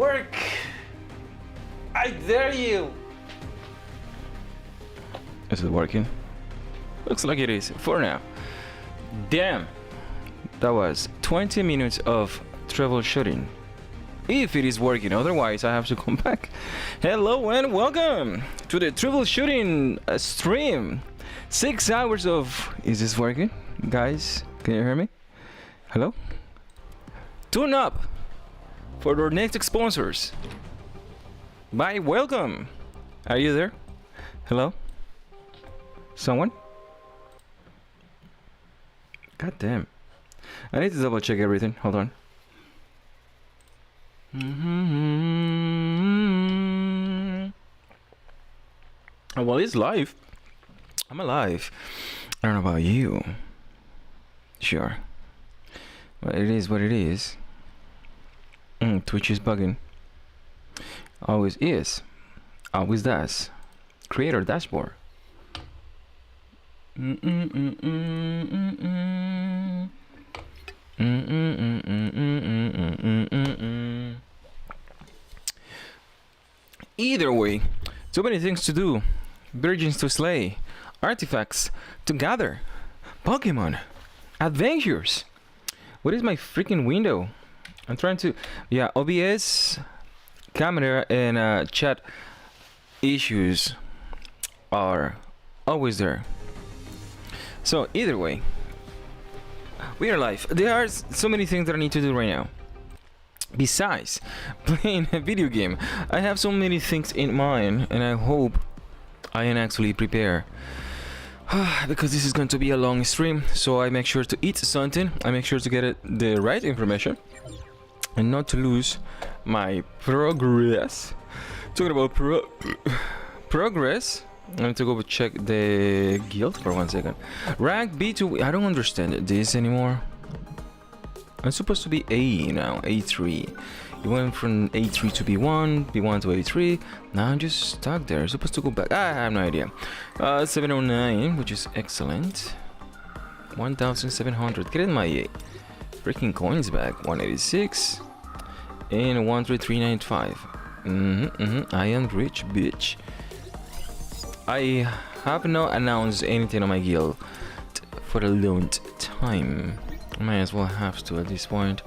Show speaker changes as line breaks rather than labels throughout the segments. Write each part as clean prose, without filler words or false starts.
work. I dare you. Is it working? Looks like it is for now. Damn. That was 20 minutes of troubleshooting. If it is working, otherwise I have to come back. Hello and welcome to the troubleshooting stream. 6 hours of... Is this working? Guys, can you hear me? Hello? Tune up for our next sponsors. Bye, welcome. Are you there? Hello? Someone? God damn. I need to double check everything. Hold on. Oh, well, it's live. I'm alive. I don't know about you. Sure. Well, it is what it is. Twitch is bugging. Always is. Always does. Creator dashboard. Either way, too many things to do, virgins to slay, artifacts to gather, Pokemon, adventures. What is my freaking window? I'm trying to, yeah, OBS, camera, and chat issues are always there. So either way, we are live. There are so many things that I need to do right now. Besides playing a video game, I have so many things in mind, and I hope I can actually prepare. Because this is going to be a long stream, so I make sure to eat something. I make sure to get the right information and not to lose my progress. Talking about progress, I need to go check the guild for 1 second. Rank B2. I don't understand this anymore. I'm supposed to be A now, A3. You went from A3 to B1, B1 to A3. Now I'm just stuck there. Supposed to go back. I have no idea. 709, which is excellent. 1,700. Getting my freaking coins back. 186 and 13395. I am rich, bitch. I have not announced anything on my guild for a long time. Might as well have to at this point.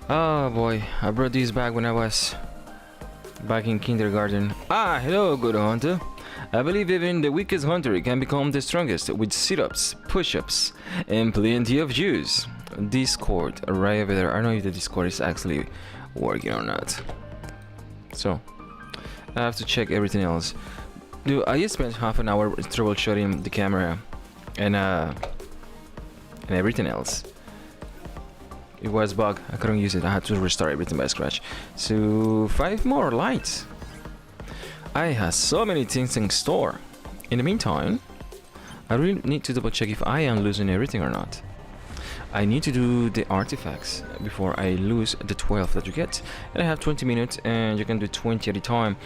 Oh boy, I brought these back when I was back in kindergarten. Ah, hello, good hunter. I believe even the weakest hunter can become the strongest with sit-ups, push-ups, and plenty of juice. Discord, right over there. I don't know if the Discord is actually working or not. So, I have to check everything else. Dude, I just spent half an hour troubleshooting the camera and everything else. It was bug. I couldn't use it. I had to restart everything by scratch. So 5 more lights. I have so many things in store. In the meantime, I really need to double check if I am losing everything or not. I need to do the artifacts before I lose the 12 that you get. And I have 20 minutes and you can do 20 at a time.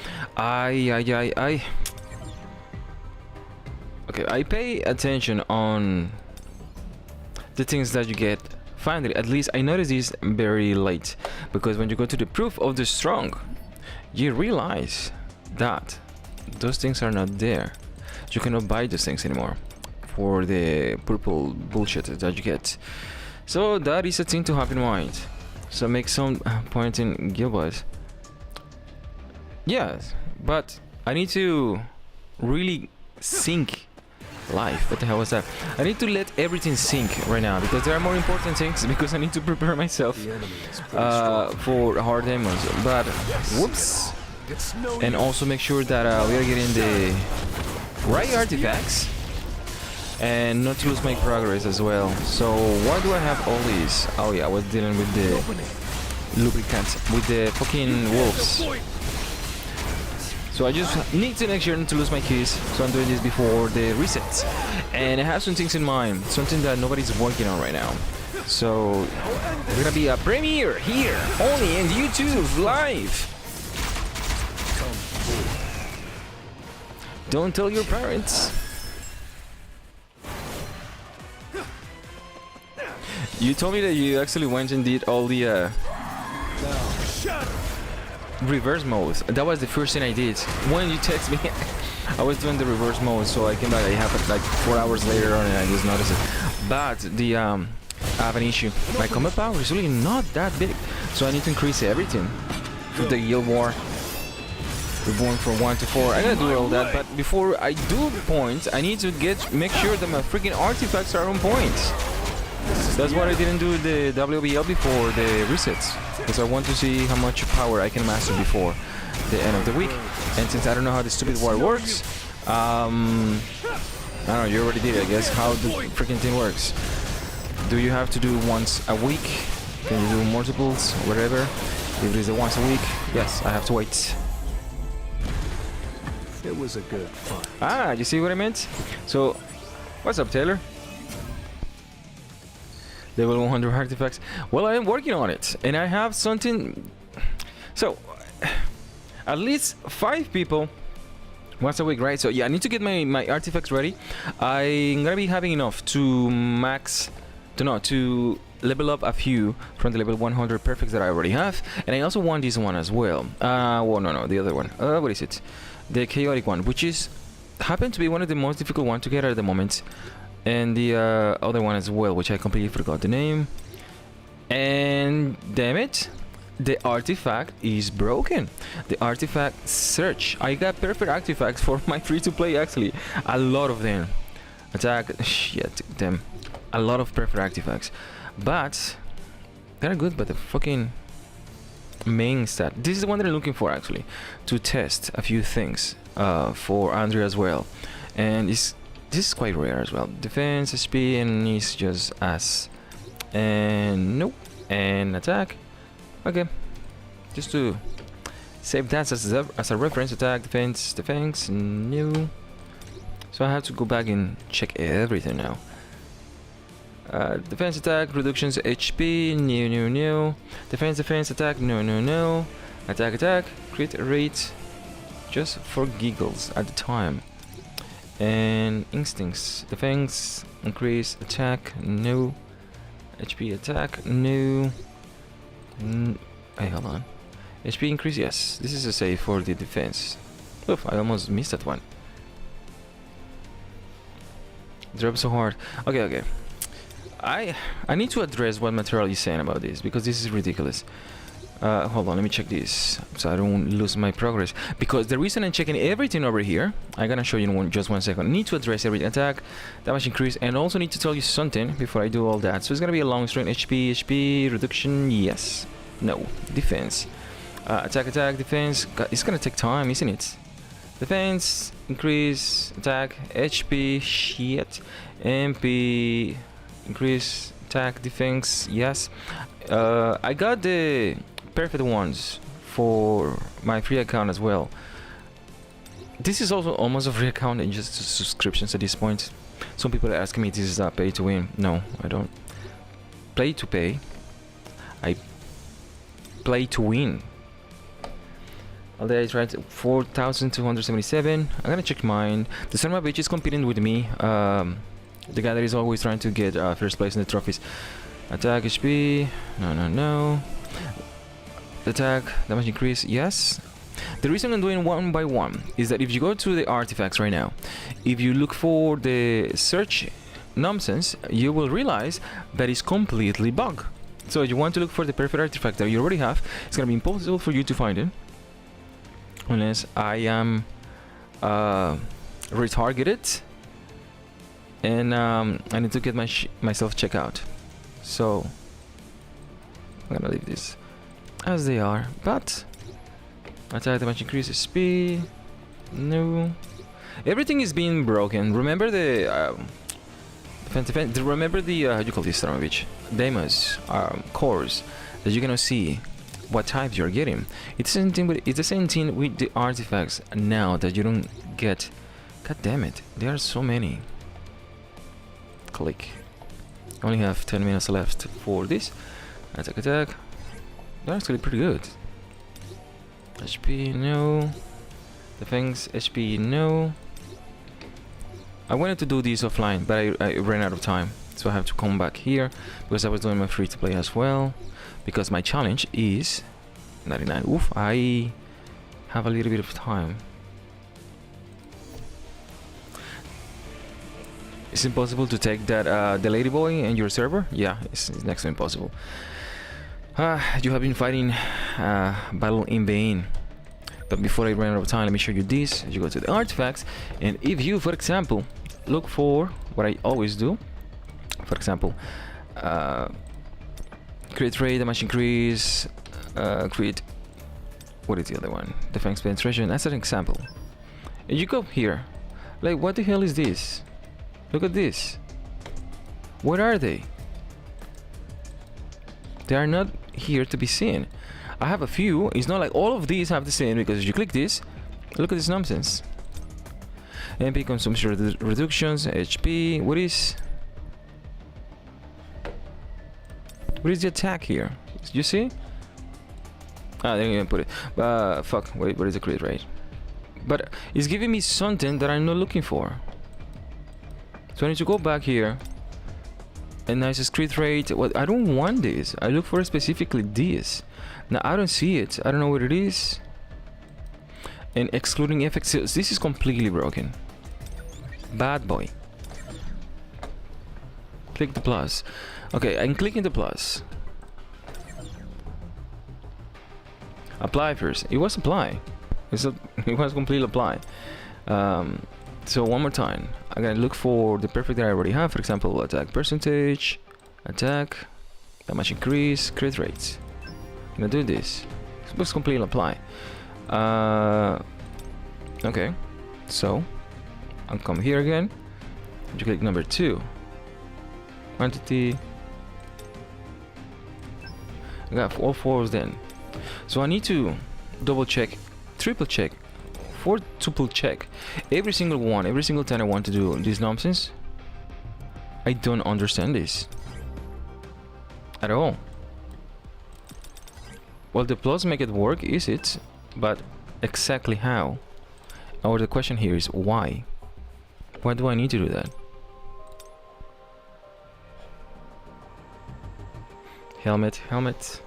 Okay, I pay attention on the things that you get. Finally, at least I noticed this very late, because when you go to the proof of the strong, you realize that those things are not there. You cannot buy those things anymore for the purple bullshit that you get. So that is a thing to have in mind. So make some point in Gilbert. Yes, but I need to really sink life. What the hell was that? I need to let everything sink right now, because there are more important things, because I need to prepare myself for hard demos. But whoops, and also make sure that we are getting the right artifacts and not to lose my progress as well. So why do I have all these? Oh yeah, I was dealing with the lubricants, with the fucking wolves. So I just need to make sure not to lose my keys. So I'm doing this before the resets. And I have some things in mind. Something that nobody's working on right now. So there's gonna be a premiere here, only in YouTube live. Don't tell your parents. You told me that you actually went and did all the reverse mode. That was the first thing I did. When you text me, I was doing the reverse mode, so I came back. It happened like 4 hours later on, and I just noticed it. But the I have an issue. My combat power is really not that big, so I need to increase everything. To the Guild War. We're going from 1 to 4. I gotta do all that, but before I do points, I need to make sure that my freaking artifacts are on point. That's what I didn't do the WBL before the resets, because I want to see how much power I can master before the end of the week. And since I don't know how the stupid war works, I don't know, you already did it, I guess, how the freaking thing works. Do you have to do once a week? Can you do multiples, whatever? If it is a once a week, yes, I have to wait.
It was a good fight.
Ah, you see what I meant? So, what's up, Taylor? Level 100 artifacts. Well, I am working on it, and I have something. So, at least 5 people once a week, right? So yeah, I need to get my artifacts ready. I'm gonna be having enough to to level up a few from the level 100 perfects that I already have, and I also want this one as well. Well, no, the other one. What is it? The chaotic one, which is happened to be one of the most difficult one to get at the moment. And the other one as well, which I completely forgot the name. And damn it, the artifact is broken. The artifact search. I got perfect artifacts for my free-to-play, actually. A lot of them. Attack, shit, them. A lot of perfect artifacts. But they're good, but the fucking main stat. This is the one that I'm looking for, actually, to test a few things for Andrea as well. And this is quite rare as well. Defense, SP, and is just ass. And nope. And attack. Okay. Just to save that as a reference. Attack, defense, new. So I have to go back and check everything now. Defense, attack, reductions, HP, new. Defense, attack, no. Attack, crit rate. Just for giggles at the time. And instincts, defense, increase, attack, no. HP attack, no. Hey, hold on. HP increase, yes. This is a save for the defense. Oof, I almost missed that one. Drop so hard. Okay. I need to address what material is saying about this, because this is ridiculous. Hold on, let me check this so I don't lose my progress, because the reason I'm checking everything over here, I'm gonna show you in just one second. I need to address every attack, damage increase, and also need to tell you something before I do all that. So it's gonna be a long string. HP reduction, yes, no. Defense, attack, defense. God, it's gonna take time, isn't it? Defense increase, attack, HP, shit, MP increase, attack, defense, yes. I got the perfect ones for my free account as well. This is also almost a free account and just subscriptions at this point. Some people are asking me, this is not pay to win. No, I don't play to pay. I play to win. Although I tried 4,277. I'm gonna check mine. The Son of a Bitch is competing with me. The guy that is always trying to get first place in the trophies. Attack, HP, no. Attack, damage increase, yes. The reason I'm doing one by one is that if you go to the artifacts right now, if you look for the search nonsense, you will realize that it's completely bugged. So if you want to look for the perfect artifact that you already have, it's gonna be impossible for you to find it unless I am retargeted, and I need to get myself checked out. So I'm gonna leave this as they are, but attack, damage increase, speed, no. Everything is being broken. Remember the defense. Remember the how do you call this, Stanovich? Demos, cores that you're gonna see what types you're getting. It's the same thing with the artifacts now that you don't get. God damn it, there are so many. Click. Only have 10 minutes left for this. Attack. They're actually pretty good. HP, no. Defense, HP, no. I wanted to do this offline, but I ran out of time. So I have to come back here because I was doing my free to play as well. Because my challenge is 99. Oof, I have a little bit of time. It's impossible to take that the ladyboy in your server? Yeah, it's next to impossible. You have been fighting battle in vain. But before I run out of time, let me show you this. You go to the artifacts, and if you, for example, look for what I always do, for example, crit rate, damage increase, crit, what is the other one? Defense penetration, that's an example. And you go here, like, what the hell is this? Look at this. What are they? They are not here to be seen. I have a few. It's not like all of these have the same, because if you click this, look at this nonsense. MP consumption reductions, HP. What is the attack here? You see? Ah, they didn't put it. Fuck. Wait, what is the crit rate? But it's giving me something that I'm not looking for. So I need to go back here. And now it says crit rate. Well, I don't want this. I look for specifically this. Now I don't see it. I don't know what it is. And excluding effects. This is completely broken. Bad boy. Click the plus. Okay, I'm clicking the plus. Apply first. It was apply. It was completely apply. So one more time. I'm gonna look for the perfect that I already have. For example, attack percentage, attack, damage increase, crit rates. I'm gonna do this. It was completely apply. Okay. So I'll come here again. You click number 2. Quantity. I got all 4s then. So I need to double check, triple check, quadruple check every single one, every single time I want to do this nonsense. I don't understand this at all. Well, the plus make it work, is it? But exactly how? Or the question here is why? Why do I need to do that? Helmet, helmet.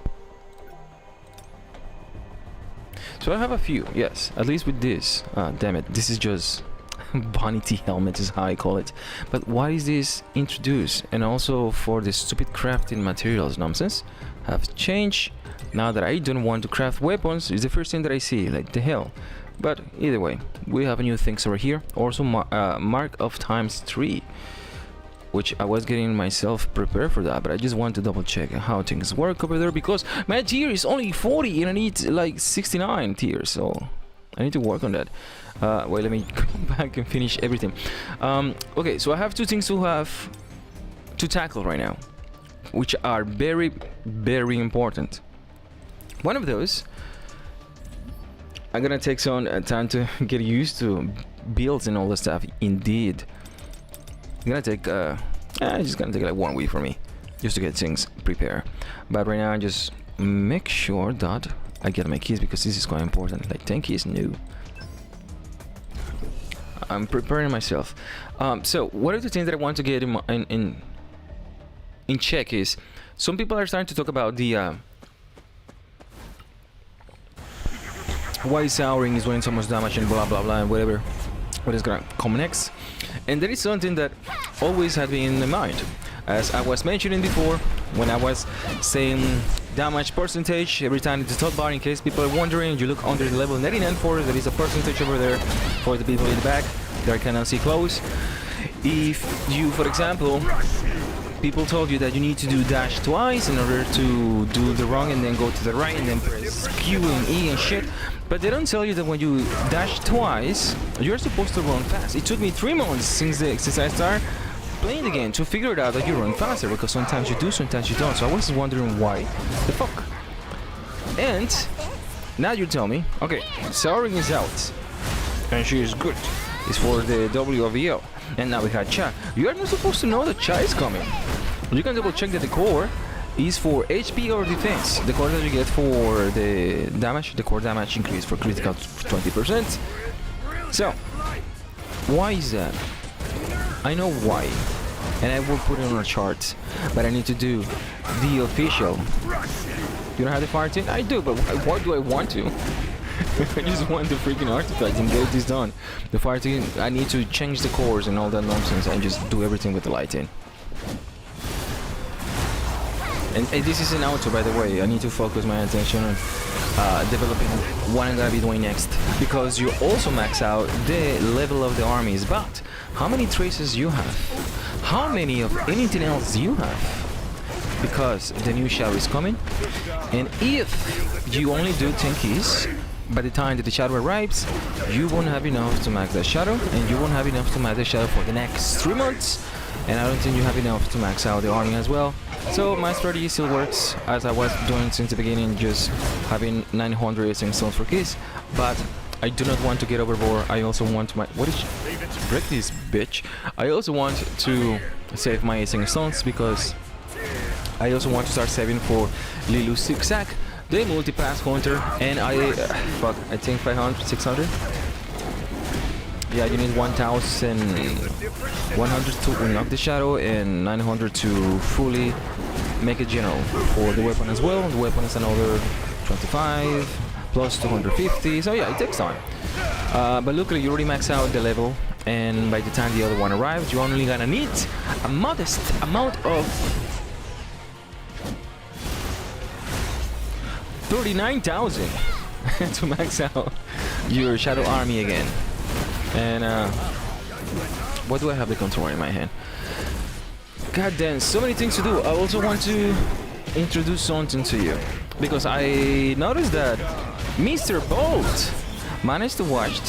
So I have a few, yes, at least with this. Damn it, this is just vanity helmet is how I call it. But why is this introduced? And also for the stupid crafting materials nonsense have changed. Now that I don't want to craft weapons, it's the first thing that I see, like the hell. But either way, we have new things over here. Also mark of times 3, which I was getting myself prepared for that, but I just want to double check how things work over there, because my tier is only 40 and I need like 69 tiers, so I need to work on that. Wait, let me go back and finish everything. Okay, so I have 2 things to tackle right now, which are very, very important. One of those, I'm gonna take some time to get used to builds and all the stuff. Indeed, it's gonna take it's just gonna take like 1 week for me just to get things prepared. But right now I just make sure that I get my keys, because this is quite important. Like 10 keys new. I'm preparing myself. So one of the things that I want to get in check is, some people are starting to talk about the why souring is doing so much damage and blah blah blah and whatever, what is gonna come next. And that is something that always had been in mind, as I was mentioning before when I was saying damage percentage every time it's the top bar. In case people are wondering, you look under the level 99 for, there is a percentage over there for the people in the back that I cannot see close. If you, for example, people told you that you need to do dash twice in order to do the wrong and then go to the right and then press Q and E and shit. But they don't tell you that when you dash twice, you're supposed to run fast. It took me 3 months since I started playing the game to figure it out that you run faster, because sometimes you do, sometimes you don't. So I was wondering why the fuck. And now you tell me, okay, Sauron is out and she is good. It's for the WVO. And now we have Cha. You are not supposed to know that Cha is coming. You can double check that the core is for HP or defense. The core that you get for the damage, the core damage increase for critical 20%. So, why is that? I know why, and I will put it on a chart, but I need to do the official You don't have the fire team? I do, but why do I want to? I just want the freaking artifact and get this done. The fire team, I need to change the cores and all that nonsense and just do everything with the light in. And this is an auto, by the way. I need to focus my attention on developing what I'm gonna be doing next, because you also max out the level of the armies, but how many traces you have? How many of anything else you have? Because the new shadow is coming, and if you only do 10 keys, by the time that the shadow arrives, you won't have enough to max that shadow, and you won't have enough to max the shadow for the next 3 months, and I don't think you have enough to max out the army as well. So my strategy still works as I was doing since the beginning, just having 900 essence stones for keys, but I do not want to get overboard. I also want my... What is... Break this, bitch. I also want to save my essence stones, because I also want to start saving for Lilu Zigzag, the multi-pass hunter, and I think 500, 600. Yeah, you need 1,100 to unlock the shadow and 900 to fully make it general for the weapon as well. The weapon is another 25 plus 250. So yeah, it takes time. But luckily you already maxed out the level, and by the time the other one arrives, you're only gonna need a modest amount of 39,000 to max out your shadow army again. And what do I have the control in my hand? God damn, so many things to do. I also want to introduce something to you, because I noticed that Mr. Bolt managed to watch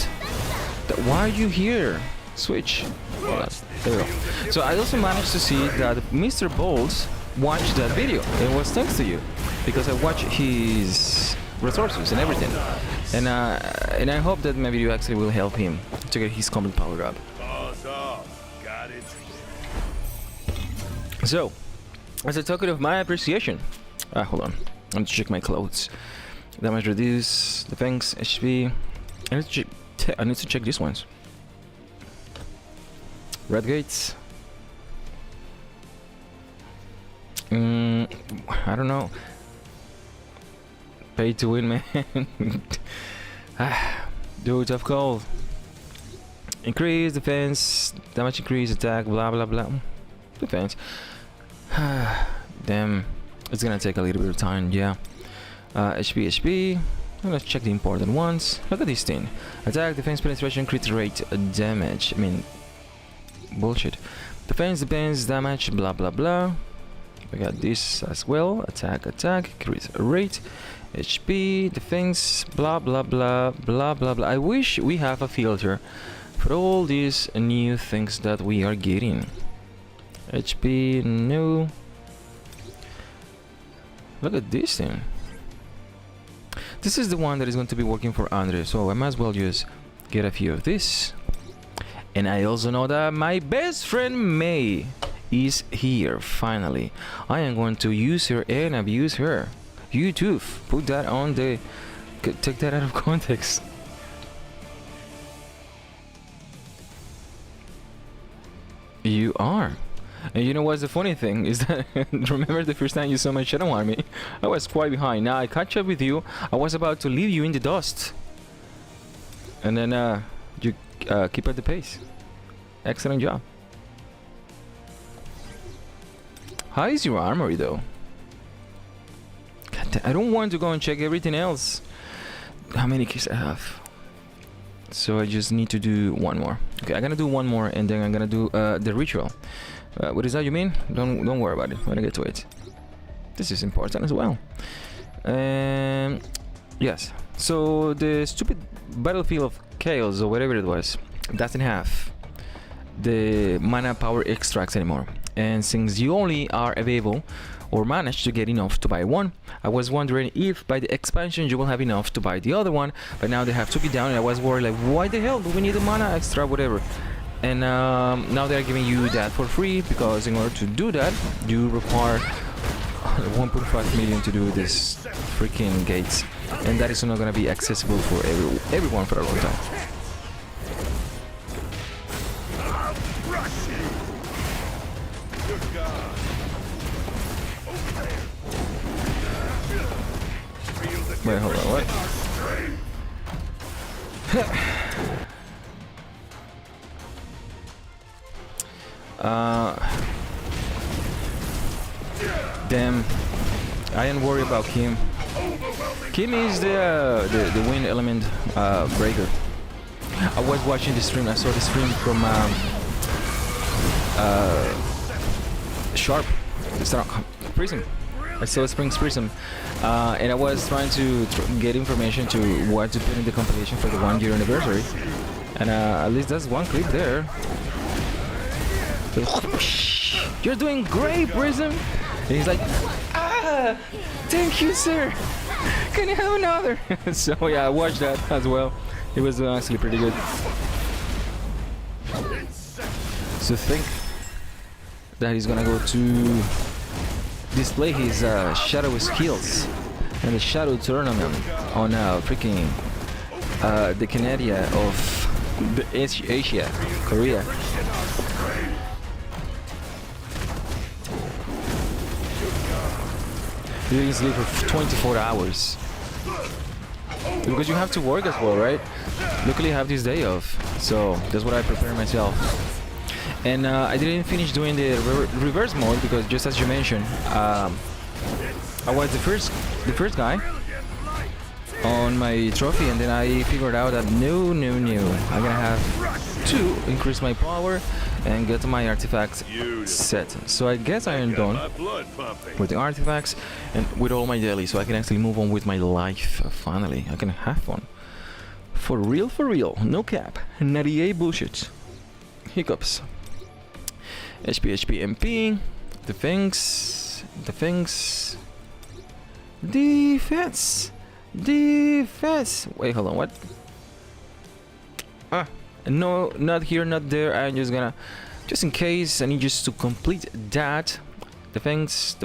that. Why are you here? Switch. There we go. So I also managed to see that Mr. Bolt watched that video. It was thanks to you, because I watched his resources and everything, and I hope that my video actually will help him to get his combat power up.
Got it.
So, as a token of my appreciation, hold on, I need to check my clothes. Damage reduce, defense, HP. I need to check these ones. Red gates. I don't know. Pay to win, man. Dude, tough call. Increase defense, damage increase, attack, blah blah blah. Defense. Damn, it's gonna take a little bit of time, yeah. HP. Let's check the important ones. Look at this thing. Attack, defense, penetration, crit rate, damage. I mean, bullshit. Defense, damage, blah blah blah. We got this as well. Attack, crit rate, HP, defense, blah blah blah blah blah blah. I wish we have a filter for all these new things that we are getting. HP, no. Look at this thing. This is the one that is going to be working for Andre, so I might as well just get a few of this. And I also know that my best friend May is here, finally. I am going to use her and abuse her. You too, put that on the... take that out of context. You are. And you know what's the funny thing is that remember the first time you saw my shadow army? I was quite behind. Now I catch up with you. I was about to leave you in the dust, and then you keep at the pace. Excellent job. How is your armory though? God damn, I don't want to go and check everything else. How many keys I have? So I just need to do one more. Okay, I'm gonna do one more, and then I'm gonna do the ritual. What is that you mean? Don't worry about it when I get to it. This is important as well. Yes. So the stupid battlefield of chaos or whatever it was doesn't have the mana power extracts anymore. And since you only are available or manage to get enough to buy one, I was wondering if by the expansion you will have enough to buy the other one. But now they have took it down, and I was worried like, why the hell do we need the mana extra, whatever. And now they're giving you that for free, because in order to do that you require 1.5 million to do this freaking gates, and that is not going to be accessible for everyone for a long time. Wait, hold on, what? Damn. I ain't worried about Kim. Kim is the wind element breaker. I was watching the stream. I saw the stream from Sharp. It's not Prism. I saw Springs Prism, and I was trying to get information to what to put in the compilation for the 1 year anniversary. And at least that's one clip there. You're doing great, Prism. And he's like, ah, thank you, sir. Can you have another? So yeah, I watched that as well. It was actually pretty good. So think that he's gonna go to display his shadow skills and the shadow tournament on freaking the Canada of the Asia, Korea. You didn't sleep for 24 hours. Because you have to work as well, right? Luckily I have this day off, so that's what I prepare myself. And I didn't finish doing the reverse mode because, just as you mentioned, I was the first guy on my trophy, and then I figured out that no, I'm gonna have to increase my power and get my artifacts set. So I guess I am done with the artifacts and with all my daily, so I can actually move on with my life. Finally, I can have fun. For real, no cap, 98 bullshit. Hiccups. HP, MP, defense, defense. Wait, hold on, what? No, not here, not there. I'm just gonna, just in case I need just to complete that. Defense,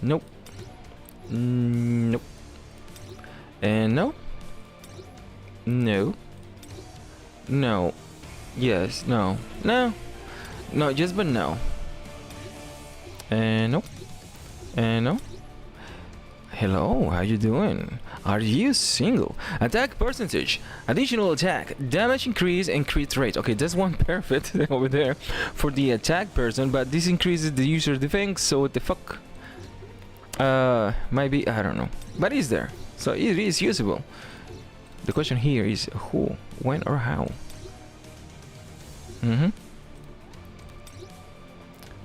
nope, nope, and no, yes, no, just but no, and no, and no. Hello, how you doing? Are you single? Attack percentage, additional attack, damage increase, and crit rate. Okay, that's one perfect over there for the attack person, but this increases the user defense, so what the fuck? Maybe, I don't know. But it's there, so it is usable. The question here is who, when, or how?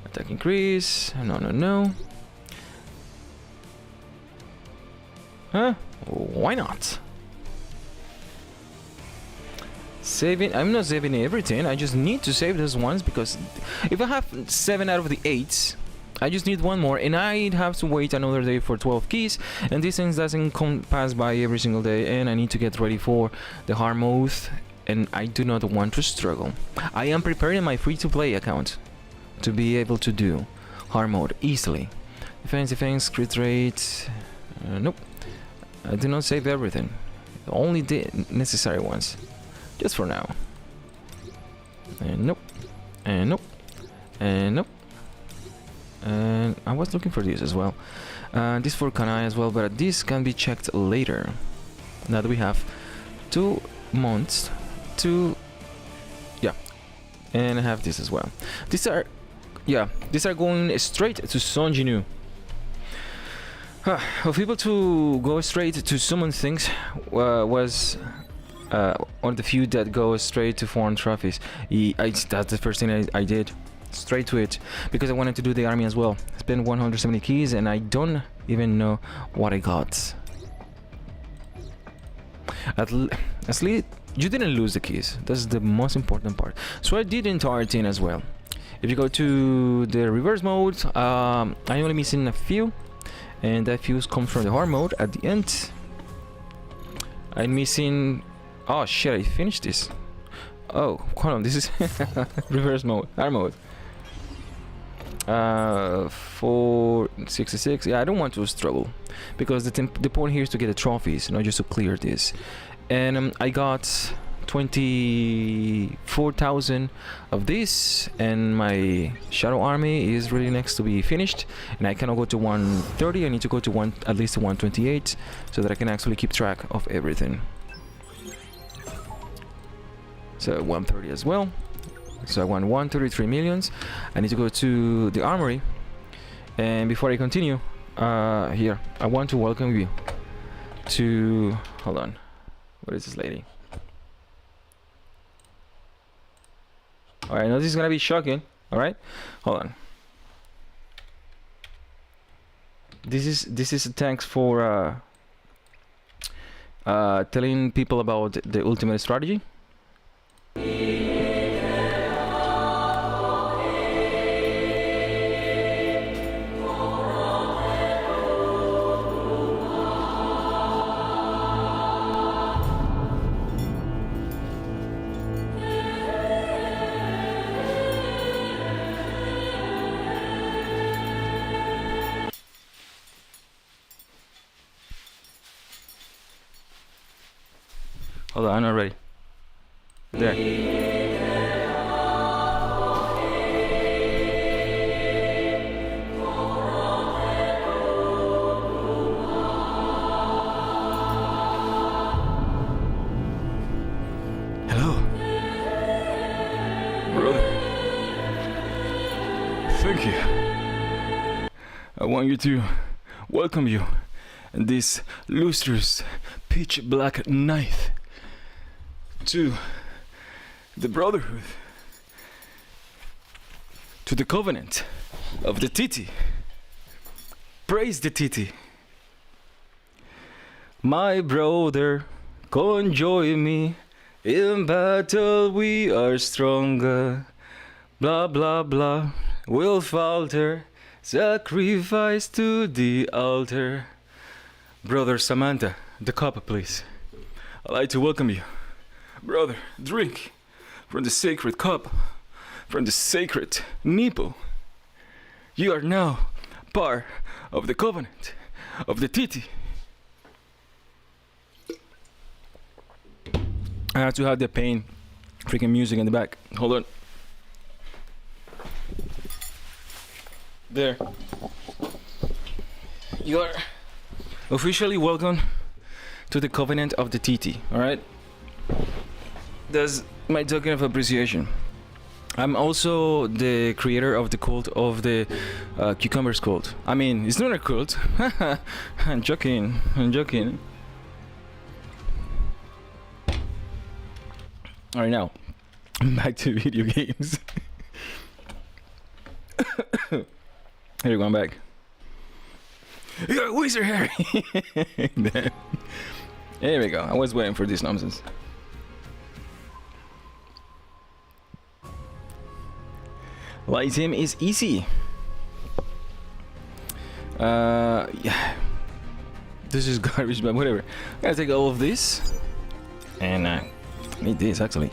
Attack increase, no. Huh? Why not? Saving, I'm not saving everything, I just need to save those ones, because if I have 7 out of the 8, I just need one more, and I'd have to wait another day for 12 keys, and this thing doesn't pass by every single day, and I need to get ready for the hard mode, and I do not want to struggle. I am preparing my free-to-play account to be able to do hard mode easily. Defense, crit rate, nope. I do not save everything, only the necessary ones, just for now. And nope, and nope, and nope. And I was looking for this as well. This for Kanai as well, but this can be checked later. Now that we have 2 months to, yeah, and I have this as well. These are going straight to Son Jinwoo. For people to go straight to summon things was one of the few that go straight to foreign trophies. That's the first thing I did, straight to it, because I wanted to do the army as well. I spent 170 keys and I don't even know what I got. At least you didn't lose the keys. That's the most important part. So I did the entire thing as well. If you go to the reverse mode, I'm only missing a few. And that fuse comes from the hard mode at the end. I'm missing, oh shit, I finished this. Oh, hold on, this is reverse mode, hard mode. 466, yeah, I don't want to struggle, because the point here is to get the trophies, not just to clear this. And I got 24,000 of this, and my shadow army is really next to be finished, and I cannot go to 130. I need to go to at least to 128 so that I can actually keep track of everything. So 130 as well. So I want 133 millions. I need to go to the armory, and before I continue, here I want to welcome you to, hold on, what is this lady? Alright, I know this is gonna be shocking. Alright, hold on. This is a thanks for telling people about the ultimate strategy. Hold on, I'm not ready. There. Hello. Brother. Thank you. I want you to welcome you in this lustrous pitch black night to the Brotherhood, to the Covenant of the Titi. Praise the Titi. My brother, come join me. In battle we are stronger. Blah blah blah, we'll falter. Sacrifice to the altar. Brother Samantha, the cup please. I'd like to welcome you. Brother, drink from the sacred cup, from the sacred nipple. You are now part of the covenant of the Titi. I have to have the pain freaking music in the back. Hold on. There. You are officially welcome to the covenant of the Titi, alright? That's my token of appreciation. I'm also the creator of the cult of the cucumbers cult. I mean, it's not a cult. I'm joking. I'm joking. Alright, now back to video games. Here you go, I'm back. You're a wizard, Harry. There we go. I was waiting for this nonsense. Light him is easy. Yeah. This is garbage, but whatever. I'm gonna take all of this and I need this actually.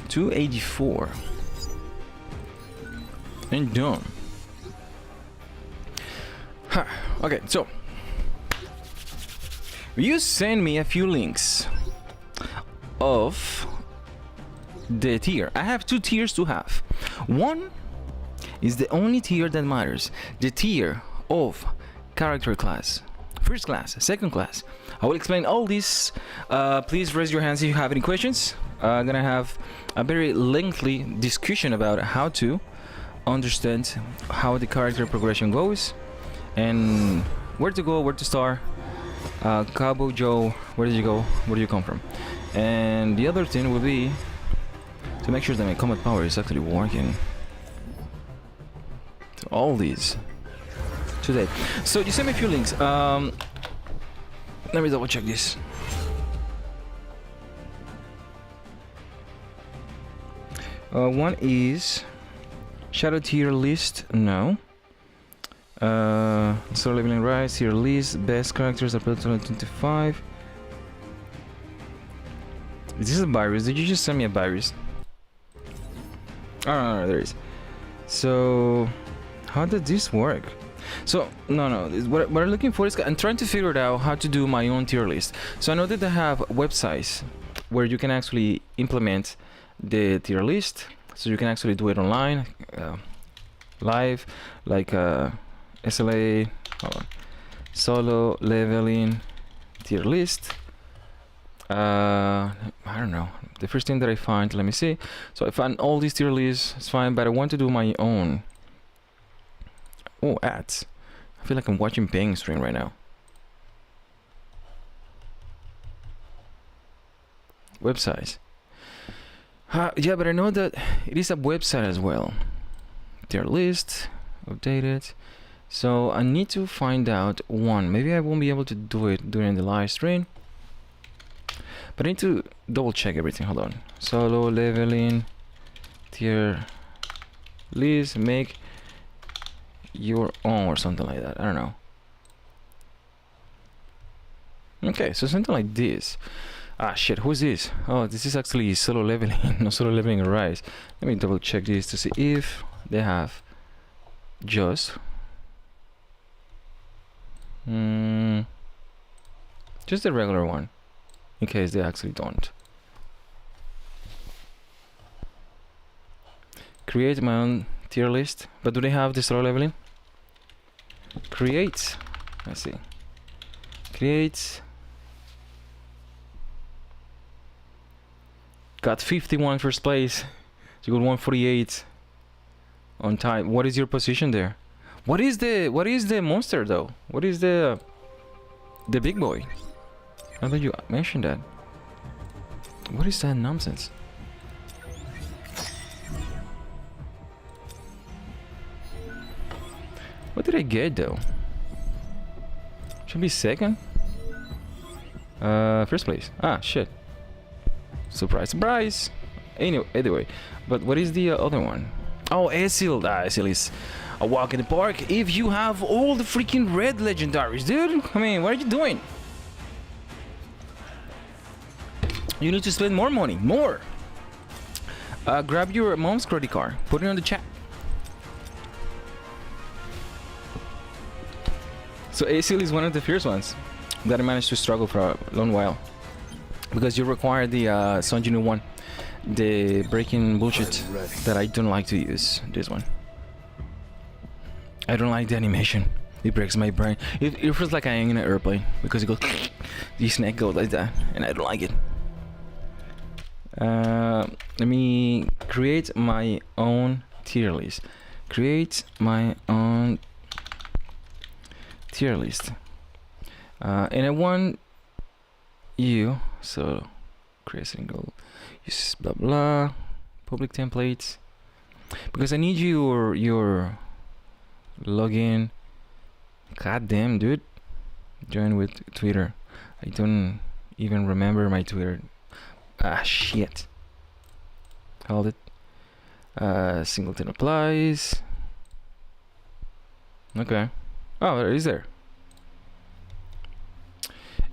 284 and done. Huh. Okay, so you send me a few links of the tier. I have two tiers to have. One is the only tier that matters, the tier of character class. First class, second class. I will explain all this. Please raise your hands if you have any questions. I'm gonna have a very lengthy discussion about how to understand how the character progression goes and where to go, where to start. Cabo Joe, where did you go? Where do you come from? And the other thing will be to make sure that my combat power is actually working. So all these today. So you sent me a few links. Let me double check this. One is Shadow tier list. No. Star leveling rise tier list. Best characters are built on 25. Is this a virus? Did you just send me a virus? Oh, no, there is. So, how did this work? So, no, what I'm looking for is I'm trying to figure out how to do my own tier list. So I know that I have websites where you can actually implement the tier list. So you can actually do it online, live, like SLA, hold on, solo leveling tier list. I don't know, the first thing that I find, let me see. So I find all these tier lists, it's fine, but I want to do my own. Oh, ads. I feel like I'm watching Bang stream right now. Websites. Yeah, but I know that it is a website as well. Tier list, updated. So I need to find out one. Maybe I won't be able to do it during the live stream, but I need to double check everything. Hold on. Solo leveling tier list, make your own or something like that. I don't know. Okay, so something like this. Ah shit, who's this? Oh, this is actually solo leveling, no, solo leveling Arise. Let me double check this to see if they have just the regular one, in case they actually don't. Create my own tier list, but do they have the solo leveling? Create, let's see, create. Got 51 first place. You got 148 on time. What is your position there? What is the monster though? What is the big boy? How about you mention that? What is that nonsense? What did I get though? Should be second. First place. Ah shit. Surprise, surprise. Anyway, but what is the other one? Oh, Ezil. Ezil is a walk in the park. If you have all the freaking red legendaries, dude. I mean, what are you doing? You need to spend more money. More. Grab your mom's credit card. Put it on the chat. So Ezil is one of the fierce ones that I managed to struggle for a long while. Because you require the Sun Jinu one, the breaking bullshit that I don't like to use. This one, I don't like the animation. It breaks my brain. It feels like I am in an airplane because it goes. This neck goes like that, and I don't like it. Let me create my own tier list. Create my own tier list, and I want you. So create single, use blah blah, public templates, because I need your login. God damn, dude. Join with Twitter. I don't even remember my Twitter. Ah shit. Hold it. Singleton applies. Okay. Oh, it is there.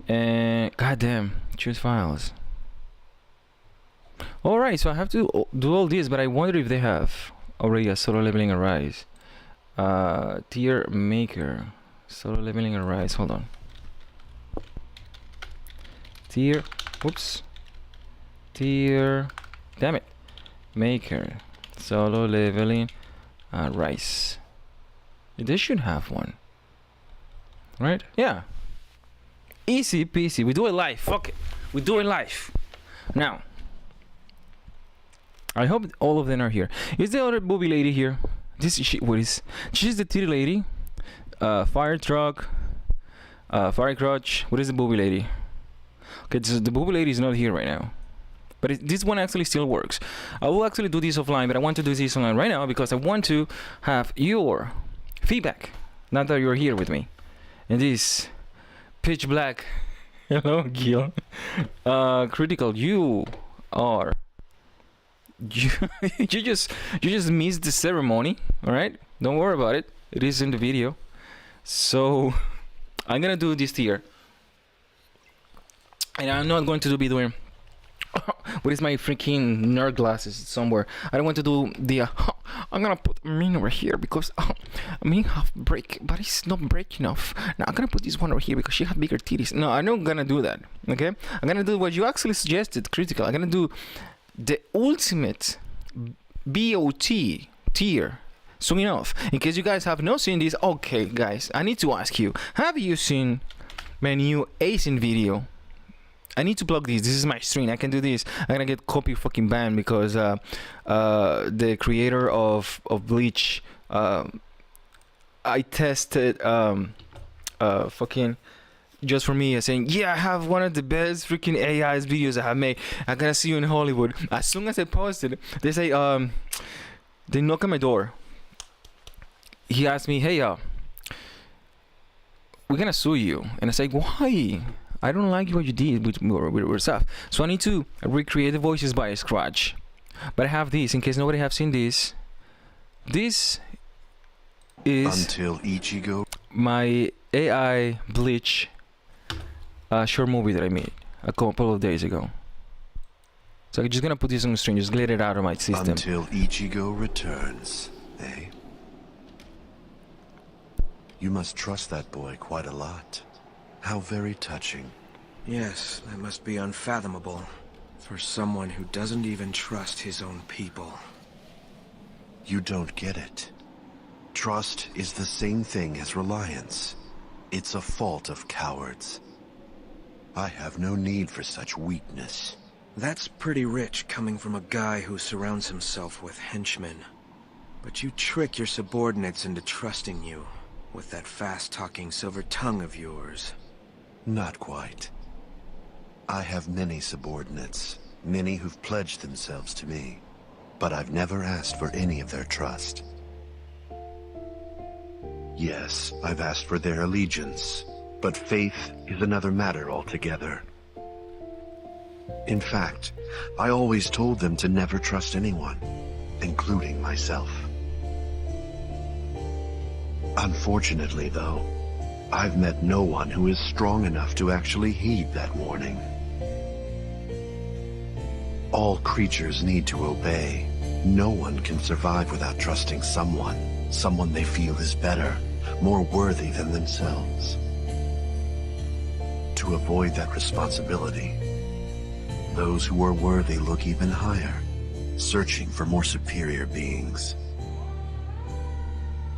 And goddamn, choose files. All right, so I have to do all this, but I wonder if they have already a solo leveling Arise. Tier maker, solo leveling Arise. Hold on. Tier, whoops. Tier, damn it. Maker, solo leveling Arise. They should have one, right? Yeah. Easy peasy. We do it live. Fuck it. We do it live. Now, I hope all of them are here. Is the other booby lady here? What is? She's the titty lady. Fire truck. Fire crotch. What is the booby lady? Okay, the booby lady is not here right now. But this one actually still works. I will actually do this offline, but I want to do this online right now because I want to have your feedback. Not that you're here with me. And this pitch black. Hello, Gil. Critical. You just missed the ceremony. All right. Don't worry about it. It is in the video. So I'm gonna do this tier, and I'm not going to be doing. What is my freaking nerd glasses somewhere? I don't want to do the I'm gonna put Min over here because Min have break, but it's not break enough. Now I'm gonna put this one over here because she have bigger titties. No, I'm not gonna do that. Okay, I'm gonna do what you actually suggested, critical. I'm gonna do the ultimate BOT tier. Soon enough, in case you guys have not seen this, okay, guys, I need to ask you: have you seen my new Asian video? I need to plug this. This is my stream. I can do this. I'm gonna get copy fucking banned because the creator of Bleach, I tested fucking just for me, saying, yeah, I have one of the best freaking AI's videos I have made. I'm gonna see you in Hollywood. As soon as I posted, they say they knock on my door. He asked me, hey, we're gonna sue you, and I say, why? I don't like what you did with stuff. So I need to recreate the voices by scratch. But I have this in case nobody have seen this. This is
Until Ichigo.
my AI Bleach short movie that I made a couple of days ago. So I'm just gonna put this on the screen, just get it out of my system.
Until Ichigo returns, eh? You must trust that boy quite a lot. How very touching.
Yes, that must be unfathomable for someone who doesn't even trust his own people.
You don't get it. Trust is the same thing as reliance. It's a fault of cowards. I have no need for such weakness.
That's pretty rich coming from a guy who surrounds himself with henchmen. But you trick your subordinates into trusting you with that fast-talking silver tongue of yours.
Not quite. I have many subordinates, many who've pledged themselves to me, but I've never asked for any of their trust. Yes, I've asked for their allegiance, but faith is another matter altogether. In fact, I always told them to never trust anyone, including myself. Unfortunately, though, I've met no one who is strong enough to actually heed that warning. All creatures need to obey. No one can survive without trusting someone they feel is better, more worthy than themselves. To avoid that responsibility, those who are worthy look even higher, searching for more superior beings.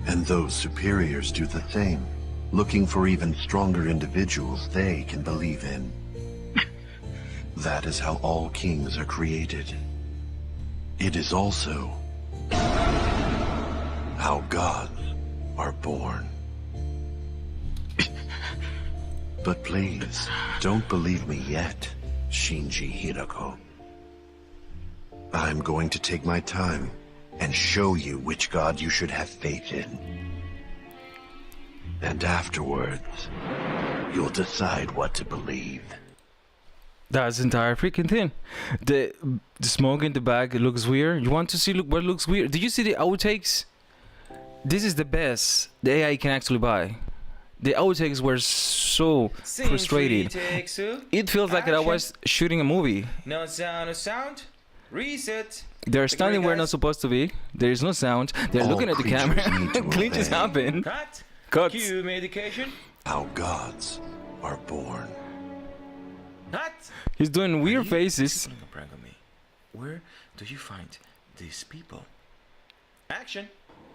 And those superiors do the same, looking for even stronger individuals they can believe in. That is how all kings are created. It is also how gods are born. But please, don't believe me yet, Shinji Hirako. I'm going to take my time and show you which god you should have faith in. And afterwards, you'll decide what to believe.
That's the entire freaking thing. The smoke in the bag looks weird. You want to see what looks weird? Did you see the outtakes? This is the best the AI can actually buy. The outtakes were so frustrated. It feels like I was shooting a movie.
No sound, no sound. Reset.
They're standing where not supposed to be. There is no sound. They're
All
looking at the
creatures
camera.
need to
Clinches
obey.
happen.
Cut.
Cuts.
Cue medication.
How gods are born.
Cut.
He's doing weird faces.
Putting a prank on me. Where do you find these people? Action.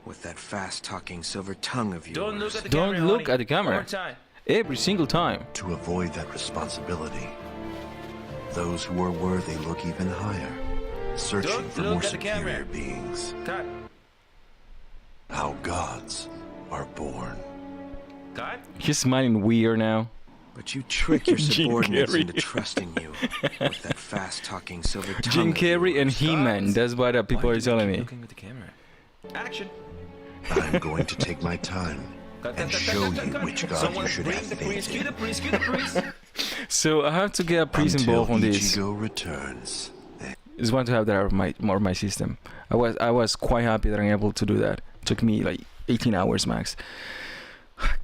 With that fast-talking silver tongue of yours.
Don't look at the
Don't
camera.
look
honey.
at the camera.
One more time.
Every single time.
To avoid that responsibility, those who are worthy look even higher, searching
Don't
for
look
more
at the camera.
superior beings.
Cut.
How gods are born.
Cut.
He's smiling weird now.
But you trick your
Jim
subordinates
Carrey.
into trusting you with that fast-talking silver tongue
Jim
of
Carrey and
yours.
He-Man. That's what people
Why
are
do you
telling
keep
me.
Looking at the camera. Action.
I'm going to take my time
Cut,
and
cut, cut,
show
cut, cut,
you
cut.
which god
Someone
you should
bring
have
the priest.
faith
Cue the
in.
priest. Cue the priest.
So I have to get a priest
Until
involved on this.
Ichigo returns.
Just want to have that out of my system. I was quite happy that I'm able to do that. Took me like 18 hours max.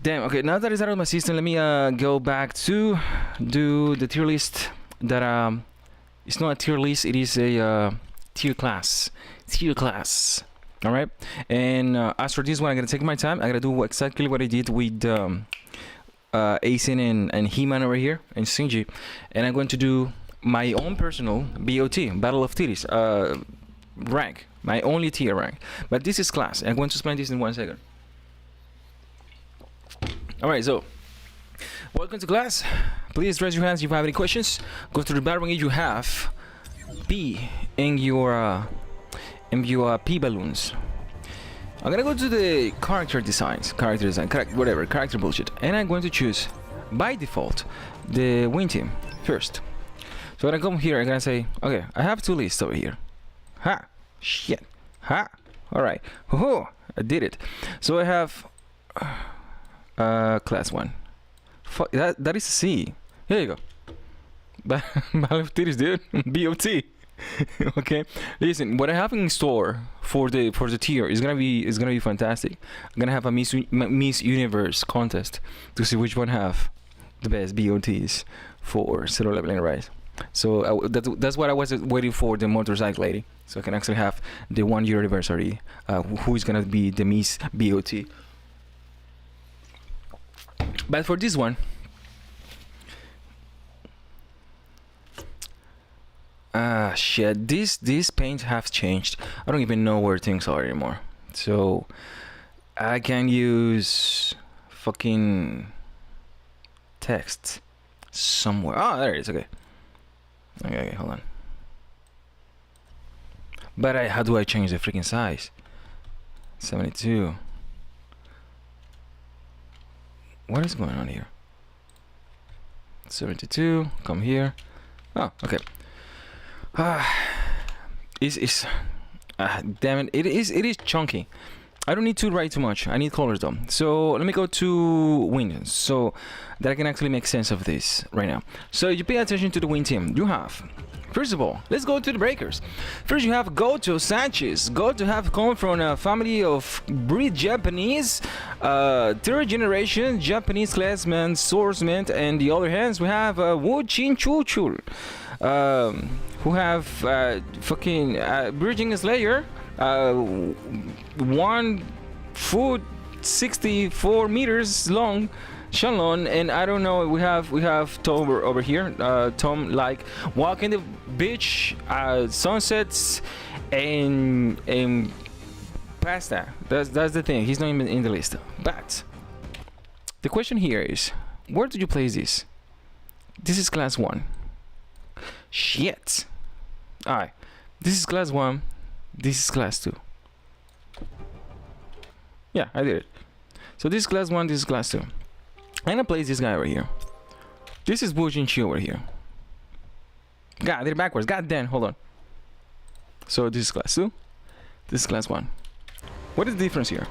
Damn. Okay, now that it's out of my system, let me go back to do the tier list. That it's not a tier list. It is a tier class. Tier class. All right. And as for this one, I'm gonna take my time. I'm gonna do exactly what I did with Aizen and He-Man over here and Shinji, and I'm going to do my own personal BOT, Battle of Titties, rank, my only tier rank. But this is class. I'm going to explain this in 1 second. All right, so welcome to class. Please raise your hands if you have any questions. Go to the battle if you have P in your P balloons. I'm gonna go to the character design, character bullshit, and I'm going to choose by default the win team first. So when I come here, I'm gonna say, okay, I have two lists over here. Ha! Shit! Ha! Alright. Ho! I did it. So I have class 1. Fuck, that is C. Here you go. Battle of Titties, dude. BOT. Okay. Listen, what I have in store for the tier is gonna be fantastic. I'm gonna have a Miss Universe contest to see which one have the best BOTs for Zero Leveling Rise. So that's what I was waiting for, the motorcycle lady, so I can actually have the 1 year anniversary. Who is gonna be the Miss BOT? But for this one, shit, this paint have changed. I don't even know where things are anymore. So I can use fucking text somewhere. Oh, there it is. Okay. Okay, hold on. But how do I change the freaking size? 72. What is going on here? 72. Come here. Oh, okay. Damn it! It is chunky. I don't need to write too much. I need colors though. So let me go to win, so that I can actually make sense of this right now. So you pay attention to the win team. You have, first of all, let's go to the breakers. First you have Goto Sanchez. Goto have come from a family of breed Japanese, third generation Japanese classman, swordsman, and the other hands we have Wu Chin Chuchul, who have fucking Bridging Slayer. 1 foot 64 meters long Shanlon, and I don't know, we have Tom over here. Tom like walking the beach, sunsets, and past that. That's the thing. He's not even in the list. But the question here is, where did you place this? This is class 1. Shit. Alright. This is class 1. This is class 2. Yeah, I did it. So this is class 1, this is class 2. I'm gonna place this guy over here. This is Bujin Chi over here. God, I did it backwards. God damn, hold on. So this is class 2. This is class 1. What is the difference here?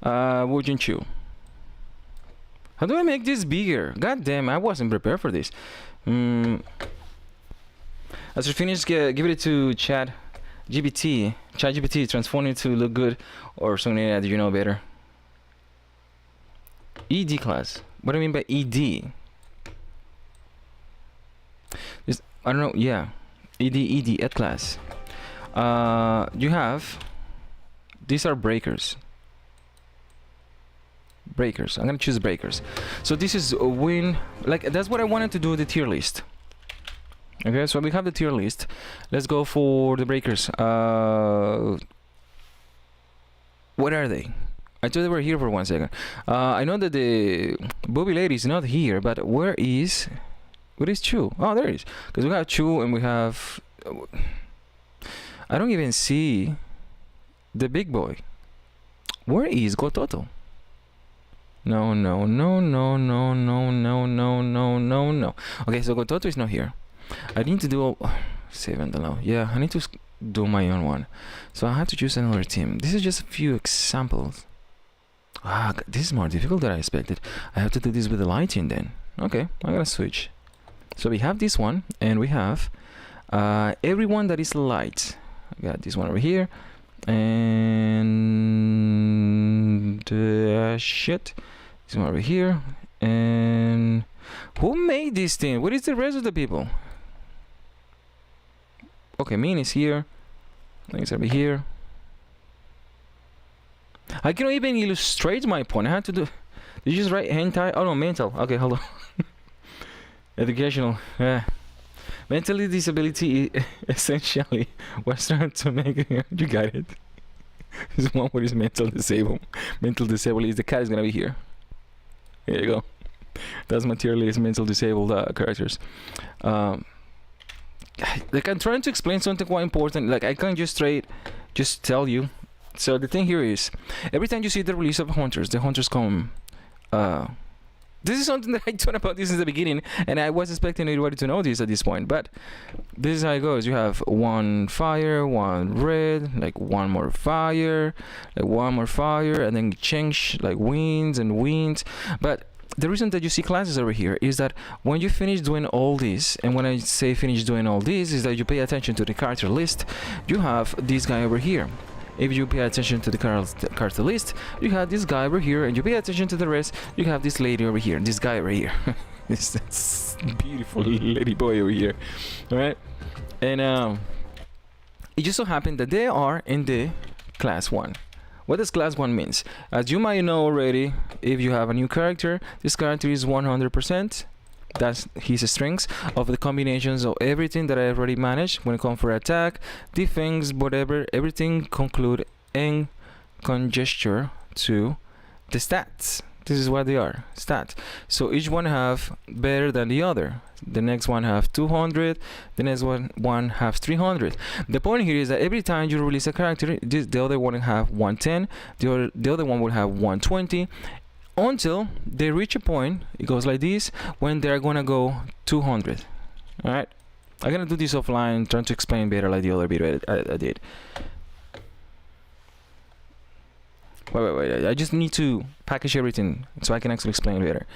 Bujin Chi. How do I make this bigger? God damn, I wasn't prepared for this. As you finish, give it to ChatGPT, transform it to look good or something that you know better. ED class. What do I mean by ED? Just, I don't know. Yeah, ED class. You have. These are breakers. Breakers. I'm gonna choose breakers. So this is a win. Like that's what I wanted to do with the tier list. Okay, so we have the tier list. Let's go for the breakers. What are they? I thought they were here for 1 second. I know that the booby lady is not here, but where is Chu? Oh, there it is. Because we have Chu and we have. I don't even see the big boy. Where is Gototo? No. Okay, so Gototo is not here. I need to do save and allow. Yeah, I need to do my own one. So I have to choose another team. This is just a few examples. This is more difficult than I expected. I have to do this with the lighting then. Okay, I'm gonna switch. So we have this one, and we have everyone that is light. I got this one over here, and shit, this one over here, and who made this thing? What is the rest of the people? Okay, Min is here. Things over here. I cannot even illustrate my point. I had to do. Did you just write hentai? Oh no, mental. Okay, hold on. Educational. Yeah. Mentally disability essentially was trying to make. You got it. This one where is mental disabled. Mental disabled is the cat is gonna be here. There you go. That's materially is mental disabled characters. Like I'm trying to explain something quite important. Like I can't just tell you. So the thing here is, every time you see the release of hunters, the hunters come. This is something that I talked about this in the beginning, and I was expecting everybody to know this at this point. But this is how it goes. You have one fire, one red, like one more fire, like one more fire, and then change like winds and winds. But the reason that you see classes over here is that when you finish doing all this, and when I say finish doing all this, is that you pay attention to the character list. You have this guy over here. If you pay attention to the character list, you have this guy over here, and you pay attention to the rest, you have this lady over here, this guy over here. This beautiful lady boy over here. Alright? And it just so happened that they are in the class 1. What does class 1 means? As you might know already, if you have a new character, this character is 100%. That's his strengths of the combinations of everything that I already managed when it comes for attack, defense, whatever, everything conclude in conjecture to the stats. This is what they are, stats. So each one have better than the other. The next one have 200, the next one have 300. The point here is that every time you release a character, the other one will have 110, the other one will have 120, until they reach a point, it goes like this, when they're gonna go 200. Alright? I'm gonna do this offline, trying to explain better like the other video I did. Wait. I just need to package everything so I can actually explain better.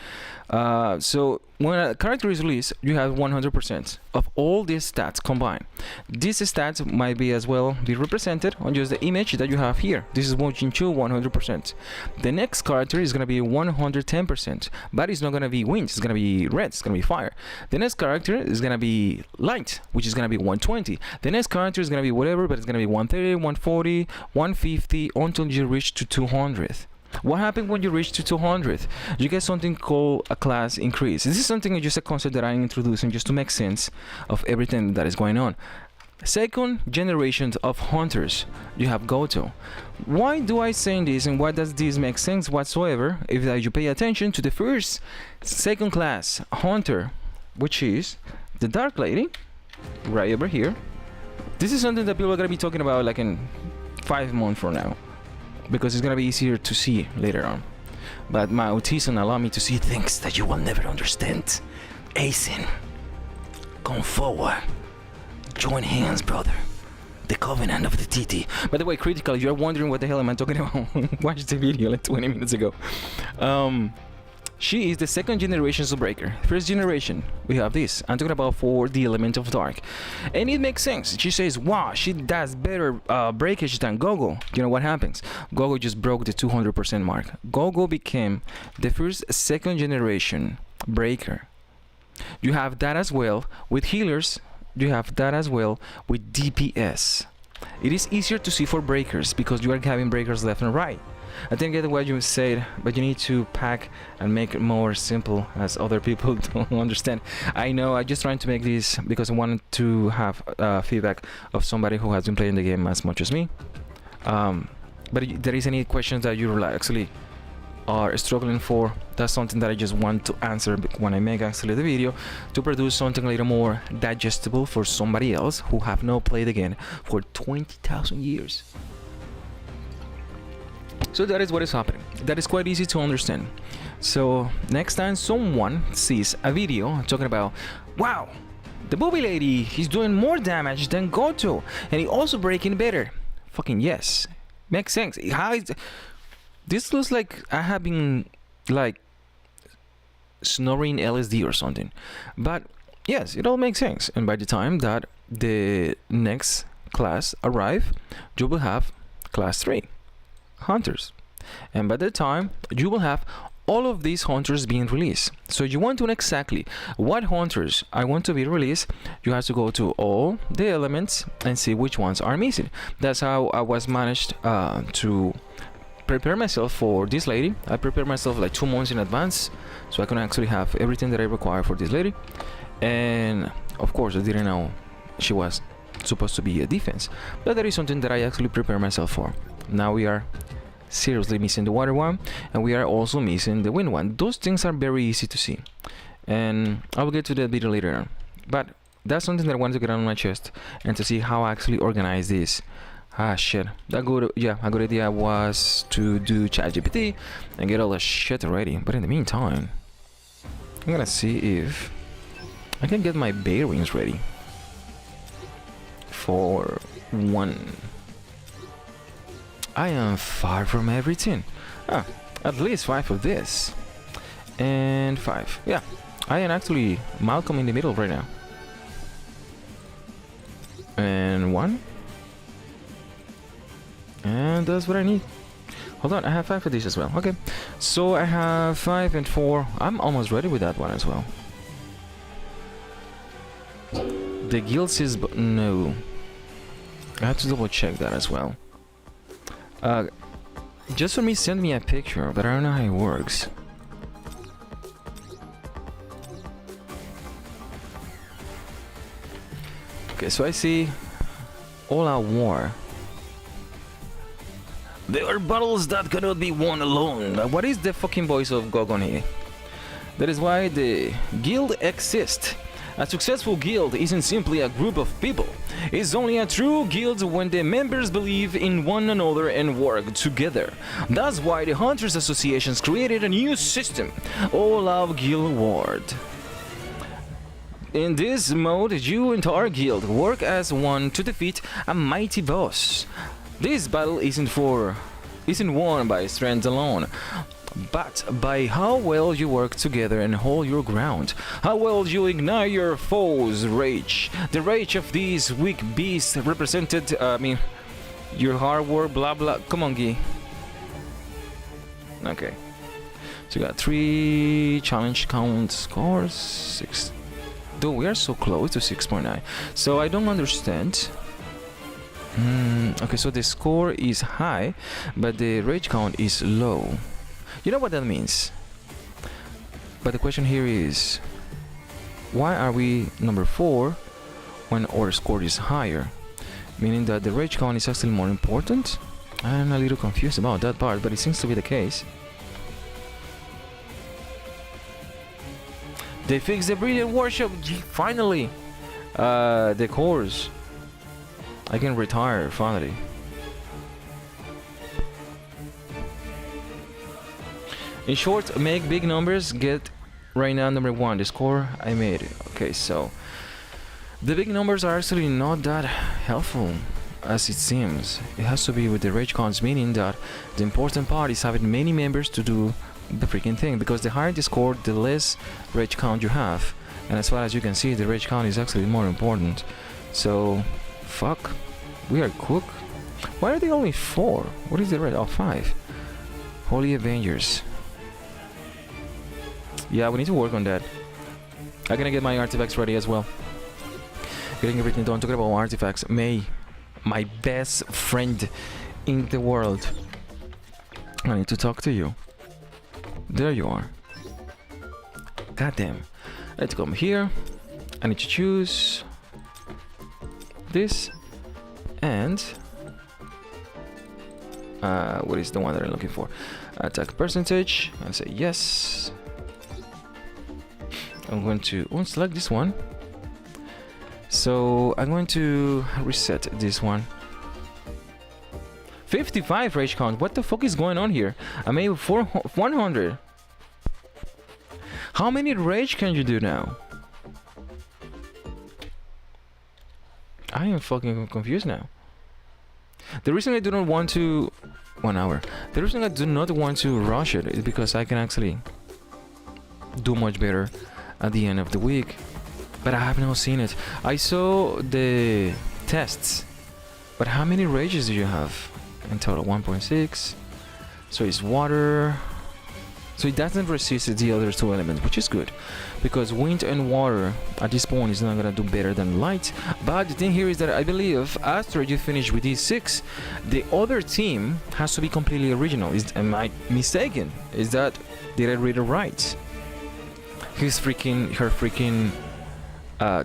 So when a character is released, you have 100% of all these stats combined. These stats might be as well be represented on just the image that you have here. This is Wojin Chu 100%. The next character is going to be 110%, but it's not going to be wind, it's going to be red, it's going to be fire. The next character is going to be light, which is going to be 120. The next character is going to be whatever, but it's going to be 130, 140, 150 until you reach to 200. What happens when you reach to 200? You get something called a class increase. This is something, just a concept that I'm introducing just to make sense of everything that is going on. Second generation of hunters, you have Goto. Why do I say this, and why does this make sense whatsoever if you pay attention to the second class hunter, which is the Dark Lady, right over here. This is something that people are going to be talking about like in 5 months from now, because it's gonna be easier to see later on. But my autism allow me to see things that you will never understand. Aizen, come forward. Join hands, brother. The Covenant of the TT. By the way, critical, you're wondering what the hell am I talking about? Watch the video like 20 minutes ago. She is the second generation Soulbreaker. First generation, we have this. I'm talking about for the element of dark. And it makes sense. She says, wow, she does better breakage than Gogo. You know what happens? Gogo just broke the 200% mark. Gogo became the first second generation breaker. You have that as well with healers. You have that as well with DPS. It is easier to see for breakers because you are having breakers left and right. I think I get what you said, but you need to pack and make it more simple as other people don't understand. I know, I'm just trying to make this because I wanted to have feedback of somebody who has been playing the game as much as me. But if there is any questions that you actually are struggling for, that's something that I just want to answer when I make actually the video, to produce something a little more digestible for somebody else who have not played again for 20,000 years. So that is what is happening. That is quite easy to understand. So next time someone sees a video talking about, wow, the booby lady, he's doing more damage than Goto, and he also breaking better. Fucking yes, makes sense. How is this? Looks like I have been like snoring LSD or something, but yes, it all makes sense. And by the time that the next class arrive, you will have class 3 hunters, and by the time you will have all of these hunters being released. So you want to know exactly what hunters I want to be released, you have to go to all the elements and see which ones are missing. That's how I was managed to prepare myself for this lady. I prepared myself like 2 months in advance, so I can actually have everything that I require for this lady. And of course, I didn't know she was supposed to be a defense, but that is something that I actually prepare myself for. Now we are seriously missing the water one, and we are also missing the wind one. Those things are very easy to see, and I will get to that bit later on. But that's something that I wanted to get on my chest and to see how I actually organize this. Ah shit, a good idea was to do ChatGPT and get all the shit ready. But in the meantime, I'm gonna see if I can get my bearings ready for one. I am far from everything. At least 5 of this and 5. Yeah, I am actually Malcolm in the middle right now. And 1. And that's what I need. Hold on, I have 5 of these as well. Okay, so I have 5 and 4. I'm almost ready with that one as well. The guild says no. I have to double check that as well. Just for me, send me a picture, but I don't know how it works. Okay, so I see all out war. There are battles that cannot be won alone. What is the fucking voice of Gogon here? That is why the guild exists. A successful guild isn't simply a group of people. It's only a true guild when the members believe in one another and work together. That's why the Hunters Associations created a new system, All Out Guild Ward. In this mode, you and our guild work as one to defeat a mighty boss. This battle isn't won by strength alone, but by how well you work together and hold your ground, how well you ignite your foes' rage. The rage of these weak beasts represented, your hard work, blah blah. Come on, Guy. Okay. So you got 3 challenge count scores, 6. Dude, we are so close to 6.9. So I don't understand. Okay, so the score is high, but the rage count is low. You know what that means? But the question here is, why are we number 4 when our score is higher? Meaning that the rage count is actually more important? I'm a little confused about that part, but it seems to be the case. They fixed the Brilliant Workshop, finally! The cores. I can retire, finally. In short, make big numbers, get right now number 1, the score I made. Okay, so the big numbers are actually not that helpful as it seems. It has to be with the rage counts, meaning that the important part is having many members to do the freaking thing, because the higher the score, the less rage count you have. And as far as you can see, the rage count is actually more important. So, fuck. We are cooked. Why are they only 4? What is the rate? Oh, 5. Holy Avengers. Yeah, we need to work on that. I'm gonna get my artifacts ready as well. Getting everything done. Talking about artifacts. May, my best friend in the world. I need to talk to you. There you are. Goddamn. Let's come here. I need to choose this and what is the one that I'm looking for? Attack percentage. I'll say yes. I'm going to unselect this one. So I'm going to reset this one. 55 rage count. What the fuck is going on here? I made 100. How many rage can you do now? I am fucking confused now. The reason I do not want to 1 hour. The reason I do not want to rush it is because I can actually do much better at the end of the week. But I have not seen it. I saw the tests. But how many rages do you have? In total 1.6. So it's water, So it doesn't resist the other two elements, which is good, because wind and water at this point is not gonna do better than light. But the thing here is that I believe after you finish with these 6, the other team has to be completely original. Am I mistaken? Did I read it right? Her freaking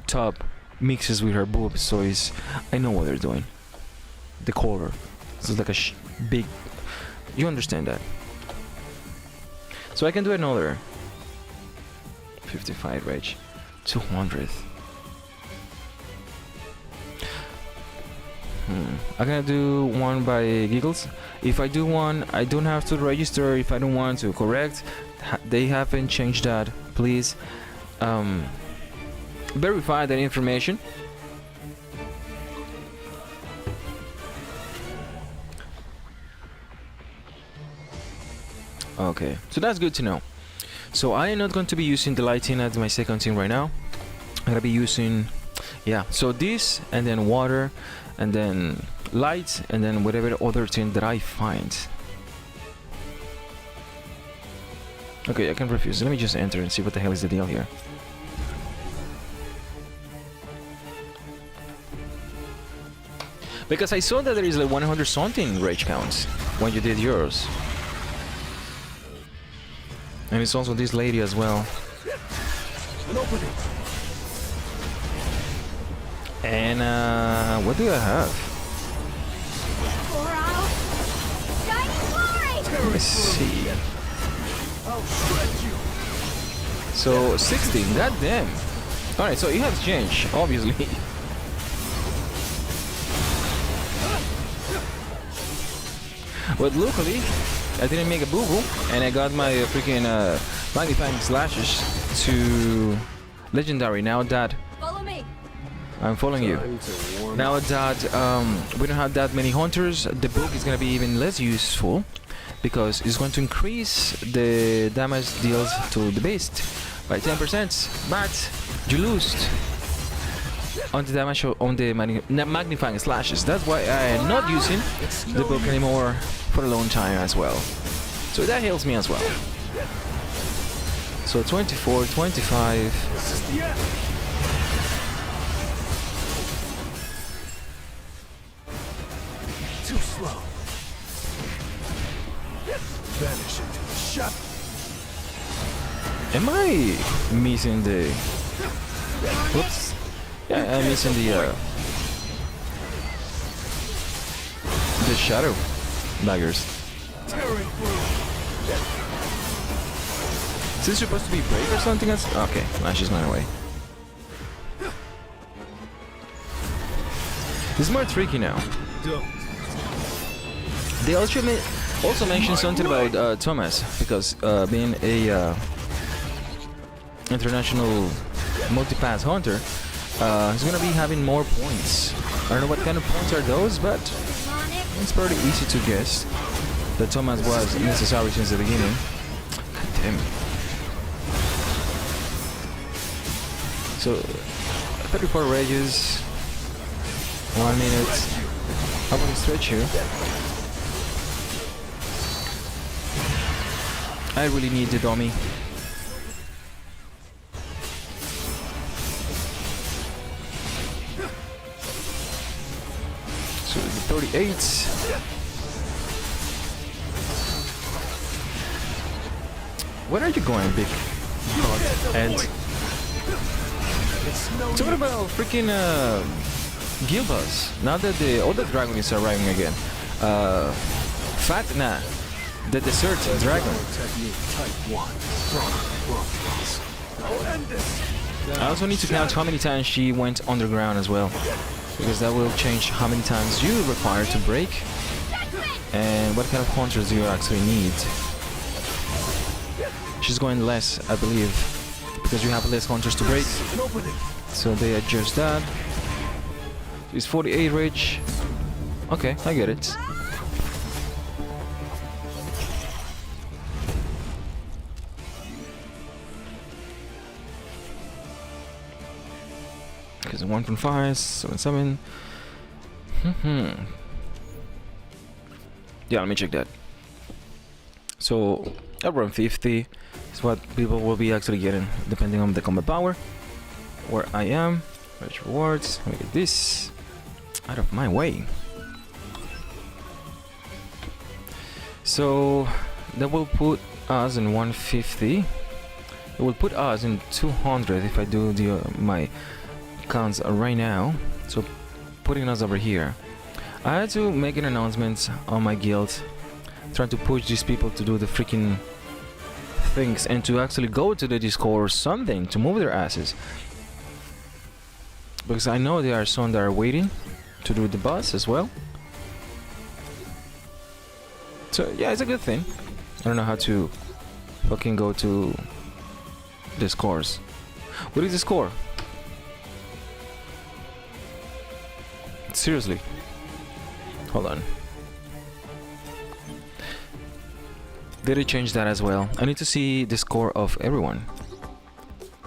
top mixes with her boobs, so I know what they're doing. The color, so it's like a big. You understand that? So I can do another 55 rage, 200. I'm gonna do one by giggles. If I do one, I don't have to register if I don't want to, correct? They haven't changed that. Please verify that information. Okay, so that's good to know. So I am not going to be using the lighting as my second thing right now. I'm gonna be using, so this, and then water, and then light, and then whatever other thing that I find. Okay, I can refuse. Let me just enter and see what the hell is the deal here. Because I saw that there is like 100 something rage counts when you did yours. And it's also this lady as well. And what do I have? Let me see. So 16, goddamn. Alright, so it has changed, obviously. But luckily, I didn't make a boo-boo, and I got my freaking magnifying slashes to legendary. Now that
Follow me.
I'm following you. Now that we don't have that many hunters, the book is gonna be even less useful because it's going to increase the damage deals to the beast by 10%, but you lose on the damage on the magnifying slashes. That's why I am not using the book anymore for a long time as well. So that heals me as well. So 24, 25.
Too slow. Vanish into the shot.
Am I missing the... Whoops. Yeah, I'm missing the shadow daggers. Is this supposed to be break or something else? Okay, she's going away. This is more tricky now. They also mentioned something about Thomas, because being a international multi-pass hunter, he's gonna be having more points. I don't know what kind of points are those, but it's pretty easy to guess that Thomas was necessary since the beginning. God damn. So 34 rages, 1 minute. How about we stretch here? I really need the dummy. So 38. Where are you going, big god? And talking about freaking Gilbas. Now that the other dragon is arriving again. The desert dragon. I also need to count how many times she went underground as well, because that will change how many times you require to break and what kind of hunters you actually need. She's going less, I believe, because you have less hunters to break, so they adjust that. She's 48 rage. Okay, I get it. Because 1.5, 7.7. Yeah, let me check that. So Around 50 is what people will be actually getting, depending on the combat power. Where I am, rich rewards. Look at this. Out of my way. So that will put us in 150. It will put us in 200 if I do the my counts right now. So putting us over here. I had to make an announcement on my guild, trying to push these people to do the freaking things and to actually go to the Discord or something to move their asses. Because I know there are some that are waiting to do the boss as well. So yeah, it's a good thing. I don't know how to fucking go to the scores. What is the score? Seriously. Hold on. Did it change that as well? I need to see the score of everyone.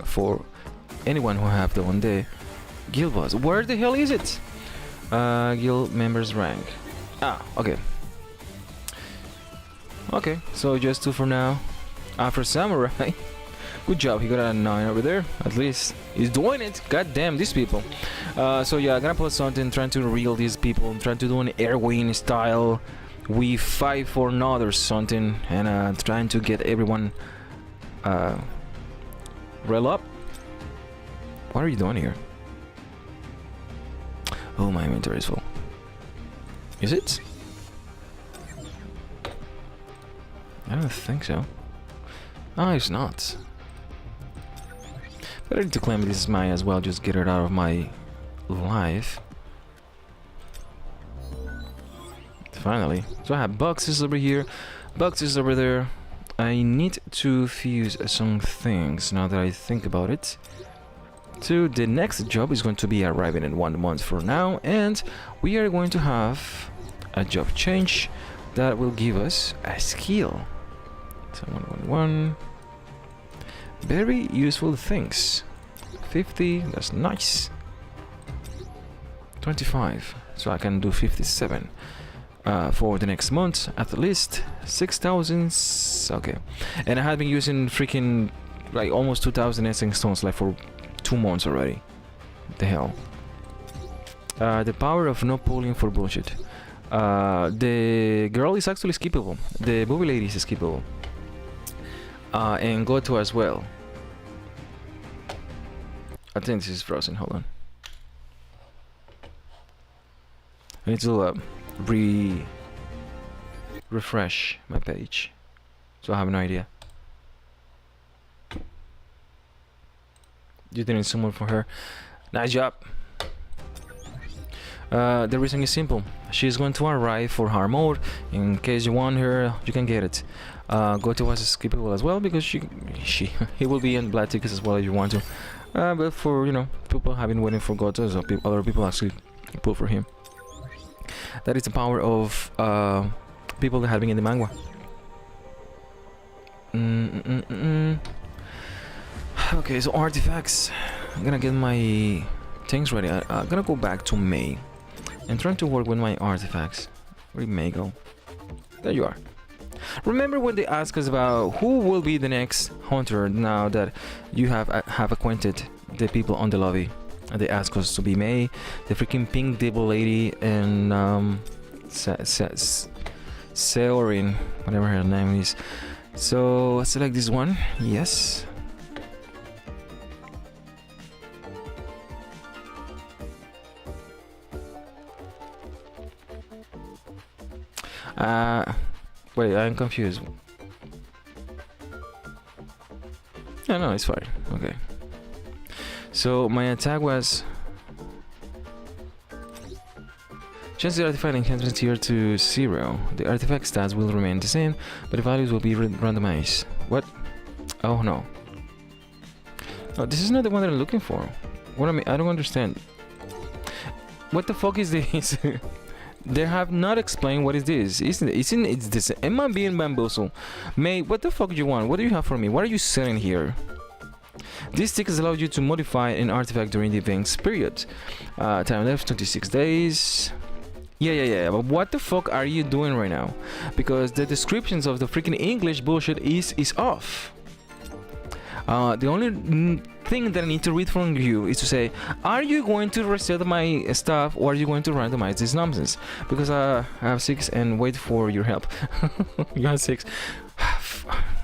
For anyone who have the one day. Guild boss. Where the hell is it? Guild members rank. Ah, okay. Okay, so just 2 for now. After Samurai. Good job, he got a 9 over there. At least he's doing it. God damn, these people. So yeah, I'm gonna put something, trying to reel these people, trying to do an Airwing style. We fight for another something, and trying to get everyone rail up. What are you doing here? Oh, my inventory is full. Is it? I don't think so. Oh, it's not. But I need to claim this is mine as well, just get it out of my life. Finally. So I have boxes over here, boxes over there. I need to fuse some things now that I think about it. So the next job is going to be arriving in 1 month from now, and we are going to have a job change that will give us a skill. So 111. Very useful things. 50, that's nice. 25, so I can do 57 for the next month at least. 6,000. Okay, and I have been using freaking like almost 2,000 essence stones like for 2 months already. What the hell? The power of not pulling for bullshit. The girl is actually skippable. The booby lady is skippable. And Goto as well. I think this is frozen. Hold on. I need to refresh my page, so I have no idea. You didn't summon for her. Nice job. The reason is simple. She's going to arrive for hard mode. In case you want her, you can get it. Goto was skippable as well because he will be in black tickets as well if you want to. But for people have been waiting for Goto, so other people actually pull for him. That is the power of people that have been in the manga. Okay, so artifacts. I'm gonna get my things ready. I'm gonna go back to May and trying to work with my artifacts. Where did May go? There you are. Remember when they asked us about who will be the next hunter now that you have acquainted the people on the lobby? And they asked us to be May, the freaking pink devil lady, and Seorin, whatever her name is. So select this one. Yes. Wait, I'm confused. No, it's fine. Okay. So my attack was change the artifact enhancement here to 0. The artifact stats will remain the same, but the values will be randomized. What? Oh no. No, this is not the one that I'm looking for. What I mean, I don't understand. What the fuck is this? They have not explained what is this. It's this. Am I being bamboozled? May, what the fuck do you want? What do you have for me? What are you selling here? These tickets allow you to modify an artifact during the event's period. Time left 26 days. Yeah. But what the fuck are you doing right now? Because the descriptions of the freaking English bullshit is off. The only thing that I need to read from you is to say, are you going to reset my stuff or are you going to randomize this nonsense? Because I have 6 and wait for your help. You have 6.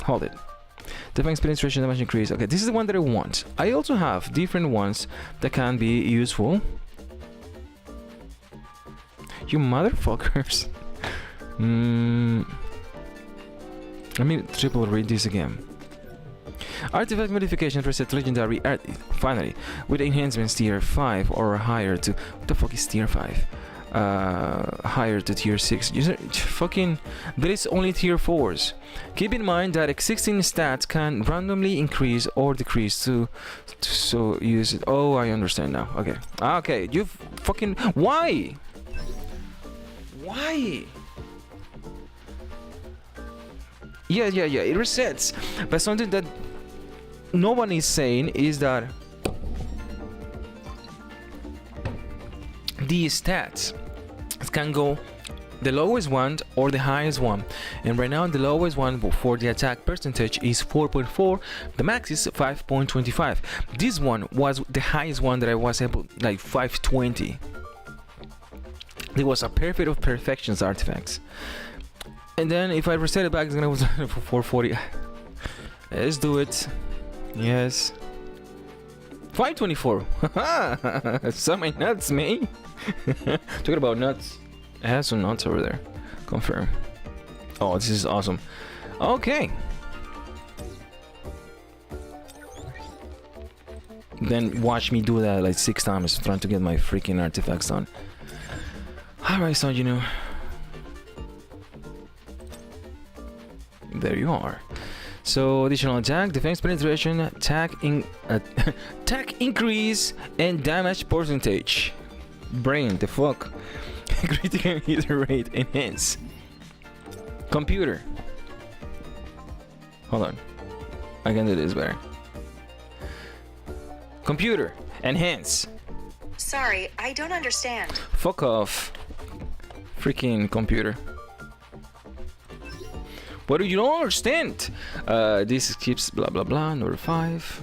Hold it. Defense penetration damage increase. Okay, this is the one that I want. I also have different ones that can be useful. You motherfuckers. Let me triple read this again. Artifact modification reset legendary finally with enhancements tier 5 or higher to what the fuck is tier 5? Higher to tier 6. Fucking there is only tier 4s. Keep in mind that existing stats can randomly increase or decrease to so use it. Oh, I understand now. Okay, you fucking why? Yeah, it resets. But something that no one is saying is that the stats can go the lowest one or the highest one, and right now the lowest one for the attack percentage is 4.4. The max is 5.25. This one was the highest one that I was able, like 520. It was a perfect of perfections artifacts. And then if I reset it back, it's gonna go for 440. Let's do it. Yes. 524. Some my nuts, man. Talking about nuts. It has some nuts over there. Confirm. Oh, this is awesome. Okay. Then watch me do that like 6 times, trying to get my freaking artifacts done. Alright, so you know. There you are. So additional attack, defense penetration, attack increase, and damage percentage. Brain, the fuck. Critical hit rate enhance. Computer. Hold on. I can do this better. Computer, enhance.
Sorry, I don't understand.
Fuck off. Freaking computer. What do you don't understand? This keeps blah blah blah. Number 5.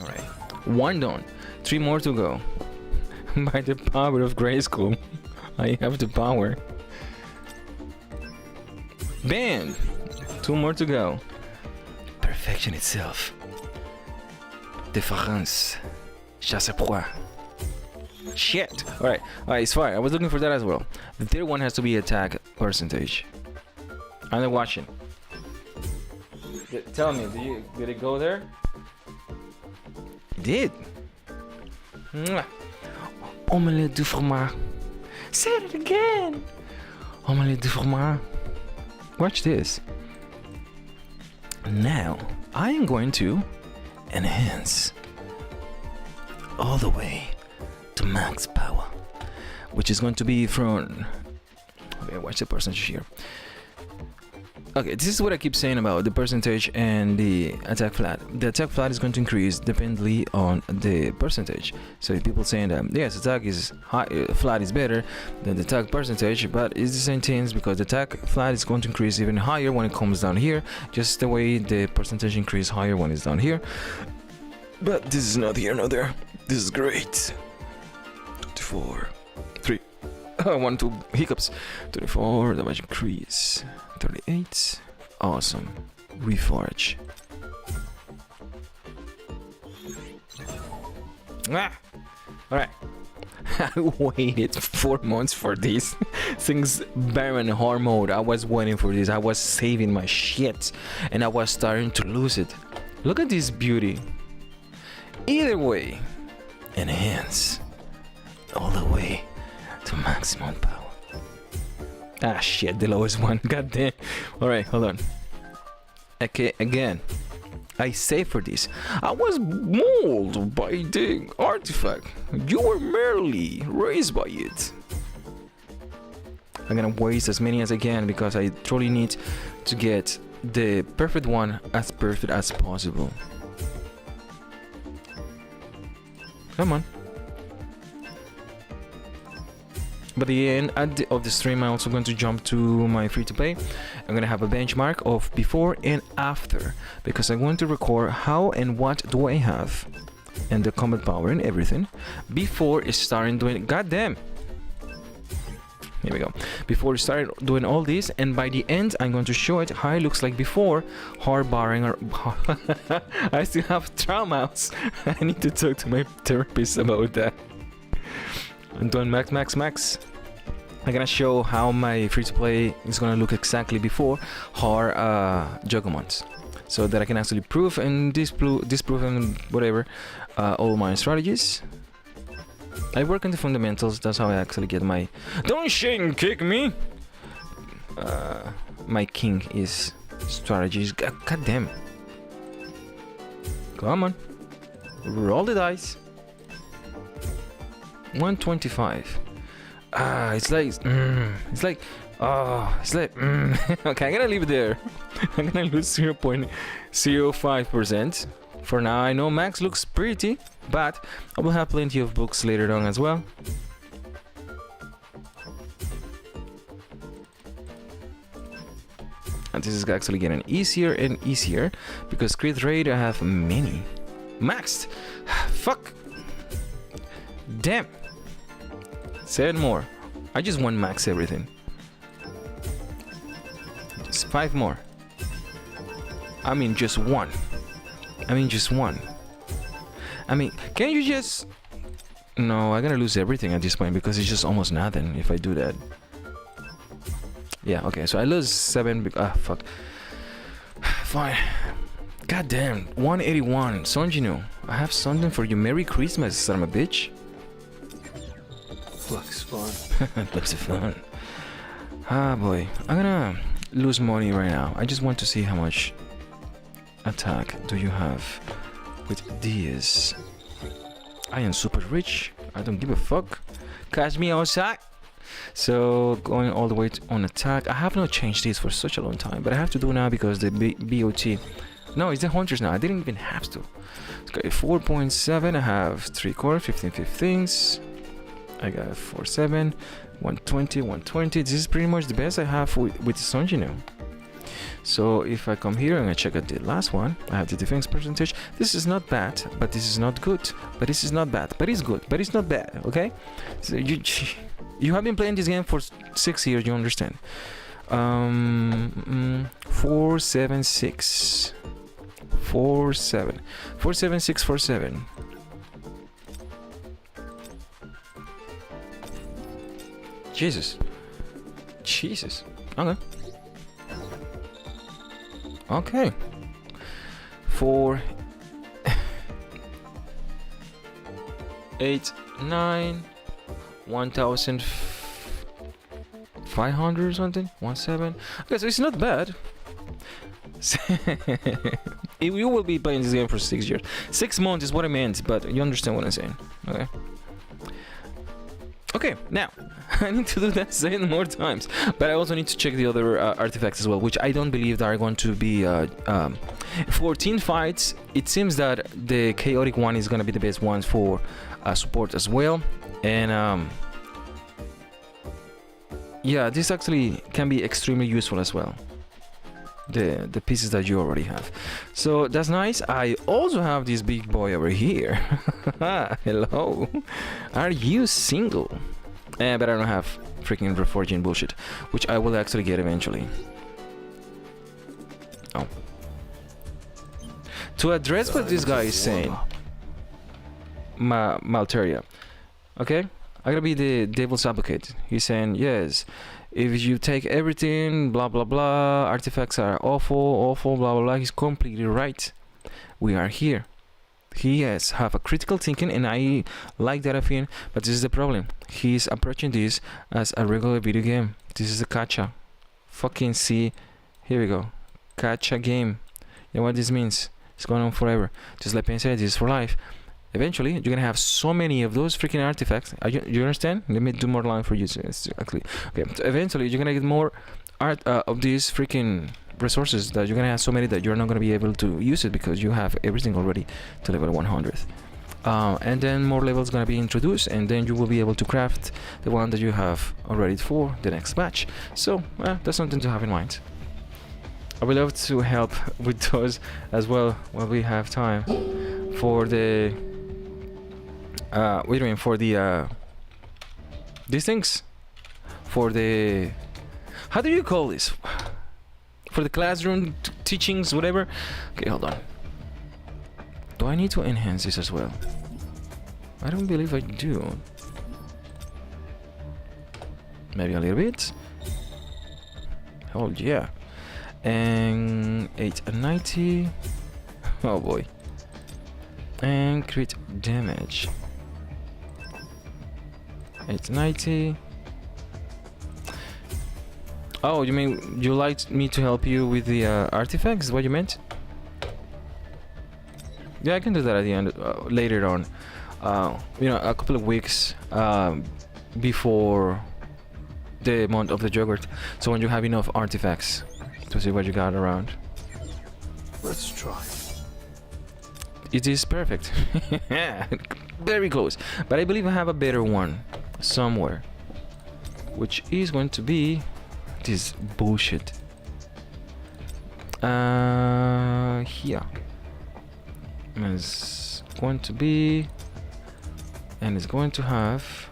Alright. 1 done. 3 more to go. By the power of Grayskull, I have the power. Bam! 2 more to go. Perfection itself. Difference. Chasse proie. Shit! Alright, it's fine. I was looking for that as well. The third one has to be attack percentage. I'm not watching. Tell me, did it go there? It did. Mwah. Omelette du fromage. Say it again. Omelette du fromage. Watch this. Now, I am going to enhance all the way to max power, which is going to be from. Okay, watch the percentage here. Okay, this is what I keep saying about the percentage and the attack flat. The attack flat is going to increase dependently on the percentage. So if people saying that yes, attack is high, flat is better than the attack percentage, but it's the same things because the attack flat is going to increase even higher when it comes down here, just the way the percentage increase higher when it's down here. But this is not here, not there. This is great. 24, 3. 1, 2 hiccups. 24 damage increase. 38. Awesome. Reforge. Alright. I waited 4 months for this. Since Baron hard mode, I was waiting for this. I was saving my shit. And I was starting to lose it. Look at this beauty. Either way, enhance. All the way to maximum power. Ah shit, the lowest one. God damn. Alright, hold on. Okay, again. I say for this. I was molded by the artifact. You were merely raised by it. I'm gonna waste as many as I can because I truly need to get the perfect one as perfect as possible. Come on. By the end of the stream, I'm also going to jump to my free-to-play. I'm going to have a benchmark of before and after, because I'm going to record how and what do I have and the combat power and everything before starting doing. Goddamn. Here we go. Before we start doing all this, and by the end, I'm going to show it how it looks like before. Hard barring or I still have traumas. I need to talk to my therapist about that. I'm doing max. I'm gonna show how my free-to-play is gonna look exactly before hard Jugglemont, so that I can actually prove and disprove and whatever all my strategies. I work on the fundamentals. That's how I actually get my. Don't shake and kick me. My king is strategies. God damn. Come on, roll the dice. 125. It's like okay, I'm gonna leave it there. I'm gonna lose 0.05%. For now, I know max looks pretty, but I will have plenty of books later on as well. And this is actually getting easier and easier because crit rate I have many maxed. Fuck. Damn. 7 more. I just want max everything. Just 5 more. I mean just one. I mean can you just... No, I'm gonna lose everything at this point because it's just almost nothing if I do that. Yeah, okay, so I lose 7 fuck. Fine. God damn, 181. Sonjinu, I have something for you. Merry Christmas, son of a bitch.
Looks fun.
Looks fun. Ah boy, I'm gonna lose money right now. I just want to see how much attack do you have with these. I am super rich. I don't give a fuck. Catch me outside. So going all the way on attack. I have not changed this for such a long time, but I have to do now because the BOT. No, it's the hunters now. I didn't even have to. Okay, 4.7. I have 3 core, 15. I got 4.7, 120, 120. This is pretty much the best I have with Sonjinu. So if I come here and I check out the last one, I have the defense percentage. This is not bad, but this is not good. But this is not bad, but it's good, but it's not bad. Okay, so you have been playing this game for 6 years. You understand? 476, 47, 47647. Jesus. Okay. Okay. 4, 8, 9, 1,500 or something. 17. Okay, so it's not bad. You will be playing this game for 6 years. 6 months is what I meant, but you understand what I'm saying. Okay. Okay, now I need to do that 7 more times, but I also need to check the other artifacts as well, which I don't believe that are going to be 14 fights. It seems that the chaotic one is going to be the best one for support as well, and yeah, this actually can be extremely useful as well. The pieces that you already have, so that's nice. I also have this big boy over here. Hello, are you single? But I don't have freaking reforging bullshit, which I will actually get eventually. Oh, to address what this guy is saying, Malteria, okay, I gotta be the devil's advocate. He's saying yes, if you take everything, blah blah blah, artifacts are awful, blah blah blah. He's completely right. We are here. He has have a critical thinking, and I like that of him. But this is the problem. He's approaching this as a regular video game. This is a gacha. Fucking see. Here we go. Gacha game. You know what this means? It's going on forever. Just like Pen said, this is for life. Eventually, you're gonna have so many of those freaking artifacts. You understand? Let me do more line for you. Exactly. Okay. So eventually, you're gonna get more art of these freaking resources that you're gonna have so many that you're not gonna be able to use it because you have everything already to level 100. and then more levels gonna be introduced, and then you will be able to craft the one that you have already for the next batch. So that's something to have in mind. I would love to help with those as well when we have time for the for the these things, for the, how do you call this, for the classroom teachings, whatever. Okay, hold on. Do I need to enhance this as well? I don't believe I do. Maybe a little bit. Oh yeah. And 890. Oh boy. And crit damage. 890. Oh, you mean you like me to help you with the artifacts? Is what you meant? Yeah, I can do that at the end, later on. You know, a couple of weeks before the month of the Juggernaut. So when you have enough artifacts to see what you got around.
Let's try.
It is perfect. Very close. But I believe I have a better one somewhere, which is going to be this bullshit. Here. It's going to be, and it's going to have,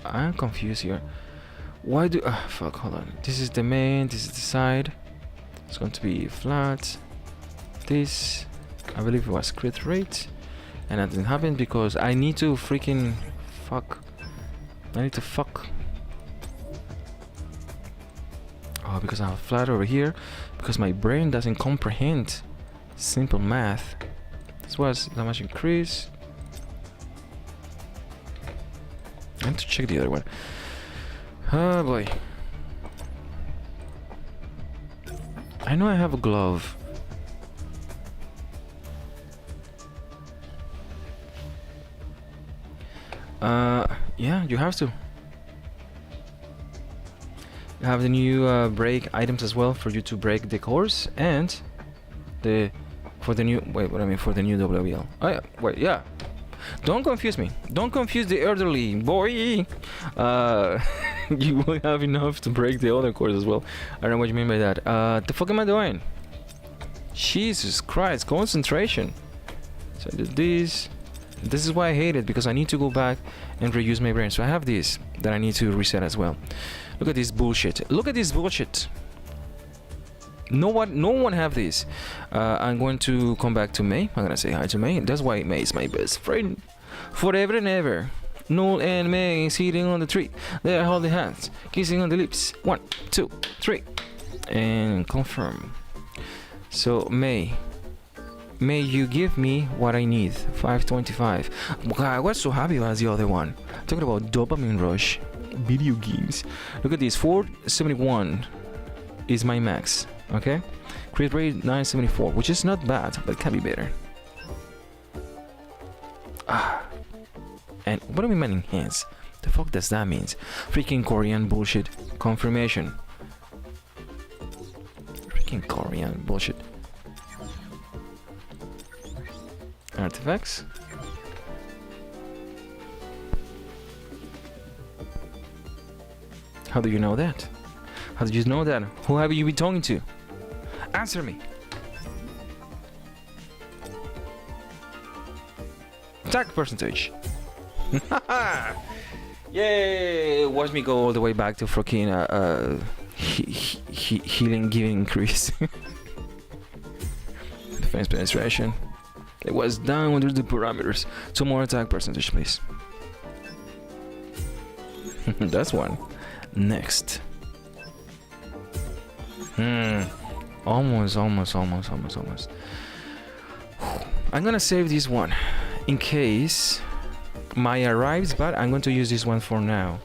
I'm confused here. Why do, fuck, hold on. This is the main, this is the side. It's going to be flat. This, I believe it was crit rate. And that didn't happen because I need to freaking fuck. I need to fuck. Oh, because I have flat over here. Because my brain doesn't comprehend simple math. This was damage increase. I need to check the other one. Oh boy. I know I have a glove. Yeah, you have to. You have the new break items as well for you to break the course, and the for the new for the new WL. Oh yeah, wait, yeah. Don't confuse me. Don't confuse the elderly boy. You will have enough to break the other course as well. I don't know what you mean by that. The fuck am I doing? Jesus Christ, concentration. So I did this. This is why I hate it, because I need to go back and reuse my brain. So I have this that I need to reset as well. Look at this bullshit. Look at this bullshit. No one have this. I'm going to come back to May. I'm gonna say hi to May. That's why May is my best friend forever and ever. Null and May sitting on the tree. They are holding hands, kissing on the lips. 1, 2, 3, and confirm. So May you give me what I need? 525. God, I was so happy about the other one. Talking about dopamine rush, video games. Look at this. 471 is my max. Okay, crit rate 974, which is not bad, but can be better. And what do we mean enhance? The fuck does that mean? Freaking Korean bullshit. Confirmation. Freaking Korean bullshit. Artifacts. How do you know that? How did you know that? Who have you been talking to? Answer me. Attack percentage. Yay! Watch me go all the way back to freaking healing giving increase. Defense penetration. It was down under the parameters. 2 more attack percentage, please. That's one. Next. Almost. I'm gonna save this one in case Maya arrives, but I'm going to use this one for now.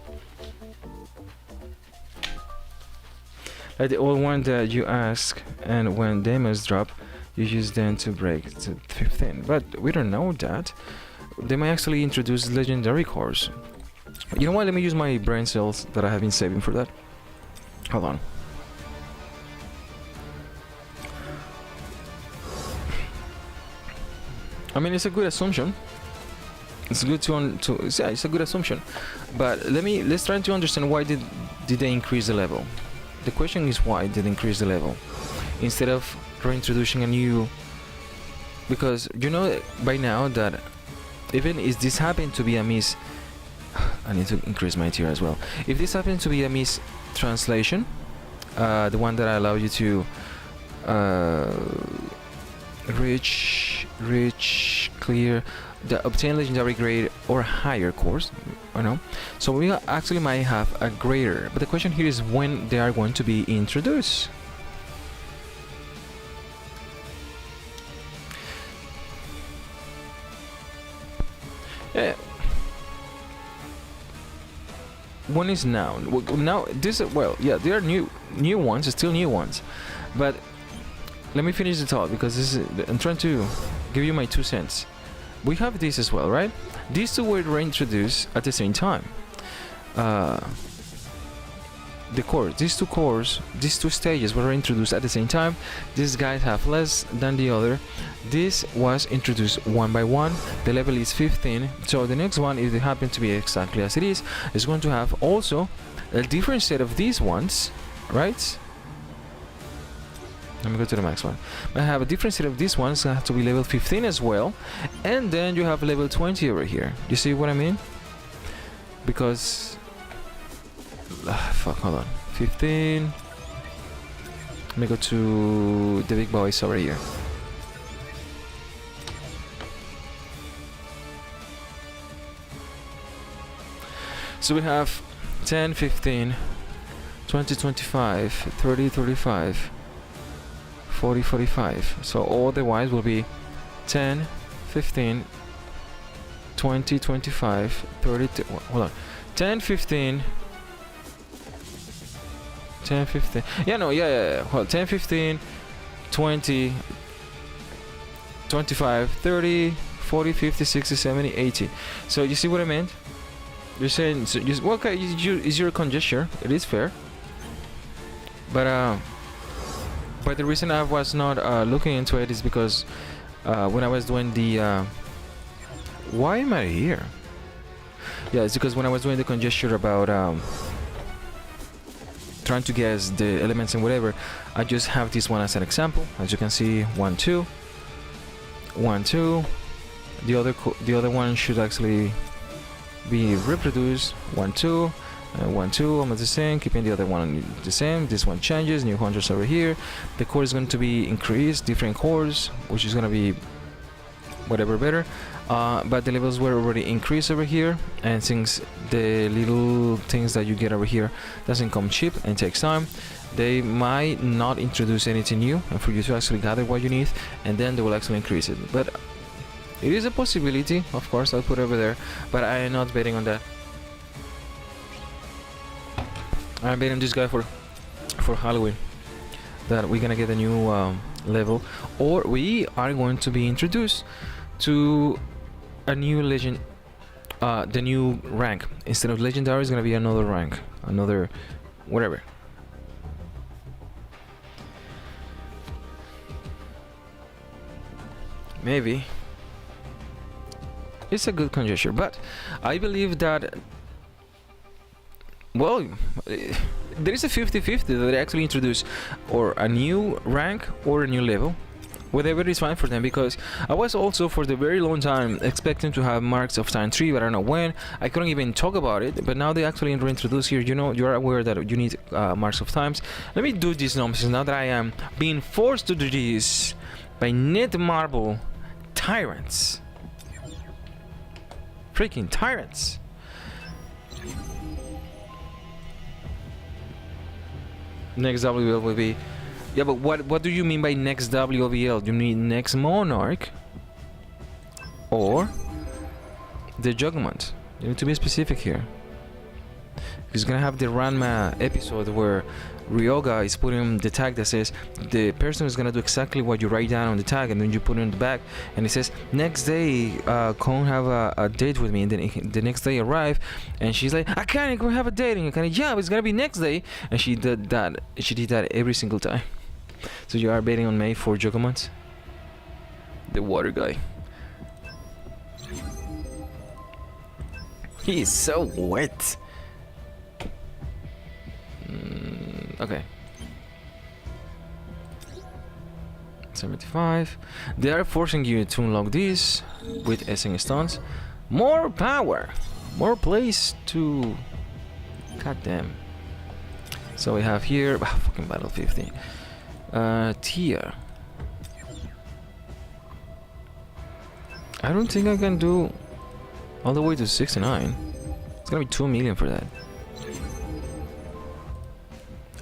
Like the old one that you ask, and when demos drop, you use them to break to 15. But we don't know that. They might actually introduce legendary cores. You know what? Let me use my brain cells that I have been saving for that. Hold on. I mean, it's a good assumption. It's good yeah, it's a good assumption, but let's try to understand why did they increase the level. The question is why did they increase the level instead of reintroducing a new, because you know by now that even if this happened to be a miss, I need to increase my tier as well. If this happened to be a mistranslation, the one that allow you to reach clear the obtain legendary grade or higher course, I know. So we actually might have a greater, but the question here is when they are going to be introduced. Yeah. One is now. Now this, well, yeah, there are new ones, still new ones, but let me finish the thought because this is, I'm trying to give you my 2 cents. We have this as well, right? These two were reintroduced at the same time. The core, these two stages were introduced at the same time. These guys have less than the other. This was introduced one by one. The level is 15. So the next one, if it happens to be exactly as it is going to have also a different set of these ones, right? Let me go to the max one. I have a different set of these ones that have to be level 15 as well, and then you have level 20 over here. You see what I mean? Because fuck, hold on. 15. Let me go to the big boys over here. So we have 10, 15, 20, 25, 30, 35, 40, 45. So all the wise will be 10, 15, 20, 25, 30, hold on. 10, 15, 10, 15. Yeah, no, yeah. Well, 10, 15, 20, 25, 30, 40, 50, 60, 70, 80. So you see what I meant? You're saying, so well, okay, it's your conjecture. It is fair. But the reason I was not looking into it is because when I was doing the why am I here? Yeah, it's because when I was doing the conjecture about trying to guess the elements and whatever, I just have this one as an example. As you can see, 1, 2, 1, 2. The other one should actually be reproduced. 1, 2. 1, 2, almost the same, keeping the other one the same. This one changes, new hunters over here. The core is going to be increased, different cores, which is going to be whatever better. But the levels were already increased over here, and since the little things that you get over here doesn't come cheap and takes time, they might not introduce anything new and for you to actually gather what you need, and then they will actually increase it. But it is a possibility, of course. I'll put it over there, but I am not betting on that. I'm betting this guy for Halloween that we're gonna get a new level, or we are going to be introduced to a new legend, the new rank. Instead of legendary, it's gonna be another rank, another whatever. Maybe it's a good conjecture, but I believe that, well, there is a 50-50 that they actually introduce or a new rank or a new level. Whatever is fine for them, because I was also for the very long time expecting to have Marks of Time 3, but I don't know when. I couldn't even talk about it, but now they actually reintroduce here. You know, you're aware that you need Marks of Times. Let me do these numbers now that I am being forced to do this by Netmarble tyrants. Freaking tyrants. Next WL will be, yeah, but what do you mean by next WVL? You mean next Monarch or the Juggernaut? You need to be specific here. He's gonna have the Ranma episode where Ryoga is putting the tag that says the person is gonna do exactly what you write down on the tag, and then you put it in the back, and it says next day Kon have a date with me, and then the next day arrive, and she's like, I can't go have a date, and you kind of, yeah, it's gonna be next day, and she did that every single time. So you are betting on May for Juggernaut, the water guy. He's so wet. Okay. 75. They are forcing you to unlock this with Essence Stones. More power! More place to... God damn. So we have here... fucking battle 50. Tier. I don't think I can do all the way to 69. It's gonna be 2 million for that.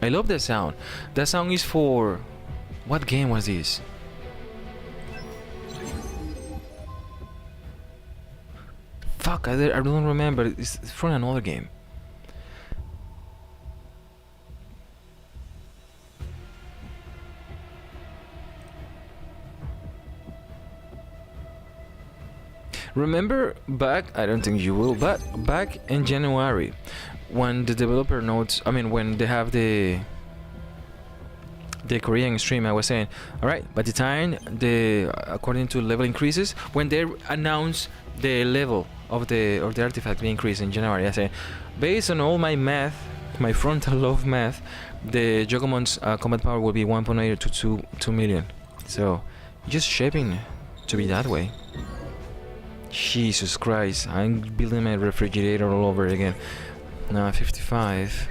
I love that sound. That sound is for... What game was this? Fuck, I don't remember. It's from another game. Remember back, I don't think you will, but back in January, when the developer notes, I mean, when they have the Korean stream, I was saying, all right, by the time according to level increases, when they announce the level of the artifact being increased in January, I say, based on all my math, my frontal lobe math, the Jogomon's combat power will be 1.8 to 2 million. So, just shaping to be that way. Jesus Christ, I'm building my refrigerator all over again. Now 55.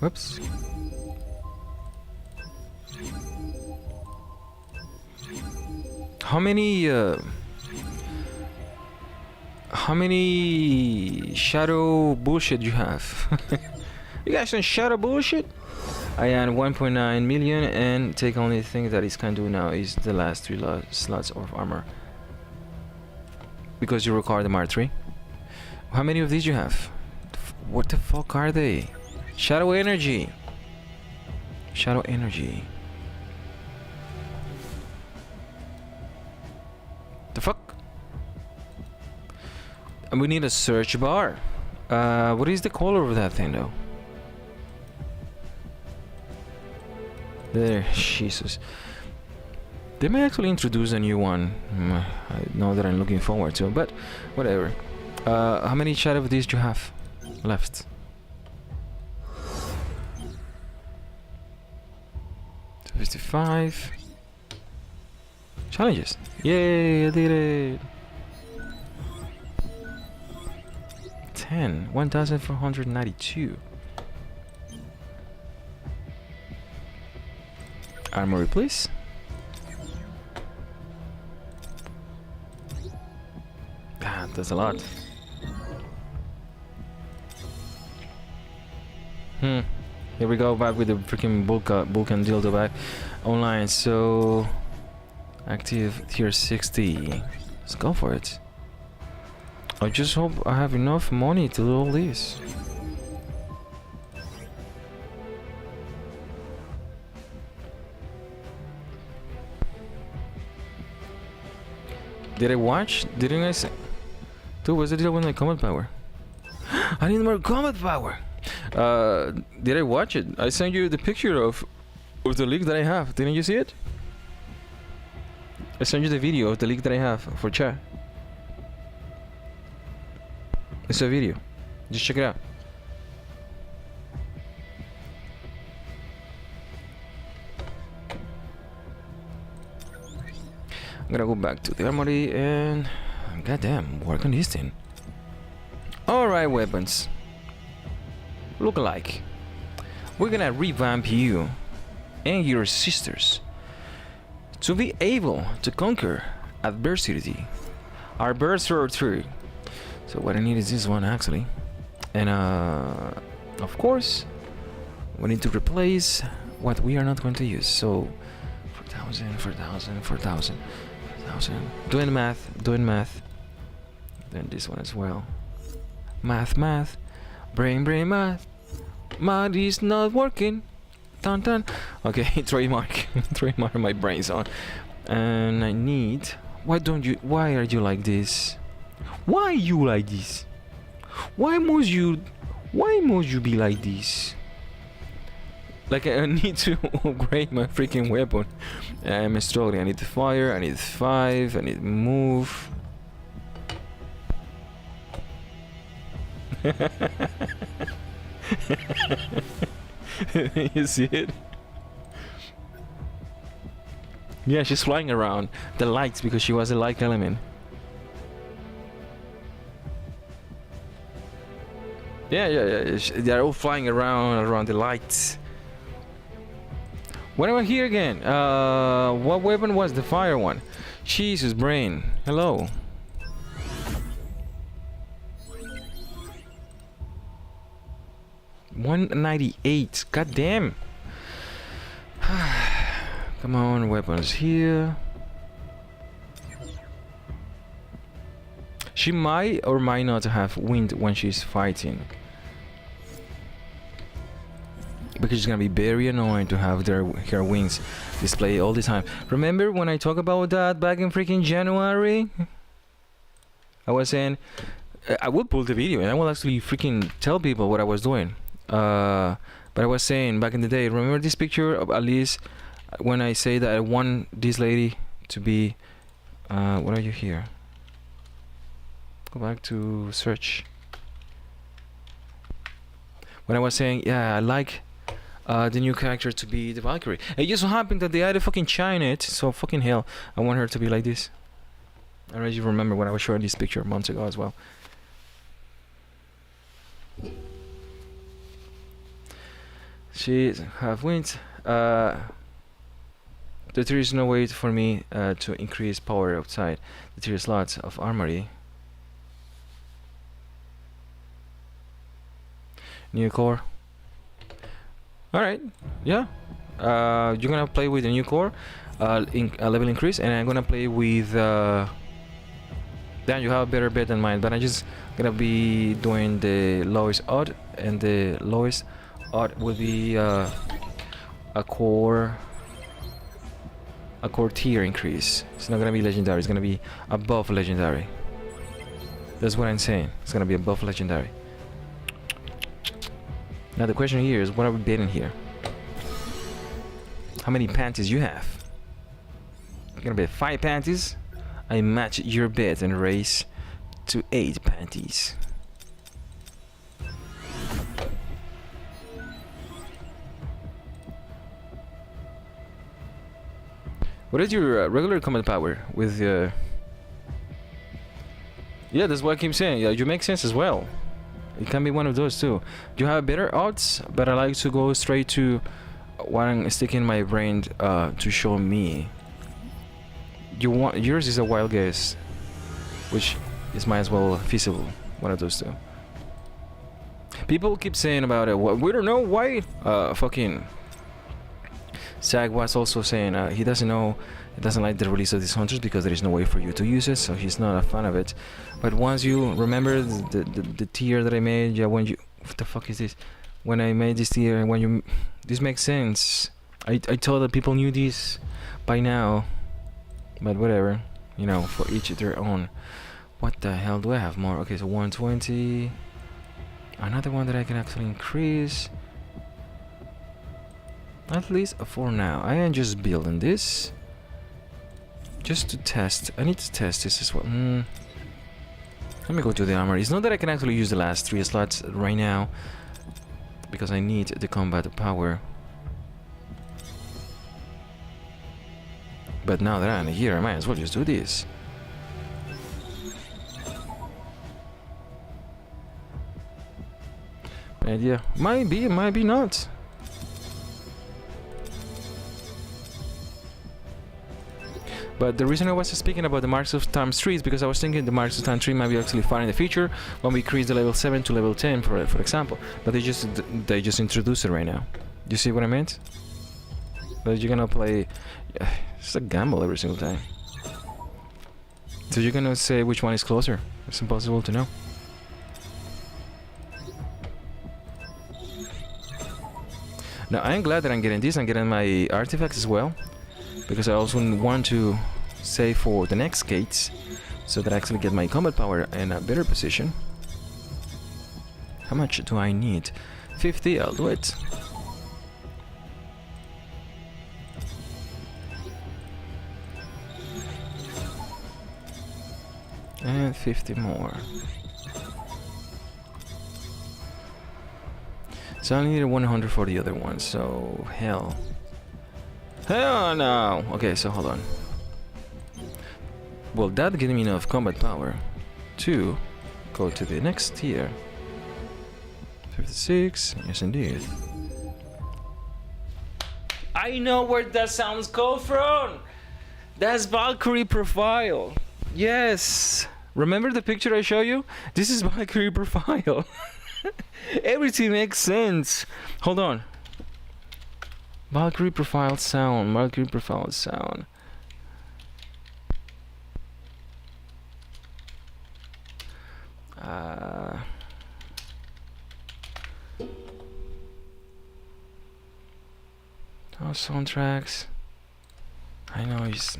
Whoops. How many shadow bullshit you have? You got some shadow bullshit? I add 1.9 million and take only thing that is can do now is the last 3 slots of armor. Because you require the Mark 3. How many of these you have? What the fuck are they? Shadow energy. Shadow energy. The fuck? And we need a search bar. What is the color of that thing though? There, Jesus. They may actually introduce a new one. I know that I'm looking forward to, but whatever. How many shadow of these do you have left? 55. Challenges. Yay, I did it. 10. 1,492. Armory, please. Ah, that's a lot. Here we go, back with the freaking Vulcan dildo back online. So active tier 60. Let's go for it. I just hope I have enough money to do all this. Did I watch? Didn't I say? Dude, what's the deal with my combat power? I need more combat power! Did I watch it? I sent you the picture of the leak that I have. Didn't you see it? I sent you the video of the leak that I have for chat. It's a video. Just check it out. I'm gonna go back to the armory and... goddamn, work on this thing. Alright, weapons. Look alike. We're gonna revamp you and your sisters to be able to conquer adversity. Our adversity. So what I need is this one actually. And of course, we need to replace what we are not going to use. So 4,000, 4,000, 4,000. Doing math. Then this one as well. Math. Brain math. Math is not working. Dun. Okay, trademark my brain's on. And I need... Why are you like this? Why you like this? Why must you be like this? Like I need to upgrade my freaking weapon. I'm struggling. I need the fire. I need 5. I need move. You see it? Yeah, she's flying around the lights because she was a light element. Yeah. They're all flying around the lights. When am I here again? What weapon was the fire one? Jesus, brain. Hello. $198. God damn. Come on, weapons here. She might or might not have wind when she's fighting. Because it's gonna be very annoying to have her wings display all the time. Remember when I talked about that back in freaking January? I was saying I will pull the video and I will actually freaking tell people what I was doing. But I was saying back in the day, remember this picture of Alice when I say that I want this lady to be what are you here? Go back to search. When I was saying, yeah, I like the new character to be the Valkyrie. It just so happened that they had a fucking China it, so fucking hell, I want her to be like this. I already remember when I was showing this picture months ago as well. She have wings. There is no way for me to increase power outside the 3 slots of armory. New core. Alright, yeah. You're gonna play with the new core, level increase, and I'm gonna play with. Then you have a better bet than mine, but I'm just gonna be doing the lowest odd, and the lowest odd will be a core tier increase. It's not gonna be legendary. It's gonna be above legendary. That's what I'm saying. It's gonna be above legendary. Now the question here is, what are we betting here? How many panties you have? It's gonna be 5 panties. I match your bet and raise to 8 panties. What is your regular combat power with yeah, that's what I keep saying. Yeah, you make sense as well. It can be one of those too. You have better odds, but I like to go straight to what I'm sticking in my brain to show me. Yours is a wild guess, which is might as well feasible. One of those two. People keep saying about it. We don't know why. Fucking Sag was also saying he doesn't know. He doesn't like the release of these hunters because there is no way for you to use it, so he's not a fan of it. But once you remember the tier that I made, yeah, when you, what the fuck is this? When I made this tier, when you, this makes sense. I thought that people knew this by now, but whatever, you know, for each their own. What the hell do I have more? Okay, so 120. Another one that I can actually increase. At least for now. I am just building this. Just to test. I need to test this as well. Let me go to the armor. It's not that I can actually use the last 3 slots right now, because I need the combat power. But now that I'm here, I might as well just do this. Idea. Might be, might be not. But the reason I was speaking about the Marks of Time 3 is because I was thinking the Marks of Time 3 might be actually fun in the future when we increase the level 7 to level 10, for example. But they just introduced it right now. You see what I meant? But you're gonna play. It's a gamble every single time. So you're gonna say which one is closer. It's impossible to know. Now I'm glad that I'm getting this. I'm getting my artifacts as well, because I also want to save for the next gates, so that I actually get my combat power in a better position. How much do I need? 50, I'll do it. And 50 more. So I only needed 100 for the other one, so hell. Hell no! Okay, so hold on. Well, that gave me enough combat power to go to the next tier. 56, yes indeed. I know where that sounds come from! That's Valkyrie profile! Yes! Remember the picture I showed you? This is Valkyrie profile. Everything makes sense. Hold on. Valkyrie profile sound. Valkyrie profile sound. Oh, soundtracks. I know it's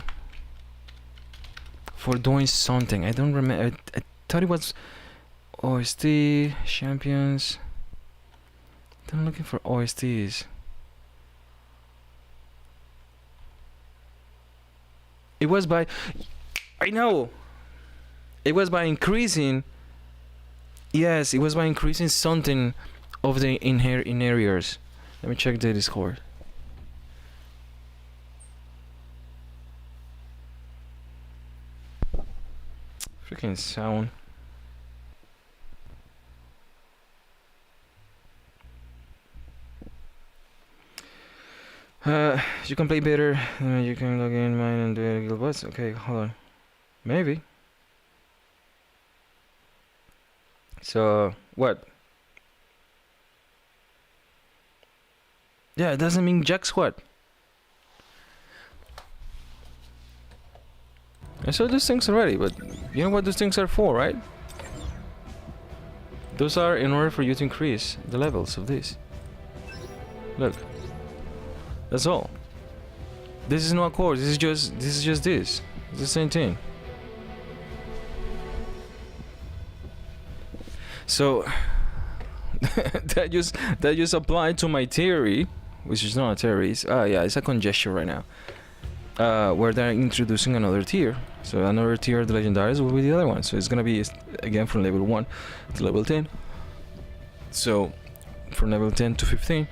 for doing something. I don't remember. I thought it was OST champions. I'm looking for OSTs. It was by, I know. It was by increasing. Yes, it was by increasing something of the in areas. Let me check the Discord. Freaking sound. You can play better. You can log in mine and do a guild boss. Okay, hold on. Maybe. So what? Yeah, it doesn't mean jack squat. I saw those things already, but you know what those things are for, right? Those are in order for you to increase the levels of this. Look. That's all. This is not core. This is just this. It's the same thing. So that just applied to my theory, which is not a theory. It's a conjecture right now. Where they're introducing another tier. So another tier of the legendaries will be the other one. So it's gonna be again from level 1 to level 10. So from level 10 to 15,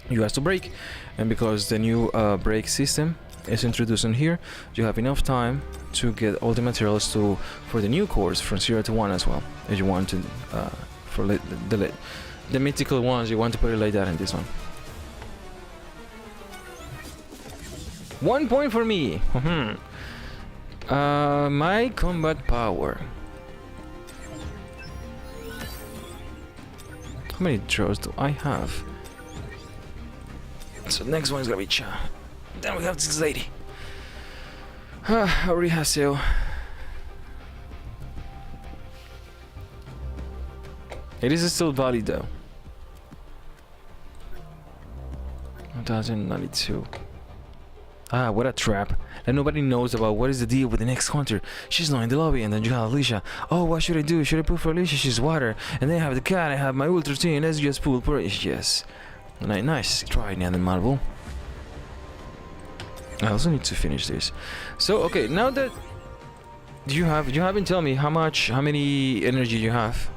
you have to break. And because the new break system is introduced in here, you have enough time to get all the materials for the new cores from 0 to 1 as well. If you want to, for the mythical ones, you want to put it like that in this one. 1 point for me. My combat power. How many draws do I have? So next one is gonna be Cha. Then we have this lady. Orihaseo. It is still valid though. 1092. What a trap. And nobody knows about what is the deal with the next hunter. She's not in the lobby, and then you have Alicia. Oh, what should I do? Should I put for Alicia? She's water. And then I have the cat, I have my ultra team, let's just pull for it. Yes. Nice try, Nathan Marvel. I also need to finish this. So okay, now that you haven't told me how many energy you have.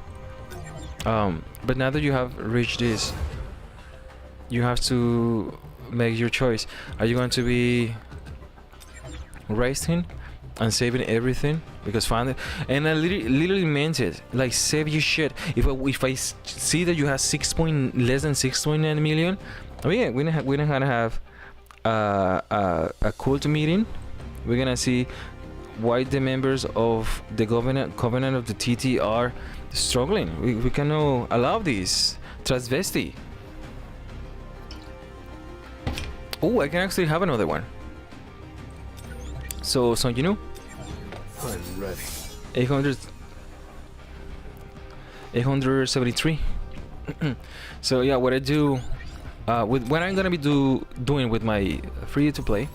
But now that you have reached this, you have to make your choice. Are you going to be resting and saving everything? Because finally, and I literally meant it. Like, save your shit. If I see that you have less than 6.9 million, I mean, yeah, we're not gonna have a cult meeting. We're gonna see why the members of the covenant of the TT are struggling. We cannot allow this transvesti. Oh, I can actually have another one. So you know,
I'm ready.
873. So yeah, what I do with what I'm gonna be doing with my free to play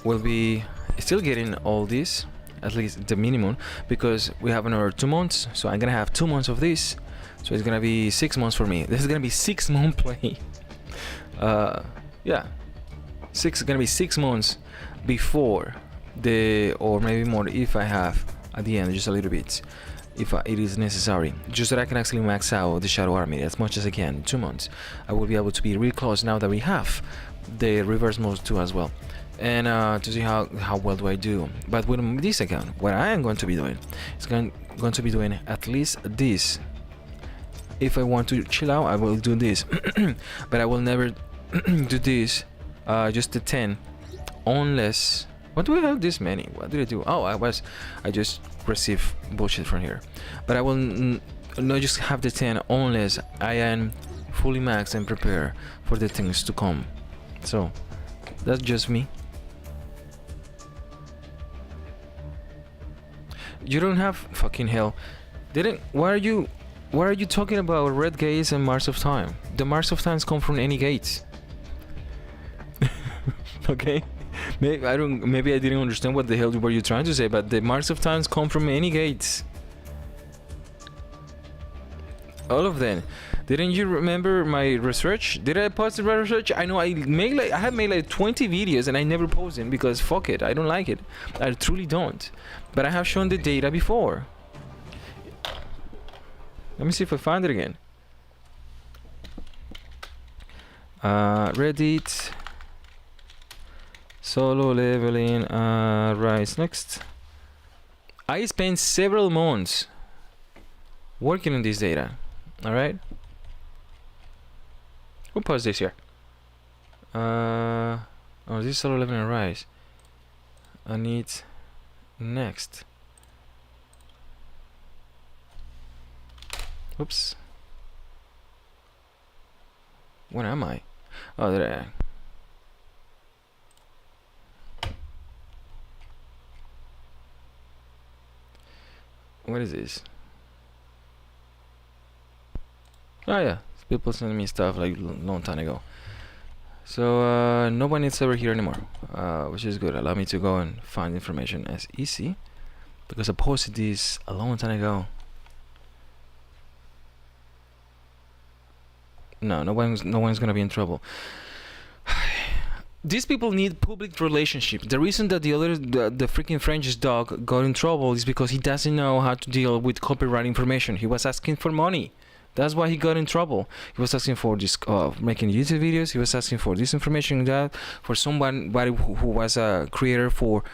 will be still getting all this, at least the minimum, because we have another 2 months. So I'm gonna have 2 months of this, so it's gonna be 6 months for me. This is gonna be 6 month play. Yeah, gonna be 6 months before or maybe more if I have at the end, just a little bit, if it is necessary, just so that I can actually max out the Shadow Army as much as I can. 2 months, I will be able to be really close now that we have the reverse mode 2 as well, and to see how well do I do. But with this account, what I am going to be doing is going to be doing at least this. If I want to chill out, I will do this, but I will never do this, just the 10, unless. What do I have this many? What did I do? Oh, I just received bullshit from here. But I will not just have the 10 unless I am fully maxed and prepared for the things to come. So that's just me. You don't have fucking hell. Why are you talking about red gates and Mars of Time? The Mars of Times come from any gates. Okay? Maybe I didn't understand what the hell were you trying to say, but the Mars of Times come from any gates. All of them. Didn't you remember my research? Did I post my research? I know I have made like 20 videos and I never post them because fuck it, I don't like it. I truly don't. But I have shown the data before. Let me see if I find it again. Reddit. Solo leveling, rise next. I spent several months working on this data. Alright? Who paused this here? Oh, this is solo leveling and rise. I need next. Oops. Where am I? Oh, there I am. What is this? Oh yeah, people sending me stuff like long time ago. So no one is ever here anymore, which is good. Allow me to go and find information as easy, because I posted this a long time ago. No one's gonna be in trouble. These people need public relationship. The reason that the freaking French dog got in trouble is because he doesn't know how to deal with copyright information. He was asking for money. That's why he got in trouble. He was asking for this, making YouTube videos. He was asking for this information, that for somebody who was a creator for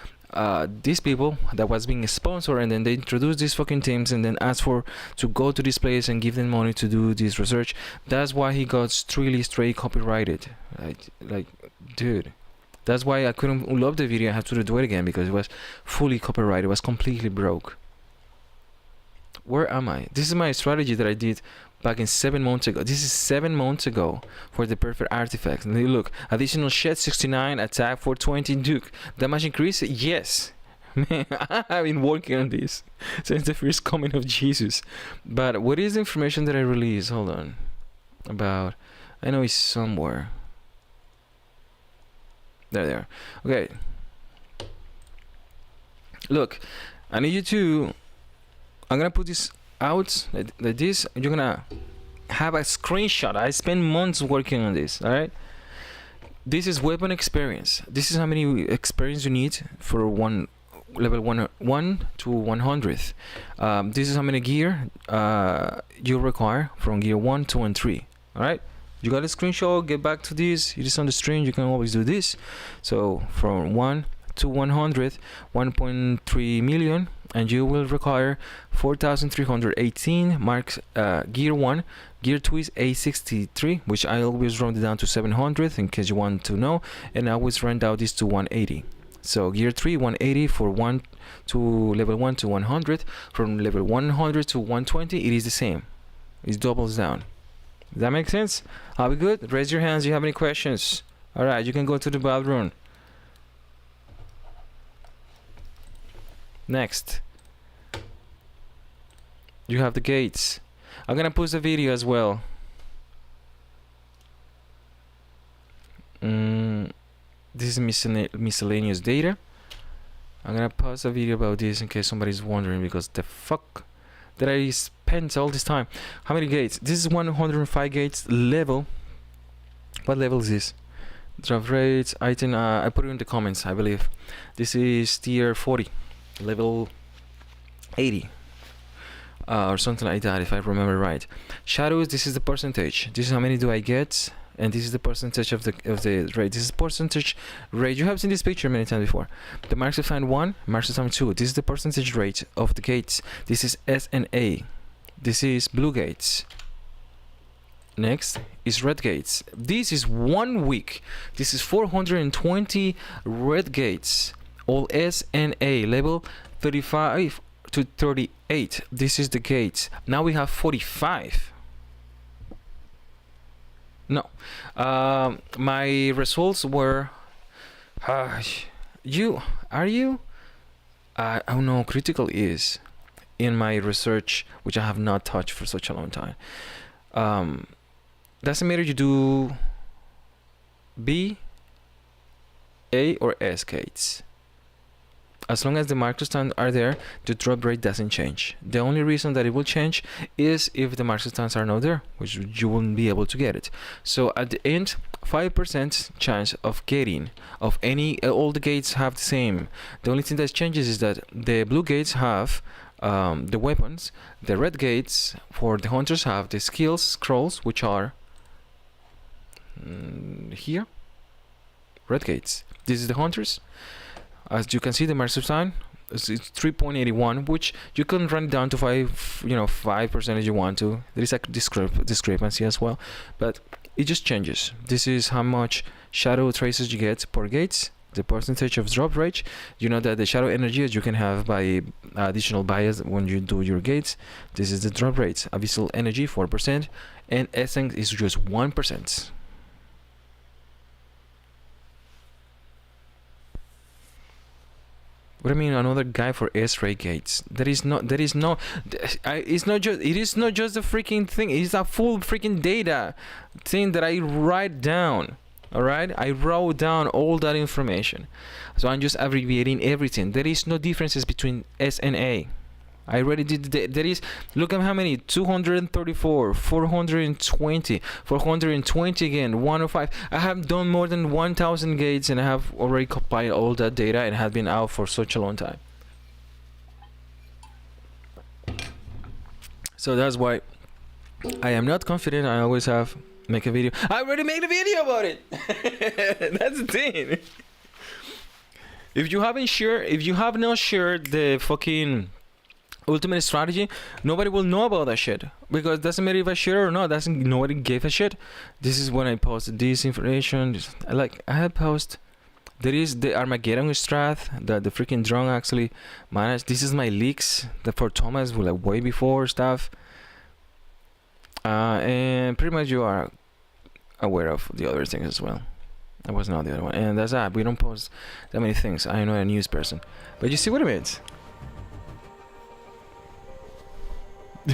these people that was being sponsored, and then they introduced these fucking teams and then asked for to go to this place and give them money to do this research. That's why he got really straight copyrighted. Like, dude, that's why I couldn't upload the video. I had to do it again because it was fully copyrighted. It was completely broke. Where am I? This is my strategy that I did back in 7 months ago. This is 7 months ago for the perfect artifact. And look, additional shed 69, attack 420, Duke. Damage increase? Yes. Man, I've been working on this since the first coming of Jesus. But what is the information that I released? Hold on. About, I know it's somewhere. There. Okay. Look, I need you to. I'm gonna put this out like this. You're gonna have a screenshot. I spent months working on this. All right. This is weapon experience. This is how many experience you need for one level 1 to 100. This is how many gear you require from gear 1, 2, and 3. All right. You got a screenshot. Get back to this. It is on the stream. You can always do this. So from 1 to 100, 1.3 million, and you will require 4,318 marks. Gear 1, gear 2 is A63, which I always round it down to 700 in case you want to know, and I always round out this to 180. So gear 3, 180 for level 1 to 100. From level 100 to 120, it is the same. It doubles down. Does that make sense? Are we good? Raise your hands if you have any questions. Alright, you can go to the bathroom. Next, you have the gates. I'm gonna post a video as well. This is miscellaneous data. I'm gonna post a video about this in case somebody's wondering, because the fuck that I spent all this time. How many gates? This is 105 gates level. What level is this? Draft rates, item, I put it in the comments, I believe. This is tier 40. Level 80 or something like that, if I remember right. Shadows, this is the percentage. This is how many do I get, and this is the percentage of the rate. This is percentage rate. You have seen this picture many times before. The Marks of Time 1, Marks of Time 2. This is the percentage rate of the gates. This is S and A. This is blue gates. Next is red gates. This is 1 week. This is 420 red gates. All S and A, level 35 to 38. This is the gates. Now we have 45. No, my results were you I don't know. Critical is in my research, which I have not touched for such a long time. Doesn't matter you do B, A or S gates. As long as the Marks of Time are there, the drop rate doesn't change. The only reason that it will change is if the Marks of Time are not there, which you won't be able to get it. So at the end, 5% chance of getting of any. All the gates have the same. The only thing that changes is that the blue gates have the weapons. The red gates for the hunters have the skills scrolls, which are here. Red gates. This is the hunters. As you can see, the Marks of Time is 3.81, which you can run it down to 5% if you want to. There is a discrepancy as well, but it just changes. This is how much shadow traces you get per gates, the percentage of drop rate. You know that the shadow energy that you can have by additional bias when you do your gates. This is the drop rate. Abyssal energy 4%, and essence is just 1%. What do I mean? Another guy for S-ray gates. It is not just the freaking thing. It's a full freaking data thing that I write down. All right, I wrote down all that information, so I'm just abbreviating everything. There is no differences between S and A. I already did. There is. Look at how many: 234, 420, 420 again, 105. I have done more than 1,000 gates, and I have already compiled all that data, and have been out for such a long time. So that's why I am not confident. I always have make a video. I already made a video about it. That's the thing. If you have not shared the fucking ultimate strategy, nobody will know about that shit, because it doesn't matter if I share or not. Nobody gave a shit. This is when I posted this information. I had post. There is the Armageddon strat that the freaking drone actually managed. This is my leaks that for Thomas like way before stuff. And pretty much you are aware of the other things as well. I was not the other one, and that's that. We don't post that many things. I am not a news person, but you see what I mean.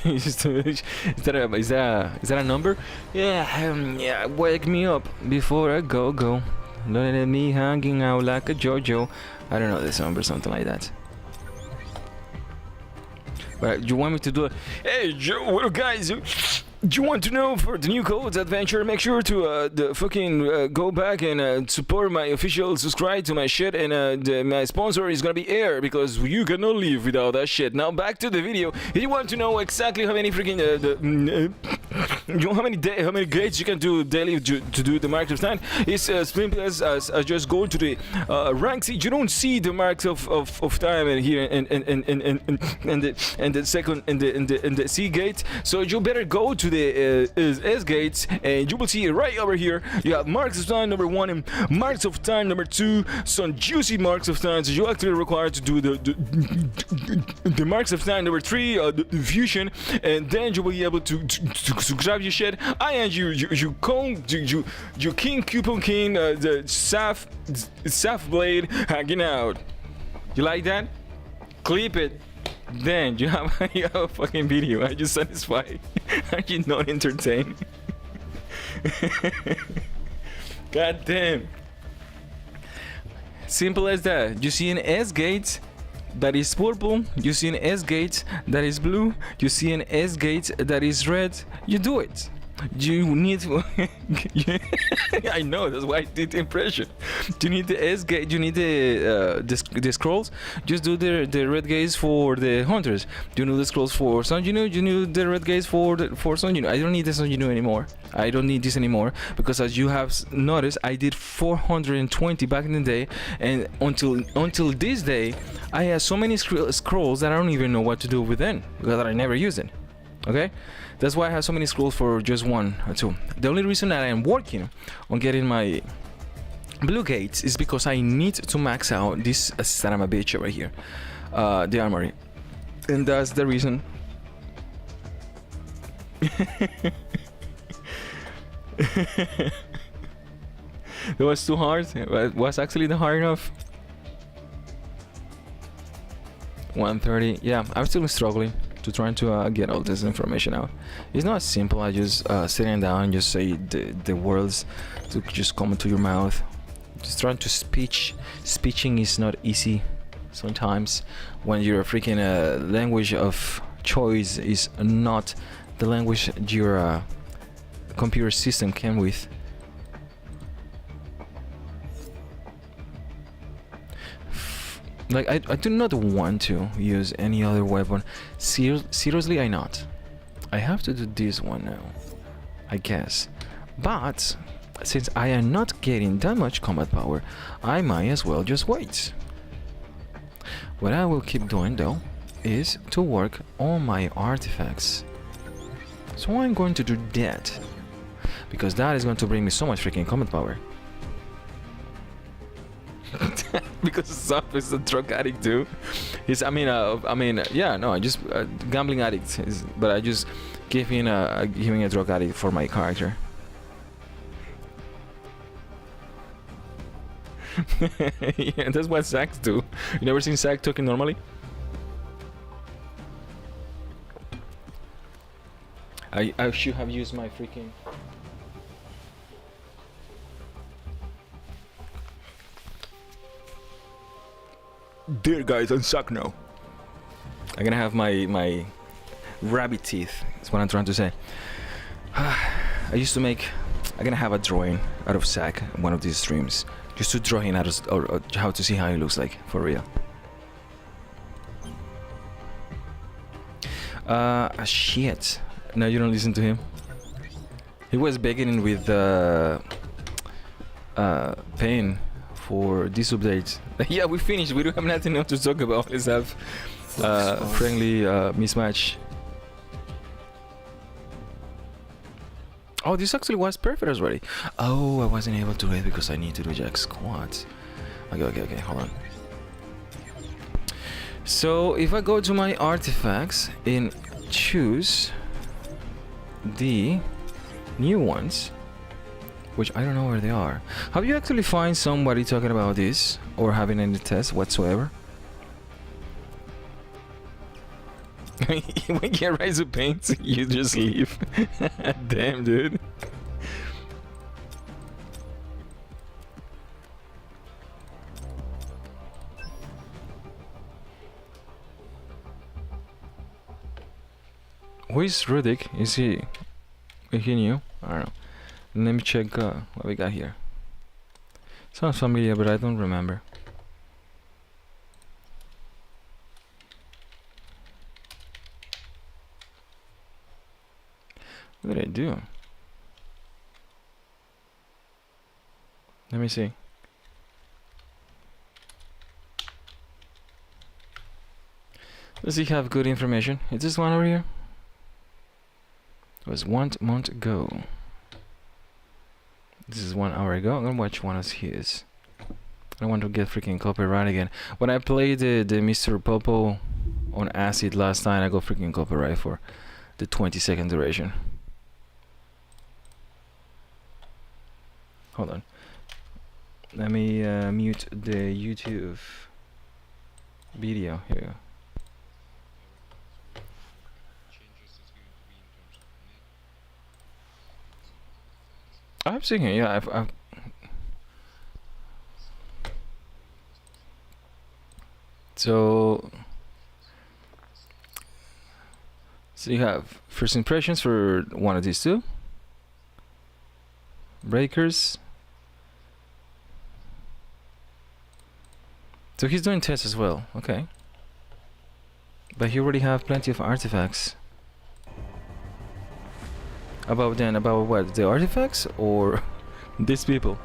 Is that a number? Yeah, wake me up before I go. Don't let me hanging out like a JoJo. I don't know this number, something like that. But you want me to do it? Hey Joe, what up guys? Do you want to know for the new codes adventure? Make sure to go back and support my official subscribe to my shit, and my sponsor is gonna be Air, because you cannot live without that shit. Now back to the video. If you want to know exactly how many freaking how many gates you can do daily to do the Marks of Time, it's as simple as just go to the rank C. You don't see the Marks of Time in here and the second in the C gate, so you better go to the S gates, and you will see it right over here. You have Marks of Time number 1 and Marks of Time number 2, some juicy Marks of Time. So you actually required to do the Marks of Time number 3, the fusion, and then you will be able to grab your shit. And you King Coupon King, the Saf Blade hanging out. You like that? Clip it. Then you have a fucking video. Are you satisfied? Are you not entertained? God damn. Simple as that. You see an S gate that is purple. You see an S gate that is blue. You see an S gate that is red. You do it. You need to. I know, that's why I did the impression. Do you need the S gate? Do you need the scrolls? Just do the red gaze for the hunters. Do you need the scrolls for Sun Jinu? Do you need the red gaze for Sun Jinu? I don't need the Sun Jinu anymore. I don't need this anymore because, as you have noticed, I did 420 back in the day, and until this day, I have so many scrolls that I don't even know what to do with them because I never use it. Okay, that's why I have so many scrolls for just 1 or 2. The only reason that I am working on getting my blue gates is because I need to max out this son of a bitch right here, the armory, and that's the reason. It was too hard. It was actually not hard enough. 130. Yeah, I'm still struggling to trying to get all this information out. It's not simple as just sitting down and just say the words to just come into your mouth. Just trying to speaking is not easy sometimes when your freaking language of choice is not the language your computer system came with. Like, I do not want to use any other weapon. Seriously, I not. I have to do this one now, I guess. But since I am not getting that much combat power, I might as well just wait. What I will keep doing though is to work on my artifacts. So I'm going to do that, because that is going to bring me so much freaking combat power. Because Zop is a drug addict too. He's, yeah, no, I just gambling addict. But I just gave him a drug addict for my character. Yeah, that's what Zack do. You never seen Zack talking normally? I should have used my freaking. Dear guys, I'm Zack now. I'm gonna have my rabbit teeth. That's what I'm trying to say. I used to make. I'm gonna have a drawing out of Zack in one of these streams, just to draw him out of, or how to see how he looks like for real. Shit. No, you don't listen to him. He was begging with pain for this update. Yeah, we finished. We don't have nothing else to talk about. Let's have friendly mismatch. Oh, this actually was perfect already. Oh, I wasn't able to do it because I need to do jack squats. Okay, hold on. So if I go to my artifacts and choose the new ones, which I don't know where they are. Have you actually find somebody talking about this or having any tests whatsoever? When you rise of paint, you just leave. Damn, dude. Who is Rudik? Is he new? I don't know. Let me check what we got here. Sounds familiar, but I don't remember. What did I do? Let me see. Does he have good information? Is this one over here? It was 1 month ago. This is 1 hour ago. I'm gonna watch one of his. I don't want to get freaking copyright again. When I played the Mr. Popo on Acid last time, I got freaking copyright for the 20-second duration. Hold on. Let me mute the YouTube video. Here we go. I've seen it, yeah. I've so you have first impressions for one of these two. Breakers. So he's doing tests as well. Okay. But he already have plenty of artifacts. About what? The artifacts or these people?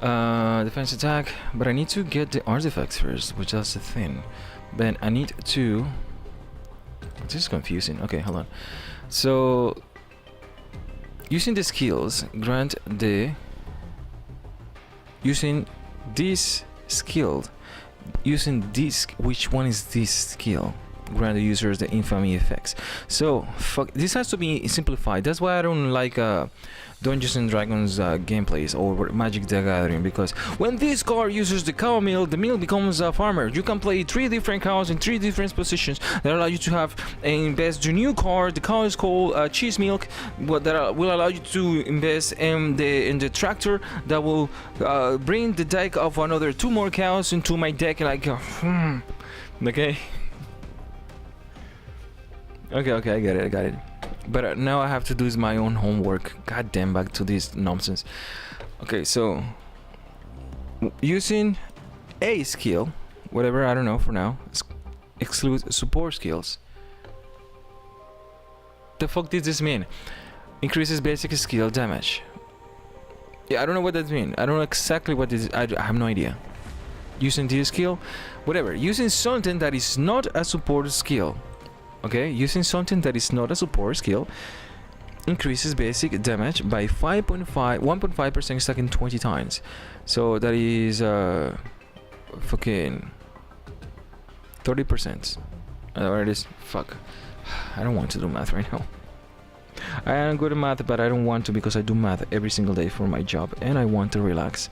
Defense attack. But I need to get the artifacts first, which is the thing. Then I need to... This is confusing. Okay, hold on. So... Using the skills, grant the... Using this skill. Using this... Which one is this skill? Grant the users the infamy effects. So fuck, this has to be simplified. That's why I don't like Dungeons and Dragons gameplays or Magic the Gathering, because when this card uses the cow mill, the mill becomes a farmer. You can play 3 different cows in 3 different positions that allow you to have invest your new card. The cow is called cheese milk, but that will allow you to invest in the tractor that will bring the deck of another 2 more cows into my deck. Like okay. Okay, I got it. But now I have to do my own homework. God damn, back to this nonsense. Okay, so using a skill, whatever, I don't know for now, exclude support skills. The fuck does this mean? Increases basic skill damage. Yeah, I don't know what that means. I don't know exactly what this is. I have no idea. Using this skill, whatever. Using something that is not a support skill. Okay, using something that is not a support skill increases basic damage by 1.5% stacking 20 times. So that is fucking 30%. Or it is fuck. I don't want to do math right now. I am good at math, but I don't want to because I do math every single day for my job and I want to relax.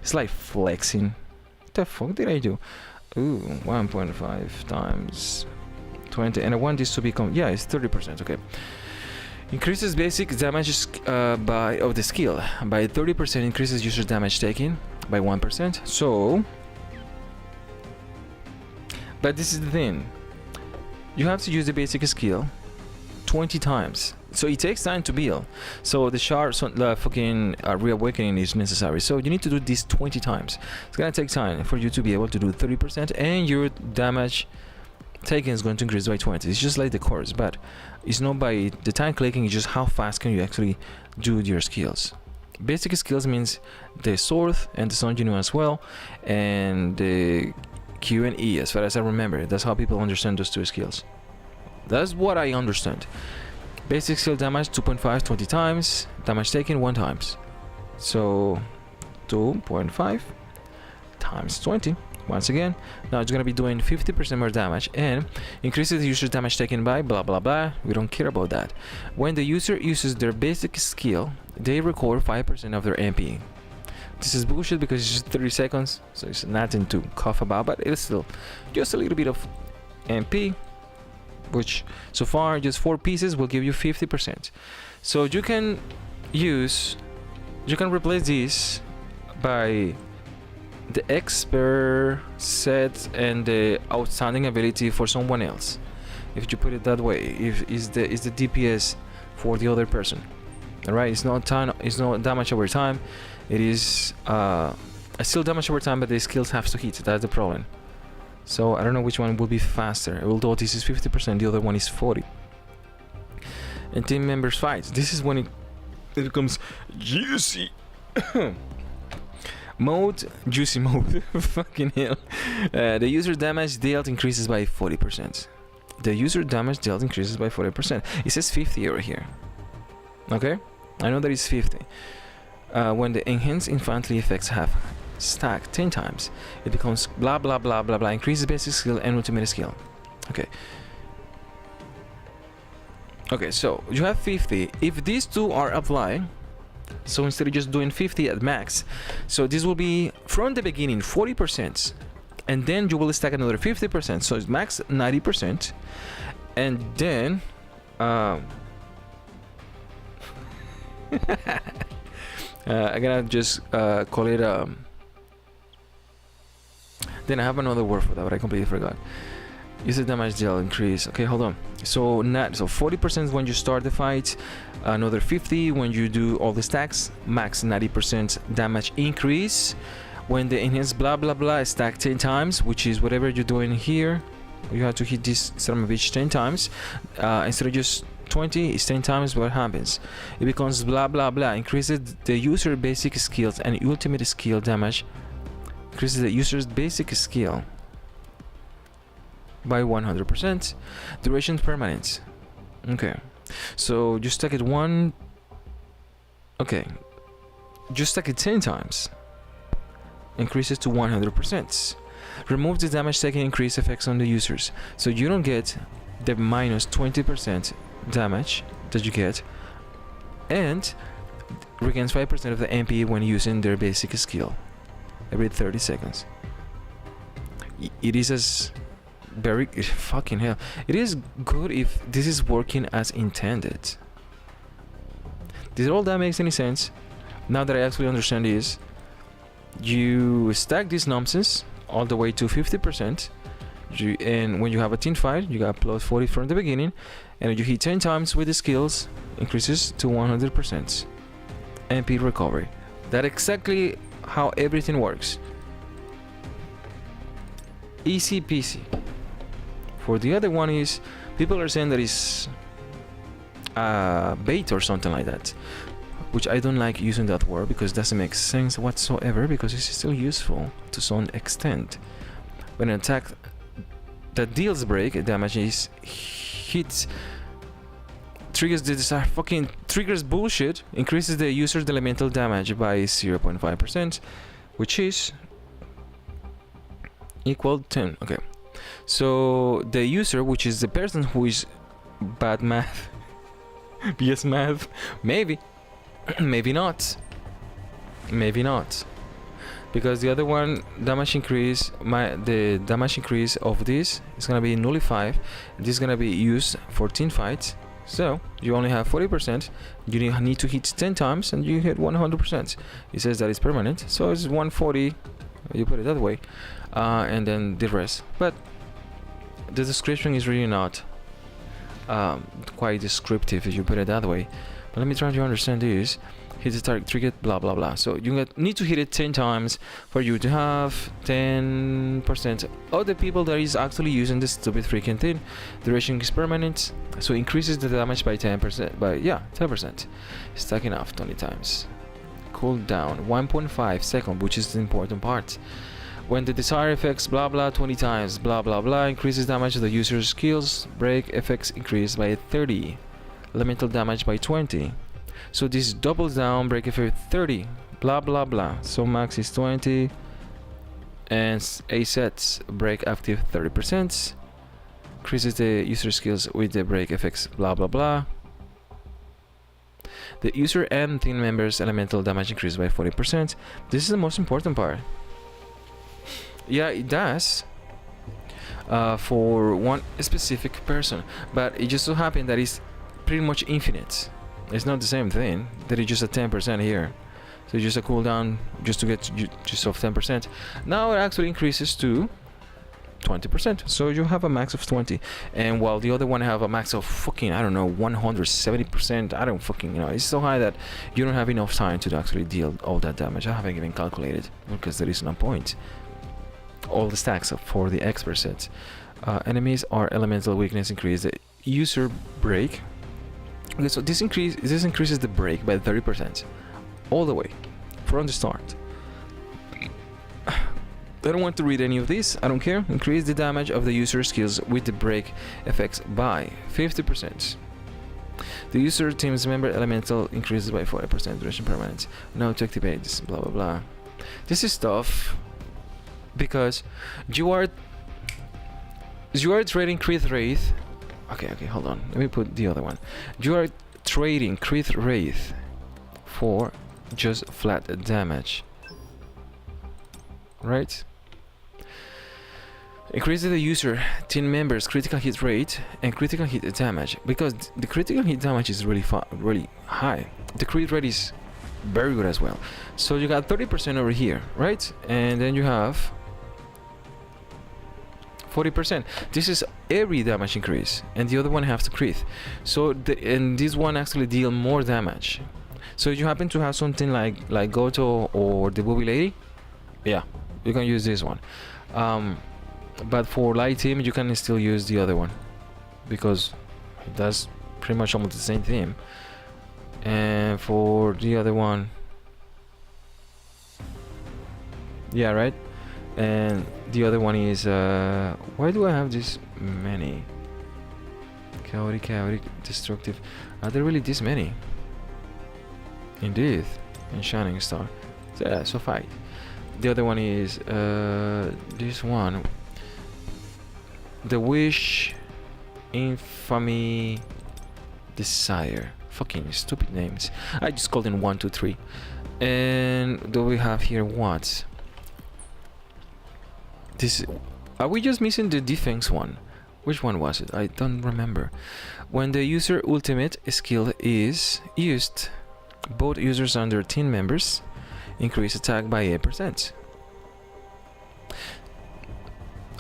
It's like flexing. What the fuck did I do? Ooh, 1.5 times 20, and I want this to become, yeah, it's 30%. Okay, increases basic damage of the skill by 30%, increases user damage taken by 1%. So, but this is the thing, you have to use the basic skill 20 times, so it takes time to build. So the shard fucking reawakening is necessary, so you need to do this 20 times. It's gonna take time for you to be able to do 30%, and your damage taken is going to increase by 20. It's just like the course, but it's not by the time clicking, it's just how fast can you actually do your skills. Basic skills means the sword and the Sun Genu as well, and the Q and E, as far as I remember. That's how people understand those 2 skills. That's what I understand. Basic skill damage 2.5 20 times, damage taken 1 times. So 2.5 times 20. Once again, now it's gonna be doing 50% more damage and increases the user's damage taken by blah blah blah. We don't care about that. When the user uses their basic skill, they record 5% of their MP. This is bullshit because it's just 30 seconds, so it's nothing to cough about, but it's still just a little bit of MP, which so far just 4 pieces will give you 50%. So you can replace this by the expert set and the outstanding ability for someone else, if you put it that way. If is the DPS for the other person. All right, it's not damage over time. It is still damage over time, but the skills have to hit. That's the problem. So I don't know which one will be faster. Although this is 50%, the other one is 40. And team members fights. This is when it becomes juicy. Mode, juicy mode. Fucking hell. The user damage dealt increases by 40%. The user damage dealt increases by 40%. It says 50 over here. Okay? I know that it's 50. When the enhanced infantry effects have stacked 10 times, it becomes blah blah blah blah blah. Increases basic skill and ultimate skill. Okay. Okay, so you have 50. If these 2 are applied, so instead of just doing 50 at max, so this will be from the beginning 40%, and then you will stack another 50%, so it's max 90%, and then I'm gonna just call it then I have another word for that, but I completely forgot. Use the damage deal increase. Okay, hold on. So 40% when you start the fight, another 50 when you do all the stacks, max 90% damage increase. When the enhanced blah blah blah is stacked 10 times, which is whatever you're doing here, you have to hit this son of a bitch 10 times. Instead of just 20, it's 10 times. What happens? It becomes blah blah blah. Increases the user basic skills and ultimate skill damage. Increases the user's basic skill by 100%. Duration permanent. Okay, so just stack it one. Okay, just stack it 10 times. Increases to 100%. Remove the damage taken increase effects on the users, so you don't get the minus 20% damage that you get, and regains 5% of the MP when using their basic skill every 30 seconds. It is as very fucking hell. It is good if this is working as intended. Did all that makes any sense? Now that I actually understand this, you stack this nonsense all the way to 50%. And when you have a team fight, you got plus 40 from the beginning, and you hit 10 times with the skills, increases to 100% MP recovery. That's exactly how everything works. Easy peasy. For the other one is, people are saying that it's bait or something like that, which I don't like using that word because it doesn't make sense whatsoever, because it's still useful to some extent. When an attack that deals break damage is hits, triggers the desired fucking triggers bullshit, increases the user's elemental damage by 0.5%, which is equal 10. Okay, so the user, which is the person who is bad math, BS math, maybe not, because the other one damage increase, the damage increase of this is gonna be nullified. This is gonna be used for team fights, so you only have 40%. You need to hit 10 times and you hit 100%. It says that it's permanent, so it's 140, you put it that way, and then the rest. But the description is really not quite descriptive if you put it that way. But let me try to understand this. Hit the target, trigger, blah blah blah. So you need to hit it 10 times for you to have 10% of the people that is actually using this stupid freaking thing. Duration is permanent, so increases the damage by 10%. By 10%. Stacking off 20 times. Cooldown 1.5 seconds, which is the important part. When the desired effects blah blah 20 times, blah blah blah, increases damage to the user's skills. Break effects increase by 30. Elemental damage by 20. So this doubles down, break effect 30, blah blah blah. So max is 20, and A sets break active 30%. Increases the user skills with the break effects, blah blah blah. The user and team members' elemental damage increases by 40%. This is the most important part. Yeah, it does. For one specific person, but it just so happened that it's pretty much infinite. It's not the same thing, that it's just a 10% here, so just a cooldown just to get just of 10%. Now it actually increases to 20%, so you have a max of 20, and while the other one have a max of fucking, I don't know, 170%. I don't fucking know. It's so high that you don't have enough time to actually deal all that damage. I haven't even calculated because there is no point. All the stacks for the expert set. Enemies are elemental weakness increase the user break. Okay, so this increases the break by 30% all the way from the start. I don't want to read any of this. I don't care. Increase the damage of the user skills with the break effects by 50%. The user team's member elemental increases by 40%. Duration permanent. Now to activate this. Blah blah blah. This is stuff because you are trading crit wraith. Okay, hold on. Let me put the other one. You are trading crit wraith for just flat damage, right? Increases the user team members' critical hit rate and critical hit damage, because the critical hit damage is really high. The crit rate is very good as well. So you got 30% over here, right? And then you have 40%. This is every damage increase, and the other one has to crit. So and this one actually deal more damage. So if you happen to have something like Goto or the Booby Lady, yeah, you can use this one. But for light team, you can still use the other one because it does pretty much almost the same thing. And for the other one, yeah, right. And the other one is why do I have this many? Chaotic, destructive. Are there really this many? Indeed. And Shining Star. So, yeah, so fight. The other one is this one. The Wish, Infamy, Desire. Fucking stupid names. I just called in 1, 2, 3. And do we have here what? This, are we just missing the defense one? Which one was it? I don't remember. When the user ultimate skill is used, both users under team members increase attack by 8%.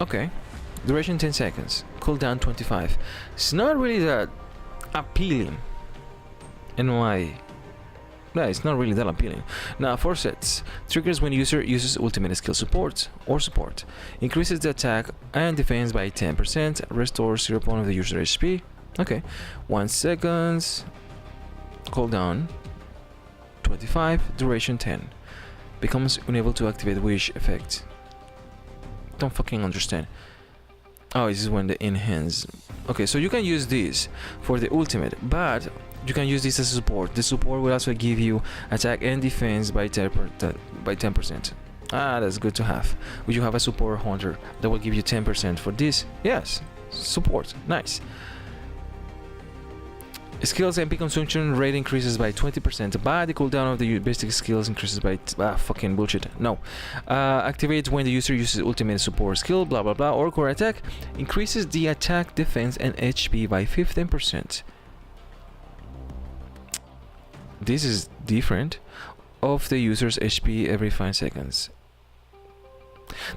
Okay. Duration 10 seconds. Cooldown 25. It's not really that appealing. And why? No, it's not really that appealing. Now, 4 sets. Triggers when user uses ultimate skill support or support. Increases the attack and defense by 10%. Restores 0 point of the user HP. Okay. 1 seconds. Cooldown 25. Duration 10. Becomes unable to activate wish effect. Don't fucking understand. Oh, this is when the enhance. Okay, so you can use this for the ultimate, but you can use this as support. The support will also give you attack and defense by 10%. Ah, that's good to have. Would you have a support hunter that will give you 10% for this? Yes, support. Nice. Skills MP consumption rate increases by 20%, but the cooldown of the basic skills increases by fucking bullshit. No. Activates when the user uses ultimate support skill, blah blah blah, or core attack. Increases the attack, defense, and HP by 15%. This is different. Of the user's HP every 5 seconds.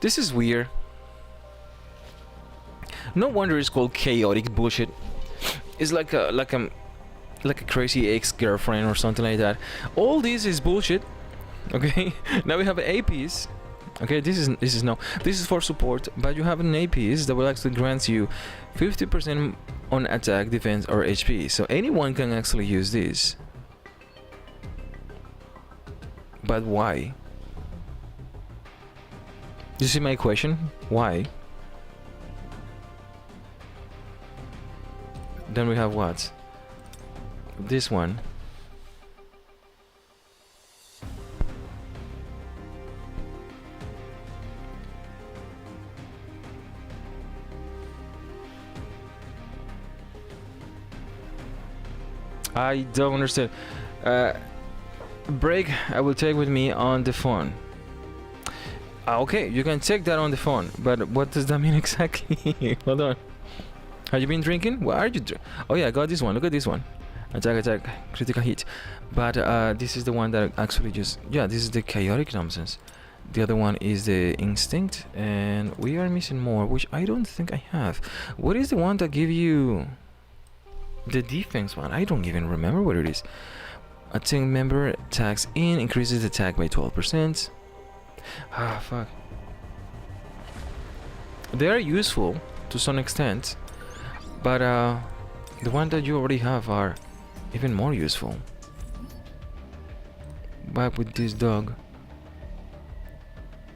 This is weird. No wonder it's called chaotic bullshit. It's like a crazy ex-girlfriend or something like that. All this is bullshit. Okay. Now we have APs. Okay, this is for support, but you have an APs that will actually grant you 50% on attack, defense, or HP. So anyone can actually use this. But why? You see my question? Why? Then we have what? This one. I don't understand. Break I will take with me on the phone. Okay, you can take that on the phone, but what does that mean exactly? Hold on. Have you been drinking? What are you oh yeah, I got this one. Look at this one. Attack, critical hit. But this is the one that actually just... Yeah, this is the chaotic nonsense. The other one is the instinct, and we are missing more, which I don't think I have. What is the one that give you the defense one? I don't even remember what it is. A team member attacks in, increases attack by 12%. Ah, fuck. They are useful to some extent, but the one that you already have are even more useful. Back with this dog.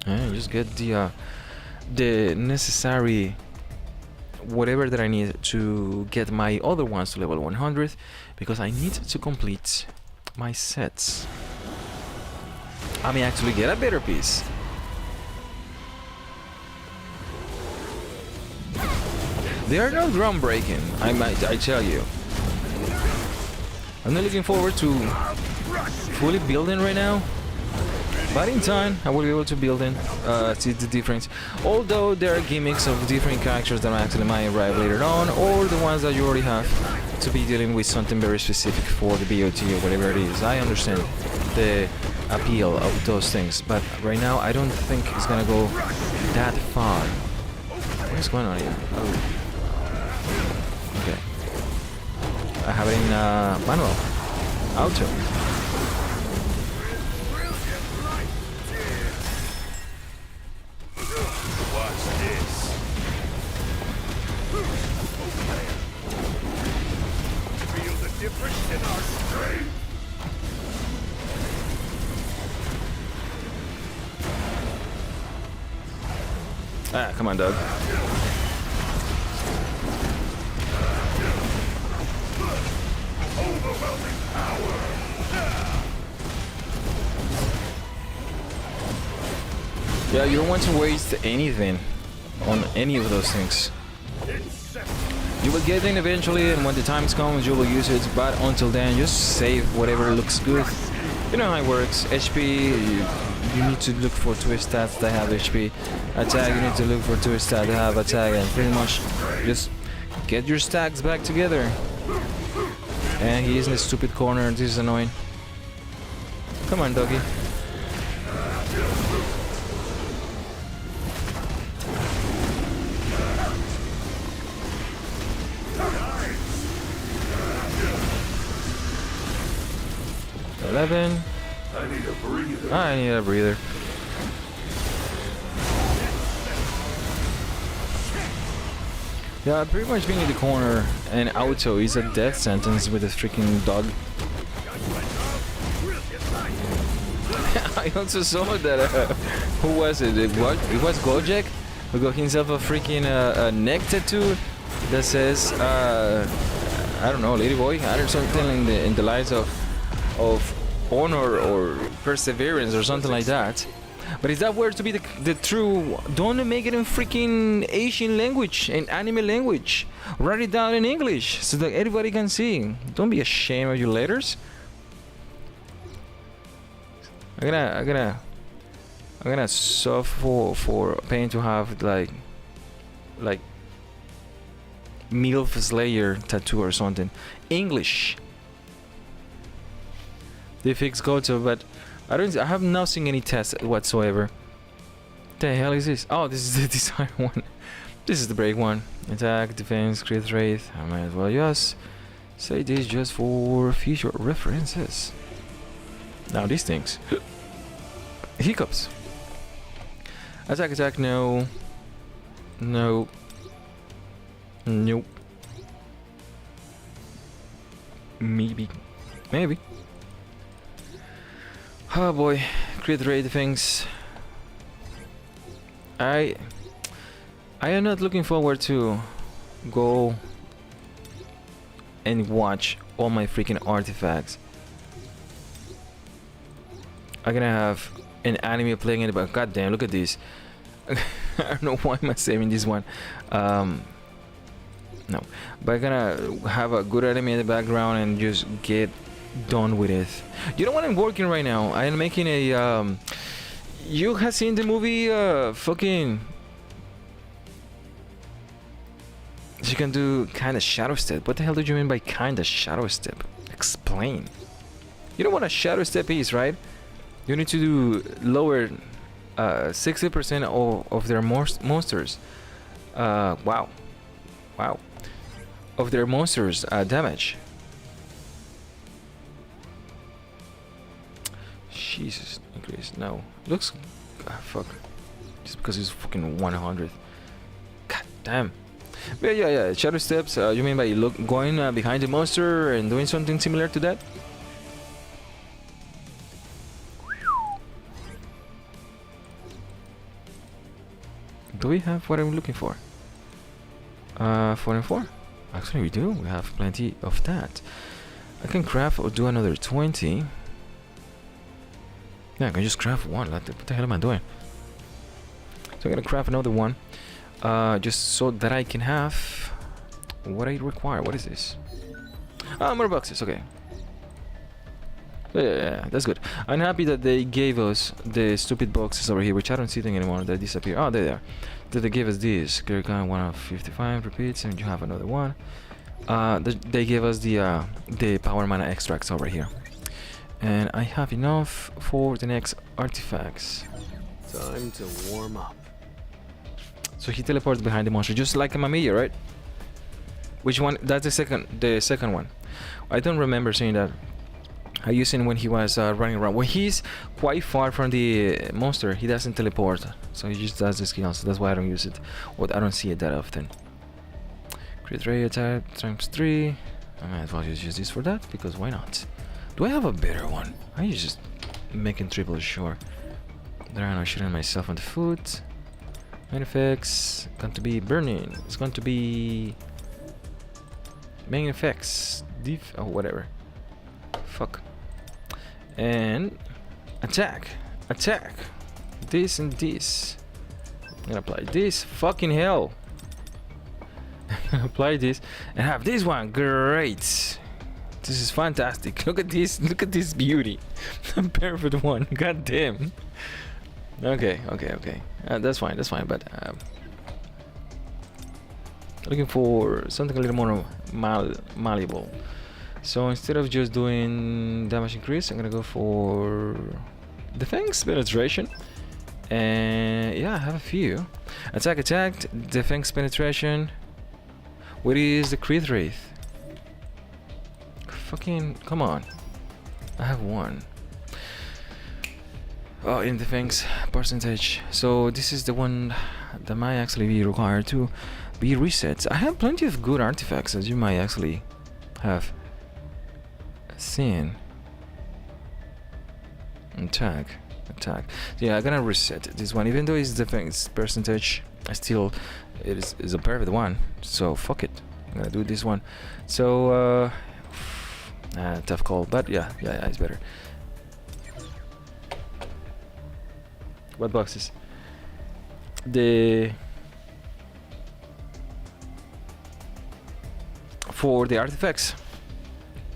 And just get the necessary whatever that I need to get my other ones to level 100, because I need to complete my sets. I may actually get a better piece. They are not groundbreaking, I tell you. I'm not looking forward to fully building right now, but in time I will be able to build in, see the difference. Although there are gimmicks of different characters that actually might arrive later on, or the ones that you already have to be dealing with something very specific for the BOT or whatever it is. I understand the appeal of those things, but right now I don't think it's gonna go that far. What's going on here? Oh. Okay. I have it in manual. Auto.
Watch this. Feel the difference in our strength?
Ah, come on, Doug.
Overwhelming power.
Yeah, you don't want to waste anything on any of those things. You will get in eventually, and when the time comes, you will use it. But until then, just save whatever looks good. You know how it works. HP, you need to look for 2 stats that have HP. Attack, you need to look for 2 stats that have attack, and pretty much just get your stacks back together. And he is in the stupid corner. This is annoying. Come on, doggy. I need a breather. I need a breather. Yeah, pretty much being in the corner and auto is a death sentence with a freaking dog. I also saw that, who was it? It was Gojek, who got himself a freaking neck tattoo that says, I don't know, ladyboy, I don't know, something in the lines of honor or perseverance or something like that. But is that word to be the true? Don't make it in freaking Asian language, in anime language. Write it down in English so that everybody can see. Don't be ashamed of your letters. I'm gonna suffer for paying to have like MILF Slayer tattoo or something. English. They fixed Goto, but I have not seen any tests whatsoever. The hell is this? Oh, this is the design one. This is the break one. Attack, defense, crit rate. I might as well just say this just for future references. Now these things. Hiccups. Attack, no. No. Nope. Maybe. Oh boy, crit rate things. I am not looking forward to go and watch all my freaking artifacts. I'm gonna have an anime playing in the back. God damn, look at this. I don't know why am I saving this one. No, but I'm gonna have a good anime in the background and just get done with it. You know what I'm working right now? I am making a you have seen the movie fucking you can do kind of shadow step. What the hell do you mean by kind of shadow step? Explain. You know what a shadow step is, right? You need to do lower 60% of their monsters wow of their monsters damage. Jesus, increase. No. Looks... fuck. Just because it's fucking 100. God damn. But yeah. Shadow steps, you mean by going behind the monster and doing something similar to that? Do we have what I'm looking for? 4 and 4? Actually we do. We have plenty of that. I can craft or do another 20. Yeah, I can just craft one. What the hell am I doing? So I'm gonna craft another one, just so that I can have what I require. What is this? Ah, more boxes. Okay. Yeah, that's good. I'm happy that they gave us the stupid boxes over here, which I don't see them anymore. They disappear. Oh, there they are. That they gave us this. Clear gun 1 of 55 repeats, and you have another one. They gave us the power mana extracts over here. And I have enough for the next artifacts.
Time to warm up.
So he teleports behind the monster, just like a Mamiya, right? Which one? That's the second one. I don't remember seeing that. I used it when he was running around. When he's quite far from the monster, he doesn't teleport. So he just does the skills. That's why I don't use it. Or I don't see it that often. Crit rate attack times 3. I might as well just use this for that, because why not? Do I have a better one? I just making triple sure. There I'm not shooting myself on the foot. Main effects going to be burning. It's going to be main effects. Oh, whatever. Fuck. And attack. Attack. This and this. I'm gonna apply this. Fucking hell. Apply this and have this one. Great. This is fantastic. Look at this. Look at this beauty. Perfect one. God damn. Okay. That's fine. That's fine. But looking for something a little more malleable. So instead of just doing damage increase, I'm gonna go for defense penetration. And yeah, I have a few. Attack, defense penetration. What is the crit rate? Fucking come on. I have one. Oh, in defense percentage. So this is the one that might actually be required to be reset. I have plenty of good artifacts, as you might actually have seen. Attack. So yeah, I'm gonna reset this one. Even though it's defense percentage, it is a perfect one. So fuck it. I'm gonna do this one. So tough call, but yeah, it's better. What boxes? For the artifacts,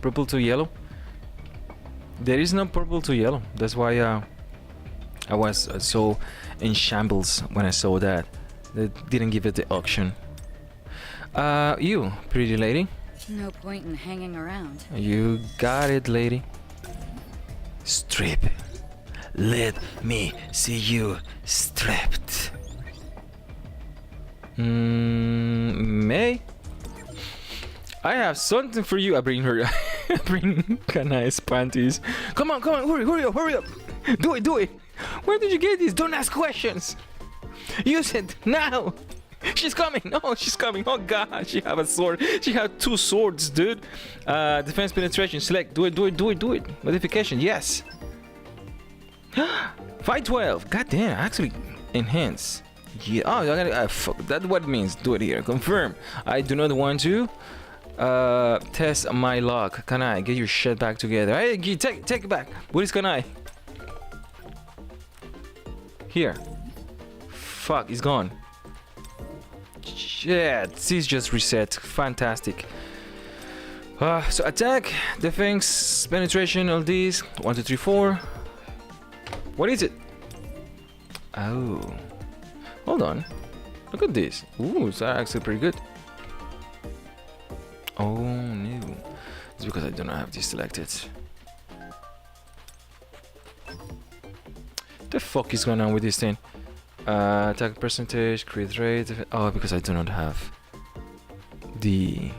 purple to yellow. There is no purple to yellow. That's why I was so in shambles when I saw that. They didn't give it the auction. You, pretty lady.
No point in hanging around.
You got it, lady. Strip. Let me see you stripped. May? I have something for you. I bring her. Bring Kanai's panties. Come on, hurry up. Do it. Where did you get these? Don't ask questions. Use it now. She's coming. Oh, she's coming. Oh god, she have a sword. She have 2 swords, dude. Defense penetration. Select. Do it. Modification. Yes. 512. God damn. Actually, enhance. Yeah. Oh, I gotta. Fuck. That's what it means. Do it here. Confirm. I do not want to test my luck. Can I get your shit back together? Hey, take it back. What is Kanai? Here. Fuck, he's gone. Shit, this just reset. Fantastic. So attack, defense, penetration, all these. 1, 2, 3, 4. What is it? Oh. Hold on. Look at this. Ooh, it's actually pretty good. Oh no. It's because I do not have this selected. The fuck is going on with this thing? Attack percentage, crit rate. Oh, because I do not have the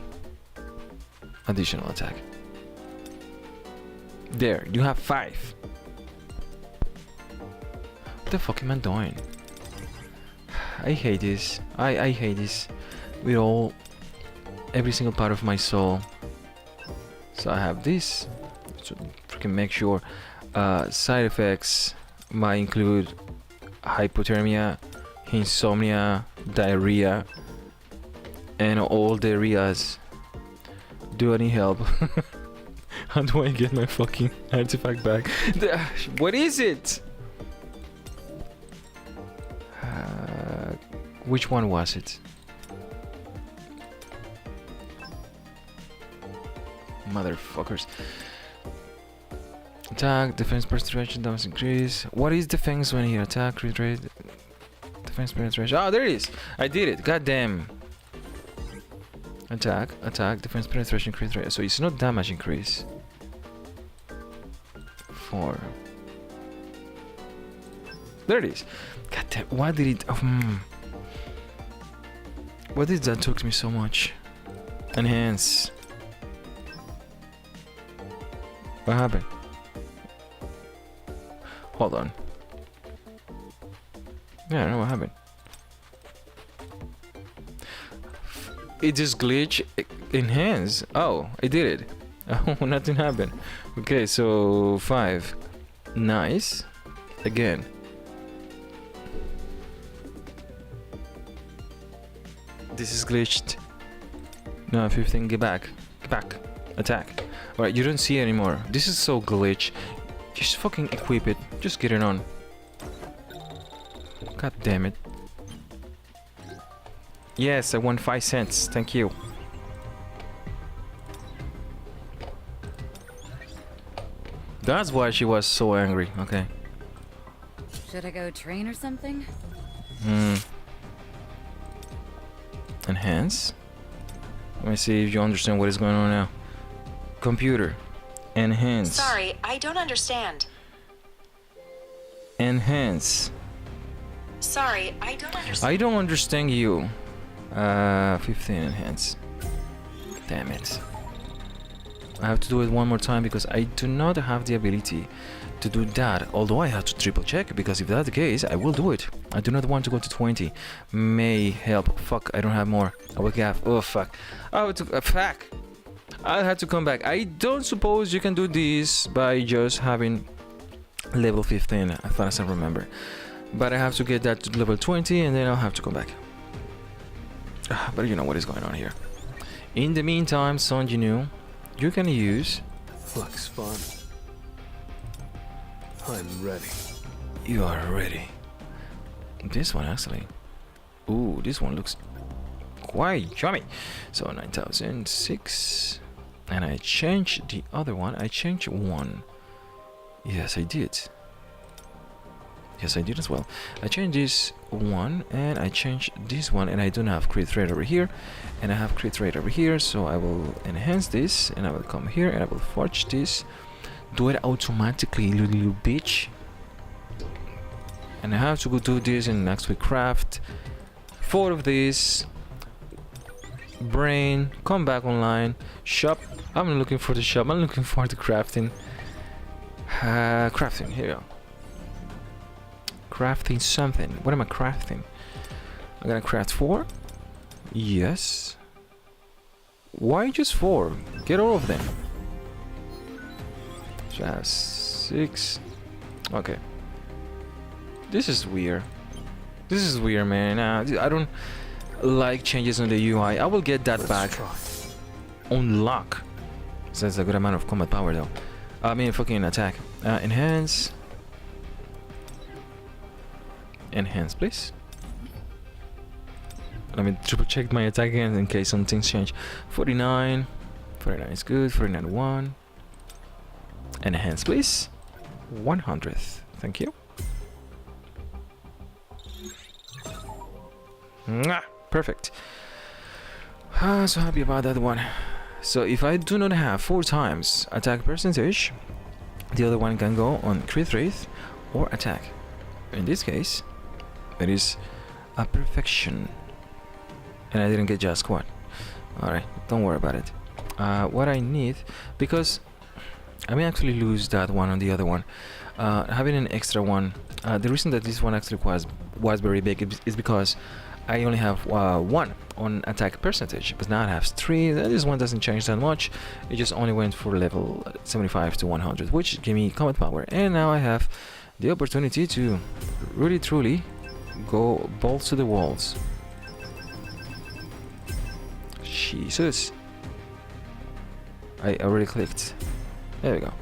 additional attack. There, you have 5. What the fuck am I doing? I hate this. I hate this with every single part of my soul. So I have this. So freaking make sure. Side effects might include hypothermia, insomnia, diarrhea, and all diarrheas. Do I need help? How do I get my fucking artifact back? What is it? Which one was it? Motherfuckers. Attack, defense penetration, damage increase. What is defense when you attack, crit rate, defense penetration? Oh, there it is. I did it. God damn. Attack, defense penetration, crit rate. So it's not damage increase. 4. There it is. God damn. Why did it? What did that took me so much? Enhance. What happened? Hold on. Yeah, I don't know what happened. It just glitched. Enhance. Oh, I did it. Oh, nothing happened. Okay, so 5. Nice. Again. This is glitched. No, 15. Get back. Get back. Attack. Alright, you don't see it anymore. This is so glitch. Just fucking equip it. Just get it on. God damn it. Yes, I won 5 cents. Thank you. That's why she was so angry. Okay.
Should I go train or something?
Enhance. Let me see if you understand what is going on now. Computer. Enhance.
Sorry, I don't understand.
Enhance.
Sorry, I don't understand.
I don't understand you. 15 enhance. Damn it. I have to do it one more time because I do not have the ability to do that. Although I have to triple check, because if that's the case, I will do it. I do not want to go to 20. May help. Fuck, I don't have more. I will have. Oh, fuck. Oh, fuck. I had to come back. I don't suppose you can do this by just having level 15, as far as I remember. But I have to get that to level 20 and then I'll have to come back. But you know what is going on here. In the meantime, Son Jinoo, you can use
Flux fun. I'm ready.
You are ready. This one actually. Ooh, this one looks quite yummy. So 9006. And I changed the other one. I changed one. Yes, I did. Yes, I did as well. I changed this one and I changed this one, and I don't have crit rate over here, and I have crit rate over here. So I will enhance this and I will come here and I will forge this. Do it automatically, you little bitch. And I have to go do this in next week craft. 4 of these. Brain, come back online. Shop. I'm looking for the shop. I'm looking for the crafting. Crafting, here we go. Crafting something. What am I crafting? I'm gonna craft 4. Yes. Why just 4? Get all of them. So I have 6. Okay. This is weird. This is weird, man. I don't like changes on the UI. I will get that back. Unlock. So that's a good amount of combat power, though. I mean, fucking attack. Enhance. Enhance, please. Let me triple check my attack again in case some things change. 49. 49 is good. 49 1. Enhance, please. 100th. Thank you. Mwah! Perfect. So happy about that one. So if I do not have 4 times attack percentage, the other one can go on crit rate or attack. In this case, it is a perfection. And I didn't get just squad. Alright, don't worry about it. What I need, because I may actually lose that one on the other one. Having an extra one, the reason that this one actually was very big is because I only have 1 on attack percentage, but now I have 3. This one doesn't change that much. It just only went for level 75 to 100, which gave me combat power. And now I have the opportunity to really truly go balls to the walls. Jesus. I already clicked. There we go.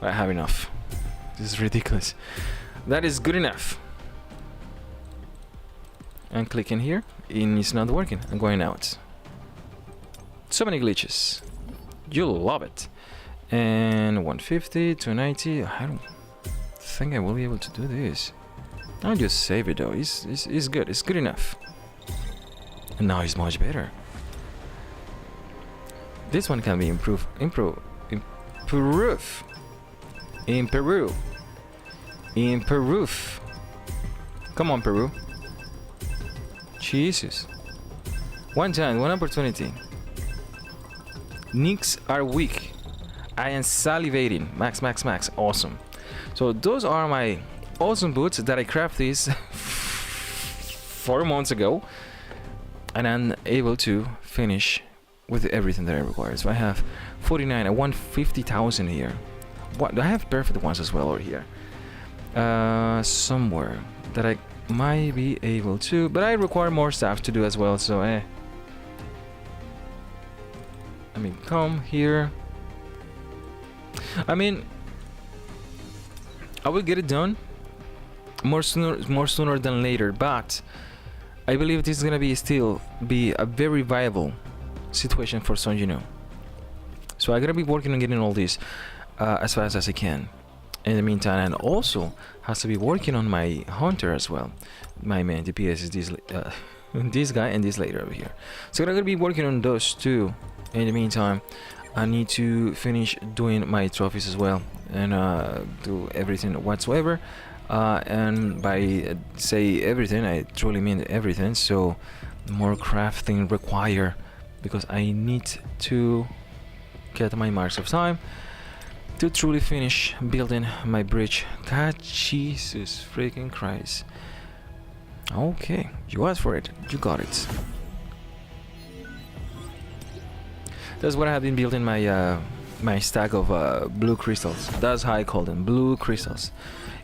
I have enough. This is ridiculous. That is good enough. And click in here. And it's not working. I'm going out. So many glitches. You'll love it. And 150, 290. I don't think I will be able to do this. I'll just save it though. It's good. It's good enough. And now it's much better. This one can be improved. Improve. In Peru. In Peru. Come on, Peru. Jesus. One chance, one opportunity. Knees are weak. I am salivating. Max, max, max. Awesome. So those are my awesome boots that I crafted 4 months ago. And I'm able to finish with everything that I require. So I have 49. I want 50,000 here. What? I have perfect ones as well over here. Somewhere that I might be able to, but I require more stuff to do as well, so I mean, come here. I mean, I will get it done more sooner than later, but I believe this is gonna be still be a very viable situation for Son Jinwoo. So I'm gonna be working on getting all this as fast as I can in the meantime, and also has to be working on my hunter as well. My main DPS is this this guy and this lady over here, so I'm gonna be working on those two. In the meantime, I need to finish doing my trophies as well, and do everything whatsoever, and by say everything, I truly mean everything. So more crafting require, because I need to get my marks of time to truly finish building my bridge. God, Jesus freaking Christ. Okay, you asked for it, you got it. That's what I have been building my my stack of blue crystals. That's how I call them, blue crystals.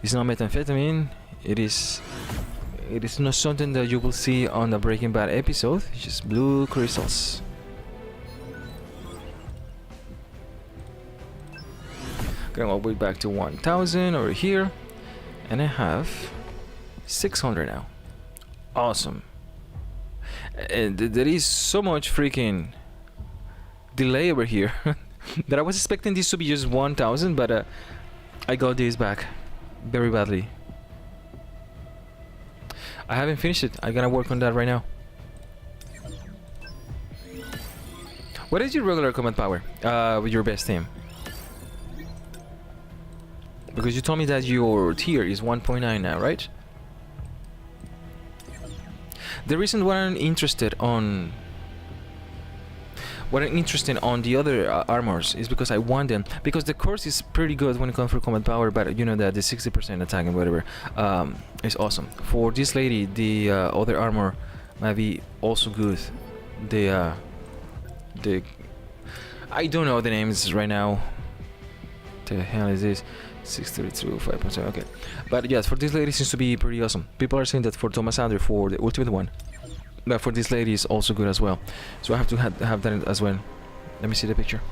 It's not methamphetamine. It is not something that you will see on the Breaking Bad episode. It's just blue crystals. Going all the way back to 1000 over here, and I have 600 now. Awesome. And there is so much freaking delay over here that I was expecting this to be just 1000, but I got this back very badly. I haven't finished it. I'm gonna work on that right now. What is your regular combat power with your best team? Because you told me that your tier is 1.9 now, right? The reason why I'm interested on the other armors is because I want them, because the course is pretty good when it comes for combat power, but you know that the 60% attack and whatever is awesome. For this lady, the other armor might be also good. The I don't know the names right now. The hell is this? 632 5.7. Okay, but yes, for this lady seems to be pretty awesome. People are saying that for Thomas Sander, for the ultimate one, but for this lady is also good as well. So I have to have that as well. Let me see the picture.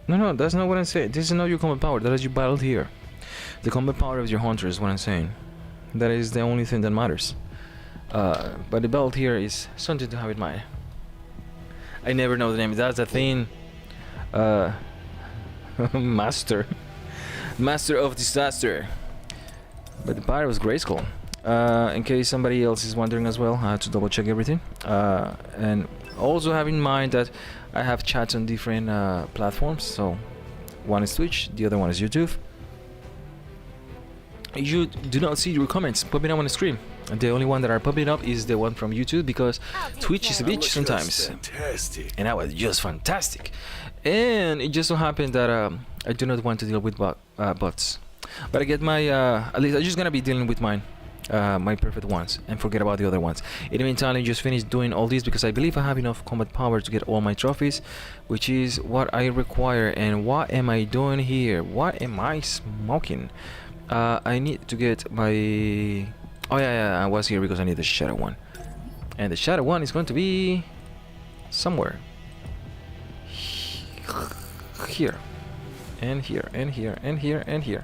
No, that's not what I'm saying. This is not your combat power. That is your battle here. The combat power of your hunter is what I'm saying. That is the only thing that matters. But the belt here is something to have in mind. I never know the name. That's the thing. Master of Disaster. But the power was Grayskull. In case somebody else is wondering as well, I have to double check everything. And also have in mind that I have chats on different platforms. So one is Twitch, the other one is YouTube. You do not see your comments popping up on the screen. The only one that are popping up is the one from YouTube, because Twitch is a bitch sometimes.
Fantastic.
And that was just fantastic. And it just so happened that I do not want to deal with bots. But I get my, at least I'm just gonna be dealing with mine, my perfect ones, and forget about the other ones. In the meantime, I just finished doing all this because I believe I have enough combat power to get all my trophies, which is what I require. And what am I doing here? What am I smoking? I need to get my... Oh yeah, I was here because I need the shadow one. And the shadow one is going to be... somewhere. Here. And here, and here, and here, and here.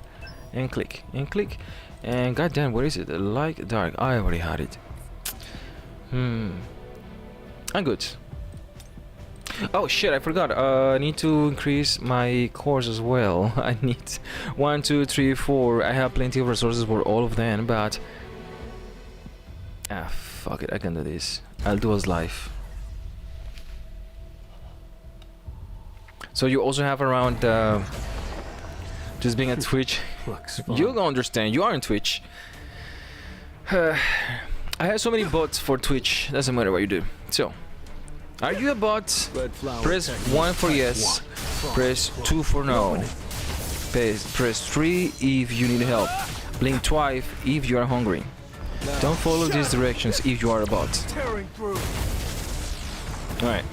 And click, and click. And goddamn, where is it? Light, dark. I already had it. I'm good. Oh shit, I forgot. I need to increase my cores as well. I need 1, 2, 3, 4. I have plenty of resources for all of them, but fuck it, I can do this. I'll do as life. So you also have around just being at Twitch.
Looks fun.
You'll understand. You are on Twitch. I have so many bots for Twitch. Doesn't matter what you do. So, are you a bot?
Red flower
Press
technique.
1 for yes. Press 2 for no. Press 3 if you need help. Blink twice if you are hungry. Don't follow these directions if you are a bot.
Tearing through.
Alright.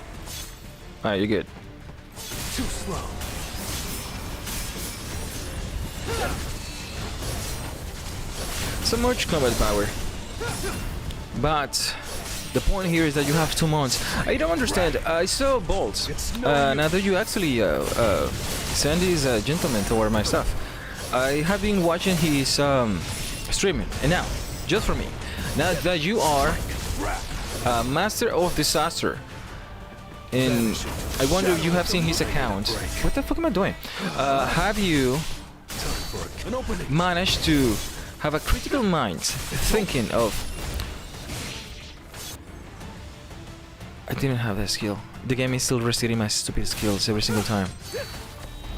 Alright, you're good.
Too slow.
So much combat power. But the point here is that you have 2 months. I don't understand. I saw Bolt. Now that you actually send this gentleman toward my stuff. I have been watching his streaming, and now, just for me, now that you are Master of Disaster, and I wonder if you have seen his account. What the fuck am I doing? Have you managed to have a critical mind thinking of... I didn't have that skill. The game is still resetting my stupid skills every single time.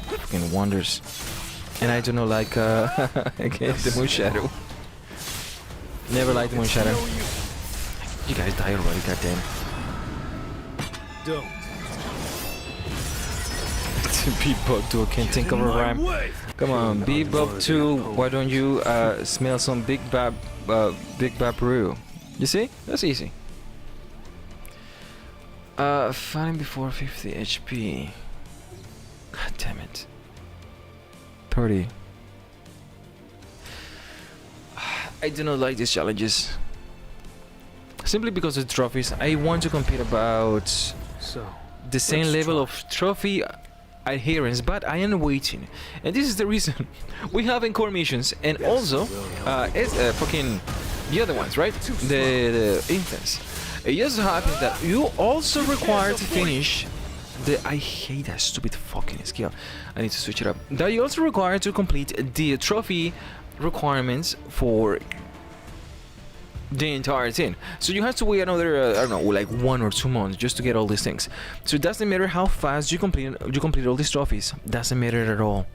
Fucking wonders. And I do not like against the Moon Shadow. Never liked the Moon Shadow. You guys die already, goddamn.
Don't.
Bebop 2 can't think of a rhyme. Come on, Bebop 2, why don't you smell some Big Babaroo? You see? That's easy. Fighting before 50 HP. God damn it. 30. I do not like these challenges. Simply because of the trophies. I want to compete about
So,
the same
let's
level
try.
of trophy adherence, but I am waiting, and this is the reason we have encore missions, and also it's fucking the other ones, right? The infants. It just happens that you also require to finish the... I hate that stupid fucking skill. I need to switch it up. That you also require to complete the trophy requirements for the entire thing. So you have to wait another I don't know, like 1 or 2 months just to get all these things. So it doesn't matter how fast you complete all these trophies. Doesn't matter at all.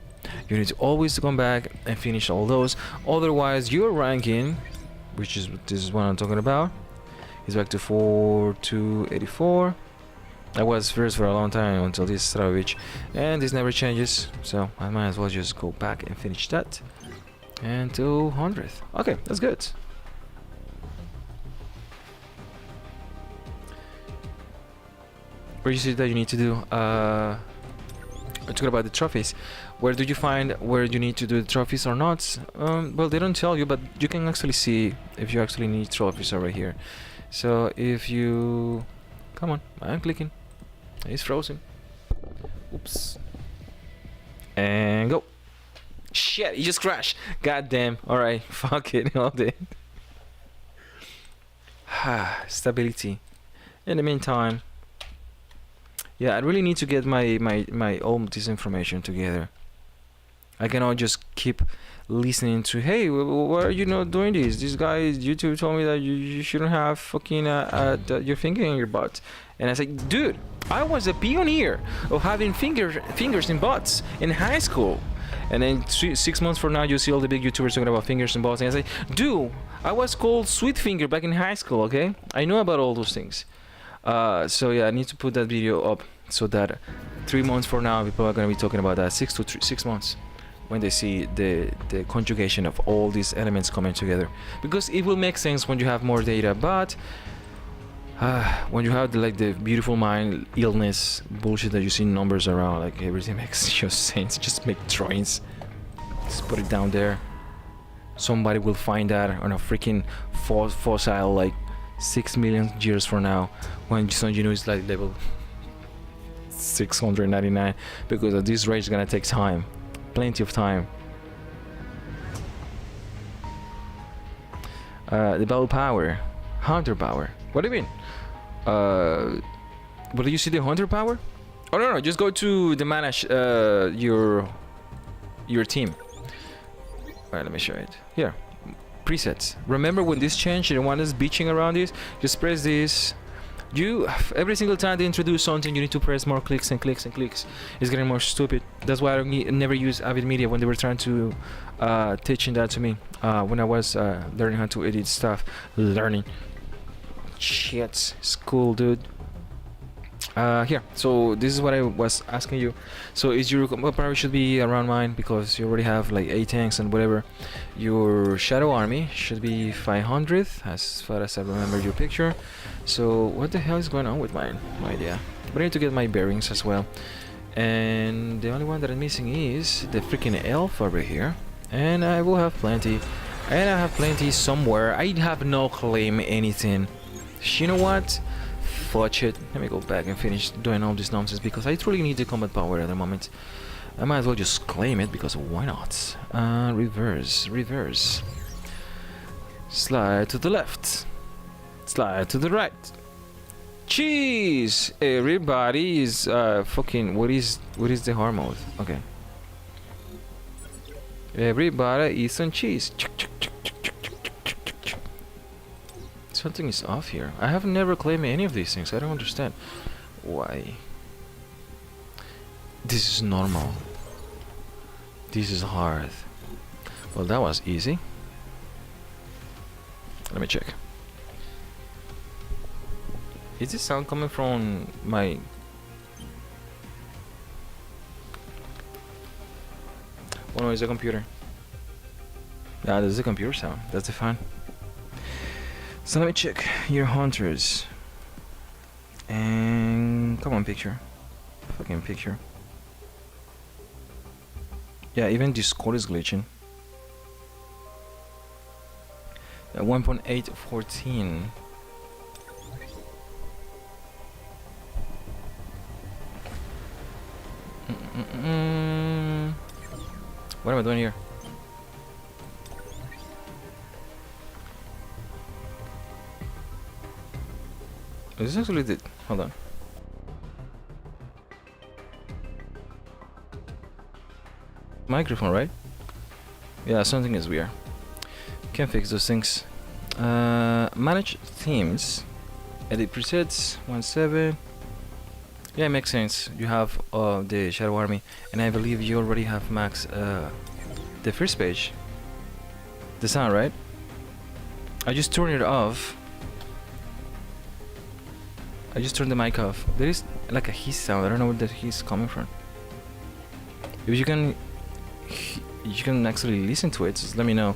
You need to always come back and finish all those. Otherwise your ranking, which is this is what I'm talking about, is back to 4284. I was first for a long time until this Stravich, and this never changes, so I might as well just go back and finish that. And 200th. Okay, that's good. What you see that you need to do? Talking about the trophies. Where do you find where you need to do the trophies or not? Well, they don't tell you, but you can actually see if you actually need trophies over here. So if you... Come on, I'm clicking. It's frozen. Oops. And go. Shit, he just crashed. God damn. Alright, fuck it. All day. Stability. In the meantime... Yeah, I really need to get my all this information together. I cannot just keep listening to, hey, why are you not doing this? This guy YouTube told me that you shouldn't have fucking your finger in your butt. And I said, dude, I was a pioneer of having fingers in butts in high school. And then 6 months from now, you see all the big YouTubers talking about fingers and butts. And I say, dude, I was called Sweet Finger back in high school, okay? I know about all those things. So yeah, I need to put that video up so that 3 months from now people are going to be talking about that. 6 months when they see the conjugation of all these elements coming together, because it will make sense when you have more data. But when you have the beautiful mind illness bullshit that you see numbers around, like everything makes just sense. Just make drawings, just put it down there. Somebody will find that on a freaking fossil like 6 million years from now, when Sun Genu is like level 699, because at this rate is gonna take time, plenty of time. The battle power, hunter power. What do you mean? But do you see the hunter power? Oh no, just go to the manage your team. Alright, let me show it. Here. Presets. Remember when this changed and the one is beaching around this? Just press this. Every single time they introduce something, you need to press more clicks and clicks and clicks. It's getting more stupid. That's why I never use Avid Media when they were trying to teaching that to me when I was learning how to edit stuff. Shit, it's cool, dude. Here, so this is what I was asking you. So is your combat power should be around mine because you already have like 8 tanks and whatever. Your shadow army should be 500 as far as I remember your picture. So what the hell is going on with mine? No idea. But I need to get my bearings as well. And the only one that I'm missing is the freaking elf over here. And I will have plenty. And I have plenty somewhere. I have no claim anything. You know what? Fudge it. Let me go back and finish doing all this nonsense because I truly need the combat power at the moment. I might as well just claim it because why not? Reverse. Slide to the left. Slide to the right. Cheese! Everybody is fucking. What is the hard mode? Okay. Everybody eats some cheese. Something is off here. I have never claimed any of these things. I don't understand why. This is normal. This is hard. Well, that was easy. Let me check. Is this sound coming from my... Oh no, it's a computer. Yeah, this is a computer sound. That's fine. So let me check your hunters. And come on, picture. Fucking picture. Yeah, even Discord is glitching. 1.814. What am I doing here? Is this actually the... Hold on. Microphone, right? Yeah, something is weird. Can fix those things. Manage themes. Edit presets. 1.7. Yeah, it makes sense. You have the Shadow Army, and I believe you already have max the first page. The sound, right? I just turned it off. I just turned the mic off. There is like a hiss sound. I don't know where that hiss coming from. If you can actually listen to it, just let me know.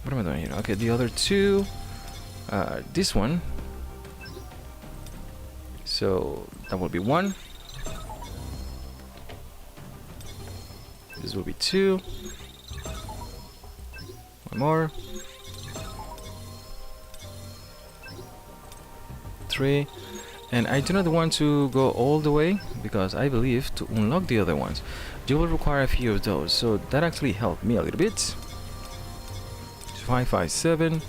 What am I doing here? Okay, the other two. This one. So that will be 1. This will be 2. 1 more. 3. And I do not want to go all the way because I believe to unlock the other ones you will require a few of those, so that actually helped me a little bit. 5, 5, 7.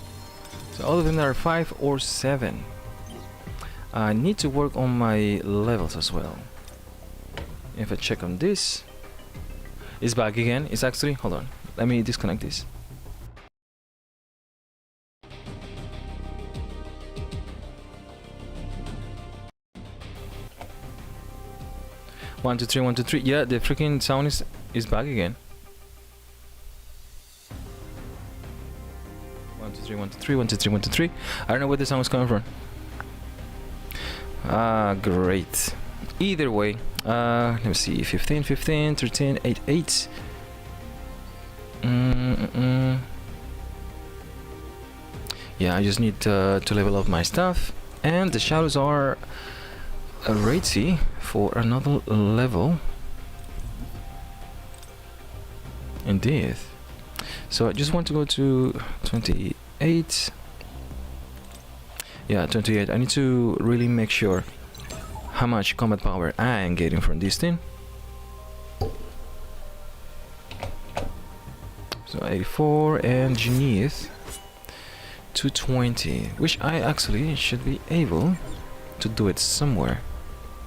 So all of them are 5 or 7. I need to work on my levels as well. If I check on this, it's back again. It's actually, hold on, let me disconnect this. One, 2, 3, 1, 2, 3. Yeah, the freaking sound is back again. 1, 2, 3, 1, 2, 3, 1, 2, 3, 1, 2, 3. I don't know where the sound is coming from. Great. Either way, let me see. 15, 15, 13, 8, 8. Yeah, I just need to level up my stuff. And the shadows are ready for another level. Indeed. So I just want to go to 28. Yeah, 28. I need to really make sure how much combat power I am getting from this thing. So 84, and you need 220, which I actually should be able to do it somewhere,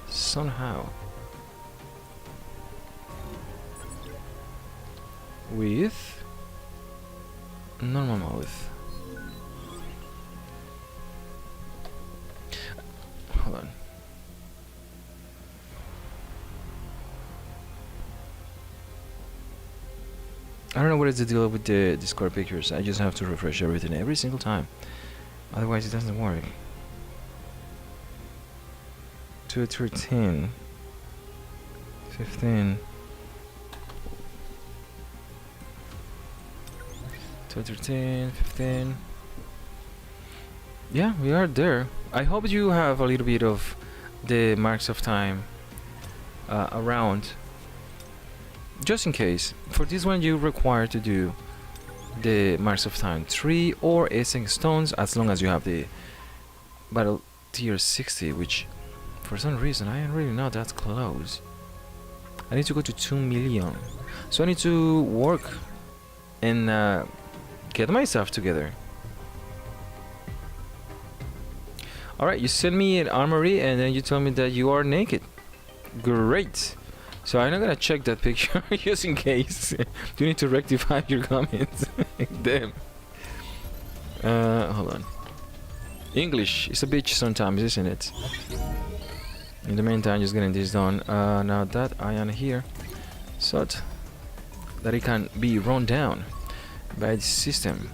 somehow. With normal mode. Hold on. I don't know what is the deal with the Discord pictures. I just have to refresh everything every single time. Otherwise it doesn't work. 213 15 213 15. Yeah, we are there. I hope you have a little bit of the marks of time around, just in case. For this one you require to do the marks of time 3 or essence stones, as long as you have the battle tier 60, which for some reason I am really not that close. I need to go to 2 million, so I need to work and get myself together. Alright, you send me an armory and then you tell me that you are naked. Great. So I'm not gonna check that picture just in case. You need to rectify your comments. Damn. Hold on. English is a bitch sometimes, isn't it? In the meantime, just getting this done. Now that I am here, so that it can be run down by the system.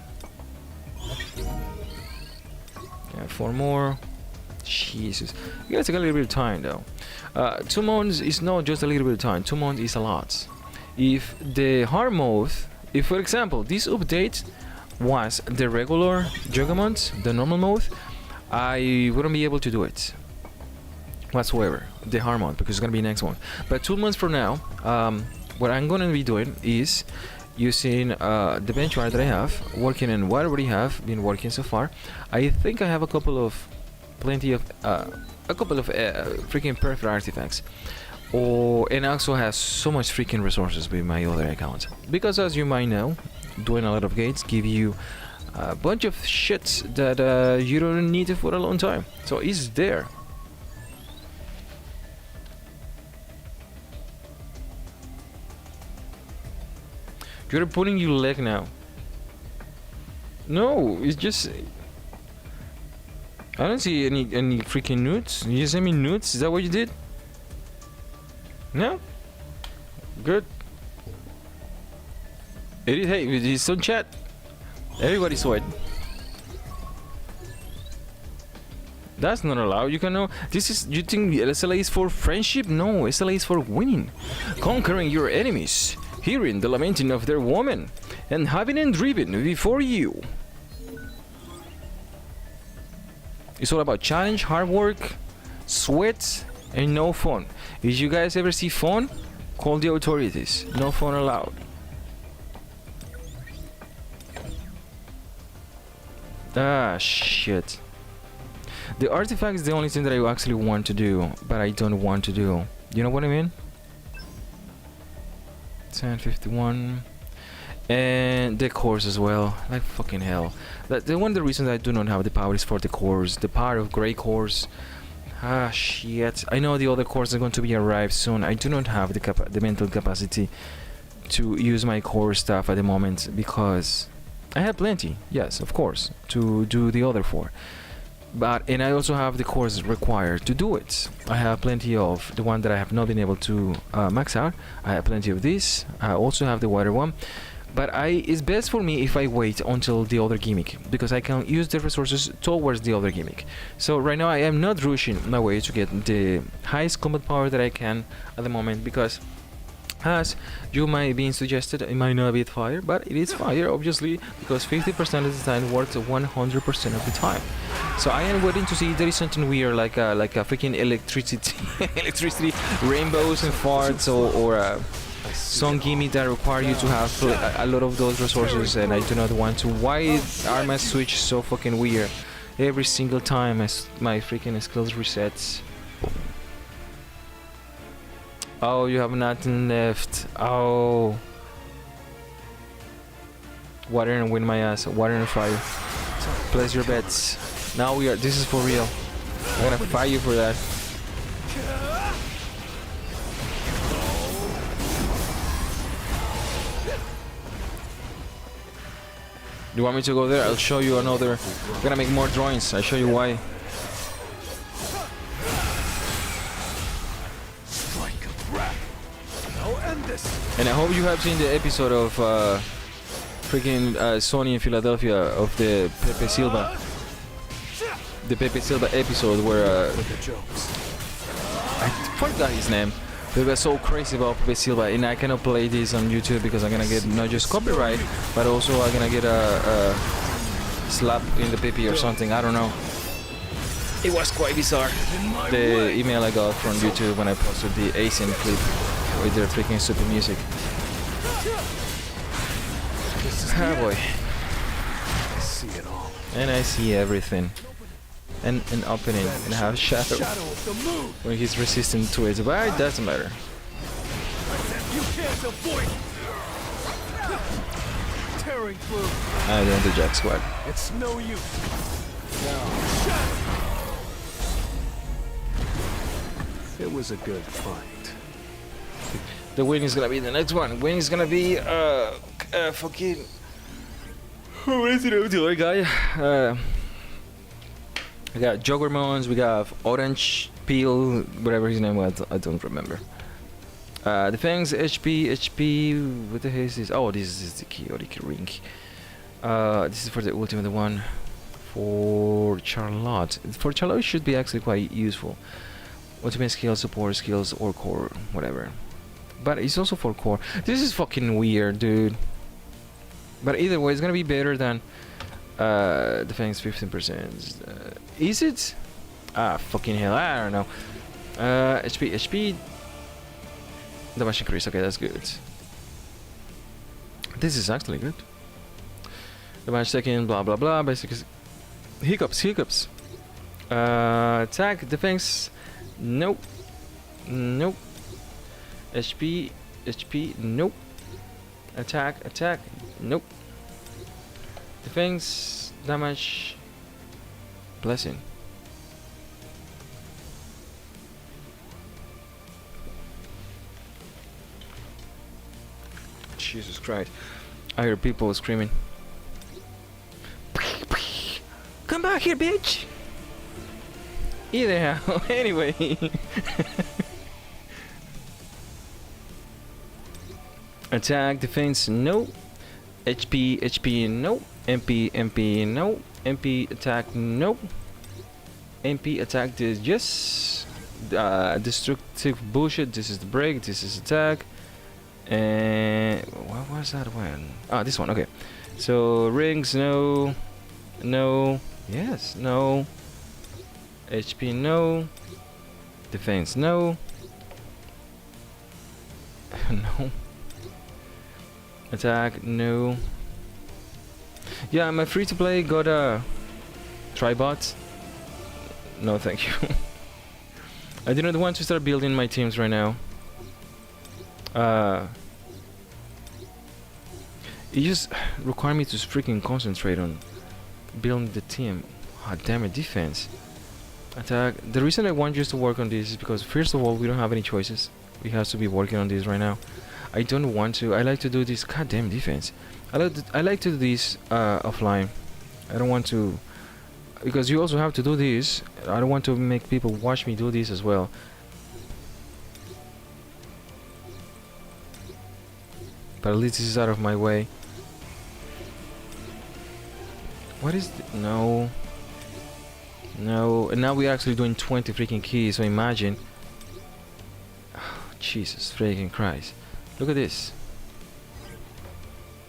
Yeah, 4 more. Jesus, you guys take a little bit of time though. 2 months is not just a little bit of time. 2 months is a lot. If the hard mode, if for example this update was the regular Juggernaut, the normal mode, I wouldn't be able to do it whatsoever, the hard mode, because it's gonna be next one. But 2 months from now, what I'm gonna be doing is using the benchmark that I have, working in what I already have been working so far. I think I have a couple of freaking perfect artifacts, and also has so much freaking resources with my other account, because as you might know, doing a lot of gates give you a bunch of shit that you don't need it for a long time, so it's there. You're putting your leg now. No, it's just I don't see any freaking nudes. You sent me nudes? Is that what you did? No? Good. Hey, it's on chat. Everybody saw it. That's not allowed. You can know. This is. You think SLA is for friendship? No, SLA is for winning. Conquering your enemies. Hearing the lamenting of their woman. And having them driven before you. It's all about challenge, hard work, sweat, and no fun. If you guys ever see fun, call the authorities. No fun allowed. Ah, shit. The artifact is the only thing that I actually want to do, but I don't want to do. You know what I mean? 1051. And the cores as well, like fucking hell. One of the reasons I do not have the power is for the cores, the power of gray cores. Ah shit, I know the other cores are going to be arrived soon. I do not have the mental capacity to use my core stuff at the moment, because I have plenty, yes, of course, to do the other 4. And I also have the cores required to do it. I have plenty of the one that I have not been able to max out. I have plenty of this. I also have the water one. But it's best for me if I wait until the other gimmick, because I can use the resources towards the other gimmick. So right now I am not rushing my way to get the highest combat power that I can at the moment, because as you might be suggested, it might not be fire, but it is fire obviously, because 50% of the time works 100% of the time. So I am waiting to see if there is something weird, like a freaking electricity rainbows and farts, or some gimmick that require you to have a lot of those resources, and I do not want to. Why are my switch so fucking weird every single time my freaking skills resets? Oh, you have nothing left. Oh, water and wind my ass. Water and fire. Place your bets. Now we are. This is for real. I'm gonna fight you for that. You want me to go there? I'll show you another. I'm gonna make more drawings. I'll show you why. And I hope you have seen the episode of freaking Sony in Philadelphia of the Pepe Silva. The Pepe Silva episode where I forgot his name. They were so crazy about Pepe Silva, and I cannot play this on YouTube because I'm gonna get not just copyright, but also I'm gonna get a slap in the Pepe or something. I don't know. It was quite bizarre. The email I got from YouTube when I posted the Asian clip with their freaking stupid music. Ah boy.
I see it all.
And I see everything. And an opening and have shadow
Of the moon.
when he's resistant to it, but it doesn't matter.
You can't avoid tearing through.
I don't do Jack Squad.
It's no use. It was a good fight.
The win is gonna be the next one. Win is gonna be fucking. What is it? The other guy. We got Joggermons. We got Orange Peel, whatever his name was. I don't remember. The things HP. What the hell is this? Oh, this is the key or the key ring. This is for the ultimate one. For Charlotte. For Charlotte, it should be actually quite useful. Ultimate skills, support skills, or core, whatever. But it's also for core. This is fucking weird, dude. But either way, it's gonna be better than defense 15%. Is it? Ah, fucking hell, I don't know. HP. Damage increase. Okay, that's good. This is actually good. Damage second, blah blah blah. Basically, hiccups. Attack, defense. Nope. HP, nope. Attack, nope. Defense, damage, blessing. Jesus Christ. I hear people screaming. Come back here, bitch! Either how, anyway. Attack, defense, no. HP, no. MP, no. MP attack, no. MP attack is yes. Destructive bullshit. This is the break. This is attack. And what was that one? Ah, this one. Okay. So rings, no. Yes, no. HP, no. Defense, no. No. Attack, no. Yeah, my free-to-play got a Tribot. No, thank you. I do not want to start building my teams right now. It just requires me to freaking concentrate on building the team. Ah, damn it, defense. Attack. The reason I want you to work on this is because first of all, we don't have any choices. We have to be working on this right now. I don't want to. I like to do this. Goddamn defense. I like to do this offline. I don't want to, because you also have to do this. I don't want to make people watch me do this as well. But at least this is out of my way. What is no. And now we're actually doing 20 freaking keys. So imagine. Oh, Jesus freaking Christ! Look at this.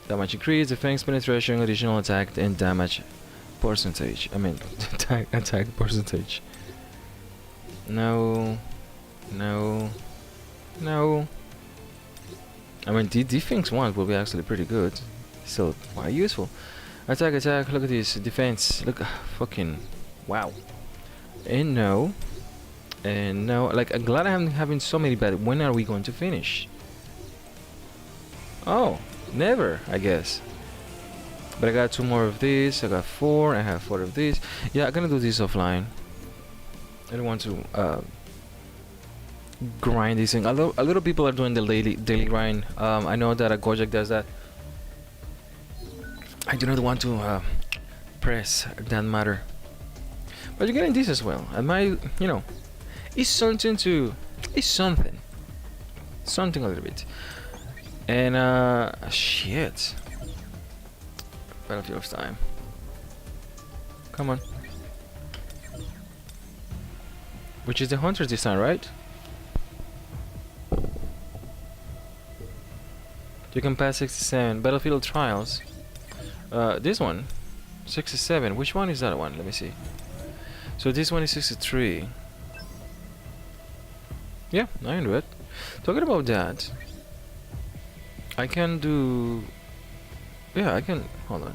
Damage increase, defense penetration, additional attack, and damage percentage. I mean, attack percentage. No. I mean, the defense one will be actually pretty good. Still quite useful. Attack. Look at this defense. Look, fucking wow. And no. Like, I'm glad I'm having so many, but when are we going to finish? Oh, never, I guess. But I got 2 more of these. I got 4. I have 4 of these. Yeah, I'm gonna do this offline. I don't want to grind this thing. A little people are doing the daily grind. I know that Gojek does that. I do not want to press that matter. But you're getting this as well. And my, you know, it's something a little bit. And shit. Battlefield of Time. Come on. Which is the Hunter's this time, right? You can pass 67. Battlefield Trials. This one, 67. Which one is that one? Let me see. So this one is 63. Yeah, I can do it. Talking about that, I can do. Yeah, I can. Hold on.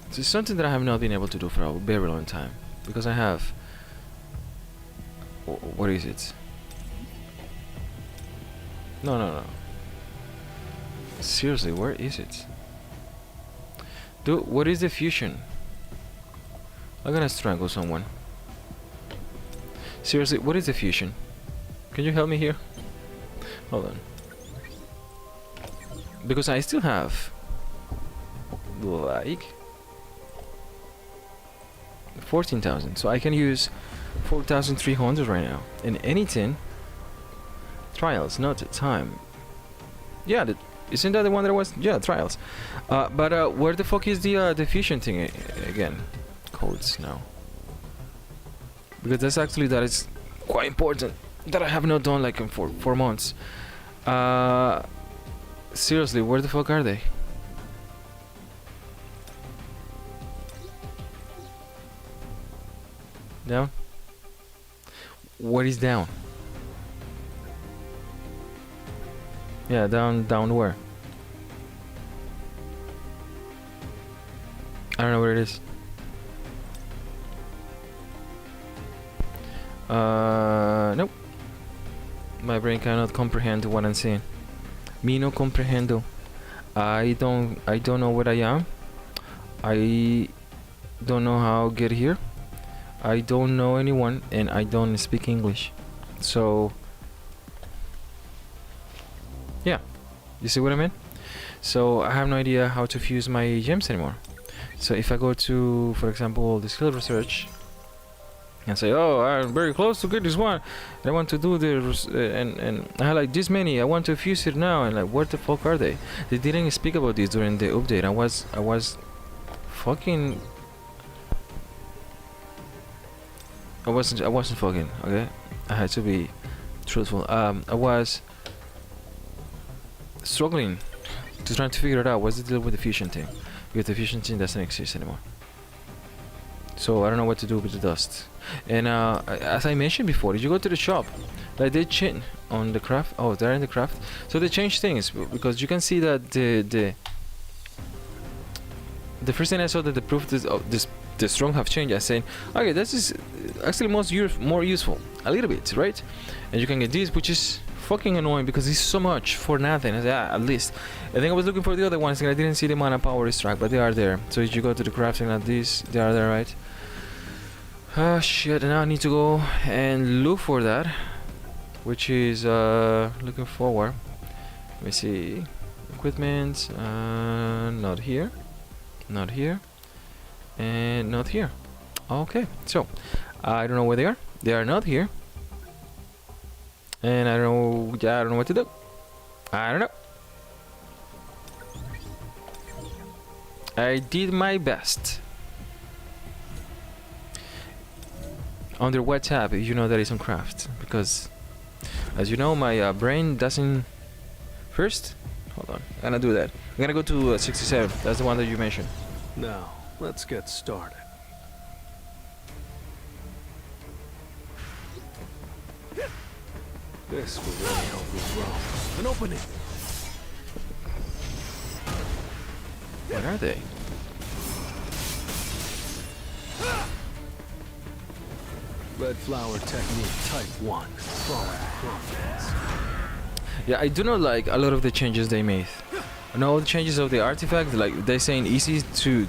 This is something that I have not been able to do for a very long time because I have. What is it? No. Seriously, where is it? Dude, what is the fusion? I'm gonna strangle someone. Seriously, what is the fusion? Can you help me here? Hold on. Because I still have like 14,000, so I can use 4,300 right now. And anything trials, not time. Yeah, isn't that the one that was? Yeah, trials. But where the fuck is the fusion thing again? Codes now. Because that is quite important. That I have not done like in 4 months. Seriously, where the fuck are they? Down? What is down? Yeah, down where? I don't know where it is. Nope. My brain cannot comprehend what I'm seeing. Me no comprehendo. I don't know where I am. I don't know how to get here. I don't know anyone and I don't speak English. So yeah, you see what I mean? So I have no idea how to fuse my gems anymore. So if I go to, for example, the skill research and say, oh, I'm very close to get this one, and I want to do this, and I have like this many, I want to fuse it now, and like, what the fuck are they? They didn't speak about this during the update. I was fucking. I wasn't fucking, okay? I had to be truthful. I was struggling to try to figure it out. What's the deal with the fusion thing? Because the fusion thing doesn't exist anymore. So I don't know what to do with the dust. And as I mentioned before, if you go to the shop, like they change on the craft. Oh, they're in the craft. So they change things because you can see that the first thing I saw that the proof the strong have changed. I saying, okay, this is actually more useful, a little bit, right? And you can get this, which is fucking annoying because it's so much for nothing. I said, at least. I think I was looking for the other ones and I didn't see the mana power strike, but they are there. So if you go to the crafting like this, they are there, right? Oh shit! Now I need to go and look for that, which is looking forward. Let me see, equipment. Not here, not here, and not here. Okay, so I don't know where they are. They are not here, and I don't know. Yeah, I don't know what to do. I don't know. I did my best. Under what tab you know that is on craft? Because as you know, my brain doesn't. First, hold on, I'm gonna do that. I'm gonna go to 67. That's the one that you mentioned.
Now, let's get started. This will really help with Rome. An opening.
What are they?
Red flower technique type 1. Falling confidence.
Yeah, I do not like a lot of the changes they made. No, the changes of the artifact, like they're saying easy to,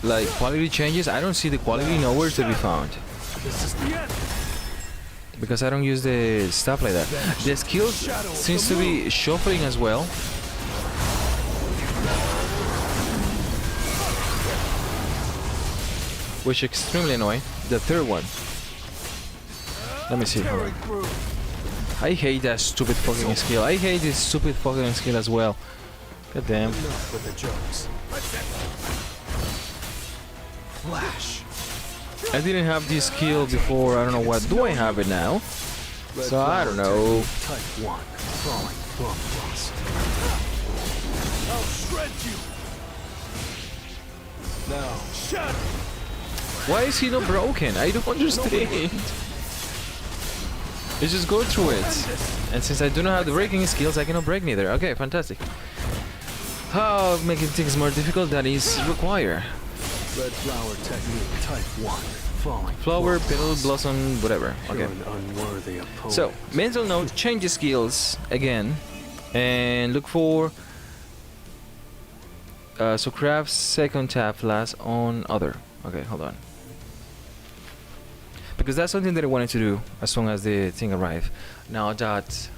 like quality changes. I don't see the quality nowhere to be found.
This is the end.
Because I don't use the stuff like that. The skills seems to be shuffling as well. Which is extremely annoying. The third one. Let me see.
Tearing through.
I hate that stupid fucking skill. I hate this stupid fucking skill as well. God damn.
Enough with the jokes. Flash.
I didn't have this skill before. I don't know what. Do I have it now? So I don't know.
Type 1. Falling bomb blast. I'll shred you. Now, shatter.
Why is he not broken? I don't understand. Let's just go through it. And since I do not have the breaking skills, I cannot break neither. Okay, fantastic. How making things more difficult that is require.
Red flower technique type 1. Falling.
Flower, petal, blossom, whatever. Okay.
You're an unworthy opponent.
So, mental note, change the skills again. And look for... so craft second tab last on other. Okay, hold on. Because that's something that I wanted to do as soon as the thing arrived. Now that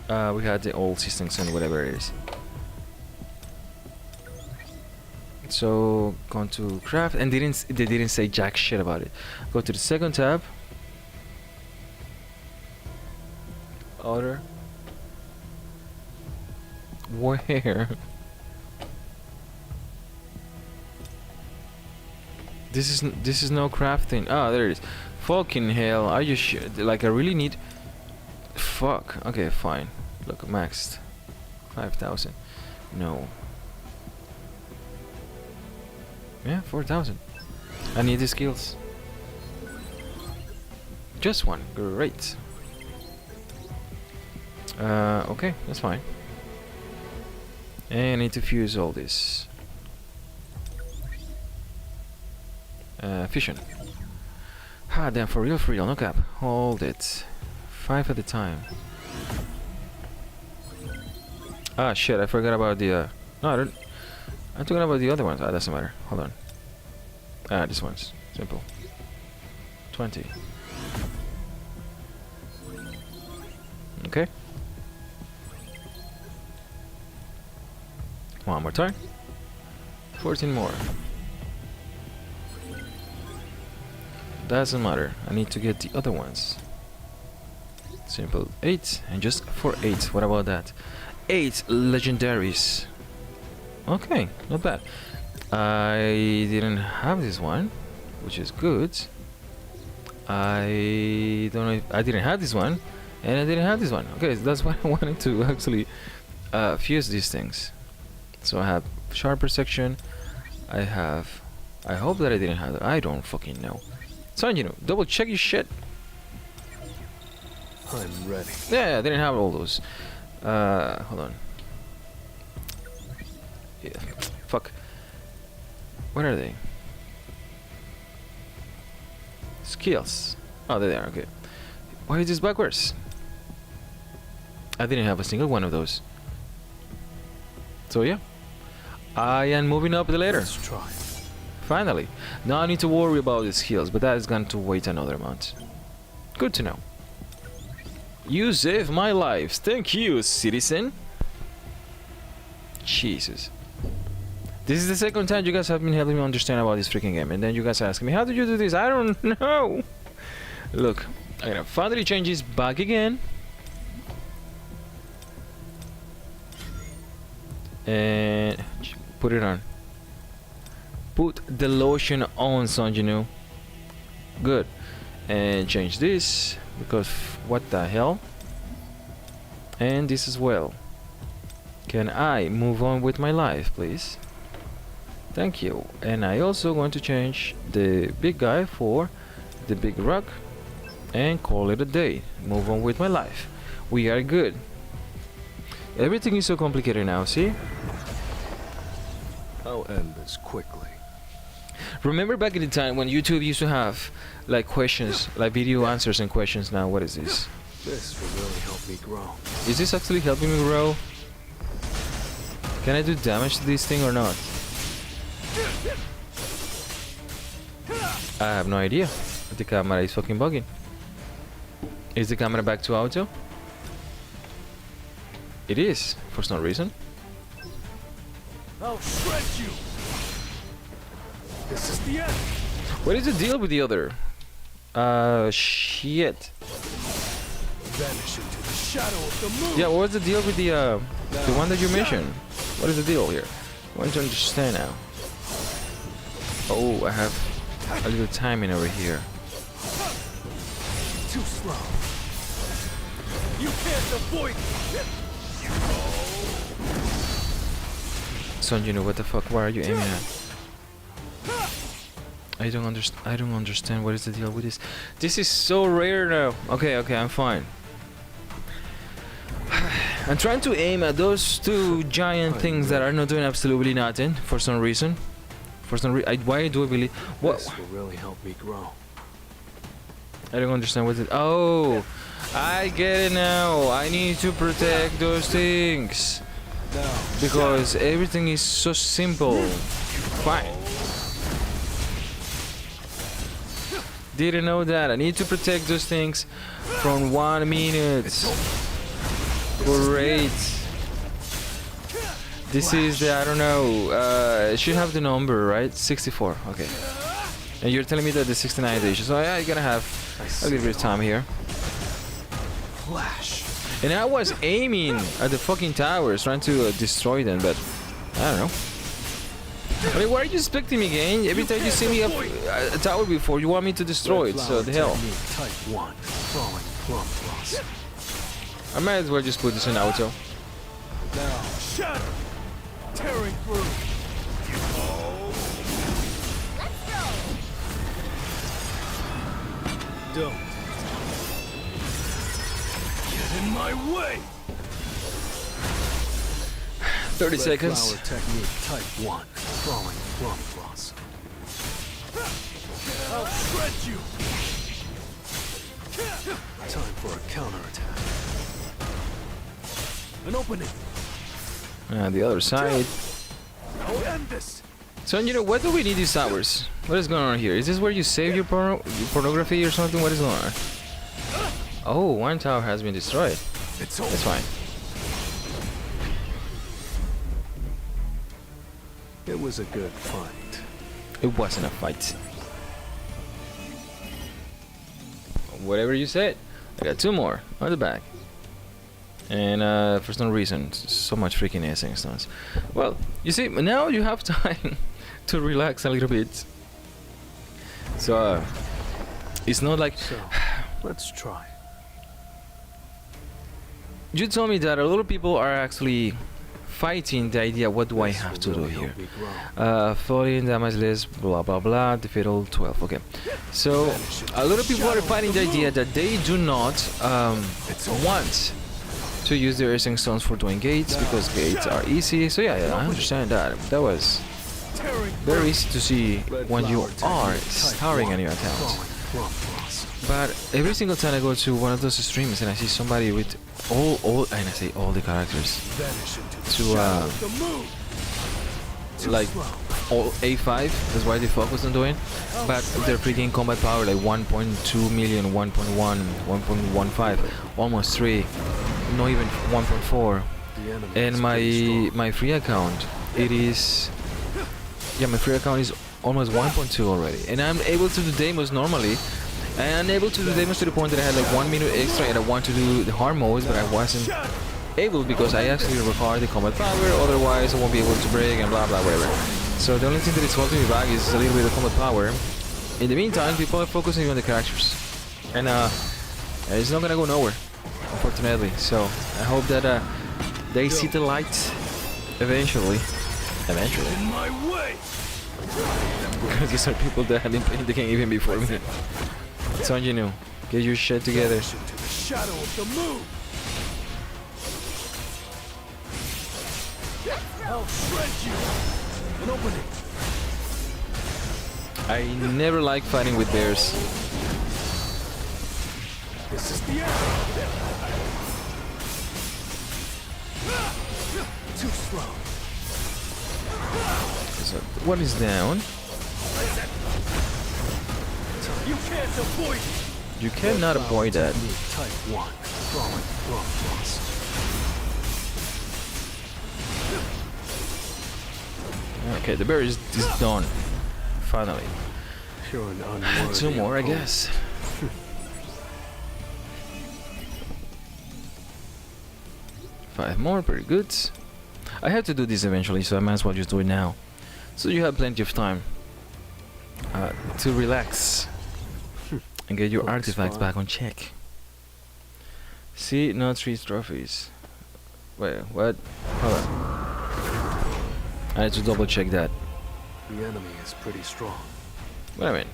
we had the old systems and whatever it is. So go to craft and they didn't say jack shit about it. Go to the second tab. Other. Where? This is no crafting. Ah, there it is. Fucking hell! Are you sure? Like I really need. Fuck. Okay, fine. Look, maxed 5,000. No. Yeah, 4,000. I need the skills. Just one. Great. Okay, that's fine. And I need to fuse all this. Fission. Ah, damn, for real, no cap. Hold it. 5 at a time. Ah, shit, I forgot about the, no, I don't... I'm talking about the other ones. Ah, doesn't matter. Hold on. Ah, this one's simple. 20. Okay. One more time. 14 more. Doesn't matter. I need to get the other ones. Simple. 8. And just for 8. What about that? 8 legendaries. Okay, not bad. I didn't have this one, which is good. I don't know if I didn't have this one, and I didn't have this one. Okay, so that's why I wanted to actually fuse these things. So I have sharper section. I hope that I didn't have it. I don't fucking know. So you know, double check your shit.
I'm ready.
Yeah, I didn't have all those. Hold on. Yeah. Fuck. Where are they? Skills. Oh, there they are. Okay. Why is this backwards? I didn't have a single one of those. So yeah, I am moving up the ladder.
Let's try.
Finally. Now I need to worry about the skills, but that is going to wait another month. Good to know. You saved my life. Thank you, citizen. Jesus. This is the second time you guys have been helping me understand about this freaking game, and then you guys ask me, how did you do this? I don't know. Look, I'm gonna finally change this back again. And put it on. Put the lotion on, Sanjinu. Good. And change this, because what the hell? And this as well. Can I move on with my life, please? Thank you. And I also going to change the big guy for the big rock and call it a day. Move on with my life. We are good. Everything is so complicated now, see?
I'll end this quickly.
Remember back in the time when YouTube used to have like questions, like video answers and questions. Now what is this?
This will really help me grow.
Is this actually helping me grow? Can I do damage to this thing or not? I have no idea. The camera is fucking bugging. Is the camera back to auto? It is, for some reason.
I'll shred you. This is the end.
What is the deal with the other? Shit.
Vanish into the shadow of the moon.
Yeah, what's the deal with the one that you mentioned? What is the deal here? I want to understand now. Oh, I have a little timing over here.
Too slow. You can't avoid me.
Son, you know what the fuck? Why are you aiming at? I don't understand what is the deal with this. This is so rare now. Okay, I'm fine. I'm trying to aim at those two giant things that are not doing absolutely nothing for some reason. Why do I believe? What?
This will really help me grow.
I don't understand what it. Oh, I get it now. I need to protect those things because everything is so simple. Fine. Didn't know that. I need to protect those things from 1 minute. Great. This is the, I don't know, it should have the number, right? 64, okay. And you're telling me that the 69 is so yeah, you're gonna have a little bit of time here.
Flash.
And I was aiming at the fucking towers, trying to destroy them, but I don't know. I mean, why are you expecting me, gang? Every time you see me up a tower before, you want me to destroy it, so the hell.
Type 1. Falling plum blossom.
I might as well just put this in auto.
Now, shatter. Tearing through. Don't. Get in my way.
30
Red
seconds.
Flower technique type 1. Falling plum blossom. I'll shred you. Time for a counterattack. An opening.
The other side.
I'll end this.
So, you know, what do we need these towers? What is going on here? Is this where you save your pornography or something? What is going on? Oh, one tower has been destroyed.
It's over.
That's fine.
It was a good fight.
It wasn't a fight. Whatever you said. I got 2 more on the back. And for some reason, so much freaking essence stones. Well, you see, now you have time to relax a little bit. So, it's not like...
So, let's try.
You told me that a lot of people are actually fighting the idea, what do I have to do here? Falling, damage less, blah blah blah, defeat all 12, okay. So, a lot of people are fighting the idea that they do not want to use their essence stones for doing gates, because gates are easy. So yeah, I understand that. That was very easy to see when you are starting a new account. But every single time I go to one of those streams and I see somebody with all and I say all the characters to like all A5, that's why the focus on doing, but they're freaking combat power like 1.2 million, 1.1, 1.15, almost 3, not even 1.4. And my free account, it is, yeah, my free account is almost 1.2 already, and I'm able to do demos normally. And I'm able to do demos to the point that I had like 1 minute extra and I want to do the hard modes, but I wasn't able because I actually require the combat power, otherwise I won't be able to break and blah blah whatever. So the only thing that is holding me back is a little bit of combat power. In the meantime, people are focusing on the characters, and it's not gonna go nowhere, unfortunately. So I hope that they see the light eventually.
In my way.
Because these are people that have been playing the game even before me. So you know, get your shit together.
To the shadow of the moon. I'll shred you. An opening.
I never like fighting with bears.
This is the end. Too slow.
One is down.
You can't avoid it.
You cannot avoid that.
Type 1. Falling from frost.
Okay, the bear is done. Finally.
You're an unworthy
2 more, I
opponent.
guess. 5 more, pretty good. I have to do this eventually, so I might as well just do it now. So you have plenty of time to relax and get your
Looks
artifacts
fine.
back on check. See, no 3 trophies. Wait, what? Hold on. I need to double check that.
The enemy is pretty strong.
What I mean,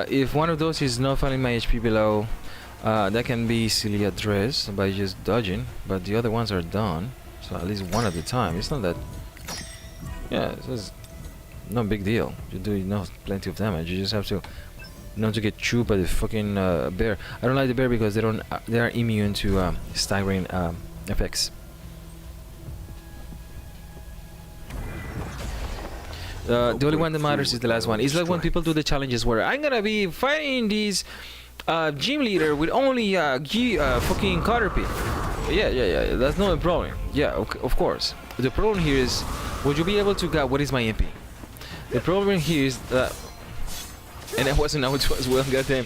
if one of those is not finding my HP below, that can be easily addressed by just dodging, but the other ones are done, so at least one at a time. It's not that, yeah, it's no big deal. You do plenty of damage. You just have to not to get chewed by the fucking bear. I don't like the bear because they are immune to staggering effects. The only one that matters is the last one. It's like when people do the challenges where I'm gonna be fighting these gym leader with only fucking Caterpie. Yeah, that's not a problem. Yeah, okay, of course. The problem here is, would you be able to get what is my MP? The problem here is that, and I wasn't out as well, goddamn.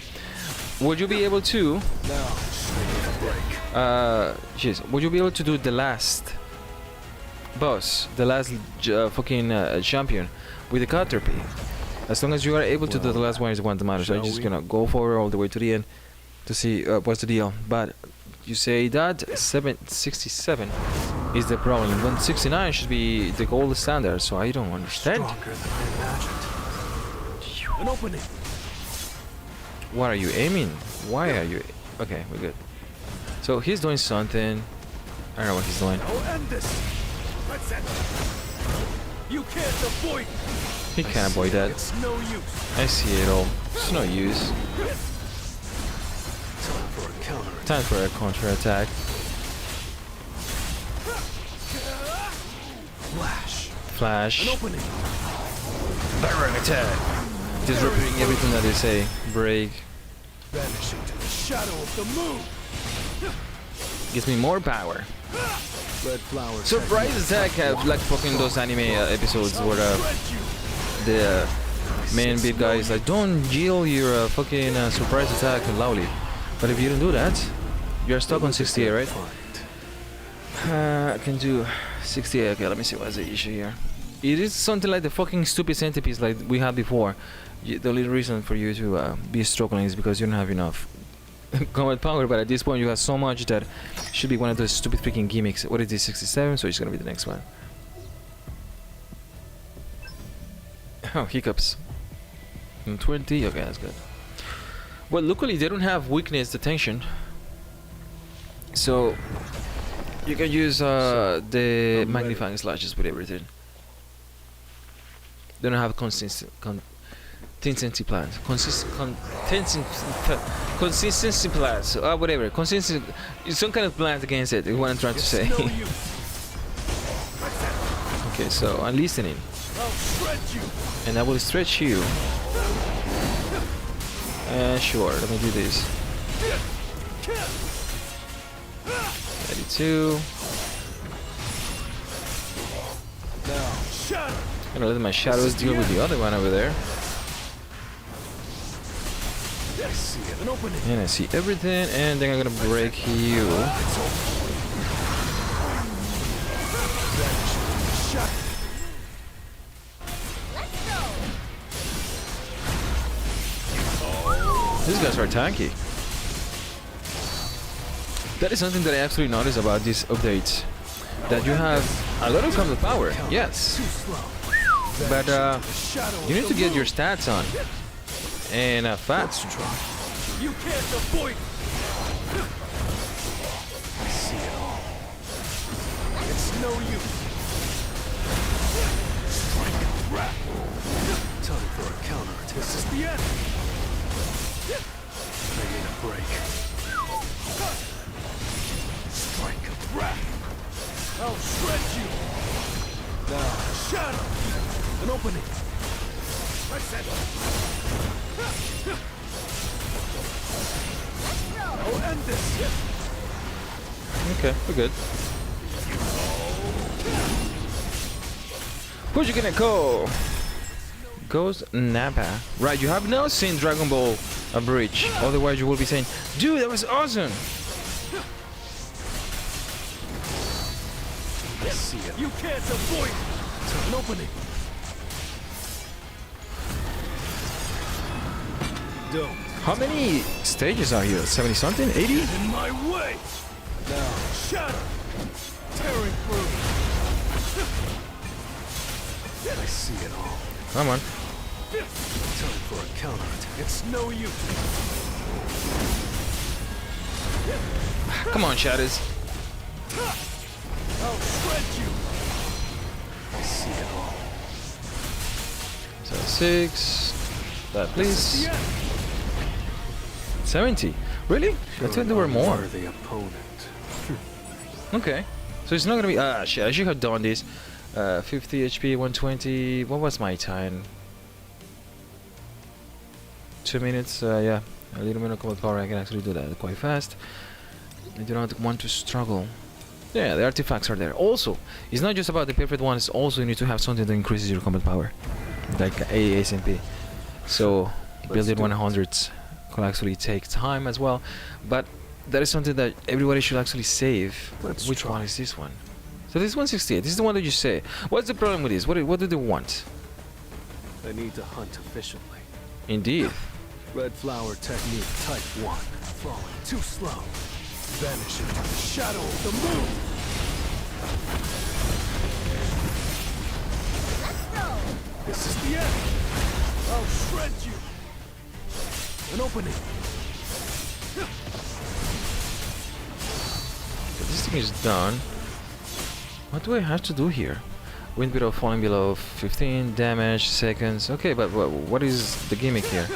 Would you be able to, jeez, would you be able to do the last boss, the last fucking champion with the Caterpie? As long as you are able to do the last one is the one that matters. So I'm just gonna go forward all the way to the end to see what's the deal. But you say that 767 is the problem. 169 should be the gold standard. So I don't understand.
Stronger than I imagined. An opening.
What are you aiming? Why are you? Okay, we're good. So he's doing something. I don't know what he's doing.
I'll end this. That's it. You can't avoid.
He can't avoid that.
It's no use.
I see it all. It's no use.
Time for a counter.
Time for a counter-attack.
Flash.
Flash.
An opening.
Barren attack. Just repeating everything that they say. Break.
Vanish into the shadow of the moon.
Gives me more power.
Red flower.
Surprise attack have like fucking those anime episodes where the main big guy is like, don't yell your fucking surprise attack loudly. But if you don't do that, you're stuck on 68, right? I can do 68. Okay, let me see what's the issue here. It is something like the fucking stupid centipedes like we had before. The only reason for you to be struggling is because you don't have enough combat power, but at this point you have so much that should be one of those stupid freaking gimmicks. What is this, 67? So it's gonna be the next one. Oh, hiccups. 20, okay, that's good. Well, luckily they don't have weakness detection, so you can use the magnifying slashes with everything. They don't have consistency plans. Consistency plans. Whatever. Consistency. Some kind of plan against it. Is what I'm trying to say.
No use.
Okay, so I'm listening,
I'll shred you.
and I will stretch you. Sure. Let me do this. 32.
Now, shadow.
I'm gonna let my shadows deal with the other one over there.
I see it. An opening.
And I see everything, and then I'm gonna break you.
Shadow.
These guys are tanky. That is something that I actually noticed about these updates. That you have a lot of combat power, yes,
Too slow.
but
Shadow.
you need to get your stats on, and fast.
You can't avoid. I see it all. It's no use. Strike a wrap. Time for a counter. This is the end. I need a break. Strike a wrap. I'll shred you. Now, shadow. An opening. That's it. I'll end this.
Okay, we're good. Who's you gonna go? Ghost Nappa. Right, you have now seen Dragon Ball A Bridge. Otherwise you will be saying, dude, that was awesome.
I see it. You can't avoid it. An opening. Don't.
How many stages are here? 70 something? 80?
In my way. Now, shatter. Tearing through. I see it all.
Come on.
Time for a counterattack. It's no use.
Come on, Shadows.
I'll shred you. I see it all.
So 6. That please.
The end.
70. Really? I thought there were more.
The opponent.
Okay. So it's not gonna be. Ah, shit. I should have done this. 50 HP, 120. What was my time? 2 minutes. Yeah. A little bit of combat power. I can actually do that quite fast. I do not want to struggle. Yeah, the artifacts are there. Also, it's not just about the perfect ones. Also, you need to have something that increases your combat power, like ASMP. So, building 100s could actually take time as well. But that is something that everybody should actually save. Which one is this one? So this is 168. This is the one that you say. What's the problem with this? What do they want?
I need to hunt efficiently.
Indeed.
Red flower technique type 1. Falling too slow. Vanish into the shadow of the moon. This is the end. I'll shred you. An opening.
So this thing is done. What do I have to do here? Wind below, falling below, 15 damage, seconds. Okay, but what is the gimmick here?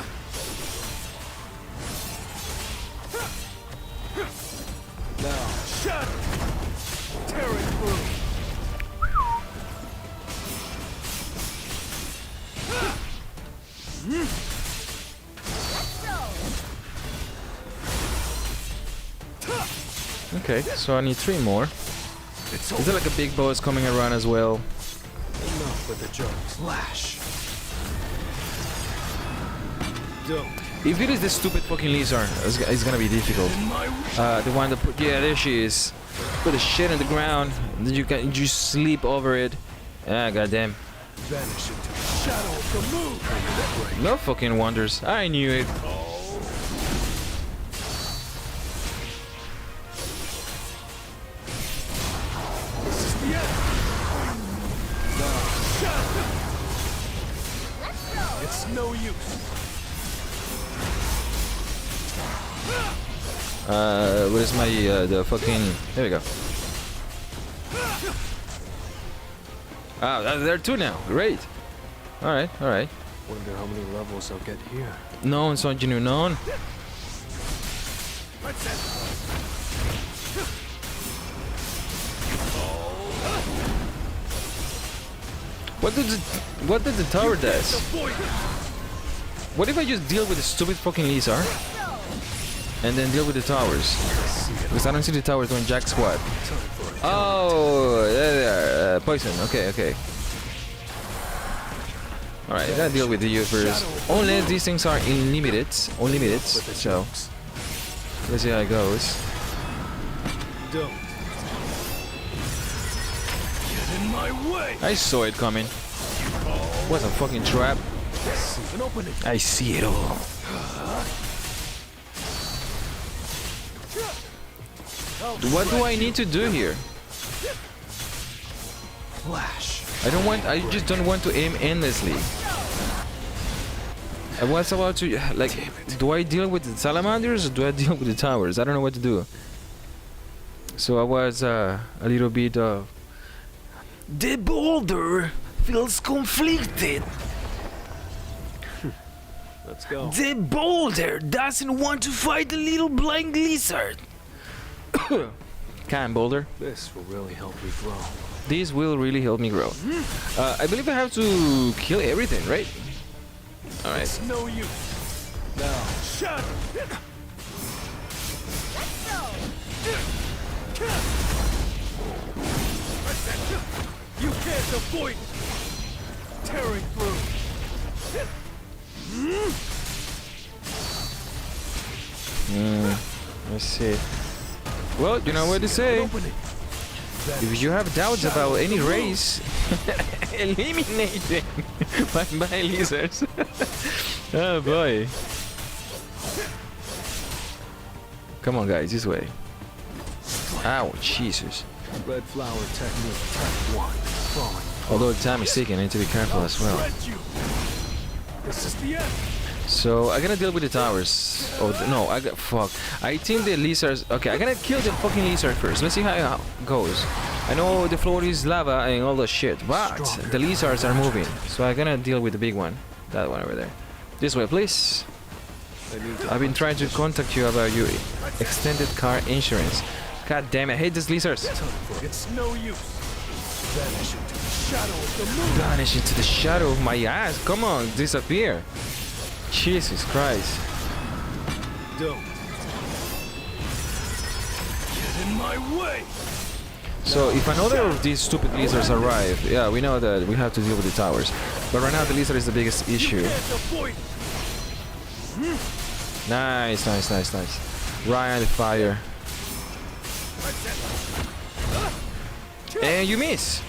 Now, shatter. Tearing through.
Okay, so I need 3 more.
It's
Is there like a big boss coming around as well?
enough with the jokes. Flash. Don't.
If it is the stupid fucking lizard, it's gonna be difficult.
In my
The one that put, yeah, there she is. Put the shit on the ground, and then you sleep over it. Ah, goddamn.
vanish into the shadow of the moon.
No fucking wonders. I knew it.
This is the end. Now, shatter. It's no use.
Where's my, the fucking... There we go. Ah, there are 2 now. Great. Alright, alright.
Wonder how many levels I'll get here.
Known, something you known.
That's it.
What did the tower does?
Avoid it.
What if I just deal with the stupid fucking lizard and then deal with the towers? Because I don't see the towers doing jack squat. Oh, there, poison. Okay, okay. Alright, gotta deal with you first. Unless these things are unlimited. Unlimited. So, let's see how it goes.
Don't. Get in my way.
I saw it coming. What's a fucking trap?
An opening.
I see it all. What do I need to do here?
Flash.
I just don't want to aim endlessly. I was about to, like, do I deal with the salamanders or do I deal with the towers? I don't know what to do. So I was a little bit of... The boulder feels conflicted.
Let's go.
The boulder doesn't want to fight the little blind lizard. Can boulder.
This will really help me grow.
This will really help me grow. I believe I have to kill everything, right? All right.
It's no use. Now, shut. You can't avoid it. Tearing through.
Let's see. Well, you know what to say.
Open it.
If you have doubts about any race, eliminate them by lizards. Oh boy. Come on, guys, this way. Ow, Jesus.
Red flower technique type 1. Falling.
Although time is ticking, I need to be careful as well.
This is the end.
So I gotta deal with the towers. Oh no, fuck. I think the lizards. Okay, I gotta kill the fucking lizard first. Let's see how it goes. I know the floor is lava and all the shit, but the lizards are moving. So I'm gonna deal with the big one. That one over there. This way, please. I've been trying to contact you about your extended car insurance. God damn it, I hate these lizards.
It's no use. Vanish into the shadow of the moon.
Vanish into the shadow of my ass. Come on, disappear. Jesus Christ.
Don't. Get in my way.
So if another of these stupid lizards arrive, yeah, we know that we have to deal with the towers. But right now the lizard is the biggest issue. Nice, nice, nice, nice. Right on the fire. And you miss.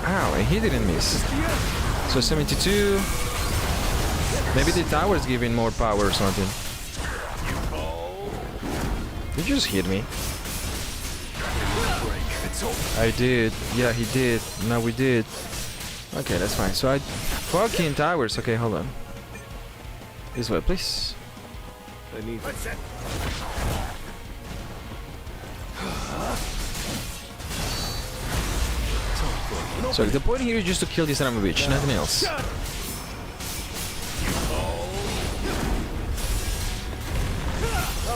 Ow, and he didn't miss. So 72. Maybe the tower's giving more power or something. You just hit me. I did. Yeah, he did. No, we did. Okay, that's fine. So I... Fucking towers. Okay, hold on. This way, please.
I need...
So the point here is just to kill this son of a bitch, nothing else.
I'll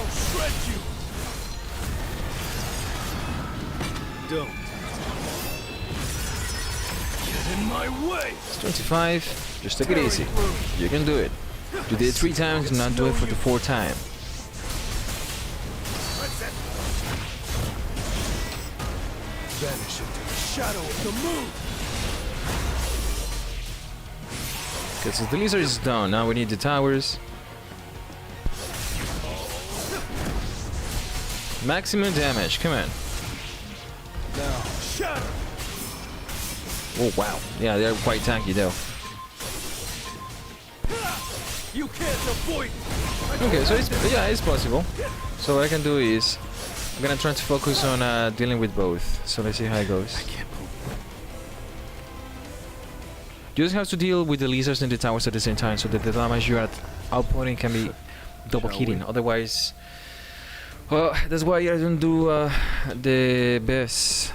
shred you. Don't. Get in my way.
It's 25. Just take it easy. You can do it. You did it 3 times, not do it for the 4th time.
Vanish into the shadow of the moon.
Okay, so the lizard is done. Now we need the towers. Maximum damage. Come on.
Now, shadow.
Oh wow. Yeah, they're quite tanky though.
You can't avoid it.
Okay, so it's possible. So what I can do is I'm gonna try to focus on dealing with both. So let's see how it goes. You just have to deal with the lizards and the towers at the same time, so that the damage you are outputting can be double hitting. Otherwise, well, that's why I don't do the best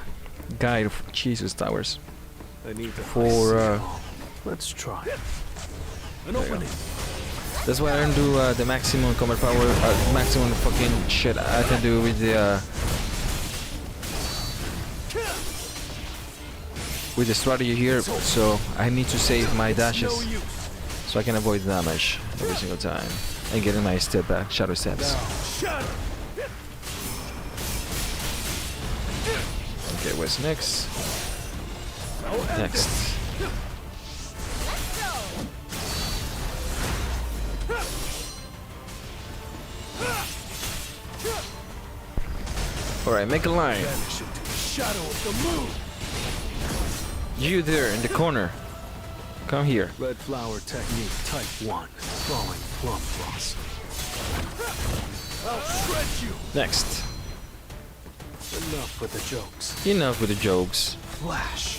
guide of Jesus towers.
I need to
For
let's try. An opening.
that's why I don't do the maximum combat power, maximum fucking shit I can do with the strategy here. So I need to save my dashes so I can avoid the damage every single time and get in my step back, shadow steps. Okay, what's next? Next. Alright, make a line.
Vanish into the shadow of the moon.
You there in the corner. Come here.
Red flower technique type 1. Falling plum blossom. I'll shred you.
Next.
Enough with the jokes.
Enough with the jokes.
Flash.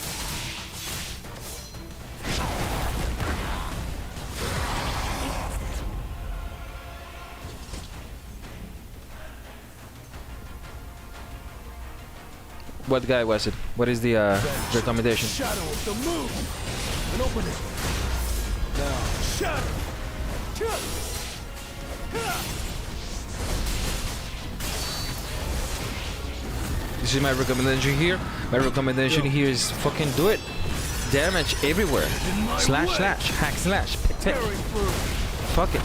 What guy was it? What is the recommendation?
Shadow of the moon. An opening. Now, shadow.
This is my recommendation here. My recommendation here is fucking do it. Damage everywhere. Slash, hack, slash, pick. Fuck it.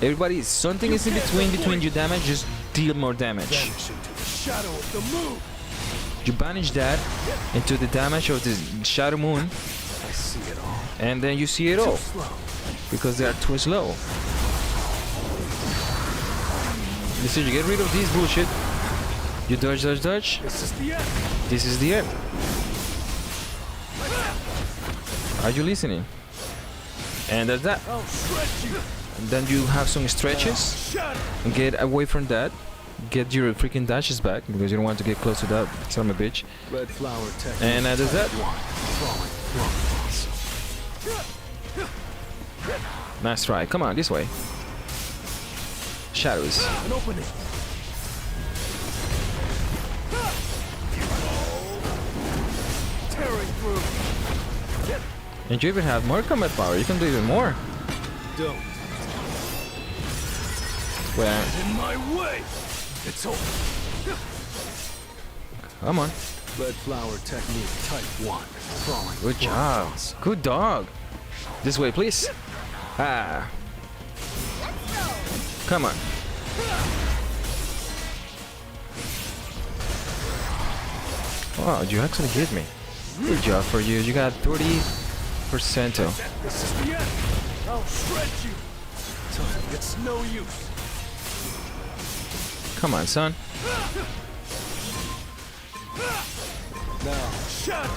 Everybody, something is in between you damage, just deal more damage.
Vanish into the shadow of the moon.
You banish that into the damage of the Shadow Moon,
I see it all.
and then you see it all.
Slow.
Because they are too slow. Listen, you get rid of this bullshit. You dodge.
This is the end.
This is the end. Are you listening? And that's that.
I'll shred you.
And then you have some stretches.
Shatter.
And get away from that. Get your freaking dashes back because you don't want to get close to that son of a bitch.
Red flower technique.
And that's that.
Falling from
Nice try. Come on, this way. Shadows.
an opening. Tearing through.
And you even have more combat power. You can do even more.
Don't.
Well,
In my way. It's over.
come on.
Red flower technique type 1. Falling.
Good
from
job.
cross.
Good dog. This way, please. Ah. Come on. Wow, you actually hit me. Good job for you. You got 30%.
This is the end. I'll shred you. It's no use.
Come on, son.
Now, shatter.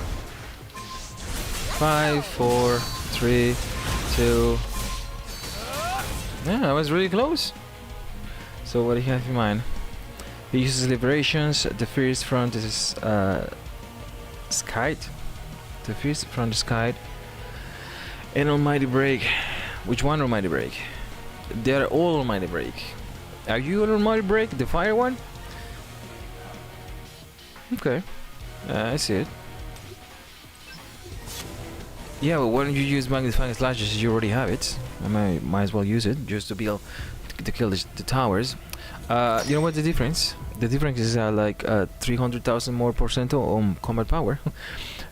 5, 4, 3, 2. Yeah, I was really close. So what do you have in mind? He uses liberations. The first front is Skite. The first front is Skite. And Almighty Break. Which one Almighty Break? They are all Almighty Break. Are you an Almighty Break? The fire one? Okay. I see it. Yeah, well, why don't you use Magnifying Slashes? You already have it. I might as well use it just to be able to kill the towers. You know what the difference? The difference is like 300,000 more percent on combat power.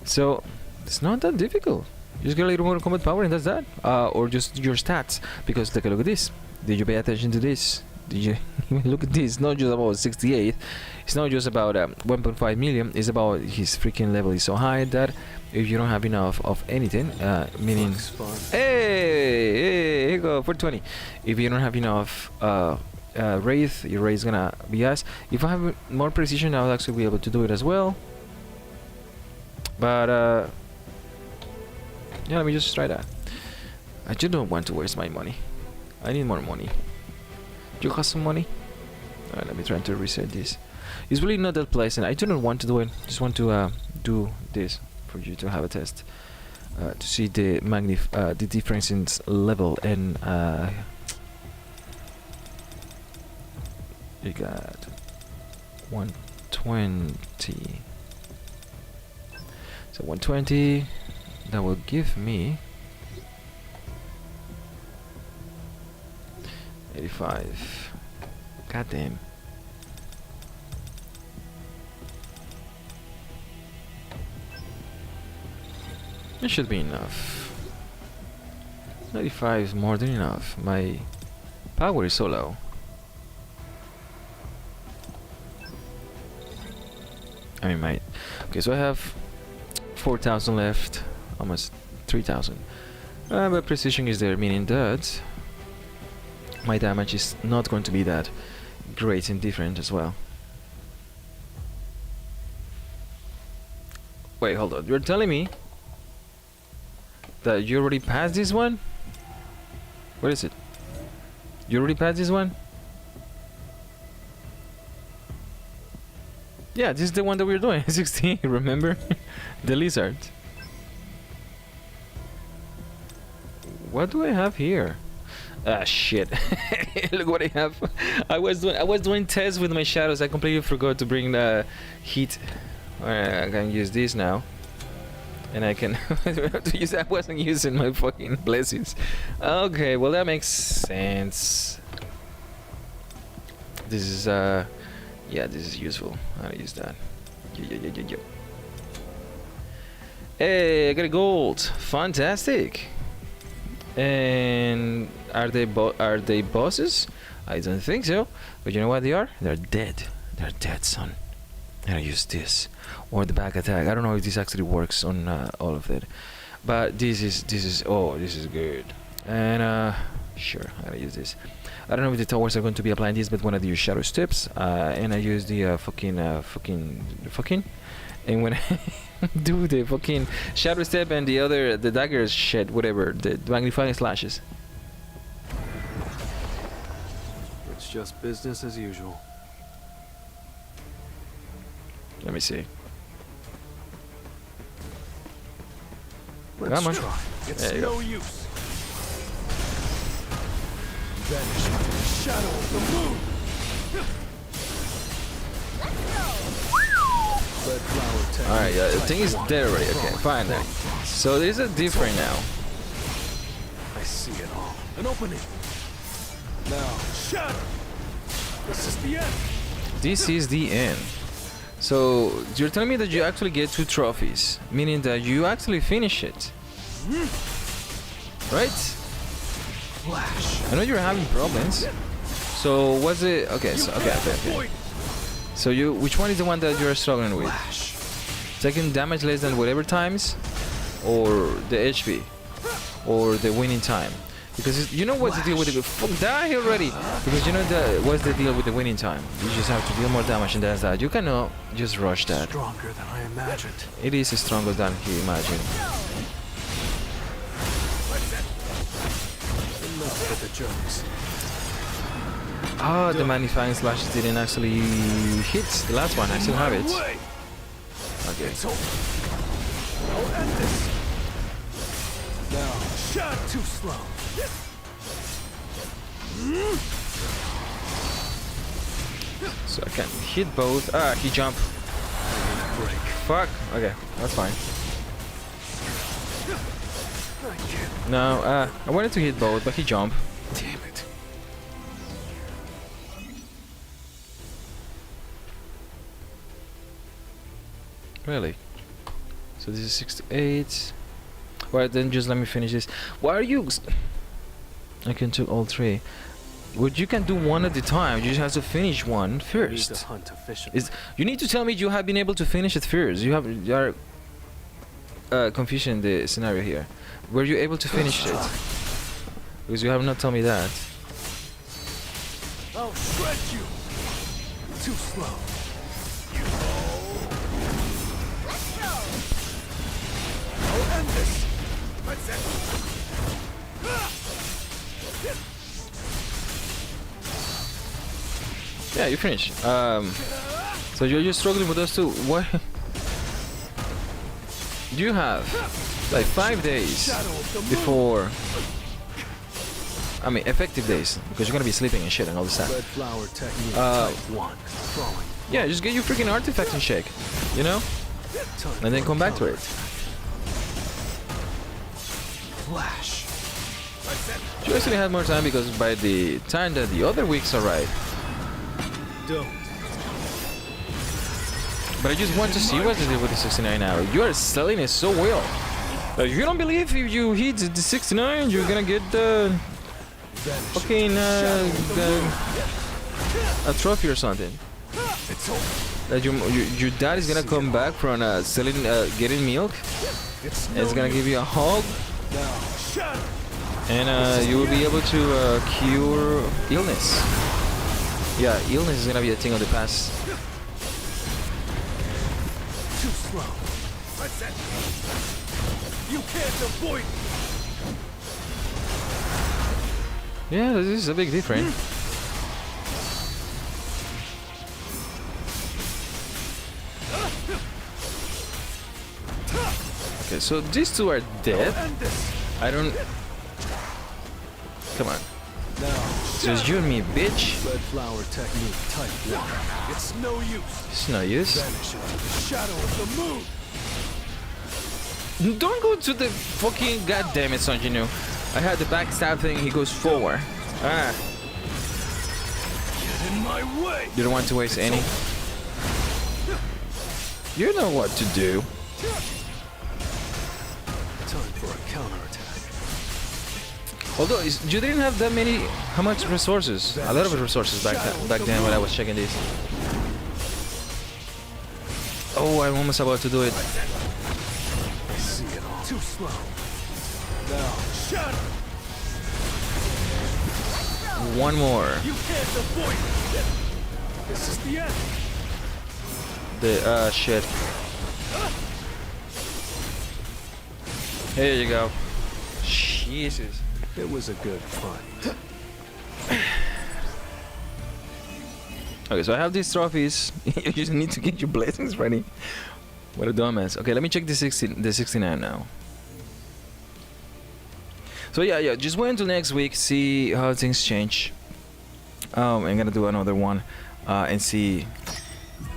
So it's not that difficult. Just get a little more combat power and that's that. Or just your stats. Because look at this. Did you pay attention to this? Did you look at this? It's not just about 68. It's not just about 1.5 million. It's about his freaking level is so high that if you don't have enough of anything, meaning
Looks fun.
hey, here you go 420. If you don't have enough wraith, your wraith is gonna be ass. If I have more precision, I'll actually be able to do it as well. But yeah, let me just try that. I just don't want to waste my money. I need more money. Do you have some money? Alright, let me try to reset this. It's really not that pleasant. I do not want to do it. Just want to do this for you to have a test to see the the difference in level and you got 120. So 120. That will give me 85. God damn. It should be enough. 95 is more than enough. My power is so low. I mean my... Okay, so I have 4,000 left. Almost 3,000. But precision is there, meaning that my damage is not going to be that great and different as well. Wait, hold on. You're telling me that you already passed this one? What is it? You already passed this one? Yeah, this is the one that we're doing. 16, remember? The lizard. What do I have here? Ah, shit. Look what I have. I was doing tests with my shadows. I completely forgot to bring the heat. I can use this now. And I can to use. I wasn't using my fucking blessings. Okay, well that makes sense. This is Yeah, this is useful. I'll use that. Yeah. Hey, I got a gold. Fantastic. And are they bosses? I don't think so. But you know what they are? They're dead. They're dead, son. And I use this or the back attack. I don't know if this actually works on all of it, but this is good. And sure, I'm gonna use this. I don't know if the towers are going to be applying this, but when I use shadow steps, and I use the fucking, and when I do the fucking shadow step and the dagger shit, whatever, the magnifying slashes.
It's just business as usual.
Let me see.
Let's
Come on.
try. It's
There you
no use. Vanish into the shadow of the moon. Red flower technique.
Alright, yeah, the
type
thing is
1.
there already. Okay,
Falling.
fine then. So there's a different now.
I see it all. An opening. Now, shatter. This is the end.
This is the end. So you're telling me that you actually get 2 trophies, meaning that you actually finish it, right?
Flash.
I know you're having problems. So what's it? Okay, so okay. So which one is the one that you're struggling with?
Flash.
Taking damage less than whatever times, or the HP, or the winning time? Because you know what's the deal with the fuck die already? Because you know what's the deal with the winning time? You just have to deal more damage, and that's that. You cannot just rush that.
Stronger than I imagined.
It is stronger than he imagined.
Enough with the jokes.
Ah, the magnifying slashes didn't actually hit the last one. I still have it. Okay.
It's over. I'll end this. Now, shot too slow.
So I can hit both. Ah, he jumped.
Break.
Fuck. Okay, that's fine.
I can't.
No, I wanted to hit both, but he jumped.
Damn it.
Really? So this is 68. Well, then just let me finish this. Why are you? I can do all 3. But you can do one at a time. You just have to finish one
Need to
first.
hunt efficiently.
You need to tell me you have been able to finish it first. You are confusing the scenario here. Were you able to finish it? Because you have not told me that.
I'll shred you. Too slow. I'll end this. That's it.
Yeah, you finished. So you're just struggling with those 2. What? You have like 5 days before. I mean, effective days, because you're gonna be sleeping and shit and all this stuff.
Red flower technique type 1. Crawling.
Yeah, just get your freaking artifacts and shake, you know,
Time
and then
for
come back to it.
Flash.
You actually had more time because by the time that the other weeks arrive.
Don't.
But I just want to see what to do with the 69 hour. You are selling it so well. Like, you don't believe if you hit the 69, you're gonna get the fucking a trophy or something.
It's over.
That your dad is gonna come back from selling getting milk.
It's
And it's gonna give you a hug,
now. Shut.
and you will be able to cure illness. Yeah, illness is gonna be a thing of the past.
Too slow. That's it. You can't avoid.
Yeah, this is a big difference. Okay, so these 2 are dead.
End this.
I don't. Come on.
Now.
Just you and me, bitch.
Red flower technique type 1. It's no use.
It's no use.
Vanish into the shadow of the moon.
Don't go to the fucking goddamn it, Sonjinu. I had the backstab thing. He goes forward. Ah.
Get in my way!
You don't want to waste any. You know what to do.
Time for a counterattack.
Although you didn't have that many. How much resources? A lot of resources back then when I was checking this. Oh, I'm almost about to do it.
I see it all. Too slow. Now, shatter!
One more.
You can't avoid it! This is the end!
The shit. Here you go. Jesus.
It was a good fight.
Okay, so I have these trophies. You just need to get your blessings ready. What a dumbass. Okay, let me check the 69 now. So yeah, just wait until next week, see how things change. I'm gonna do another one and see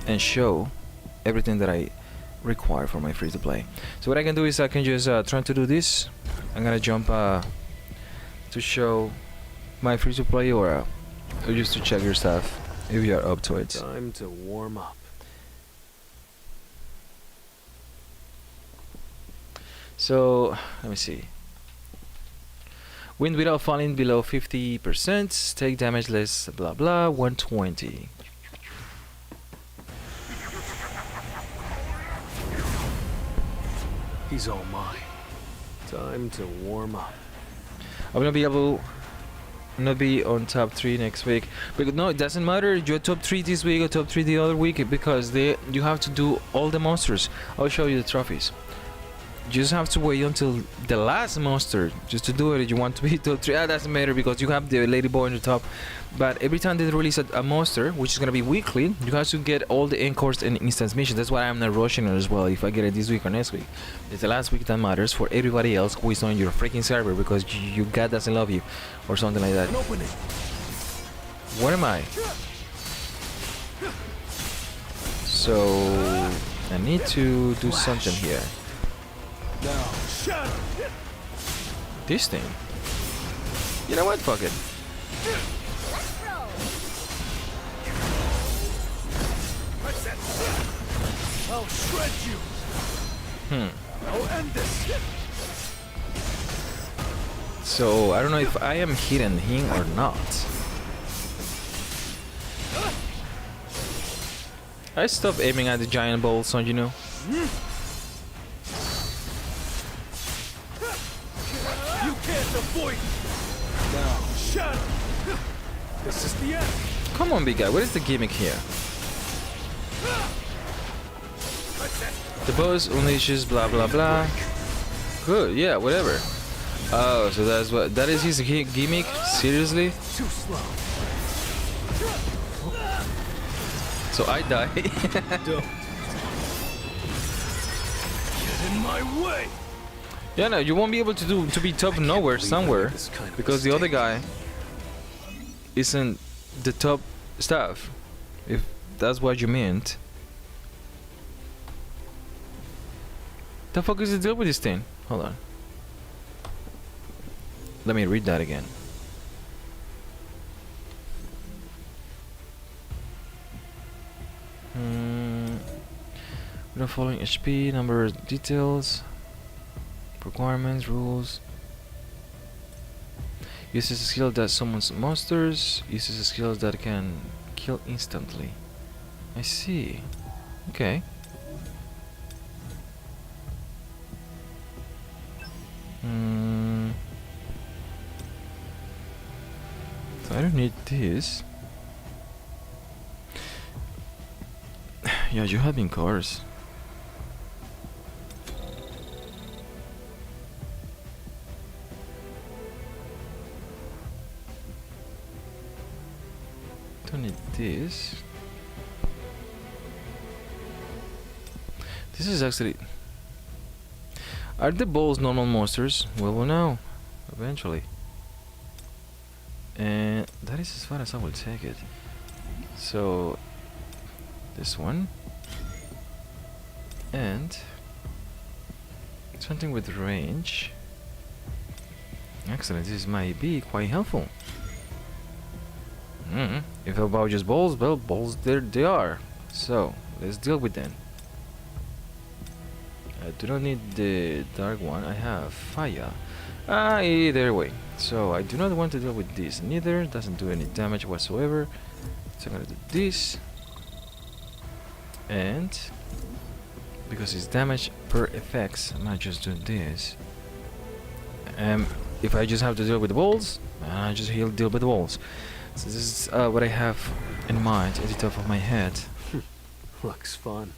and show everything that I require for my free to play. So what I can do is I can just try to do this. I'm gonna jump to show my free to play or just to check your stuff if you are up to it.
Time to warm up.
So let me see. Win without falling below 50%. Take damage less. Blah blah. 120.
He's all mine. Time to warm up.
I'm gonna be able not be on top 3 next week, but no, it doesn't matter. You're top 3 this week or top 3 the other week because you have to do all the monsters. I'll show you the trophies. You just have to wait until the last monster just to do it. If you want to be top 3, that doesn't matter because you have the ladyboy on the top. But every time they release a monster, which is gonna be weekly, you have to get all the encores and instance missions. That's why I'm not rushing it as well. If I get it this week or next week, it's the last week that matters for everybody else who is on your freaking server because your God doesn't love you or something like that.
Open it.
Where am I? So I need to do something here.
Now, shatter!
This thing. You know what? Fuck it.
I'll shred you! I'll end this!
So I don't know if I am hitting him or not. I stopped aiming at the giant balls, so you know.
You can't avoid it! Now, shatter! This is the end!
Come on, big guy. What is the gimmick here? The boss unleashes blah blah blah. Good, yeah, whatever. Oh, so that is his gimmick? Seriously?
Too slow.
So I die.
Don't. Get in my way!
Yeah, no, you won't be able to be top nowhere somewhere because the other guy isn't the top stuff. If that's what you meant. The fuck is the deal with this thing? Hold on. Let me read that again. We're following HP, number of details, requirements, rules. Uses a skill that summons monsters. Uses a skill that can kill instantly. I see. Okay. So I don't need this. Yeah, you have in cars. Don't need this. This is actually... Are the balls normal monsters? Well, we'll know eventually. And that is as far as I will take it. So this one and something with range. Excellent, this might be quite helpful. If about just balls, well, balls there they are. So let's deal with them. I do not need the dark one. I have fire. Either way. So I do not want to deal with this. Neither doesn't do any damage whatsoever. So I'm gonna do this, and because it's damage per effects, I'm not just doing this. If I just have to deal with the balls, I just deal with the balls. So this is what I have in mind at the top of my head.
Looks fun.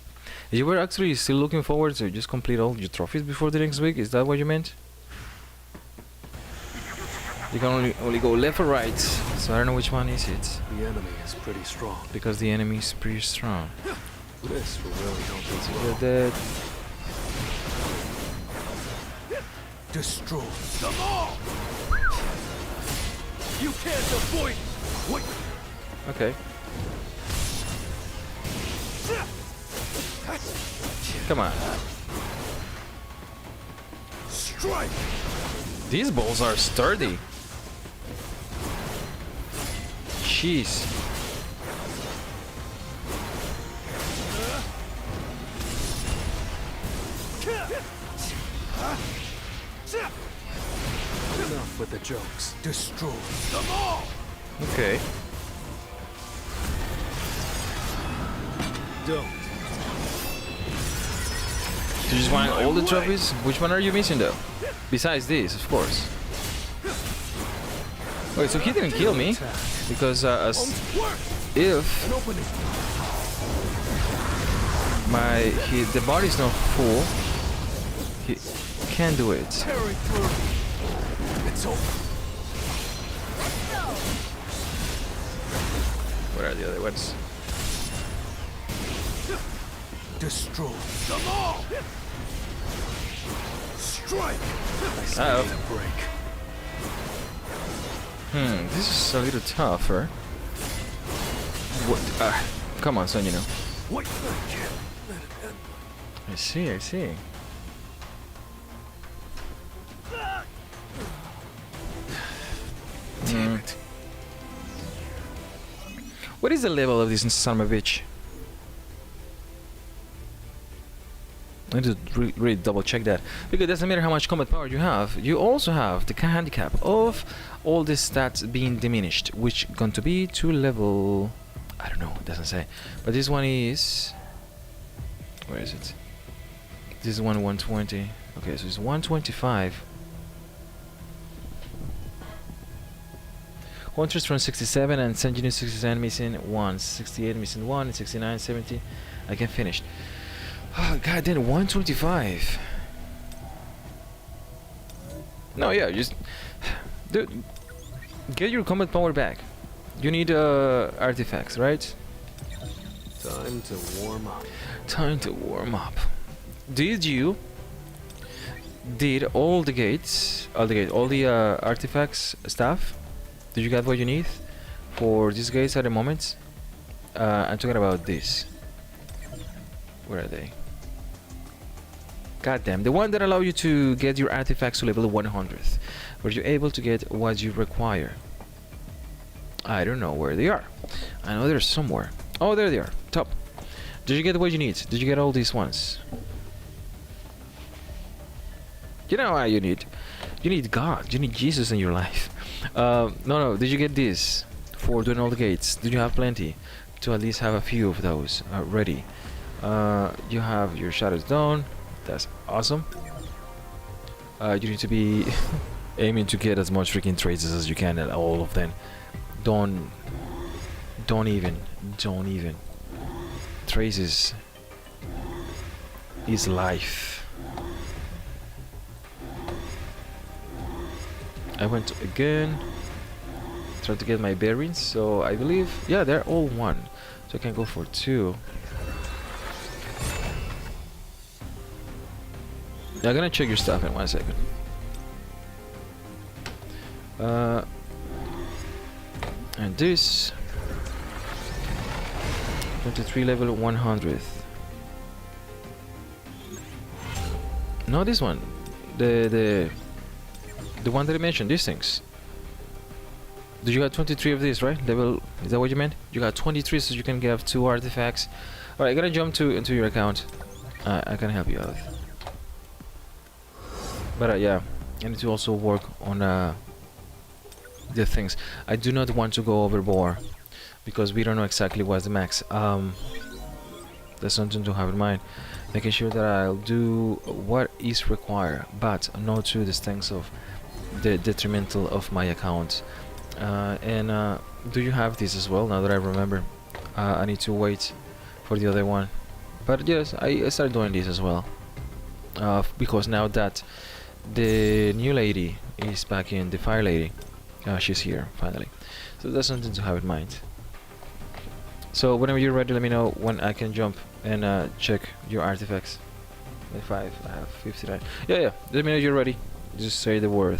You were actually still looking forward to just complete all your trophies before the next week? Is that what you meant? You can only go left or right, so I don't know which one is it.
The enemy is pretty strong.
Because the enemy is pretty strong.
This will really help us
So
grow.
that
Destroy them all! You can't avoid what?
okay. Come on.
Strike!
These balls are sturdy. Jeez.
Enough with the jokes. Destroy them all!
Okay.
Don't.
Do you just want all the trophies? Which one are you missing though? Besides this, of course. Wait, so he didn't kill me because if
An opening.
the body's not full, he can do it.
Tearing through. It's over.
Where are the other ones?
Destroy them all! Strike!
Oh.
A break.
This is a little tougher. What? Come on, son, you know.
Wait, I can't let it end.
I see, I see.
Damn it.
What is the level of this son of a bitch? I need to really double check that, because it doesn't matter how much combat power you have, you also have the handicap of all the stats being diminished, which going to be to level, I don't know, it doesn't say, but this one is, where is it? This is 120. Okay, so it's 125. Hunters from 67 and Sentinel 67 missing 1, 68 missing 1, 69, 70. I can finish. Oh, god damn, 125. No, yeah, just dude, get your combat power back. You need artifacts, right?
Time to warm up.
Time to warm up. Did all the gates, all the artifacts stuff? Did you get what you need for these gates at the moment? I'm talking about this. Where are they? God damn, the one that allow you to get your artifacts to level 100th, where you're able to get what you require. I don't know where they are. I know they're somewhere. Oh, there they are. Top. Did you get what you need? Did you get all these ones? You know what you need? You need God. You need Jesus in your life. No. Did you get this for doing all the gates? Did you have plenty to at least have a few of those ready? You have your shadows done. That's awesome. You need to be aiming to get as much freaking traces as you can at all of them. Don't even. Traces is life. I went again, tried to get my bearings, so I believe, yeah, they're all one, so I can go for 2. Yeah, I'm gonna check your stuff in 1 second. And this 23 level 100th. No, this one, the one that I mentioned, these things. Did you got 23 of these, right? Level, is that what you meant? You got 23, so you can get 2 artifacts. Alright, I gotta jump into your account. I can help you out. But yeah, I need to also work on the things. I do not want to go overboard because we don't know exactly what's the max. That's something to have in mind. Making sure that I'll do what is required, but not to the extent of the detrimental of my account. Do you have this as well? Now that I remember, I need to wait for the other one. But yes, I started doing this as well, because now that the new lady is back in, the fire lady, she's here finally. So that's something to have in mind. So whenever you're ready, let me know when I can jump and check your artifacts. 5, I have 59. Yeah. Let me know you're ready. Just say the word,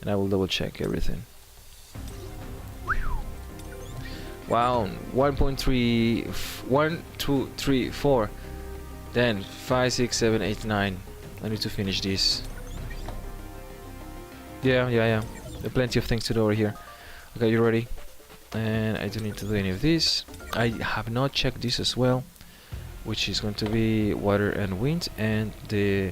and I will double check everything. Wow, 1.3, 1, 2, 3, 4, then 5, 6, 7, 8, 9. I need to finish this. Yeah. There are plenty of things to do over here. Okay, you ready? And I don't need to do any of this. I have not checked this as well, which is going to be water and wind, and the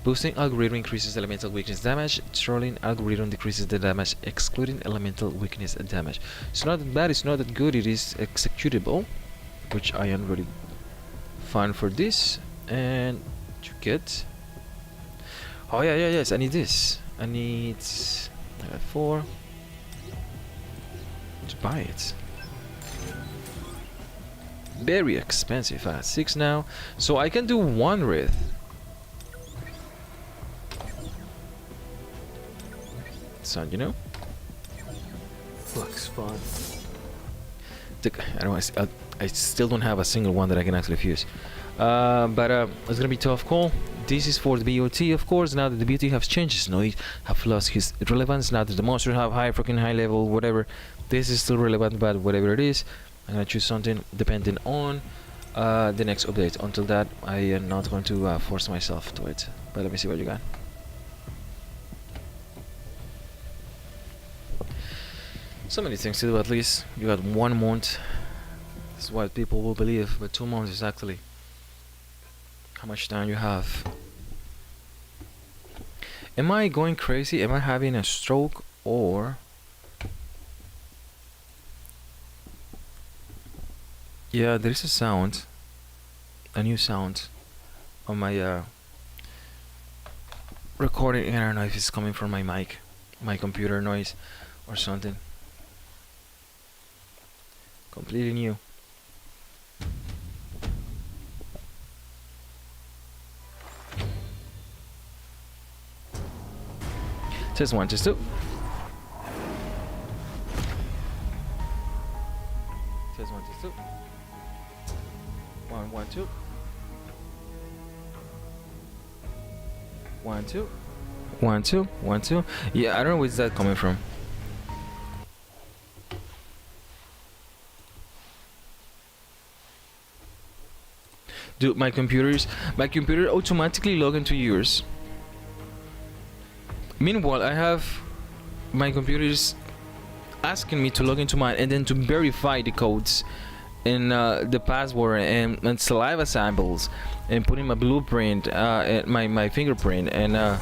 boosting algorithm increases elemental weakness damage. Trolling algorithm decreases the damage excluding elemental weakness damage. It's not that bad, it's not that good, it is executable, which I am really fine for this. And to get, oh yeah, yes, I need this. I need 4 to buy it. Very expensive. I have 6 now, so I can do 1 wraith. Son, you know?
Looks fun.
I still don't have a single one that I can actually fuse. But it's gonna be a tough call. This is for the BOT, of course. Now that the BOT has changed, no, it have lost his relevance. Now that the monsters have freaking high level, whatever, this is still relevant. But whatever it is, I'm gonna choose something depending on the next update. Until that, I am not going to force myself to it. But let me see what you got. So many things to do. At least you got 1 month. That's what people will believe, but 2 months is actually how much time you have. Am I going crazy? Am I having a stroke? Or yeah, there is a sound, a new sound on my recording. I don't know if it's coming from my mic, my computer noise, or something. Completely new. Test 1, test 2. Test 1, test 2. 1, 1, 2. 1, 2. 1, 2. 1, 2. Yeah, I don't know where's that coming from. Dude, my computer automatically log into yours. Meanwhile, I have my computers asking me to log into mine and then to verify the codes and the password and saliva samples and putting my blueprint, my fingerprint, and I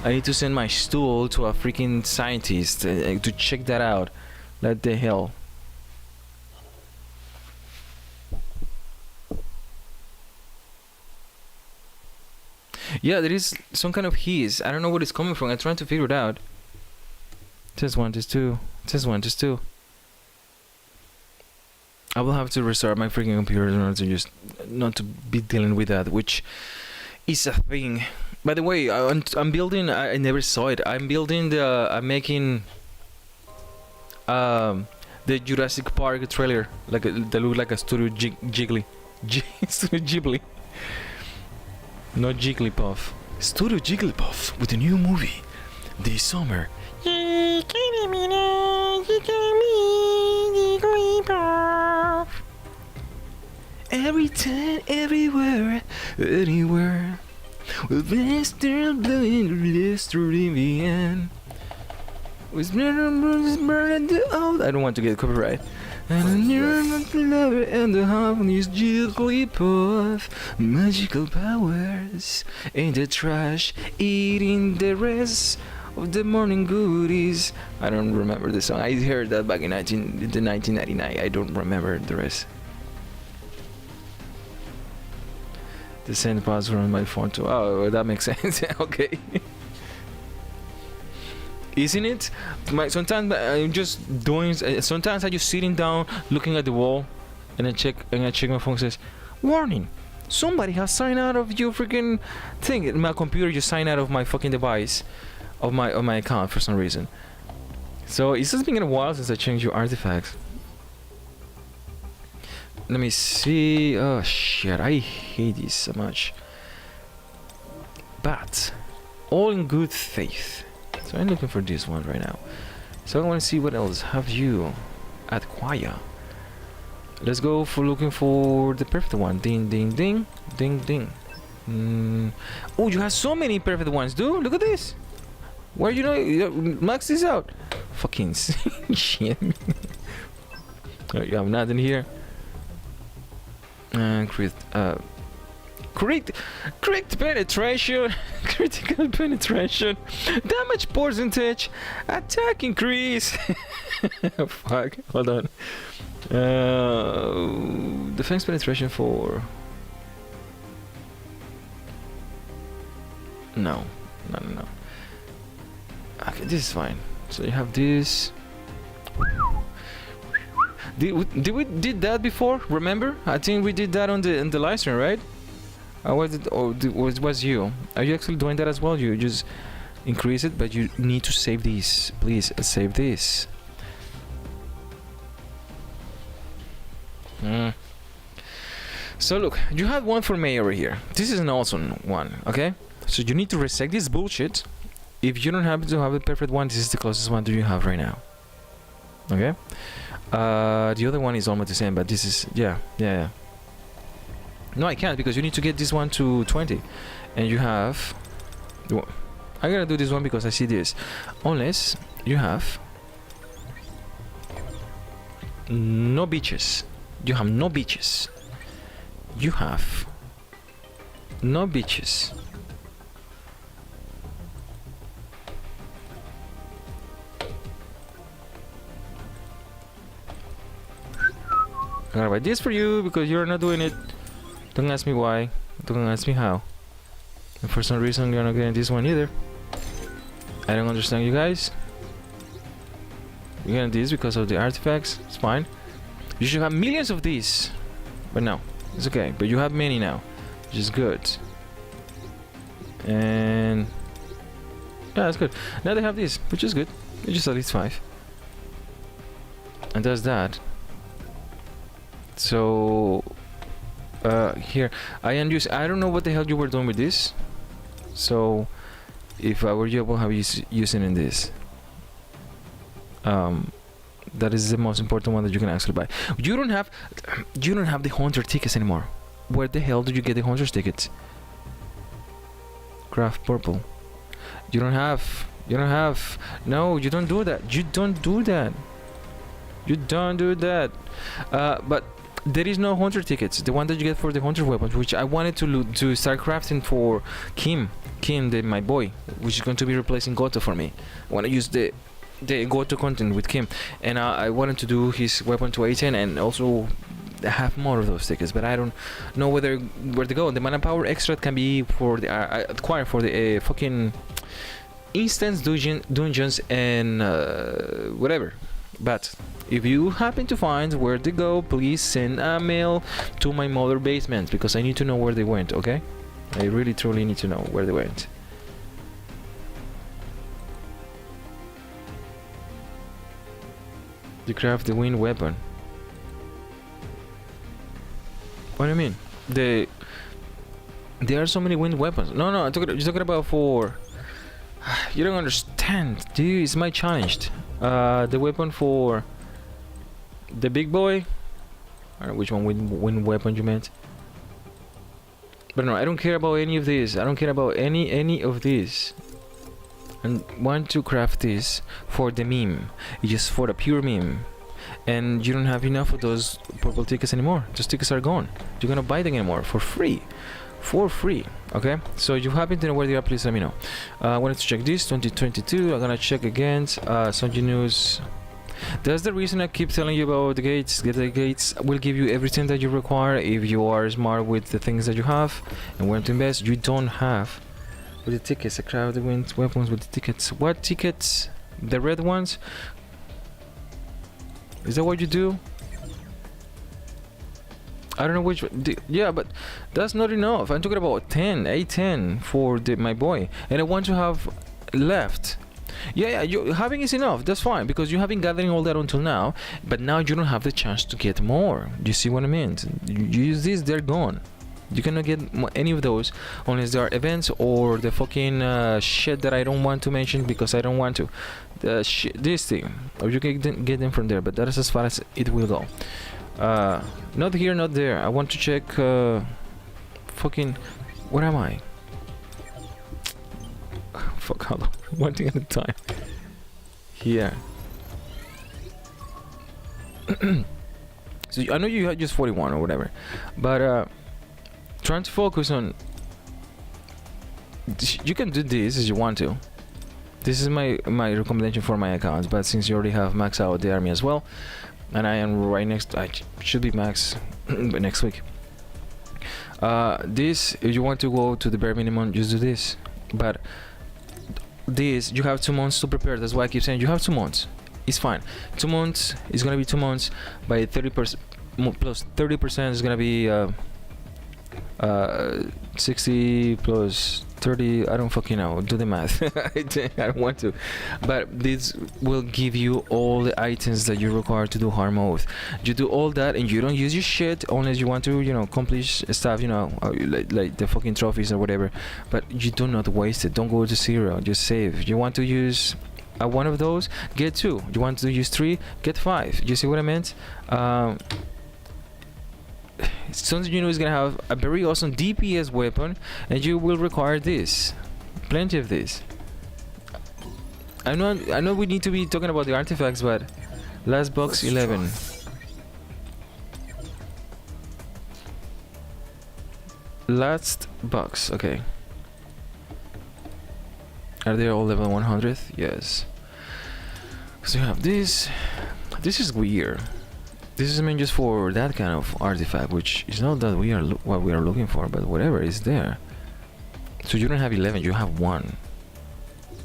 need to send my stool to a freaking scientist to check that out. What the hell? Yeah, there is some kind of hiss. I don't know where it's coming from. I'm trying to figure it out. Test 1, test 2. Test 1, test 2. I will have to restart my freaking computer in order to just not to be dealing with that, which is a thing. By the way, I'm building. I never saw it. I'm building the. I'm making. The Jurassic Park trailer, like they look like a Studio Ghibli. Studio Ghibli. Not Jigglypuff. Studio Jigglypuff with a new movie this summer. Every time, everywhere, anywhere, with Mr. Blue and Mr. in the end. I don't want to get copyright. And you're not the lover and the harmonies gently path. Magical powers in the trash, eating the rest of the morning goodies. I don't remember the song. I heard that back in 1999. I don't remember the rest. The send password on my phone too. Oh, that makes sense. Okay. Isn't it? Sometimes I'm just doing. Sometimes I'm just sitting down, looking at the wall, and I check my phone. Says, "Warning! Somebody has signed out of your freaking thing." My computer just signed out of my fucking device, of my account for some reason. So it's just been a while since I changed your artifacts. Let me see. Oh shit! I hate this so much. But all in good faith. So I'm looking for this one right now. So I want to see what else have you acquired. Let's go for looking for the perfect one. Ding, ding, ding, ding, ding. Oh, you have so many perfect ones, dude. Look at this. Where you know max this out? Fucking shit. You have nothing here. Correct penetration, critical penetration, damage percentage, attack increase. Fuck, hold on. Defense penetration for. No. Okay, this is fine. So you have this. Did we did that before? Remember? I think we did that on the live stream, right? Was you? Are you actually doing that as well? You just increase it, but you need to save these. Please save this. So look, you have one for May over here. This is an awesome one, okay? So you need to reset this bullshit. If you don't happen to have the perfect one, this is the closest one that you have right now. Okay? The other one is almost the same, but this is yeah. No, I can't because you need to get this one to 20, and you have. I gotta do this one because I see this. Unless you have no beaches. You have no beaches. You have no beaches. I'm gonna buy this for you because you're not doing it. Don't ask me why. Don't ask me how. And for some reason you're not getting this one either. I don't understand you guys. You're getting this because of the artifacts. It's fine. You should have millions of these. But no. It's okay. But you have many now. Which is good. And yeah, that's good. Now they have this, which is good. Which is at least 5. And does that. So here I don't know what the hell you were doing with this. So if I were you, I will have using in this. That is the most important one that you can actually buy. You don't have the hunter tickets anymore. Where the hell did you get the hunter's tickets? Craft purple. You don't have. No, you don't do that. You don't do that. But there is no hunter tickets. The one that you get for the hunter weapons, which I wanted to start crafting for Kim, my boy, which is going to be replacing Goto for me. I want to use the Goto content with Kim, and I wanted to do his weapon to 18 and also have more of those tickets, but I don't know where to go. The mana power extract can be for the acquire for the fucking instance dungeons and whatever. But if you happen to find where to go, please send a mail to my mother basement because I need to know where they went, okay? I really truly need to know where they went. To craft the wind weapon. What do you mean? There are so many wind weapons. No, you're talking about for. You don't understand, dude. It's my challenge. The weapon for the big boy. I don't know which one wind weapon you meant. But no, I don't care about any of these. I don't care about any of these. and want to craft this for the meme, just for the pure meme, and you don't have enough of those purple tickets anymore, those tickets are gone, you're gonna buy them anymore for free. Okay, so you happen to know where they are, please let me know. I wanted to check this 2022. I'm gonna check again. Sonji News. That's the reason I keep telling you about the gates. Get the gates will give you everything that you require if you are smart with the things that you have and where to invest. You don't have with the tickets. A crowd wins weapons with the tickets. What tickets? The red ones? Is that what you do? I don't know which. Yeah, but that's not enough. I'm talking about 10, 10 for my boy, and I want to have left. Yeah, you having is enough. That's fine because you have been gathering all that until now, but now you don't have the chance to get more. You see what I mean? You use this, they're gone. You cannot get any of those unless there are events or the fucking shit that I don't want to mention because I don't want to. This thing, or you can get them from there, but that is as far as it will go. Not here, not there. I want to check fucking where am I? Fuck, hold on. One thing at a time. Here. So I know you had just 41 or whatever, but trying to focus on. You can do this as you want to. This is my recommendation for my accounts, but since you already have max out the army as well, and I am right next, I should be max next week. This, if you want to go to the bare minimum, just do this. But this, you have 2 months to prepare. That's why I keep saying you have 2 months. It's fine. 2 months is gonna be 2 months. By 30% plus 30% is gonna be 60 plus 30. I don't fucking know. Do the math. I don't want to, but this will give you all the items that you require to do hard mode. You do all that and you don't use your shit unless you want to, you know, accomplish stuff, you know, like the fucking trophies or whatever. But you do not waste it. Don't go to 0. Just save. You want to use one of those, get 2. You want to use 3, get 5. You see what I meant? Sonji News is gonna have a very awesome DPS weapon, and you will require this, plenty of this. I know we need to be talking about the artifacts, but last box 11. Last box, okay. Are they all level 100? Yes. So you have this. This is weird. This is meant just for that kind of artifact, which is not that we are what we are looking for, but whatever is there. So you don't have 11, you have 1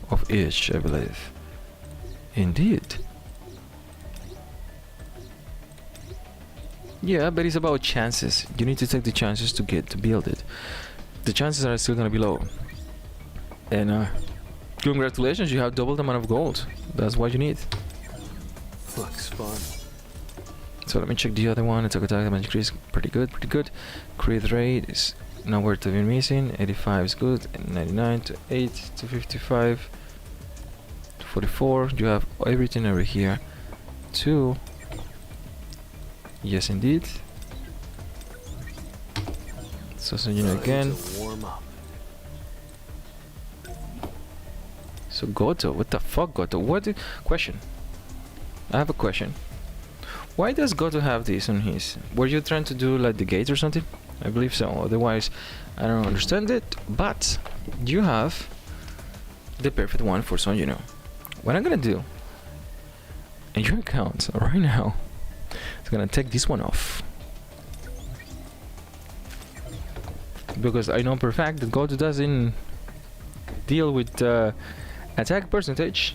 of each, I believe. Indeed. Yeah, but it's about chances. You need to take the chances to build it. The chances are still gonna be low. And congratulations, you have double the amount of gold. That's what you need.
Looks fun.
So let me check the other one. It's attack damage increase, pretty good. Crit rate is nowhere to be missing. 85 is good. 99 to 8 to 55 to 44. You have everything over here. 2. Yes, indeed. So you know again.
Warm up.
So Goto, what the fuck, Goto? Question. I have a question. Why does Goto have this on his? Were you trying to do like the gate or something? I believe so. Otherwise, I don't understand it. But you have the perfect one for Son, you know. What I'm gonna do in your account right now is gonna take this one off. Because I know for a fact that Goto doesn't deal with attack percentage.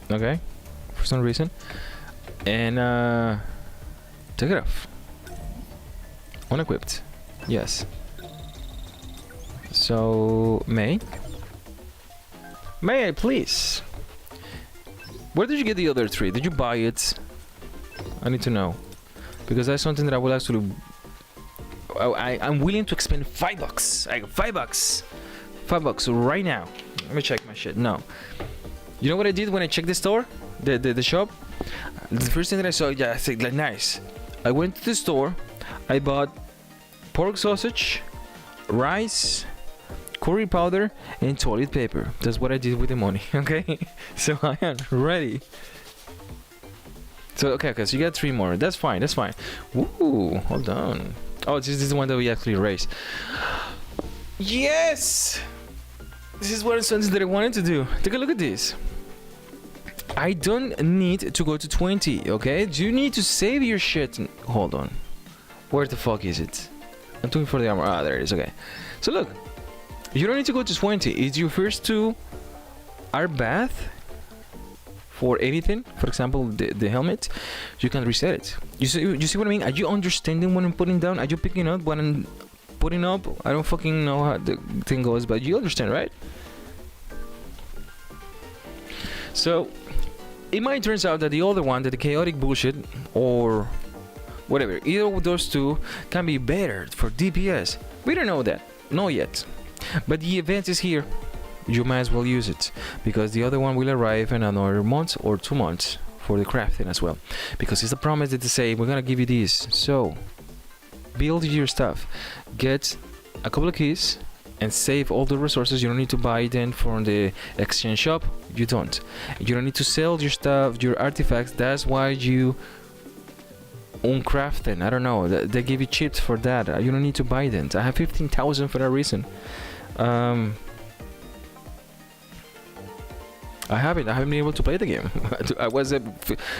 Okay, for some reason. And take it off. Unequipped. Yes. So May I please? Where did you get the other 3? Did you buy it? I need to know, because that's something that I will actually. I'm willing to expend $5. I got $5. $5 right now. Let me check my shit. No. You know what I did when I checked the store, the shop? The first thing that I saw, yeah, I said like nice. I went to the store. I bought pork sausage, rice, curry powder, and toilet paper. That's what I did with the money. Okay, so I am ready. So okay, so you got 3 more. That's fine. That's fine. Woo! Hold on. Oh, this is the one that we actually erased. Yes! This is one of the things that I wanted to do. Take a look at this. I don't need to go to 20, okay? Do you need to save your shit? Hold on. Where the fuck is it? I'm looking for the armor. Ah, there it is. Okay. So look. You don't need to go to 20. It's your first 2 are bath for anything. For example, the helmet. You can reset it. You see what I mean? Are you understanding what I'm putting down? Are you picking up what I'm putting up? I don't fucking know how the thing goes, but you understand, right? So it might turns out that the other one, that the chaotic bullshit or whatever, either of those 2 can be better for DPS. We don't know that, not yet. But the event is here. You might as well use it, because the other one will arrive in another month or 2 months for the crafting as well. Because it's a promise that they say we're gonna give you this. So build your stuff, get a couple of keys, and save all the resources. You don't need to buy them from the exchange shop. You don't need to sell your stuff, your artifacts. That's why you own crafting. I don't know, they give you chips for that. You don't need to buy them. I have 15,000 for that reason. I haven't been able to play the game. I was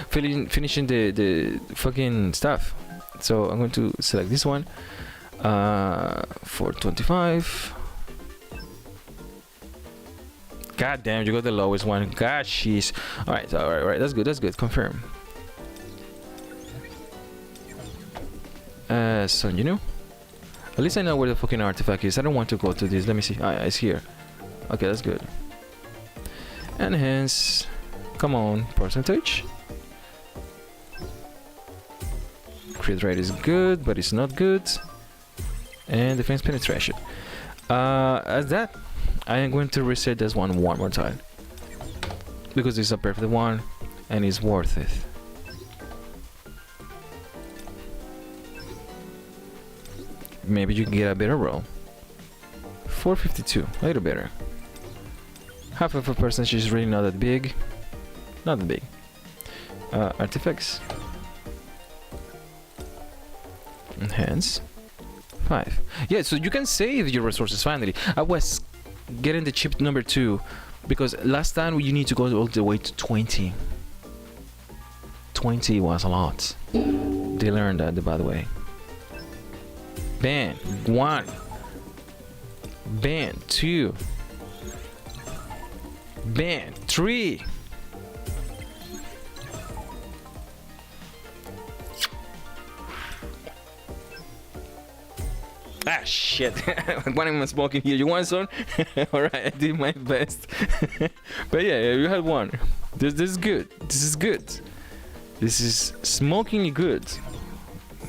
finishing the fucking stuff. So I'm going to select this one for 25. God damn, you got the lowest one. God, jeez. All right, that's good. Confirm. So you know, at least I know where the fucking artifact is. I don't want to go to this. Let me see. Ah, it's here. Okay, that's good. And hence, come on, percentage. Crit rate is good, but it's not good. And defense penetration. As that, I am going to reset this one more time, because it's a perfect one and it's worth it. Maybe you can get a better roll. 452, a little better. Half of a percentage is really not that big. Not that big. Artifacts. Enhance. 5. Yeah, so you can save your resources finally. I was getting the chip number 2 because last time you need to go all the way to 20. 20 was a lot. They learned that, by the way. Ban 1. Ban 2. Ban 3. Ah, shit. What am I smoking here? You want some? Alright, I did my best. But yeah, you had one. This is good. This is good. This is smokingly good.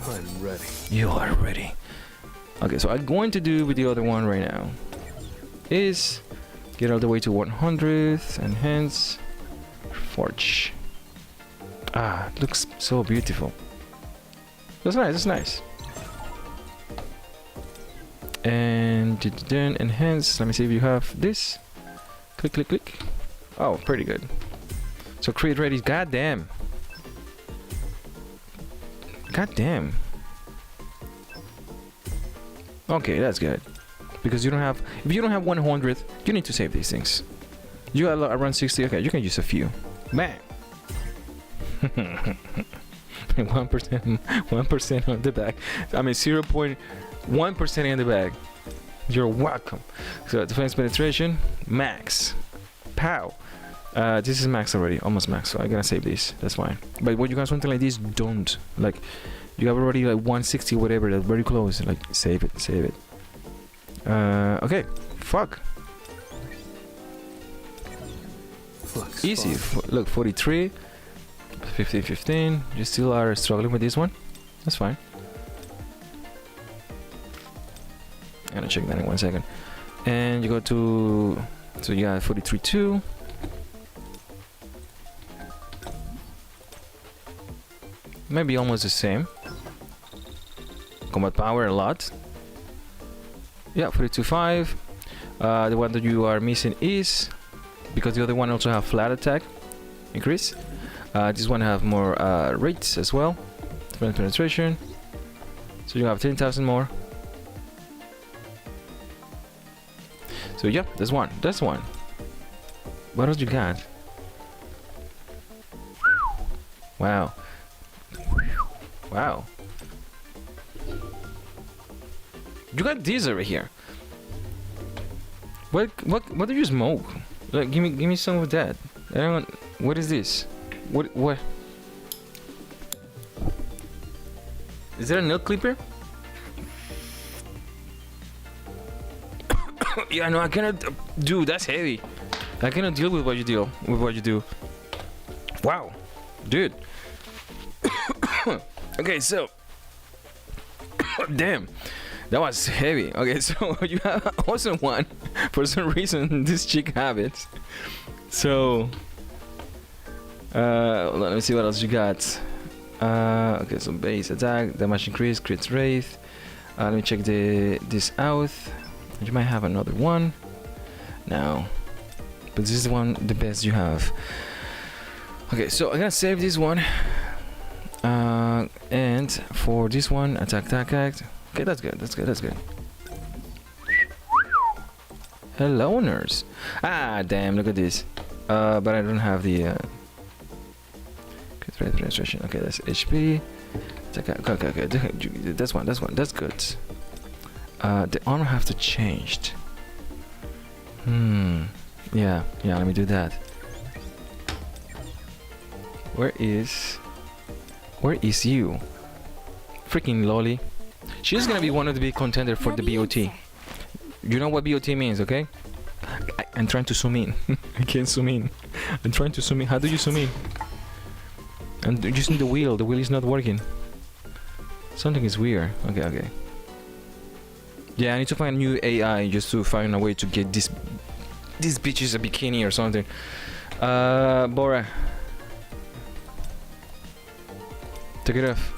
I'm ready.
You are ready. Okay, so I'm going to do with the other one right now is get all the way to 100, enhance, forge. Ah, it looks so beautiful. That's nice, that's nice. And then enhance, let me see if you have this. Click, click, click. Oh, pretty good. So create ready, goddamn. Goddamn. Okay, that's good. Because you don't have, if you don't have 100, you need to save these things. You got around 60, okay, you can use a few. Bang! 1% on the back. I mean 0.1% in the bag. You're welcome. So defense penetration, max. Pow. This is max already, almost max. So I'm gonna save this. That's fine. But when you got something like this, don't like. You have already like 160 whatever. That's very close. Like save it, save it. Okay. Fuck. Easy. Look, 43, 15, 15. You still are struggling with this one. That's fine. I'm gonna check that in 1 second. And you go to, so you got 43 2. Maybe almost the same. Combat power a lot. Yeah, 42 5. The one that you are missing is, because the other one also have flat attack increase. This one have more rates as well. Penetration. So you have 10,000 more. So yeah, that's one. That's one. What else you got? Wow. Wow. You got this over here. What do you smoke? Like, give me some of that. I don't. What is this? What? Is that a nail clipper? Yeah, no, I cannot. Dude, that's heavy. I cannot deal with what you deal with what you do. Wow, dude. Okay, so damn, that was heavy. Okay, so you have also one. For some reason, this chick have it. So let me see what else you got. Okay, so base attack, damage increase, crit wraith. Let me check this out. You might have another one. No, but this is the one, the best you have. Okay, so I'm gonna save this one. And for this one, attack. Okay, that's good. That's good. Hello, nurse. Ah, damn! Look at this. But I don't have the. Penetration. Okay, that's HP. Okay. That's one. That's good. The armor have to change. Yeah. Let me do that. Where is you? Freaking lolly. She's gonna be one of the big contender for the BOT. You know what BOT means, okay? I'm trying to zoom in. I can't zoom in. I'm trying to zoom in. How do you zoom in? And using the wheel. The wheel is not working. Something is weird. Okay. Yeah, I need to find a new AI just to find a way to get this bitches a bikini or something. Bora. Take it off.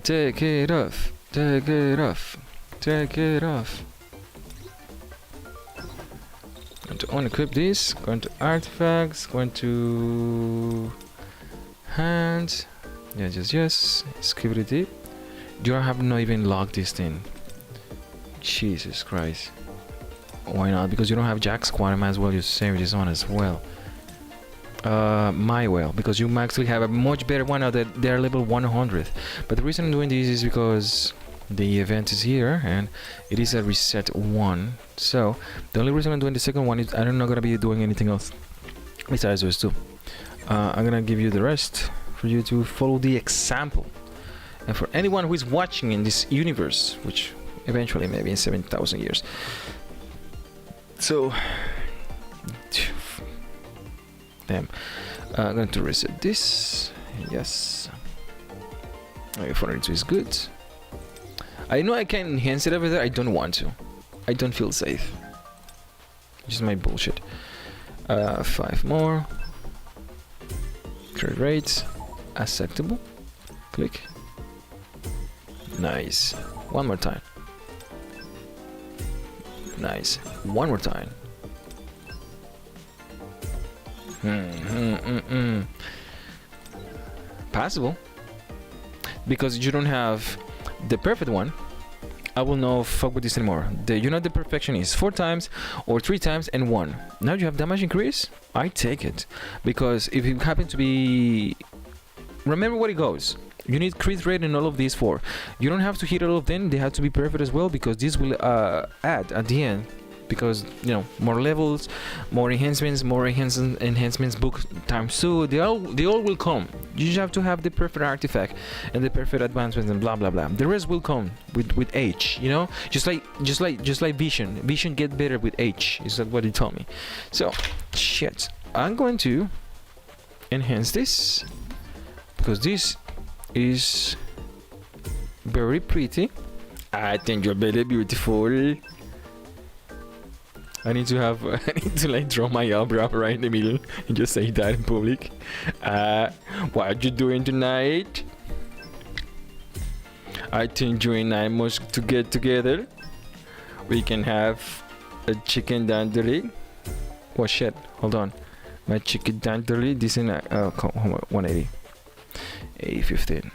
Take it off. Going to unequip this. Going to artifacts. Going to hands. Yeah, yes. Skip it deep. Do I have not even logged this thing? Jesus Christ. Why not? Because you don't have Jack Squad, I might as well just save this on as well. My well, because you actually have a much better one now that they're level 100. But the reason I'm doing this is because the event is here and it is a reset 1. So the only reason I'm doing the second one is I'm not gonna be doing anything else besides those two. I'm gonna give you the rest for you to follow the example. And for anyone who is watching in this universe, which eventually maybe in 7,000 years. So, damn. I'm going to reset this. Yes. Okay, 402 is good. I know I can enhance it over there. I don't want to. I don't feel safe. Just my bullshit. 5 more. Crit rate. Acceptable. Click. Nice. One more time. Nice. One more time. Possible. Because you don't have the perfect one. I will not fuck with this anymore. You know the perfection is 4 times or 3 times and 1. Now you have damage increase. I take it. Because if it happens to be... Remember what it goes. You need crit rate in all of these 4. You don't have to hit all of them. They have to be perfect as well because this will add at the end. Because, you know, more levels, more enhancements, enhancements book times 2. They all will come. You just have to have the perfect artifact and the perfect advancements and blah blah blah. The rest will come with age. You know, just like Vision. Vision get better with age. Is that what he told me? So, shit. I'm going to enhance this because this is very pretty. I think you're very beautiful. I need to like draw my eyebrow right in the middle and just say that in public. What are you doing tonight? I think you and I must to get together. We can have a chicken dandeli. Oh shit, hold on. My chicken dandeli, this is 180. 815.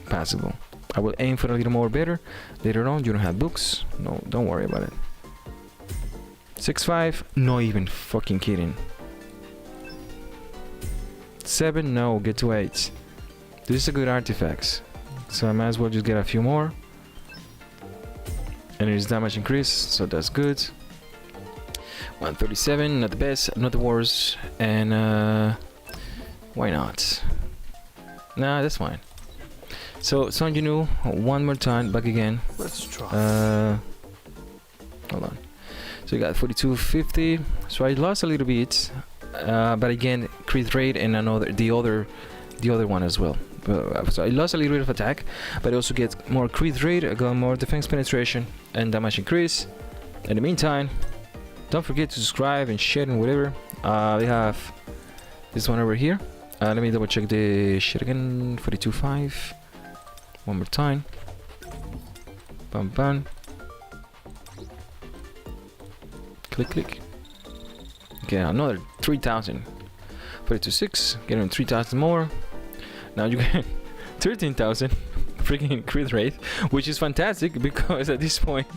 Passable. I will aim for a little more better. Later on, you don't have books. No, don't worry about it. 6.5, no even fucking kidding. 7, no, get to 8. This is a good artifacts. So I might as well just get a few more. And it is damage increase, so that's good. 137, not the best, not the worst. And why not? Nah, that's fine. So Son Jinwoo, one more time, back again.
Let's try.
Hold on. So you got 4250. So I lost a little bit, but again, crit rate and the other one as well. So I lost a little bit of attack, but I also get more crit rate. I got more defense penetration and damage increase. In the meantime, don't forget to subscribe and share and whatever. We have this one over here. Let me double check the shit again. 42.5. One more time. Bam bam. Click click. Okay, another 3,000. 42.6. Getting 3,000 more. Now you get 13,000 freaking crit rate, which is fantastic because at this point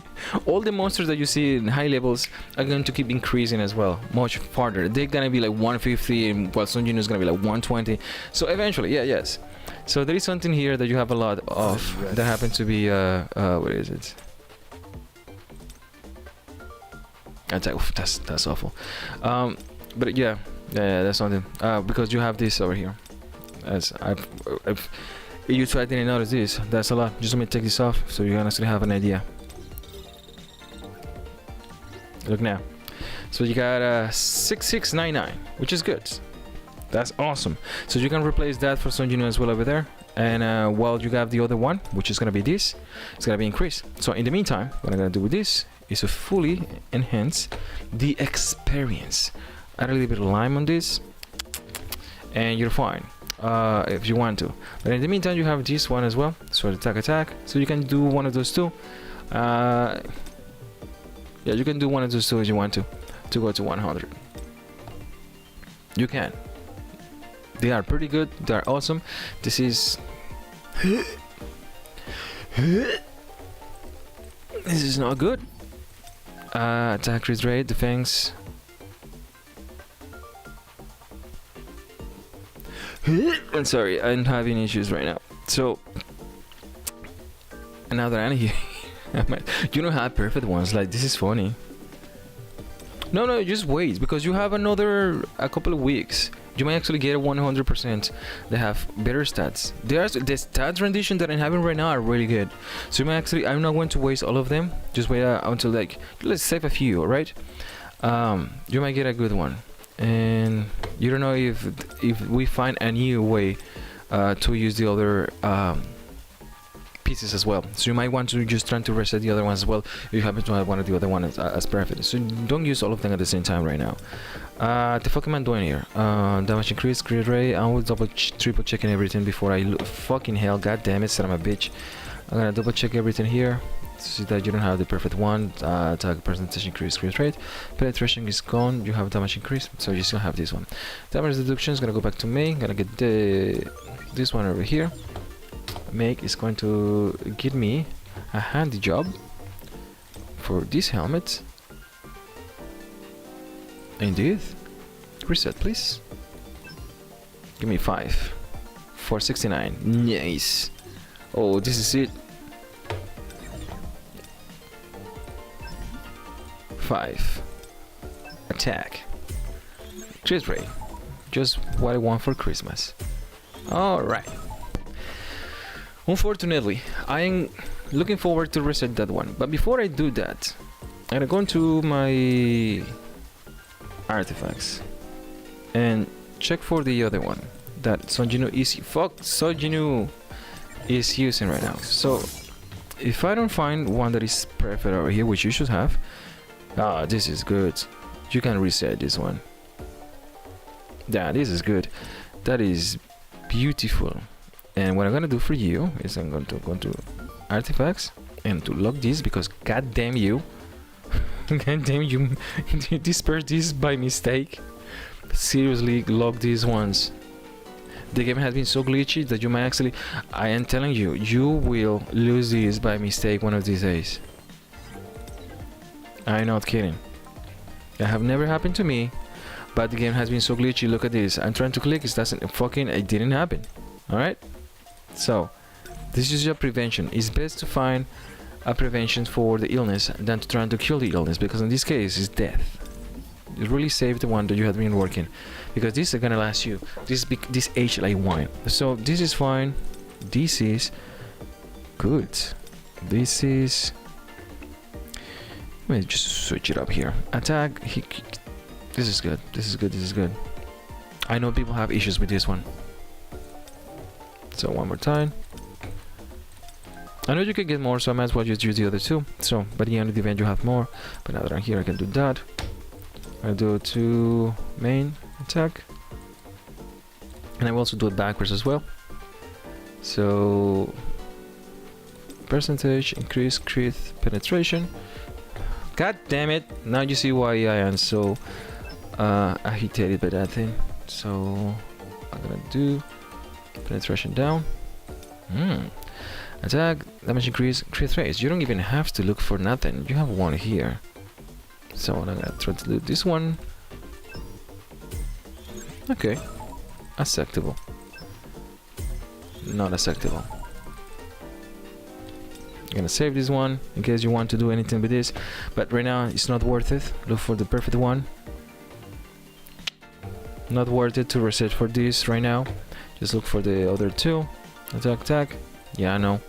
all the monsters that you see in high levels are going to keep increasing as well, much farther. They're gonna be like 150 and while Son Jinwoo is gonna be like 120. So eventually, yes. So there is something here that you have a lot of that happens to be what is it? That's awful. But yeah, that's something. Because you have this over here. As you try didn't notice this. That's a lot. Just let me take this off so you honestly have an idea. Look now. So you got 6699, which is good. That's awesome. So you can replace that for Son Jinwoo as well over there. And while you have the other one, which is gonna be this, it's gonna be increased. So in the meantime, what I'm gonna do with this is to fully enhance the experience. Add a little bit of lime on this, and you're fine. If you want to, but in the meantime you have this one as well, so attack, so you can do one of those two. Yeah, you can do one of those two if you want to go to 100. You can. They are pretty good, they are awesome. This is this is not good. Attack crit rate, defense. I'm sorry, I'm having issues right now. So now that I'm here, you don't have perfect ones. Like, this is funny. No, just wait, because you have a couple of weeks. You might actually get a 100%. They have better stats. The stats rendition that I'm having right now are really good. So you might actually, I'm not going to waste all of them. Just wait until, like, let's save a few, alright? You might get a good one. And you don't know if we find a new way to use the other pieces as well. So you might want to just try to reset the other ones as well if you happen to have one of the other ones as perfect. So don't use all of them at the same time right now. The fuck am I doing here? Damage increase, crit rate. I will triple checking everything before I fucking hell, god damn it, son of a bitch. I'm gonna double check everything here to see that you don't have the perfect one. Attack percentage increase, crit rate. Penetration is gone, you have damage increase, so you still have this one. Damage deduction is gonna go back to me. Gonna get this one over here. Make is going to give me a handy job for this helmet. Indeed. Reset, please. Give me 5. 469. Nice. Oh, this is it. 5. Attack. Crit rate. Just what I want for Christmas. Alright. Unfortunately, I'm looking forward to reset that one. But before I do that, I'm gonna go into my artifacts and check for the other one that Son Jinwoo is using right now. So if I don't find one that is perfect over here, which you should have, this is good. You can reset this one. Yeah, this is good. That is beautiful. And what I'm gonna do for you is I'm going to artifacts and to lock this because god damn you. God damn you dispersed this by mistake. Seriously, lock these ones. The game has been so glitchy that you might actually, I am telling you, you will lose this by mistake one of these days. I'm not kidding. That have never happened to me, but the game has been so glitchy. Look at this. I'm trying to click, it didn't happen. Alright? So, this is your prevention. It's best to find a prevention for the illness than to try to kill the illness, because in this case, it's death. You really save the one that you have been working, because this is gonna last you. This age like wine. So this is fine. This is good. This is. Let me just switch it up here. Attack. This is good. This is good. This is good. I know people have issues with this one. So one more time. I know you can get more, so I might as well just use the other two. So by the end of the event, you have more. But now that I'm here, I can do that. I'll do 2 main attack, and I will also do it backwards as well. So percentage increase crit penetration. God damn it! Now you see why I am so agitated by that thing. So I'm gonna do penetration down. Attack damage increase crit rates. You don't even have to look for nothing. You have one here. So I'm gonna try to do this one. Okay, acceptable. Not acceptable. I'm gonna save this one in case you want to do anything with this, but right now it's not worth it. Look for the perfect one. Not worth it to reset for this right now. Just look for the other two. Attack. Yeah, I know.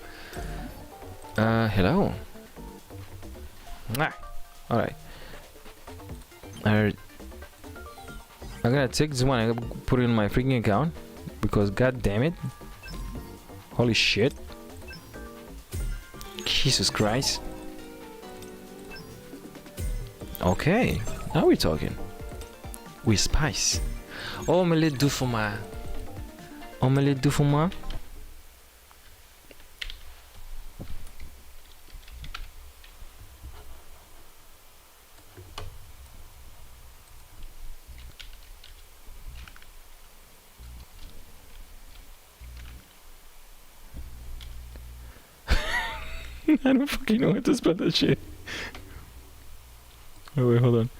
Hello. Alright. I'm gonna take this one and put it in my freaking account because god damn it. Holy shit. Jesus Christ. Okay, now we're talking. With spice. Omelette du fromage. Omelette du fromage. I don't fucking know how to spell that shit. Oh wait, hold on.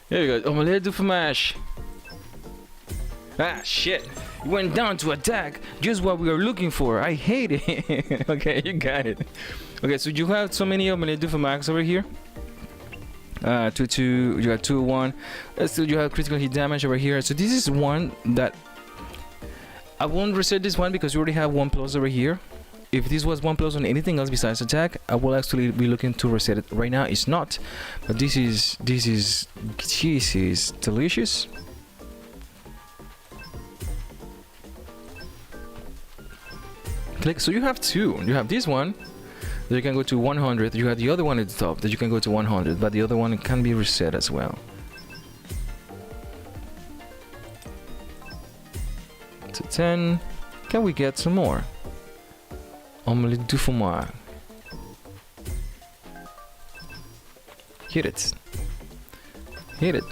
There you go. Omelette du fromage. Ah, shit. You went down to attack. Just what we were looking for. I hate it. Okay, you got it. Okay, so you have so many omelette du fromage over here. 2-2. You got 2-1. Still, you have critical hit damage over here. So this is one that I won't reset this one because you already have 1+ over here. If this was 1+ on anything else besides attack, I will actually be looking to reset it. Right now, it's not. But this is delicious. Click. So you have two. You have this one that you can go to 100. You have the other one at the top that you can go to 100, but the other one can be reset as well. To 10. Can we get some more? Omelette du fromage. Hit it. Hit it.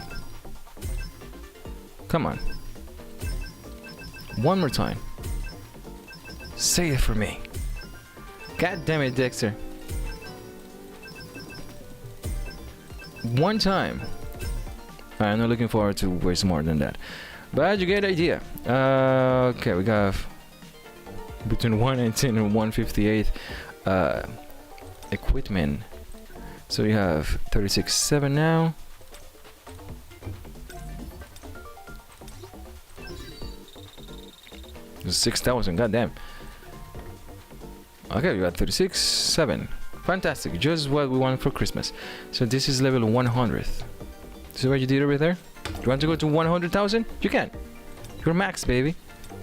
Come on. One more time. Say it for me. God damn it, Dexter. One time. I'm not looking forward to waste more than that. But you get the idea. Okay, we got between 119 and 158 equipment. So you have 36.7 now. It's 6,000, goddamn. Okay, we got 36.7. Fantastic, just what we want for Christmas. So this is level 100. See what you did over there? You want to go to 100,000? You can. You're max, baby.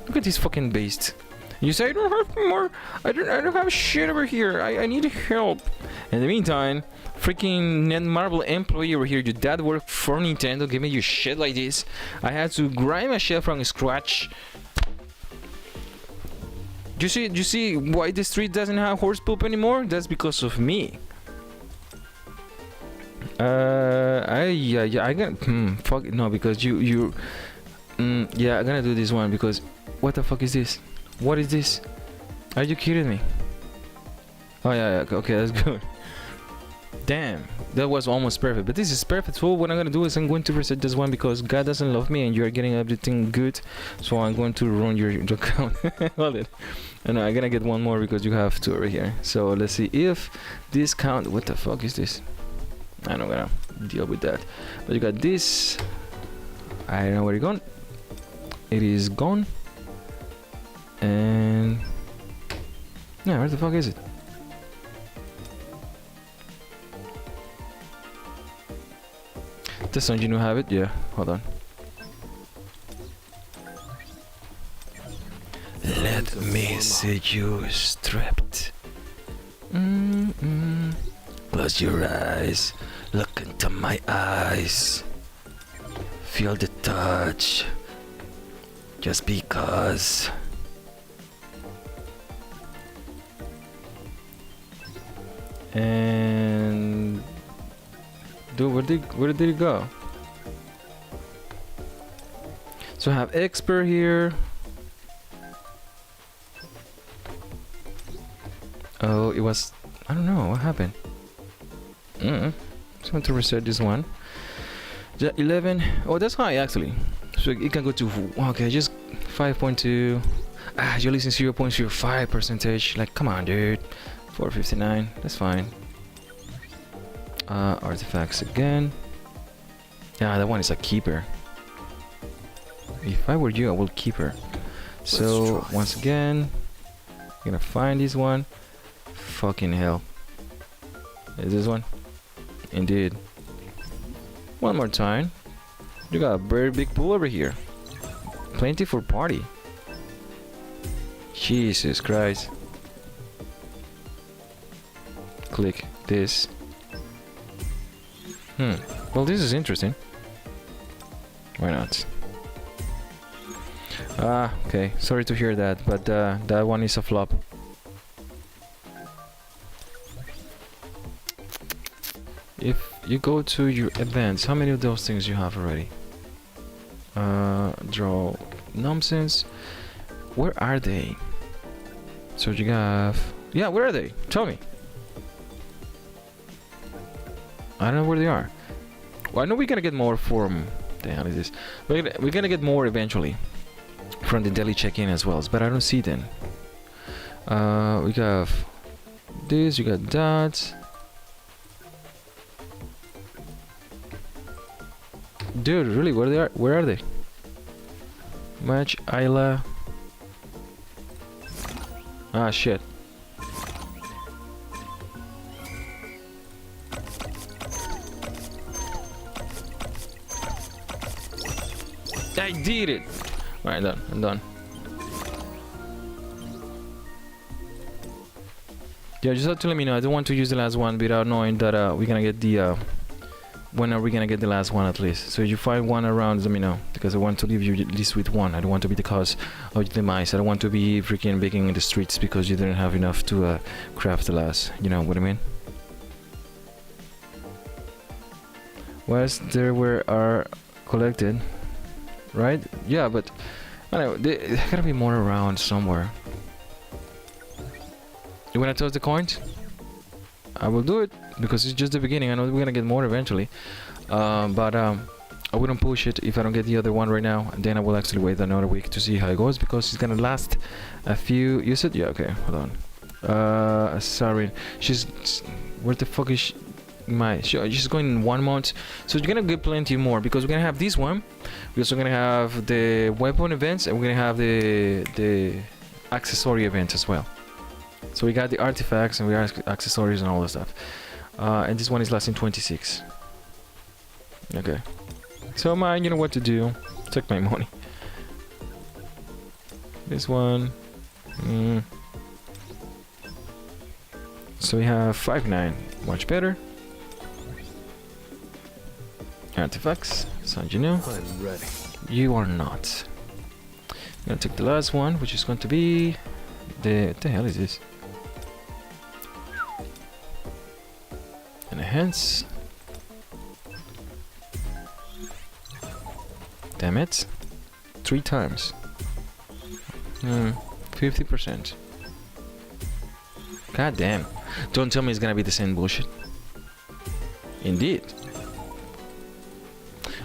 Look at this fucking beast. You say I don't have more. I don't have shit over here. I need help. In the meantime, freaking Netmarble employee over here, your dad worked for Nintendo, give me your shit like this. I had to grind my shit from scratch. Do you see why the street doesn't have horse poop anymore? That's because of me. I got fuck no, because yeah, I'm gonna do this one because what the fuck is this? What is this? Are you kidding me? Oh yeah, okay, that's good. Damn, that was almost perfect, but this is perfect. So what I'm gonna do is I'm going to reset this one because God doesn't love me and you are getting everything good, so I'm going to run your account. Hold it. And I'm gonna get one more because you have two over here. So let's see if this count. What the fuck is this? I'm not gonna deal with that. But you got this. I don't know where it's gone. It is gone. And yeah, where the fuck is it? This one, you know, have it? Yeah, hold on. Let me see you stripped. Close your eyes. Look into my eyes. Feel the touch. Just because. And dude, where did it go? So I have expert here. Oh, it was, I don't know what happened. Just want to reset this one. 11. Oh, that's high actually. So it can go to, okay, just 5.2. You're losing 0.05 percentage. Like, come on, dude. 459. That's fine. Artifacts again. Yeah, that one is a keeper. If I were you, I will keep her. So once again, I'm gonna find this one. Fucking hell. Is this one? Indeed. One more time. You got a very big pool over here. Plenty for party. Jesus Christ. Click this. Well, this is interesting. Why not? Okay. Sorry to hear that, but that one is a flop. If you go to your events, how many of those things you have already? Draw nonsense. Where are they? So you have, yeah, where are they? Tell me. I don't know where they are. Well, I know we're gonna get more from the hell is this? We're gonna get more eventually from the daily check-in as well, but I don't see them. We have this, you got that. Dude, really, where are they? Match Isla. Ah, shit. I did it! Alright, done. I'm done. Yeah, just have to let me know. I don't want to use the last one without knowing that we're gonna get the when are we gonna get the last one at least. So if you find one around, let me know, because I want to leave you at least with one. I don't want to be the cause of your demise. I don't want to be freaking begging in the streets because you didn't have enough to craft the last. You know what I mean? Was there where are collected, right? Yeah, but I don't know, there gotta be more around somewhere. You wanna toss the coins? I will do it because it's just the beginning. I know we're gonna get more eventually, but I wouldn't push it if I don't get the other one right now. And then I will actually wait another week to see how it goes because it's gonna last a few. You said, yeah, okay, hold on. Sorry, she's where the fuck is she? She's going in 1 month, so you're gonna get plenty more because we're gonna have this one. We're also gonna have the weapon events, and we're gonna have the accessory events as well. So we got the artifacts and we have accessories and all the stuff. And this one is lasting 26. Okay. So you know what to do. Take my money. This one. So we have 5-9. Much better. Artifacts. So you know.
I'm ready.
You are not. I'm gonna take the last one, which is going to be what the hell is this? Enhance. Damn it. 3 times. 50%. God damn. Don't tell me it's gonna be the same bullshit. Indeed.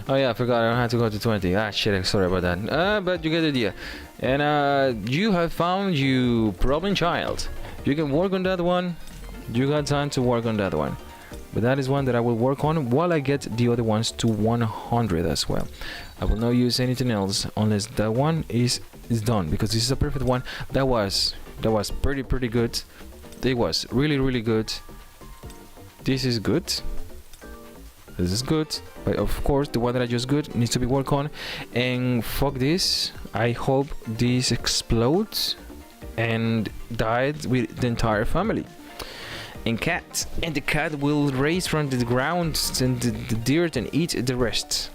Oh yeah, I forgot I don't have to go to 20. Ah shit, sorry about that. But you get the idea. And you have found you problem child. You can work on that one. You got time to work on that one. But that is one that I will work on while I get the other ones to 100 as well. I will not use anything else unless that one is done, because this is a perfect one. That was pretty good. It was really good. This is good. This is good. But of course the one that I just got needs to be worked on. And fuck this. I hope this explodes and died with the entire family. And the cat will raise from the ground and the dirt and eat the rest.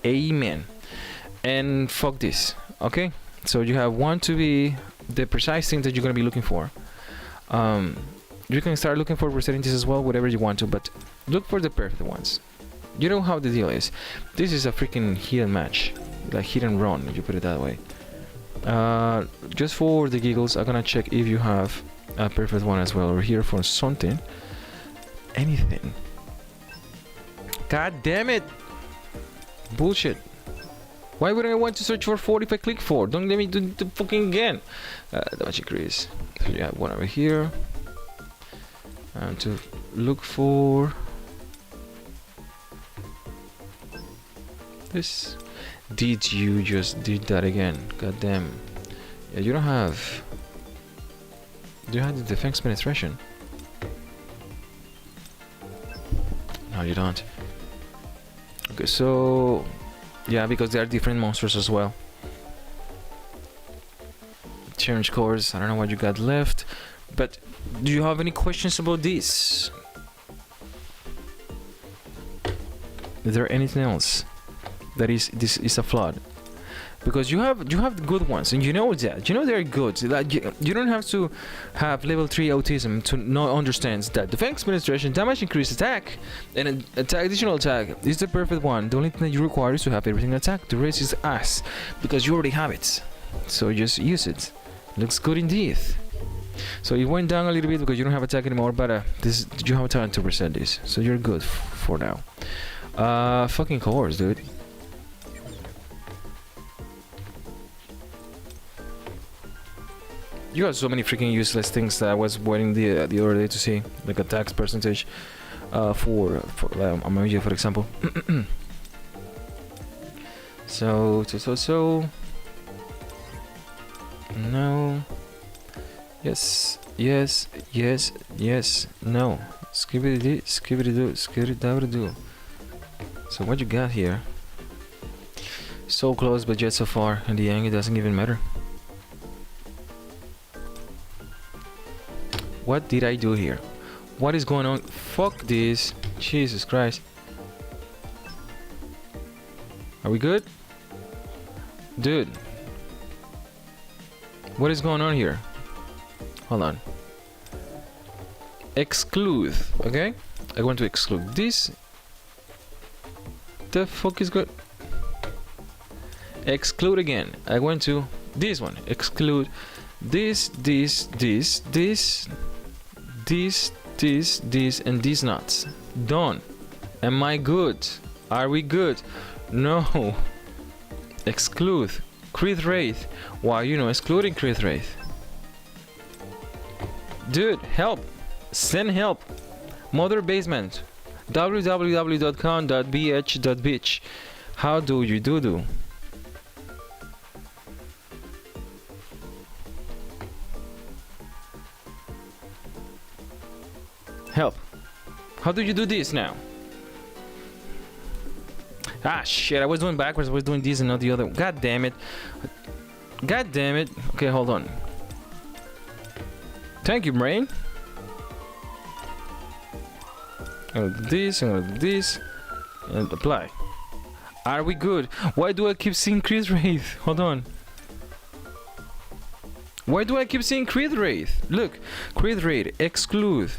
Amen. And fuck this. Okay, so you have one to be the precise thing that you're gonna be looking for. You can start looking for percentages as well, whatever you want to, but look for the perfect ones. You know how the deal is. This is a freaking hit and match, like hit and run, if you put it that way. Just for the giggles, I'm gonna check if you have a perfect one as well, or here for something. Anything. God damn it! Bullshit. Why would I want to search for 40 if I click 4? Don't let me do the fucking again. Damage increase. So you have one over here. And to look for this. Did you just did that again? God damn. Yeah, you don't have. Do you have the defense penetration? No, you don't. Okay, so yeah, because there are different monsters as well. Change course. I don't know what you got left, but do you have any questions about this? Is there anything else that this is a flood? Because you have good ones, and you know that. You know they're good. That you don't have to have level 3 autism to not understand that defense penetration, damage increase, attack, and an additional attack is the perfect one. The only thing that you require is to have everything attack. The rest is ass, because you already have it. So just use it. Looks good indeed. So it went down a little bit because you don't have attack anymore, but this you have time to reset this, so you're good for now. Fucking cores, dude. You have so many freaking useless things that I was waiting the other day to see, like attacks percentage, for Amarillo, for example. So no. Yes, no. Skibidi-do. So what you got here? So close, but yet so far. In the end, it doesn't even matter. What did I do here? What is going on? Fuck this. Jesus Christ. Are we good? Dude. What is going on here? Hold on. Exclude. Okay? I want to exclude this. The fuck is good? Exclude again. I want to this one. Exclude this, and these nuts. Done. Am I good? Are we good? No. Exclude. Crit Wraith. Why you know excluding Crit Wraith? Dude, help. Send help. Mother basement. www.com.bh.bitch. How do you do? Help. How do you do this now? Ah, shit. I was doing backwards. I was doing this and not the other. God damn it. God damn it. Okay, hold on. Thank you, brain. I'm gonna do this, I'm gonna do this, and apply. Are we good? Why do I keep seeing Chris Wraith? Hold on. Why do I keep seeing Chris Wraith? Look, Chris Wraith, exclude.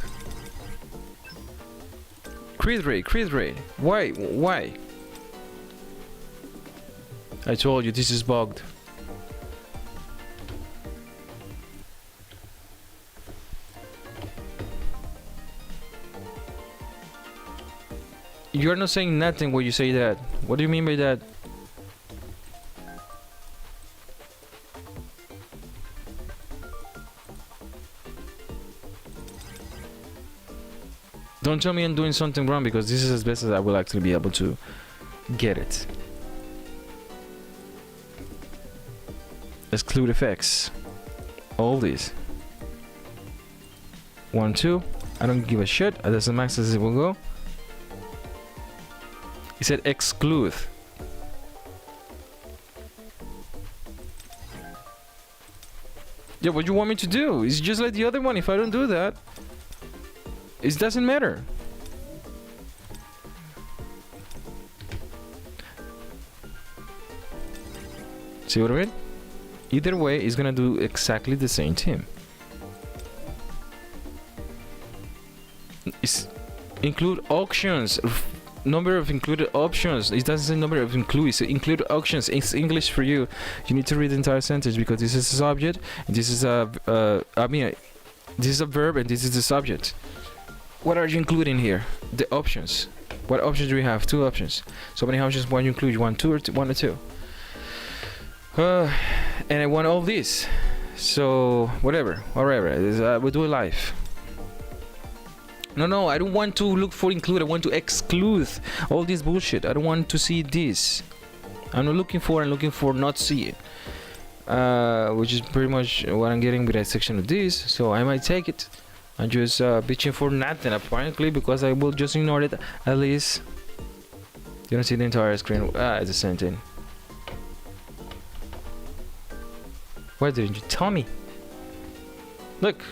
Chris Wraith. Why? I told you, this is bugged. You're not saying nothing when you say that. What do you mean by that? Don't tell me I'm doing something wrong, because this is as best as I will actually be able to get it. Exclude effects. All these. 1, 2. I don't give a shit. That's the max as it will go. He said exclude. Yeah, what do you want me to do? It's just like the other one. If I don't do that, it doesn't matter. See what I mean? Either way, it's gonna do exactly the same thing. It's include auctions. Number of included options. It doesn't say number of includes. Include options. It's English for you. You need to read the entire sentence, because this is a subject. And this is a. This is a verb, and this is the subject. What are you including here? The options. What options do we have? 2 options. So many options. One you include. 1, 2, or 1 or 2. And I want all these. So whatever. We'll do it live. No, I don't want to look for include. I want to exclude all this bullshit. I don't want to see this. I'm not looking for not see it. Which is pretty much what I'm getting with that section of this. So I might take it. I'm just bitching for nothing apparently, because I will just ignore it at least. You don't see the entire screen. It's the same thing. Why didn't you tell me? Look.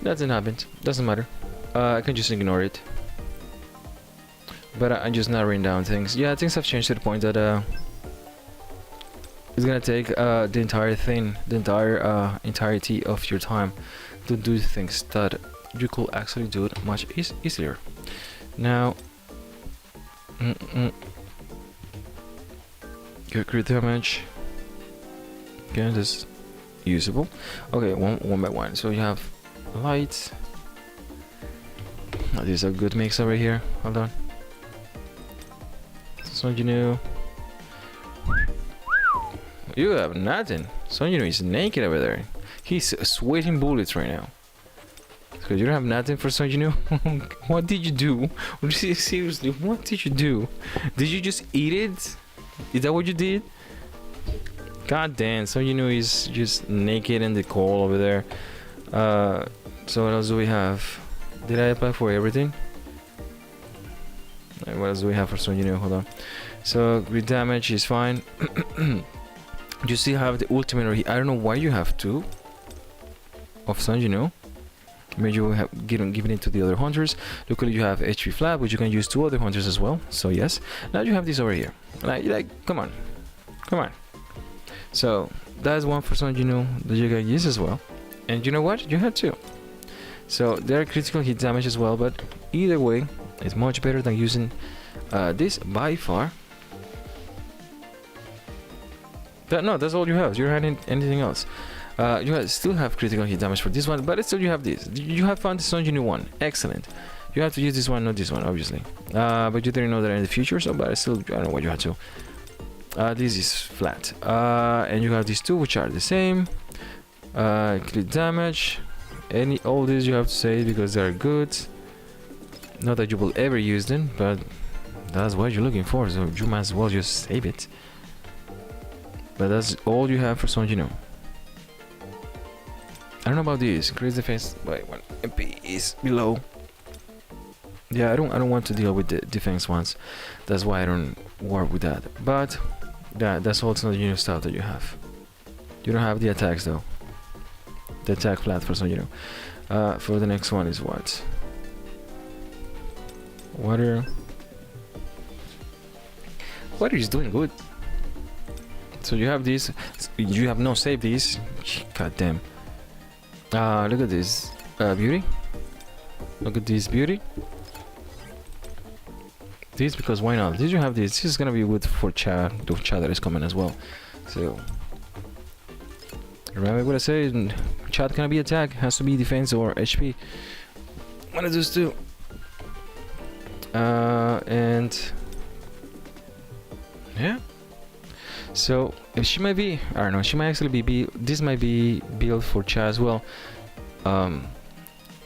Nothing happened. Doesn't matter. I can just ignore it. But I'm just narrowing down things. Yeah, things have changed to the point that it's gonna take the entire thing, the entire entirety of your time to do things that you could actually do it much easier. Now, good crit damage. Okay, that's usable. Okay, one by one. So you have light. Oh, this is a good mix over here. Hold on. Son Jinwoo. You have nothing. Son Jinwoo is naked over there. He's sweating bullets right now. Because you don't have nothing for Son Jinwoo. What did you do? Seriously, what did you do? Did you just eat it? Is that what you did? God damn, Son Jinwoo is just naked in the cold over there. So what else do we have? Did I apply for everything? What else do we have for Son Jinwoo? Hold on. So crit damage is fine. You still have the ultimate. I don't know why you have 2 of Son Jinwoo. Maybe you have given it to the other hunters. Luckily you have HP flat, which you can use to other hunters as well. So yes. Now you have this over here. Like come on. So that's one for Son Jinwoo that you can use as well. And you know what? You have 2. So they're critical hit damage as well, but either way, it's much better than using this by far. No, that's all you have. You don't have anything else. Still have critical hit damage for this one, but still you have this. You have found the Son Jinwoo one. Excellent. You have to use this one, not this one, obviously. But you didn't know that in the future, so but still, I don't know what you had to. This is flat. And you have these 2, which are the same. Crit damage. All these you have to say because they are good. Not that you will ever use them, but that's what you're looking for, so you might as well just save it. But that's all you have for Son Jinwoo. I don't know about these. Increase defense by 1 MP is below. Yeah, I don't want to deal with the defense ones. That's why I don't work with that. But that's also the new stuff that you have. You don't have the attacks though. The attack flat for some, for the next one is what? Water. Water is doing good. So you have these. You have no save these. God damn. Look at this. Beauty. Look at this beauty. This, because why not? Did you have this? This is gonna be good for Chad. The Chad that is coming as well. So remember what I said? Chad cannot be attack. Has to be defense or HP. One of those two. And yeah. So if she might be, I don't know. She might actually be. This might be built for Chad as well.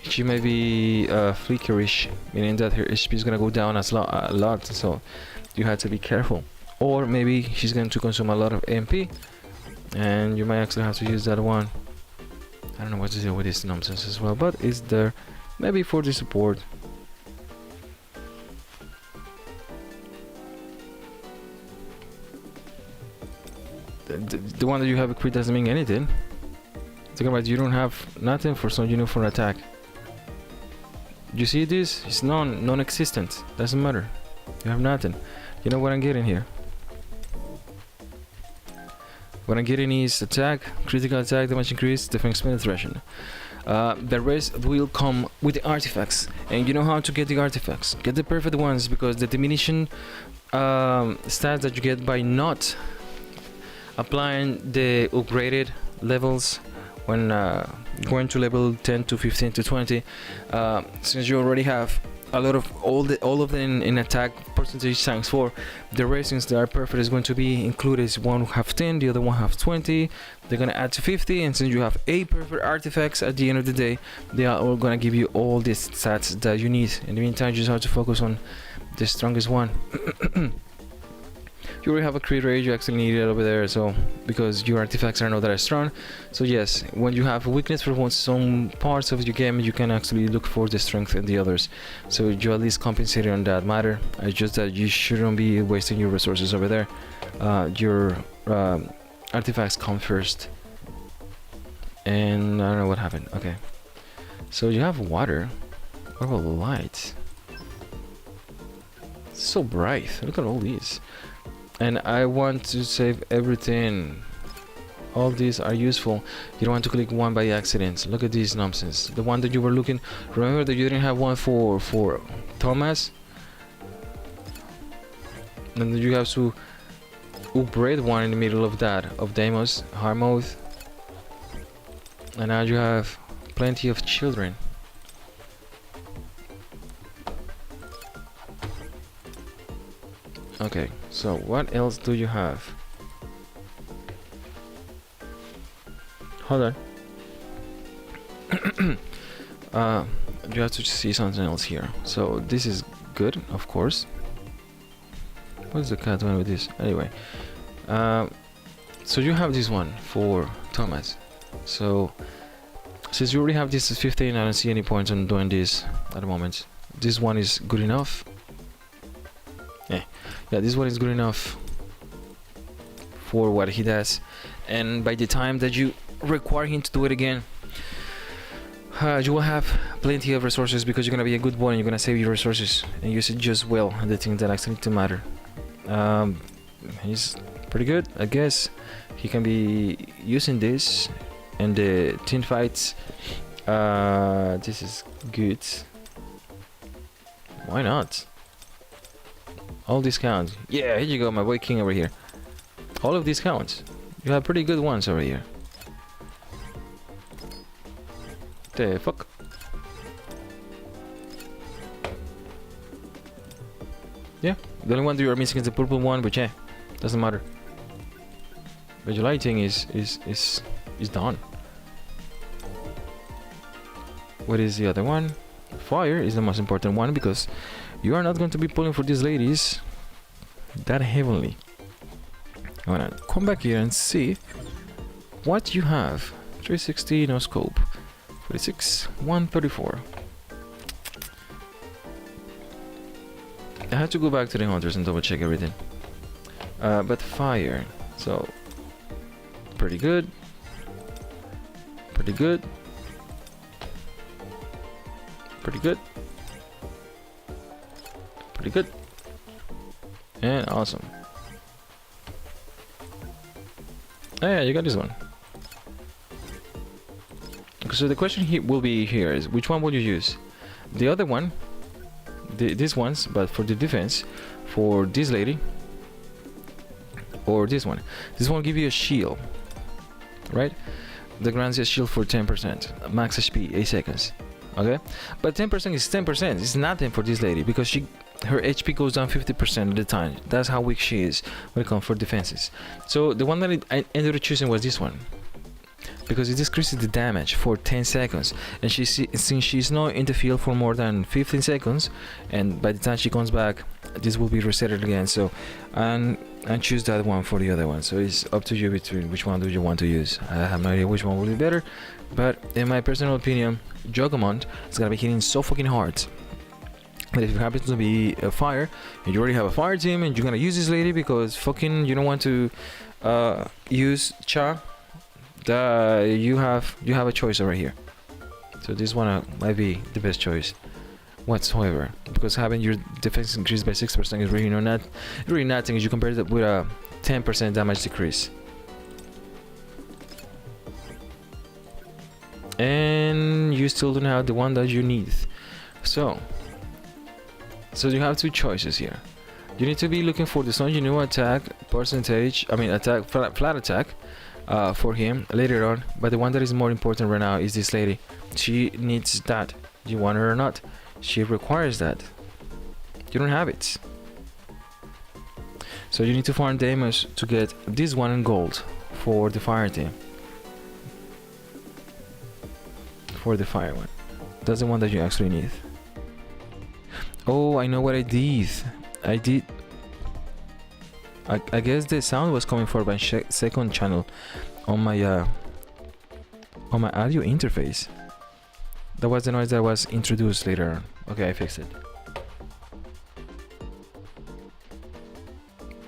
She may be flickerish, meaning that her HP is gonna go down a lot, so you have to be careful. Or maybe she's going to consume a lot of MP, and you might actually have to use that one. I don't know what to do with this nonsense as well, but it's there, maybe for the support. The one that you have a crit doesn't mean anything. Talking about you don't have nothing for some for attack. You see this? It's non-existent. Doesn't matter. You have nothing. You know what I'm getting here? What I'm getting is attack, critical attack, damage increase, defense penetration. The rest will come with the artifacts, and you know how to get the artifacts. Get the perfect ones, because the diminishing stats that you get by not applying the upgraded levels when going to level 10 to 15 to 20, since you already have a lot of all of them in attack percentage times 4, the racings that are perfect is going to be included. One have 10, the other one have 20. They're gonna add to 50, and since you have 8 perfect artifacts at the end of the day, they are all gonna give you all these stats that you need. In the meantime, you just have to focus on the strongest one. You already have a crit rate, you actually need it over there, so because your artifacts are not that strong. So yes, when you have a weakness for some parts of your game, you can actually look for the strength in the others, so you at least compensate on that matter. It's just that you shouldn't be wasting your resources over there. Your artifacts come first. And I don't know what happened. Okay, so you have water. What about light? It's so bright. Look at all these. And I want to save everything. All these are useful. You don't want to click one by accident. Look at this nonsense. The one that you were looking. Remember that you didn't have one for Thomas. And you have to upgrade one in the middle of that, of Deimos, hard mode. And now you have plenty of children. Okay, so what else do you have? Hold on. You have to see something else here. So this is good, of course. What is the cat doing with this? Anyway, so you have this one for Thomas. So since you already have this as 15, I don't see any point on doing this at the moment. This one is good enough. Yeah, this one is good enough for what he does, and by the time that you require him to do it again, you will have plenty of resources, because you're gonna be a good boy and you're gonna save your resources and use it just well, the things that actually to matter. He's pretty good, I guess. He can be using this in the team fights. This is good. Why not? All these counts. Yeah, here you go, my boy King over here. All of these counts. You have pretty good ones over here. The fuck? Yeah, the only one that you are missing is the purple one, but yeah, doesn't matter. But your lighting is done. What is the other one? Fire is the most important one, because you are not going to be pulling for these ladies that heavily. I'm gonna come back here and see what you have. 360, no scope. 46, 134. I have to go back to the hunters and double check everything. But fire, so pretty good. Pretty good. Pretty good. Pretty good. And awesome. Oh, yeah, you got this one. So the question here will be here is which one would you use? The other one, these ones, but for the defense, for this lady, or this one. This one will give you a shield, right? The grants you a shield for 10%, max HP, 8 seconds. Okay, but 10% is 10%. It's nothing for this lady because her HP goes down 50% of the time. That's how weak she is when it comes for defenses. So the one that I ended up choosing was this one because it decreases the damage for 10 seconds, and since she's not in the field for more than 15 seconds, and by the time she comes back, this will be resetted again. So and choose that one for the other one. So it's up to you between which one do you want to use. I have no idea which one will be better, but in my personal opinion, Juggernaut is gonna be hitting so fucking hard. But if it happens to be a fire, and you already have a fire team, and you're gonna use this lady because fucking you don't want to use Cha, you have a choice over here. So this one might be the best choice whatsoever, because having your defense increased by 6% is really nothing as you compare it with a 10% damage decrease. And you still don't have the one that you need. So you have two choices here. You need to be looking for the Sun Jinwoo attack percentage, attack flat attack for him later on, but the one that is more important right now is this lady. She needs that. Do you want her or not? She requires that. You don't have it. So you need to farm Deimos to get this one in gold for the fire team. For the fire one. That's the one that you actually need. Oh, I know what I did. I guess the sound was coming from my second channel on my audio interface. That was the noise that was introduced later on. Okay, I fixed it.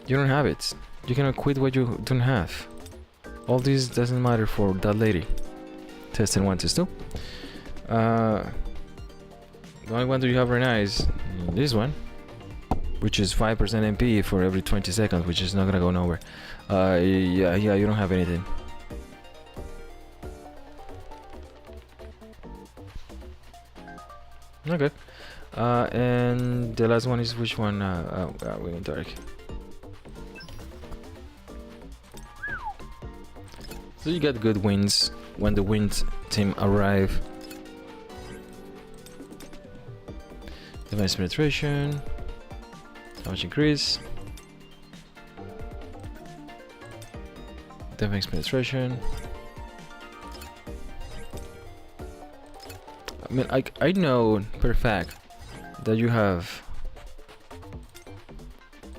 You don't have it. You cannot quit what you don't have. All this doesn't matter for that lady. Test and 1, test 2. The only one that you have right now is this one, which is 5% MP for every 20 seconds, which is not gonna go nowhere. Yeah, you don't have anything. Okay. And the last one is which one? We're in dark. So you get good wins when the wind team arrive. Device penetration. Damage increase. Device penetration. I know per fact that you have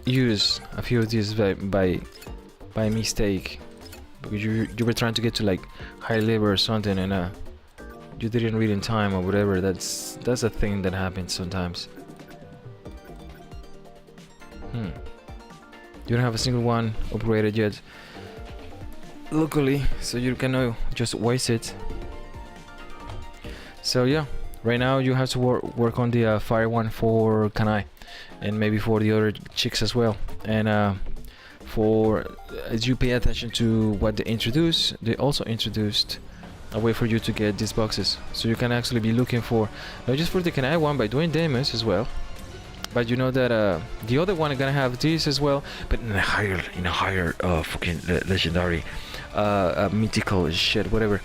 used a few of these by mistake, because you were trying to get to like high level or something, and you didn't read in time or whatever. That's a thing that happens sometimes. You don't have a single one upgraded yet locally, so you cannot just waste it. So yeah, right now you have to work on the fire one for Kanai, and maybe for the other chicks as well. And as you pay attention to what they introduced, they also introduced a way for you to get these boxes. So you can actually be looking for, not just for the Kanai one, by doing Deimos as well. But you know that the other one is gonna have this as well, but in a higher fucking legendary, mythical shit, whatever.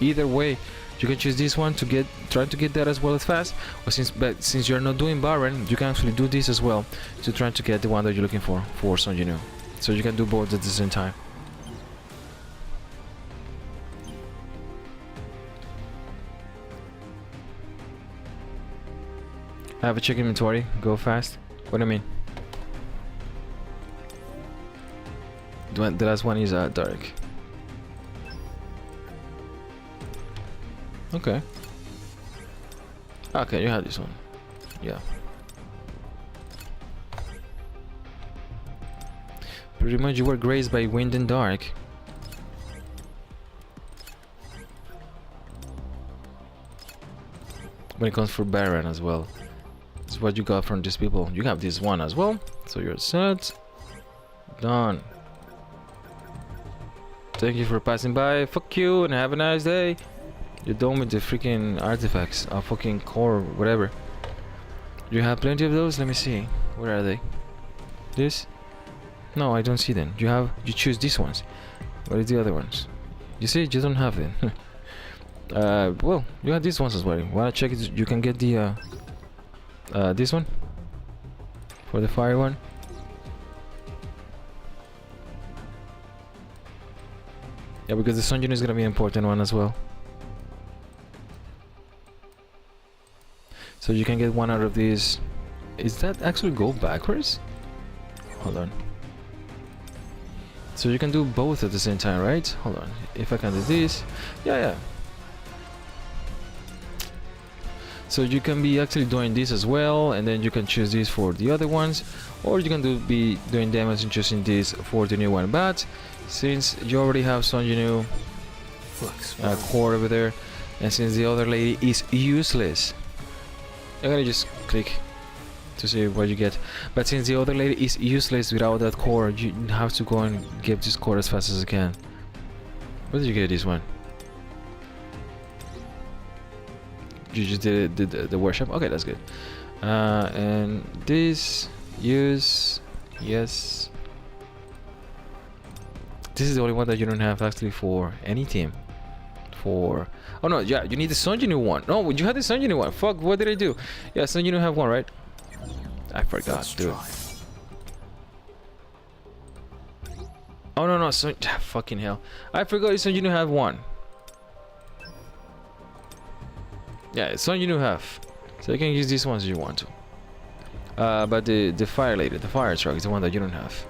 Either way, you can choose this one to try to get that as well as fast. Or since you're not doing Baron, you can actually do this as well to try to get the one that you're looking for Sun Jinwoo. So you can do both at the same time. I have a check inventory. Go fast. What do you mean? The last one is dark. Okay. Okay, you have this one. Yeah. Pretty much you were graced by wind and dark. When it comes for Baron as well. That's what you got from these people. You have this one as well. So you're set. Done. Thank you for passing by. Fuck you and have a nice day. You're done with the freaking artifacts. Fucking core, whatever. You have plenty of those? Let me see. Where are they? This? No, I don't see them. You choose these ones. What are the other ones? You see, you don't have them. Well, you have these ones as well. Wanna check it? You can get the this one for the fire one. Yeah, because the Sunjin is gonna be an important one as well. So you can get one out of these. Is that actually go backwards? Hold on. So you can do both at the same time, right? Hold on. If I can do this, yeah. So you can be actually doing this as well, and then you can choose this for the other ones, or you can be doing damage and choosing this for the new one. But since you already have Sunjinu core over there, and since the other lady is useless, I'm gonna just click to see what you get. But since the other lady is useless without that core, you have to go and get this core as fast as you can. Where did you get this one? You just did the workshop? Okay, that's good. And this, use, yes. This is the only one that you don't have actually for any team. Oh no, yeah, you need the Sunjinu one. No, you had the Sunjinu one. Fuck, what did I do? Yeah, Sunjinu have one, right? I forgot, dude. Oh no, fucking hell. I forgot Sunjinu have one. Yeah, it's Sunjinu have. So you can use these ones if you want to. But the fire lady, the fire truck is the one that you don't have.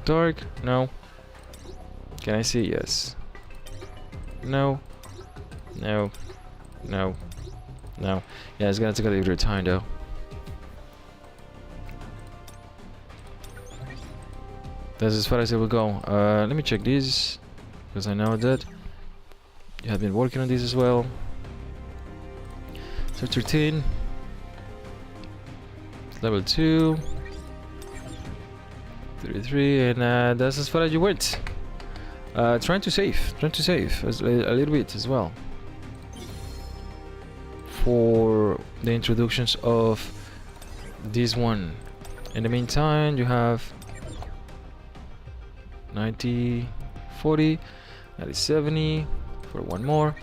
Dark? No. Can I see? Yes. No. No. No. No. Yeah, it's gonna take a little bit of time though. That's as far as it will go. Let me check these, because I know that you have been working on these as well. So 13. Level 2. 33, and that's as far as you went. Trying to save a little bit as well for the introductions of this one. In the meantime, you have 90, 40, 90, 70 for one more.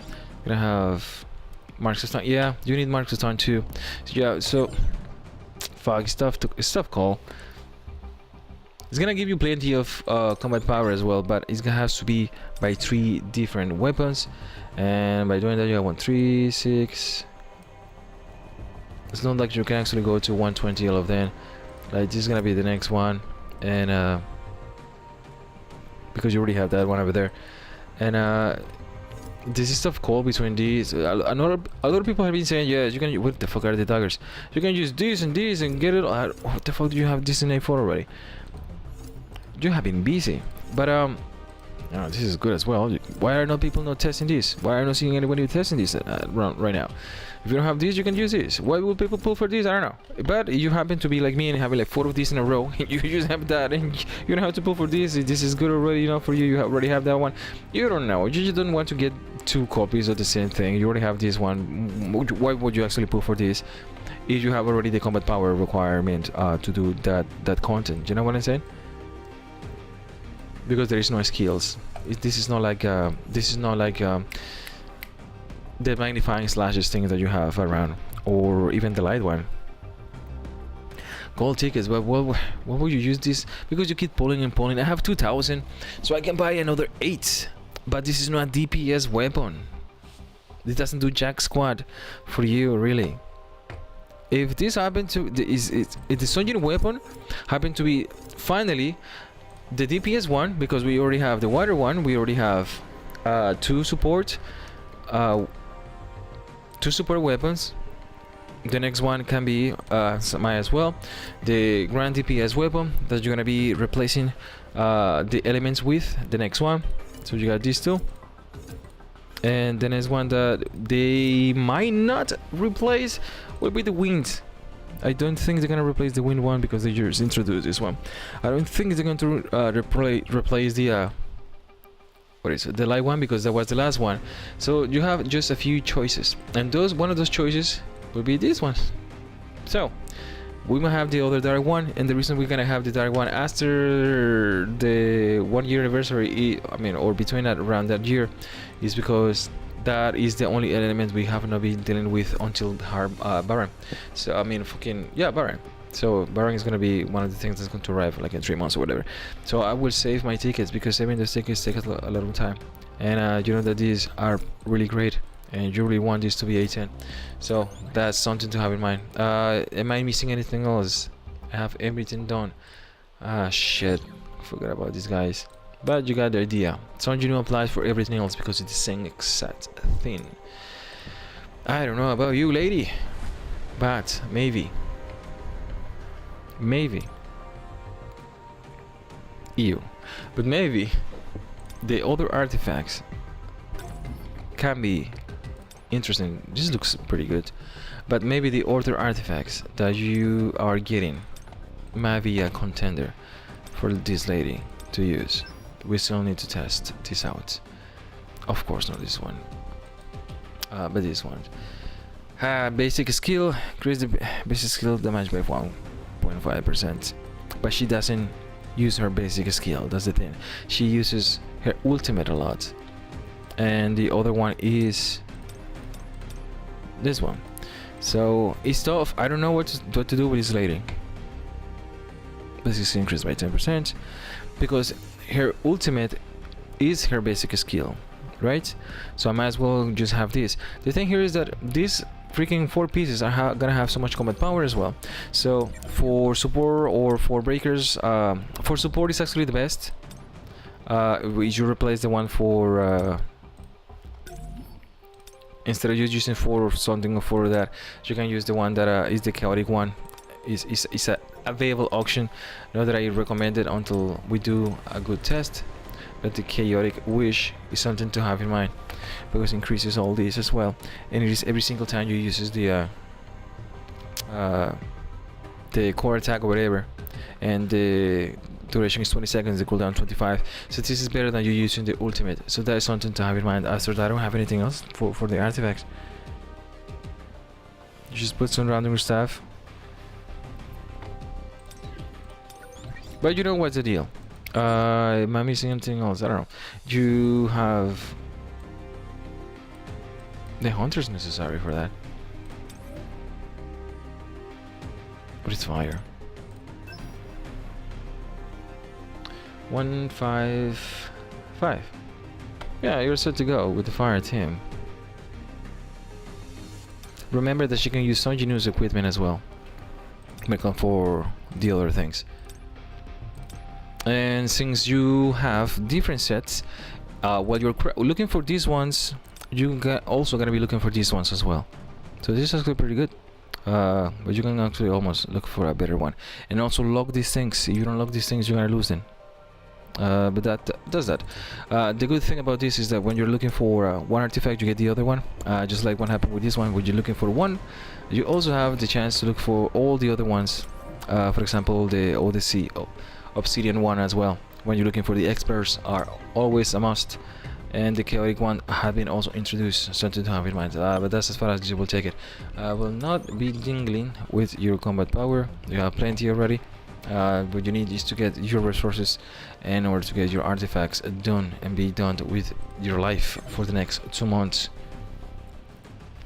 You're gonna have Marks of Time. Yeah, you need Marks of Time too. So, yeah, so fuck, stuff call. It's gonna give you plenty of combat power as well, but it's gonna have to be by 3 different weapons, and by doing that you have 1, 3, 6. It's not like you can actually go to 120 all of them. Like, this is gonna be the next one, and because you already have that one over there, and this is stuff called between these. A lot of people have been saying, yeah, you can. What the fuck are the daggers? You can use this and this and get it. What the fuck do you have this in A4 already? You have been busy, but this is good as well. Why are not people not testing this? Why are not seeing anybody testing this right now? If you don't have this, you can use this. Why will people pull for this? I don't know. But you happen to be like me and having like 4 of these in a row. You just have that, and you don't have to pull for this. This is good already, you know, for you. You already have that one. You don't know. You just don't want to get 2 copies of the same thing. You already have this one. Why would you actually pull for this if you have already the combat power requirement to do that content? You know what I'm saying? Because there is no skills. This is not like the magnifying slashes thing that you have around, or even the light one. Gold tickets. But what would you use this? Because you keep pulling and pulling. I have 2,000, so I can buy another 8. But this is not a DPS weapon. This doesn't do jack squat for you, really. If this happened to if the Sunjin weapon happened to be finally the DPS one, because we already have the water one, we already have two support weapons. The next one can be might as well the grand DPS weapon that you're gonna be replacing the elements with the next one. So you got these two, and the next one that they might not replace will be the wind. I don't think they're gonna replace the wind one because they just introduced this one. I don't think they're going to replace the what is it, the light one, because that was the last one. So you have just a few choices, and one of those choices will be this one. So we might have the other dark one, and the reason we're gonna have the dark one after the 1 year anniversary, I mean, or between that, around that year, is because that is the only element we have not been dealing with until Baron. So I mean, Baron. So Baron is gonna be one of the things that's going to arrive like in 3 months or whatever. So I will save my tickets, because saving those tickets takes a lot of time, and you know that these are really great, and you really want this to be A10. So that's something to have in mind. Am I missing anything else? I have everything done. Shit, forgot about these guys. But you got the idea. Sun Genu applies for everything else because it's the same exact thing. I don't know about you, lady, but maybe you, but maybe the other artifacts can be interesting. This looks pretty good, but maybe the other artifacts that you are getting might be a contender for this lady to use. We still need to test this out. Of course not this one, but this one. Basic skill, increase the basic skill damage by 1.5%, but she doesn't use her basic skill. That's the thing. She uses her ultimate a lot, and the other one is this one. So it's tough. I don't know what to do with this lady. Basic increase by 10%, because her ultimate is her basic skill, right? So I might as well just have this. The thing here is that these freaking 4 pieces are gonna have so much combat power as well. So for support or for breakers, for support is actually the best. You replace the one for instead of just using 4 or something for that, you can use the one that is the chaotic one. Is a available option. Not that I recommend it until we do a good test, but the chaotic wish is something to have in mind, because it increases all these as well, and it is every single time you uses the core attack or whatever, and the duration is 20 seconds, the cooldown 25. So this is better than you using the ultimate. So that is something to have in mind. After that, I don't have anything else for the artifacts. You just put some random stuff. But you know what's the deal? Am I missing anything else? I don't know. You have the hunters necessary for that. But it's fire. 155. Yeah, you're set to go with the fire team. Remember that you can use Sun Genu's equipment as well, make up for the other things. And since you have different sets, while you're looking for these ones, you also gonna be looking for these ones as well. So this is actually pretty good. But you can actually almost look for a better one, and also lock these things. If you don't lock these things, you're gonna lose them. But that does that. The good thing about this is that when you're looking for one artifact, you get the other one. Just like what happened with this one, when you're looking for one, you also have the chance to look for all the other ones. For example, the Odyssey Obsidian one as well. When you're looking for the experts, are always a must. And the chaotic one had been also introduced, something to have in mind. But that's as far as you will take it. Will not be jingling with your combat power. You have plenty already. What you need is to get your resources in order to get your artifacts done and be done with your life for the next 2 months.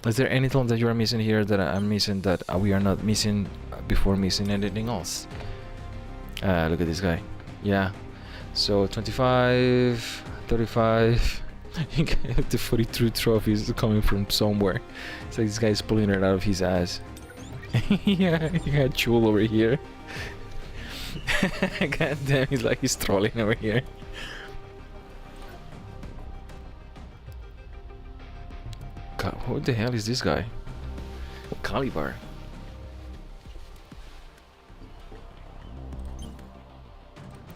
Is there anything that you are missing here that I'm missing that we are not missing before missing anything else? Look at this guy. Yeah. So 25, 35. The 42 trophies coming from somewhere. It's like this guy's pulling it out of his ass. Yeah, you got Chul over here. God damn, he's like he's trolling over here. God, what the hell is this guy? Calibar.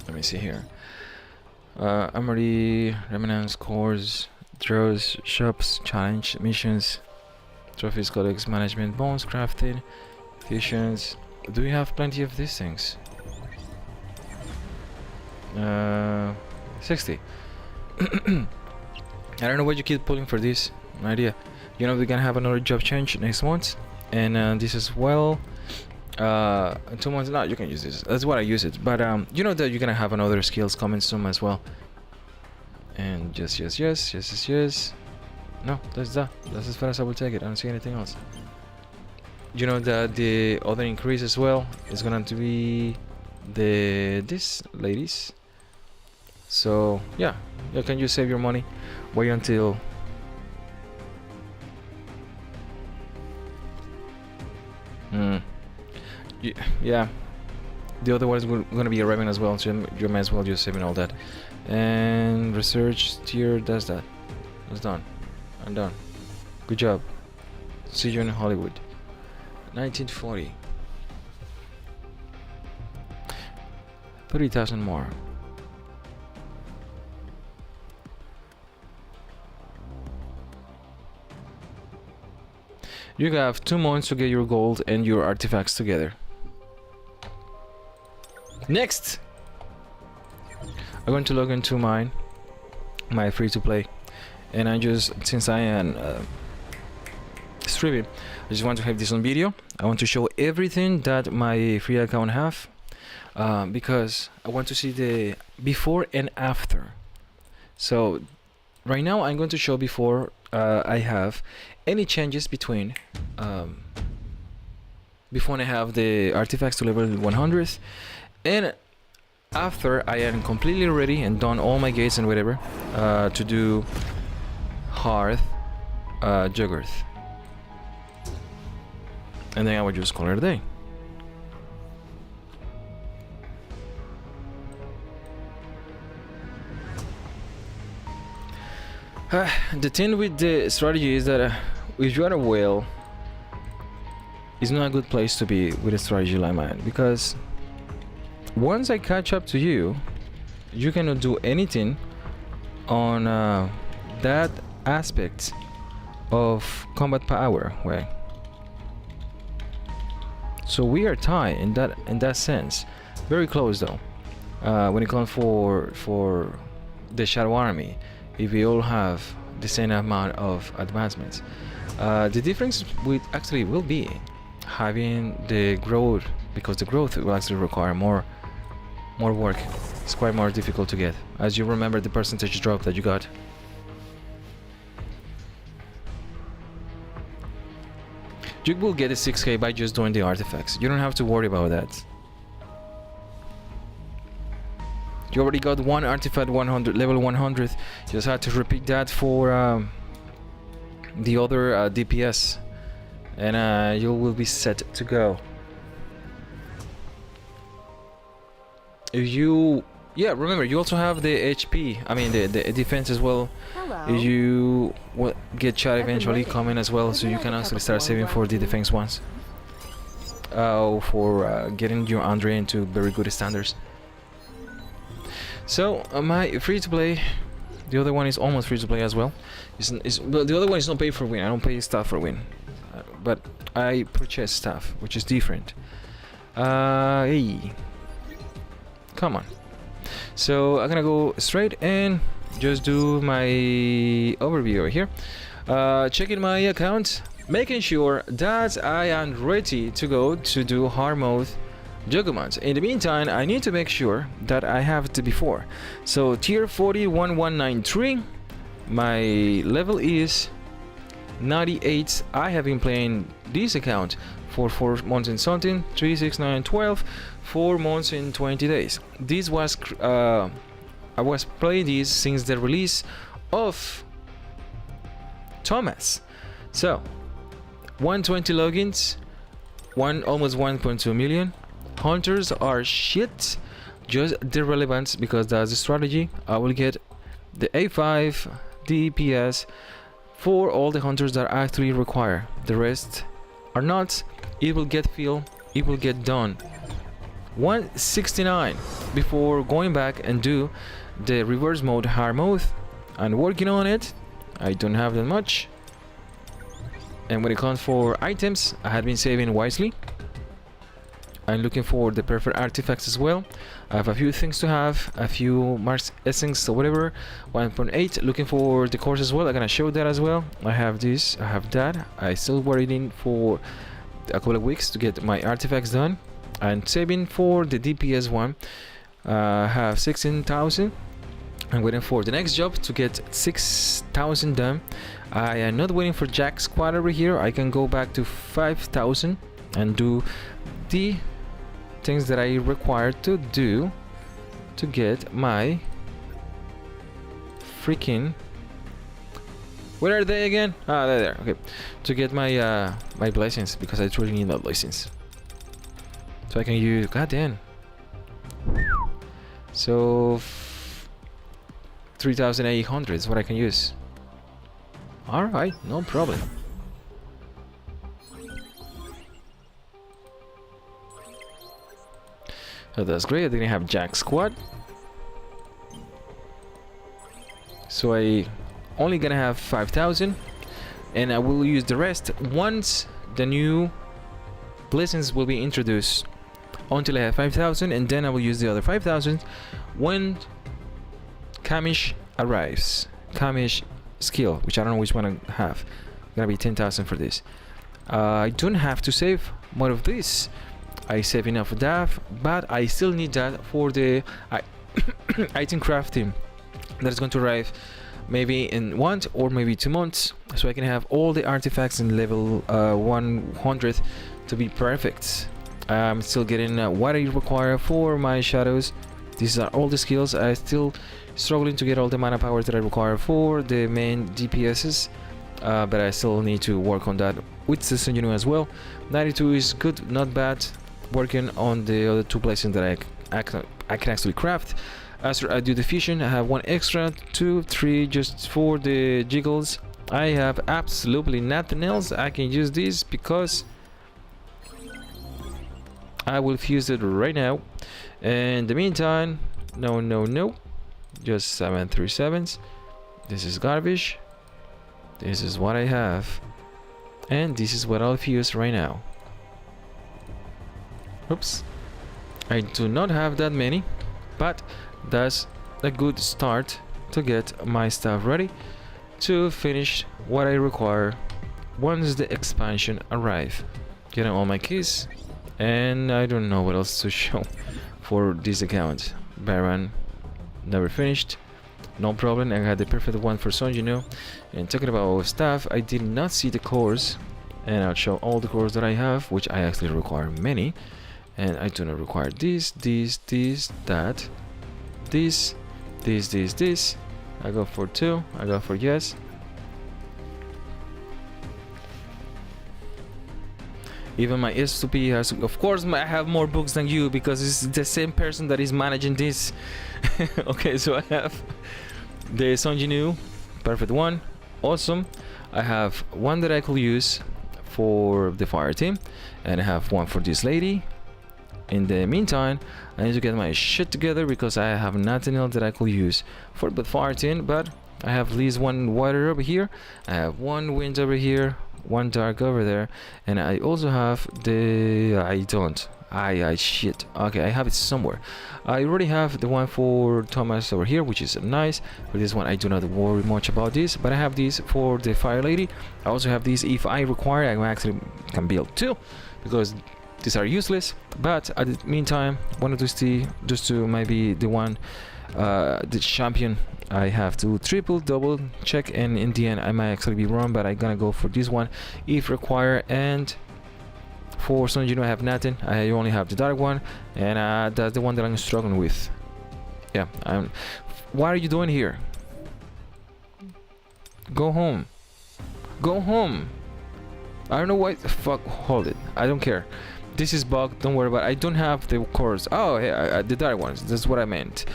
Let me see here. Armory, remnants, cores, draws, shops, challenge, missions, trophies, codex, management, bones, crafting, fusions. Do we have plenty of these things? 60. I don't know what you keep pulling for this. No idea. You know, we're gonna have another job change next month, and this as well. 2 months. No, you can use this. That's what I use it. But you know that you're gonna have another skills coming soon as well. And yes. No, that's that. That's as far as I will take it. I don't see anything else. You know that the other increase as well is gonna to be this ladies. So yeah, you can just save your money. Wait until yeah, the other one is gonna be a revenue as well, so you might as well just saving all that. And research tier does that. That's done. I'm done. Good job. See you in Hollywood. 1940. 30,000 more. You have 2 months to get your gold and your artifacts together. Next, I'm going to log into my free-to-play, and I just, since I am streaming, I just want to have this on video. I want to show everything that my free account have, because I want to see the before and after. So right now I'm going to show before I have any changes between before I have the artifacts to level 100, and after I am completely ready and done all my gates and whatever to do Hearth Juggerth, and then I would just call it a day. The thing with the strategy is that if you are a whale, it's not a good place to be with a strategy like mine, because once I catch up to you, you cannot do anything on that aspect of combat power way. So we are tied in that sense, very close though. When it comes for the Shadow Army, if we all have the same amount of advancements, the difference will be having the growth, because the growth will actually require more work. It's quite more difficult to get, as you remember the percentage drop that you got. You will get a 6k by just doing the artifacts. You don't have to worry about that. You already got one artifact 100, level 100. You just had to repeat that for the other DPS, and you will be set to go. If you, remember, you also have the HP, I mean the defense as well.
Hello.
You will get chat eventually coming as well, so you can actually start saving for the defense ones. For getting your Andre into very good standards. So my free-to-play, the other one is almost free-to-play as well. But the other one is not pay for win. I don't pay stuff for win, but I purchase stuff, which is different. Hey. Come on. So I'm gonna go straight and just do my overview over here. Checking my account, making sure that I am ready to go to do hard mode Juggermaunt. In the meantime, I need to make sure that I have the before. So tier 401193, my level is 98. I have been playing this account for 4 months and something, 3, 6, 9, 12, 4 months and 20 days. This was I was playing this since the release of Thomas. So 120 logins, almost 1.2 million. Hunters are shit, just their relevance because that's the strategy. I will get the A5 DPS for all the hunters that I actually require. The rest are not. It will get filled, it will get done. 169 before going back and do the reverse mode hard mode. And working on it. I don't have that much. And when it comes for items, I had been saving wisely. I'm looking for the perfect artifacts as well. I have a few things to have, a few Mars Essence or whatever. 1.8, looking for the course as well. I'm gonna show that as well. I have this, I have that. I still waiting for a couple of weeks to get my artifacts done. And saving for the DPS one. I have 16,000. I'm waiting for the next job to get 6,000 done. I am not waiting for Jack Squad over here. I can go back to 5,000 and do the things that I require to do to get my freaking, where are they again? Ah, they're there. Okay, to get my my blessings, because I truly need my blessings so I can use, goddamn. So 3,800 is what I can use. Alright, no problem. So that's great. I didn't have Jack Squad, so I only gonna have 5,000, and I will use the rest once the new blessings will be introduced, until I have 5,000, and then I will use the other 5,000 when Kamish arrives. Kamish skill, which I don't know which one I have. Gonna be 10,000 for this. I don't have to save more of this. I save enough of that, but I still need that for the item crafting that is going to arrive maybe in 1 or maybe 2 months, so I can have all the artifacts in level 100 to be perfect. I'm still getting what I require for my shadows. These are all the skills. I still struggling to get all the mana powers that I require for the main DPSs, but I still need to work on that with the Sun Yunui as well. 92 is good, not bad. Working on the other 2 blessings that I can actually craft. After I do the fusion, I have 1 extra, 2, 3 just for the jiggles. I have absolutely nothing else. I can use this because I will fuse it right now. In the meantime, no, just 737s. This is garbage. This is what I have, and this is what I'll fuse right now. Oops, I do not have that many, but that's a good start to get my stuff ready to finish what I require once the expansion arrive. Getting all my keys, and I don't know what else to show for this account. Baron never finished, no problem. I had the perfect one for Sun Yunui. And talking about stuff, I did not see the cores, and I'll show all the cores that I have, which I actually require many. And I do not require this, that, this. I go for 2, I go for yes. Even my S2P has, of course, I have more books than you because it's the same person that is managing this. Okay, so I have the Sun Yunui, perfect one, awesome. I have one that I could use for the fire team, and I have one for this lady. In the meantime, I need to get my shit together because I have nothing else that I could use for the fire team, but I have at least 1 water over here, I have 1 wind over here, 1 dark over there, and I also have the shit. Okay, I have it somewhere. I already have the one for Thomas over here, which is nice. For this one, I do not worry much about this, but I have this for the fire lady. I also have these. If I require, I actually can build 2 because these are useless. But at the meantime, one of those just to maybe the one, the champion. I have to double check, and in the end I might actually be wrong, but I'm gonna go for this one if required. And for Sun Yunui, I have nothing. I only have the dark one, and that's the one that I'm struggling with. Yeah, what are you doing here? Go home. Go home. I don't know why. Fuck, hold it. I don't care. This is bugged, don't worry about it. I don't have the cores. Oh, yeah, the dark ones. That's what I meant.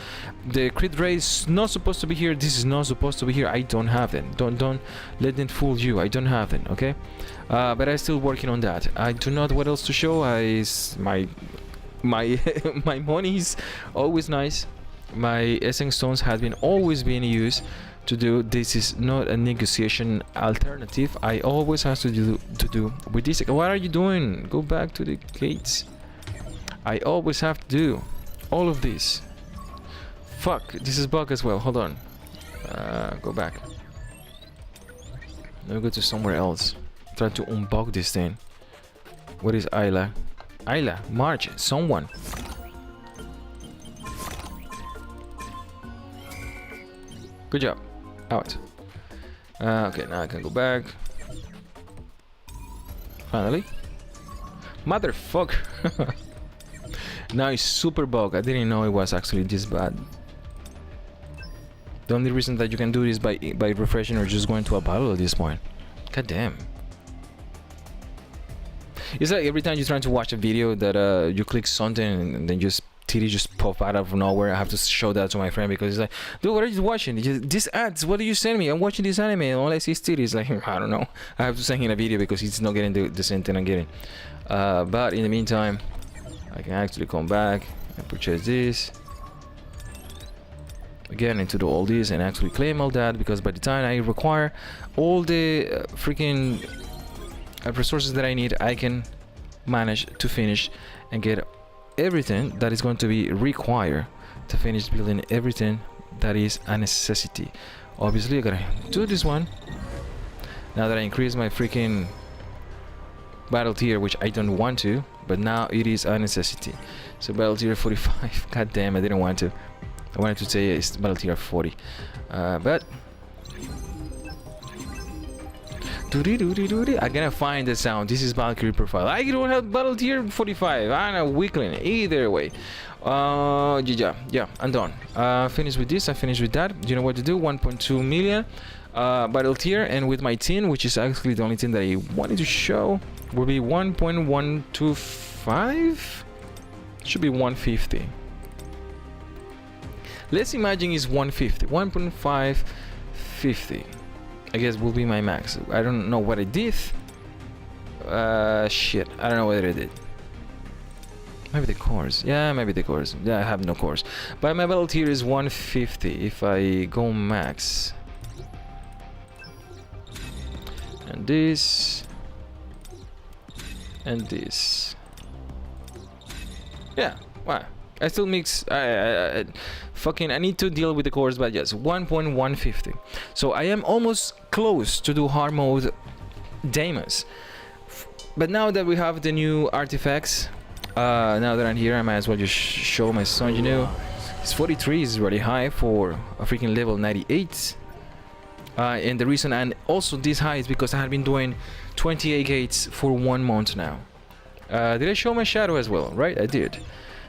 The crit rate is not supposed to be here. This is not supposed to be here. I don't have them. Don't let them fool you. I don't have them, okay? But I'm still working on that. I do not what else to show. My my money is always nice. My essence stones has been always being used to do. This is not a negotiation alternative. I always have to do with this. What are you doing? Go back to the gates. I always have to do all of this. Fuck, this is bug as well. Hold on. Go back. Let me go to somewhere else. Try to unbug this thing. What is Ayla? Ayla, March, someone. Good job. Out. Okay, now I can go back. Finally. Motherfucker. Now it's super bug. I didn't know it was actually this bad. The only reason that you can do this by refreshing or just going to a battle at this point. God damn. It's like every time you're trying to watch a video that you click something and then just titty just pop out of nowhere. I have to show that to my friend because he's like, dude, what are you watching? This ads, what do you send me? I'm watching this anime and all I see is titties. Like, I don't know. I have to send him a video because he's not getting the same thing I'm getting. But in the meantime, I can actually come back and purchase this. Again, and to do all this and actually claim all that, because by the time I require all the freaking resources that I need, I can manage to finish and get everything that is going to be required to finish building everything that is a necessity. Obviously, I gotta do this one now that I increase my freaking battle tier, which I don't want to, but now it is a necessity. So battle tier 45. God damn, I didn't want to. I wanted to say it's battle tier 40, but I gotta find the sound. This is Valkyrie profile. I don't have battle tier 45. I'm a weakling. Either way. Yeah, I'm done. Finished with this. I finished with that. You know what to do. 1.2 million battle tier, and with my team, which is actually the only thing that I wanted to show, will be 1.125. Should be 150. Let's imagine it's 150. 1.550. I guess will be my max. I don't know what I did. Shit. I don't know what I did. Maybe the cores. Yeah, maybe the cores. Yeah, I have no cores. But my battle tier is 150 if I go max. And this. And this. Yeah, wow. I still mix. Fucking, I need to deal with the cores, but yes, 1.150. So I am almost close to do hard mode Daemons. But now that we have the new artifacts, now that I'm here, I might as well just show my son. You know, his 43 is really high for a freaking level 98. And the reason, and also this high, is because I have been doing 28 gates for 1 month now. Did I show my shadow as well? Right, I did.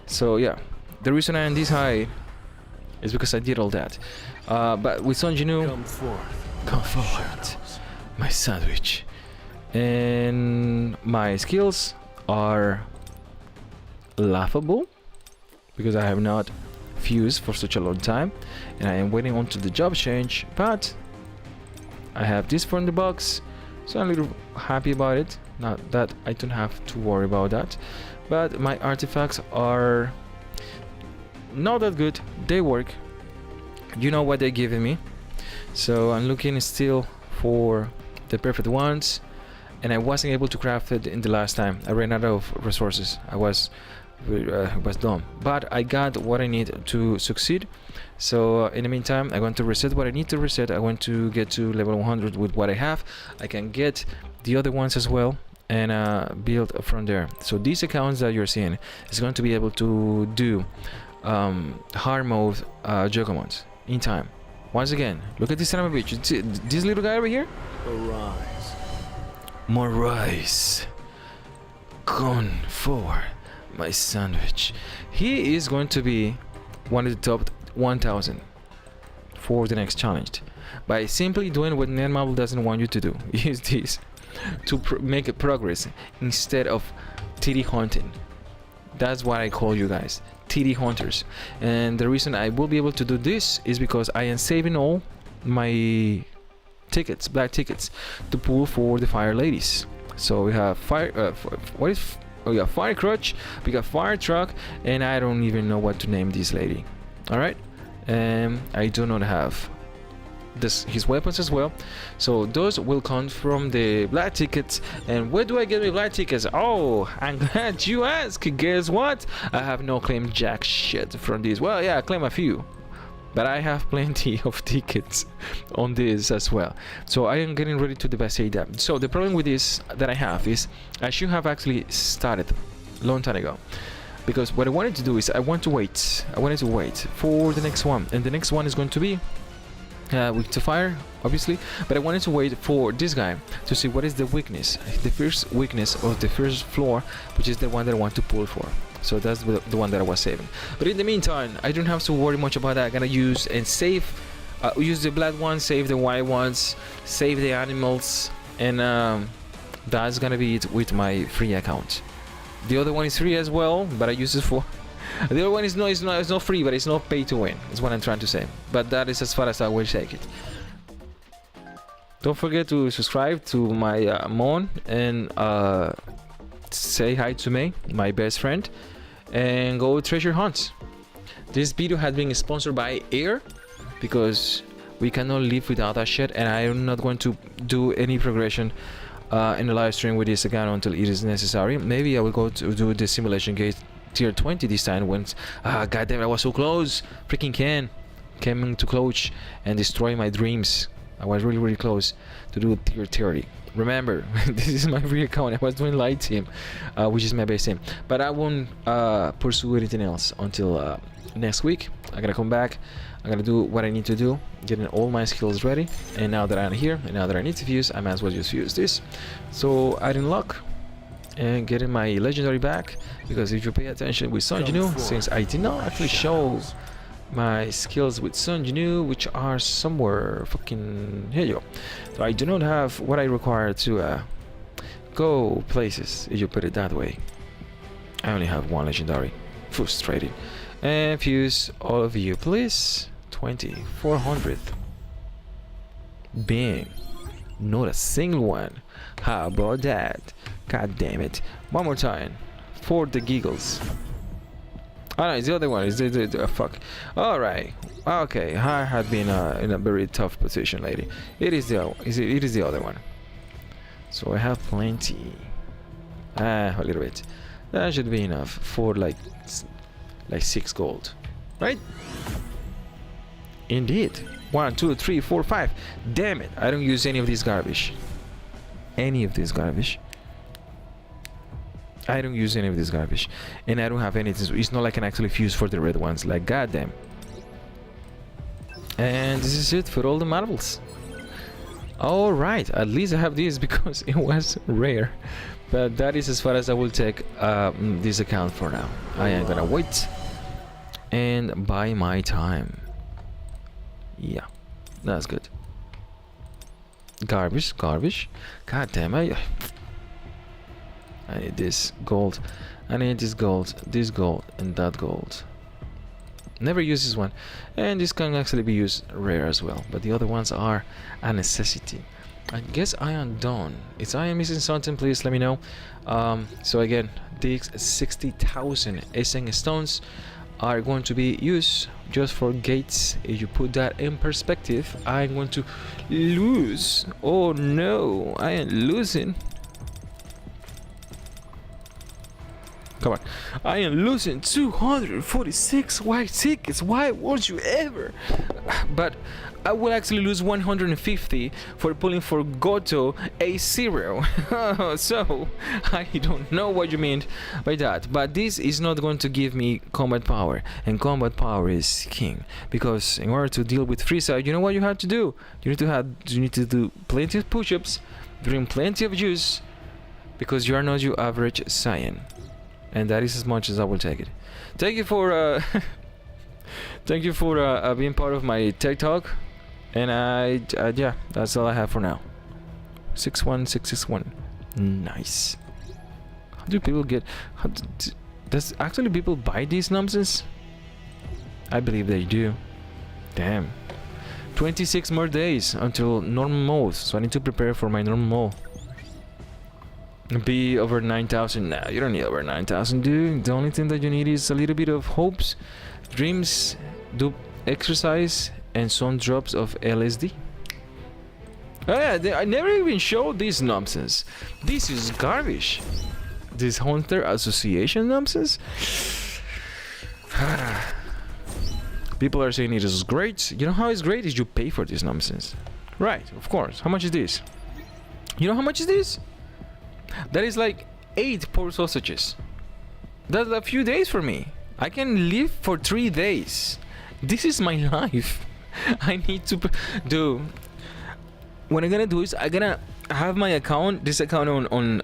So yeah, the reason I am this high is because I did all that. But with Son Jinwoo, come forward, my sandwich. And my skills are laughable because I have not fused for such a long time, and I am waiting on to the job change. But I have this from the box, so I'm a little happy about it. Not that I don't have to worry about that, but my artifacts are not that good. They work. You know what they're giving me, so I'm looking still for the perfect ones, and I wasn't able to craft it in the last time. I ran out of resources. I was dumb, but I got what I need to succeed. So in the meantime, I'm going to reset what I need to reset. I want to get to level 100 with what I have. I can get the other ones as well and build from there. So these accounts that you're seeing is going to be able to do hard mode Juggermons in time. Once again, look at this son of a bitch. This little guy over here.
Arise.
More rice. Gone forward, my sandwich. He is going to be one of the top 1000 for the next challenge by simply doing what Netmarble doesn't want you to do. Use this. to make progress instead of TD hunting. That's what I call you guys, TD hunters. And the reason I will be able to do this is because I am saving all my tickets, black tickets, to pull for the fire ladies. So we have fire we got fire crutch, we got fire truck, and I don't even know what to name this lady. All right, and I do not have his weapons as well, so those will come from the black tickets. And where do I get my black tickets? Oh, I'm glad you asked. Guess what? I have no claim jack shit from this. Well, yeah, I claim a few, but I have plenty of tickets on this as well, so I am getting ready to devastate them. So the problem with this that I have is I should have actually started a long time ago, because what I wanted to do is I wanted to wait for the next one, and the next one is going to be weak to fire, obviously, but I wanted to wait for this guy to see what is the weakness, the first weakness of the first floor, which is the one that I want to pull for. So that's the one that I was saving. But in the meantime, I don't have to worry much about that. I'm gonna use and save, use the black ones, save the white ones, save the animals, and that's gonna be it with my free account. The other one is free as well, but I use it for. The other one is not free, but it's not pay to win. Is what I'm trying to say. But that is as far as I will take it. Don't forget to subscribe to my Mon and say hi to me, my best friend, and go treasure hunt. This video has been sponsored by Air, because we cannot live without that shit, and I am not going to do any progression in the live stream with this account until it is necessary. Maybe I will go to do the simulation gate tier 20 this time, when god damn, I was so close. Freaking came to close and destroy my dreams. I was really close to do tier 30. Remember, this is my free account. I was doing light team, which is my best team, but I won't pursue anything else until next week. I'm gonna come back, I'm gonna do what I need to do, getting all my skills ready, and now that I'm here and now that I need to fuse, I might as well just fuse this. So adding luck and getting my legendary back, because if you pay attention with Sun Jinwoo, since I did not actually show my skills with Sun Jinwoo, which are somewhere fucking here you go. So I do not have what I require to go places, if you put it that way. I only have one legendary. Frustrating. And fuse all of you, please. 2400. Bang. Not a single one. How about that? God damn it. One more time. For the giggles. Oh no, it's the other one. It's the fuck. Alright. Okay. I had been in a very tough position, lady. It is the other one. So I have plenty. A little bit. That should be enough for like 6 gold. Right? Indeed. 1, 2, 3, 4, 5. Damn it. I don't use any of this garbage. I don't use any of this garbage, and I don't have anything. It's not like I can actually fuse for the red ones. Like goddamn. And this is it for all the marbles. All right, at least I have this because it was rare. But that is as far as I will take this account for now. I am gonna wait and buy my time. Yeah, that's good. Garbage. God damn, I need this gold. I need this gold, and that gold. Never use this one, and this can actually be used rare as well, but the other ones are a necessity. I guess I am done. If I am missing something, please let me know. So again, these 60,000 Ascent stones are going to be used just for gates. If you put that in perspective, I'm going to lose. Oh no, I am losing. Come on, I am losing 246 white tickets. Why won't you ever? But I will actually lose 150 for pulling for Goto A0. So I don't know what you mean by that, but this is not going to give me combat power, and combat power is king, because in order to deal with Frieza, you know what you have to do? You need to do plenty of push-ups, drink plenty of juice, because you are not your average Saiyan. And that is as much as I will take it. Thank you for thank you for being part of my tech talk. And yeah, that's all I have for now. 61661. Nice. How do people get? Does actually people buy these nonsense? I believe they do. Damn. 26 more days until normal mode, so I need to prepare for my normal mode. Be over 9,000. Nah, you don't need over 9,000, dude. The only thing that you need is a little bit of hopes, dreams, do exercise, and some drops of LSD. Oh yeah, I never even showed this nonsense. This is garbage. This Hunter Association nonsense. People are saying it is great. You know how it's great is you pay for this nonsense. Right, of course. How much is this? You know how much is this? That is like 8 pork sausages. That's a few days for me. I can live for 3 days. This is my life. I need to do. What I'm gonna do is I'm gonna have my account, this account on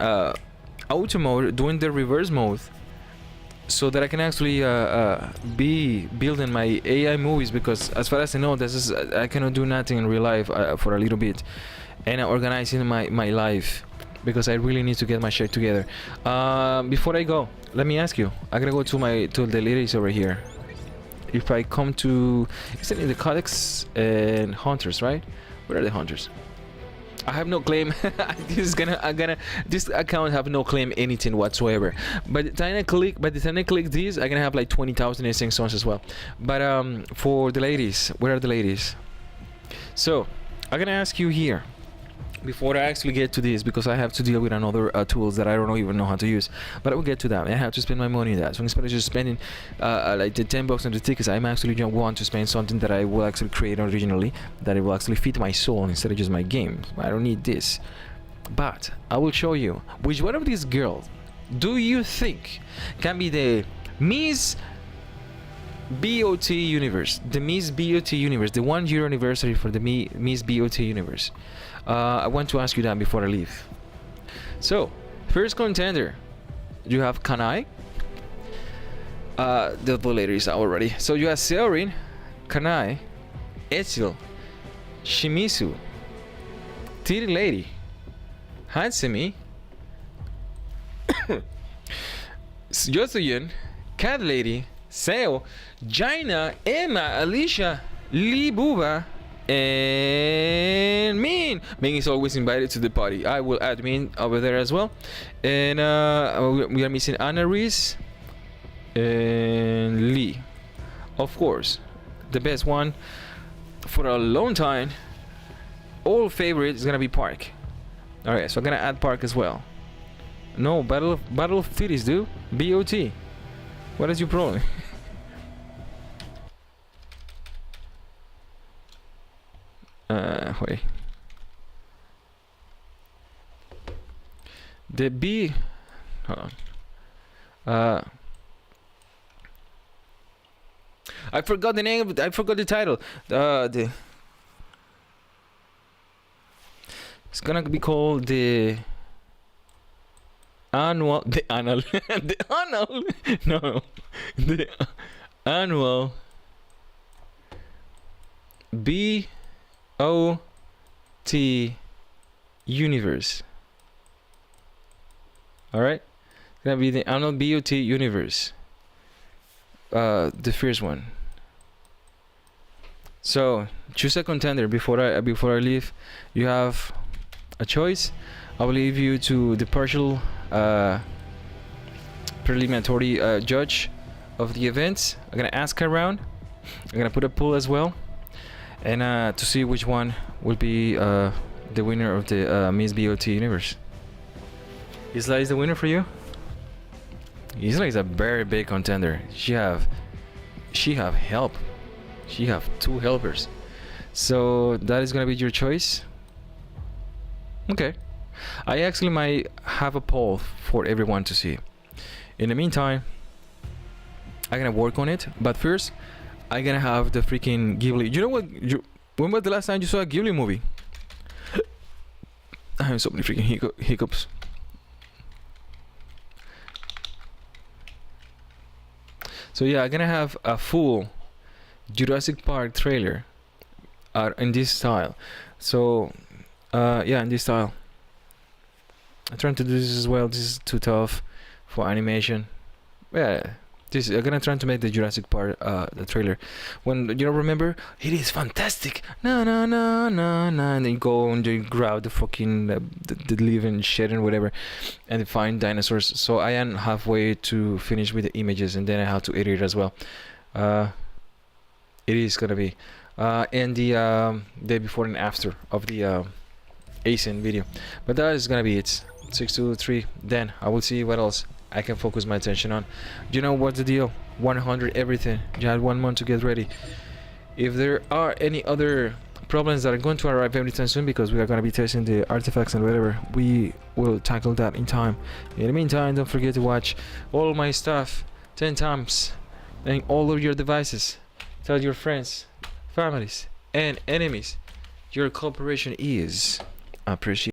auto mode, doing the reverse mode, so that I can actually be building my AI movies, because as far as I know, this is I cannot do nothing in real life for a little bit, and organizing my life, because I really need to get my shit together. Before I go, let me ask you. I'm gonna go to the ladies over here. If I come to, is it in the Codex and Hunters, right? Where are the Hunters? I have no claim. This account have no claim anything whatsoever. By the time I click this, I'm gonna have like 20,000 insane songs as well. But for the ladies, where are the ladies? So I'm gonna ask you here, before I actually get to this, because I have to deal with another tools that I don't even know how to use, but I will get to that. I have to spend my money on that. So instead of just spending like the $10 on the tickets, I'm actually going to want to spend something that I will actually create originally, that it will actually fit my soul instead of just my game. I don't need this. But I will show you which one of these girls do you think can be the Miss BOT Universe, the Miss BOT Universe, the 1 year anniversary for the Miss BOT Universe. I want to ask you that before I leave. So, first contender, you have Kanai. The later is out already. So you have Seorin, Kanai, Ezreal, Shimizu, Tiri Lady, Hansemi, Yosuyen, Cat Lady, Seo, Jaina, Emma, Alicia, Lee Buba, and Min. Min is always invited to the party. I will add Min over there as well. And we are missing Anna Reese and Lee. Of course, the best one for a long time, old favorite, is gonna be Park. Alright, so I'm gonna add Park as well. No, Battle of Titties, dude. BOT. What is your problem? Wait. The B. Hold on. I forgot the name. I forgot the title. It's gonna be called the annual. The annual. The annual. No. The annual. BOT Universe. Alright? It's gonna be the annual BOT Universe. The first one. So choose a contender before I leave. You have a choice. I will leave you to the partial preliminary judge of the events. I'm gonna ask around. I'm gonna put a poll as well, and to see which one will be the winner of the Miss BOT Universe. Isla is the winner for you. Isla is a very big contender. She have help. She have 2 helpers. So that is gonna be your choice. Okay. I actually might have a poll for everyone to see. In the meantime, I'm gonna work on it. But first, I'm gonna have the freaking Ghibli. You know what? When was the last time you saw a Ghibli movie? I have so many freaking hiccups. So yeah, I'm gonna have a full Jurassic Park trailer in this style. So yeah, in this style. I'm trying to do this as well. This is too tough for animation. Yeah, this I'm gonna try to make the Jurassic Park the trailer. When you know, remember, it is fantastic. No, no, no, no, no, and then you go and you grab the fucking the living shit and whatever, and find dinosaurs. So I am halfway to finish with the images, and then I have to edit it as well. It is gonna be and the day before and after of the ASIN video, but that is gonna be it. 623. Then I will see what else I can focus my attention on. You know what's the deal? 100 everything. You had 1 month to get ready. If there are any other problems that are going to arrive anytime soon, because we are going to be testing the artifacts and whatever, we will tackle that in time. In the meantime, don't forget to watch all my stuff 10 times and all of your devices. Tell your friends, families, and enemies your cooperation is appreciated.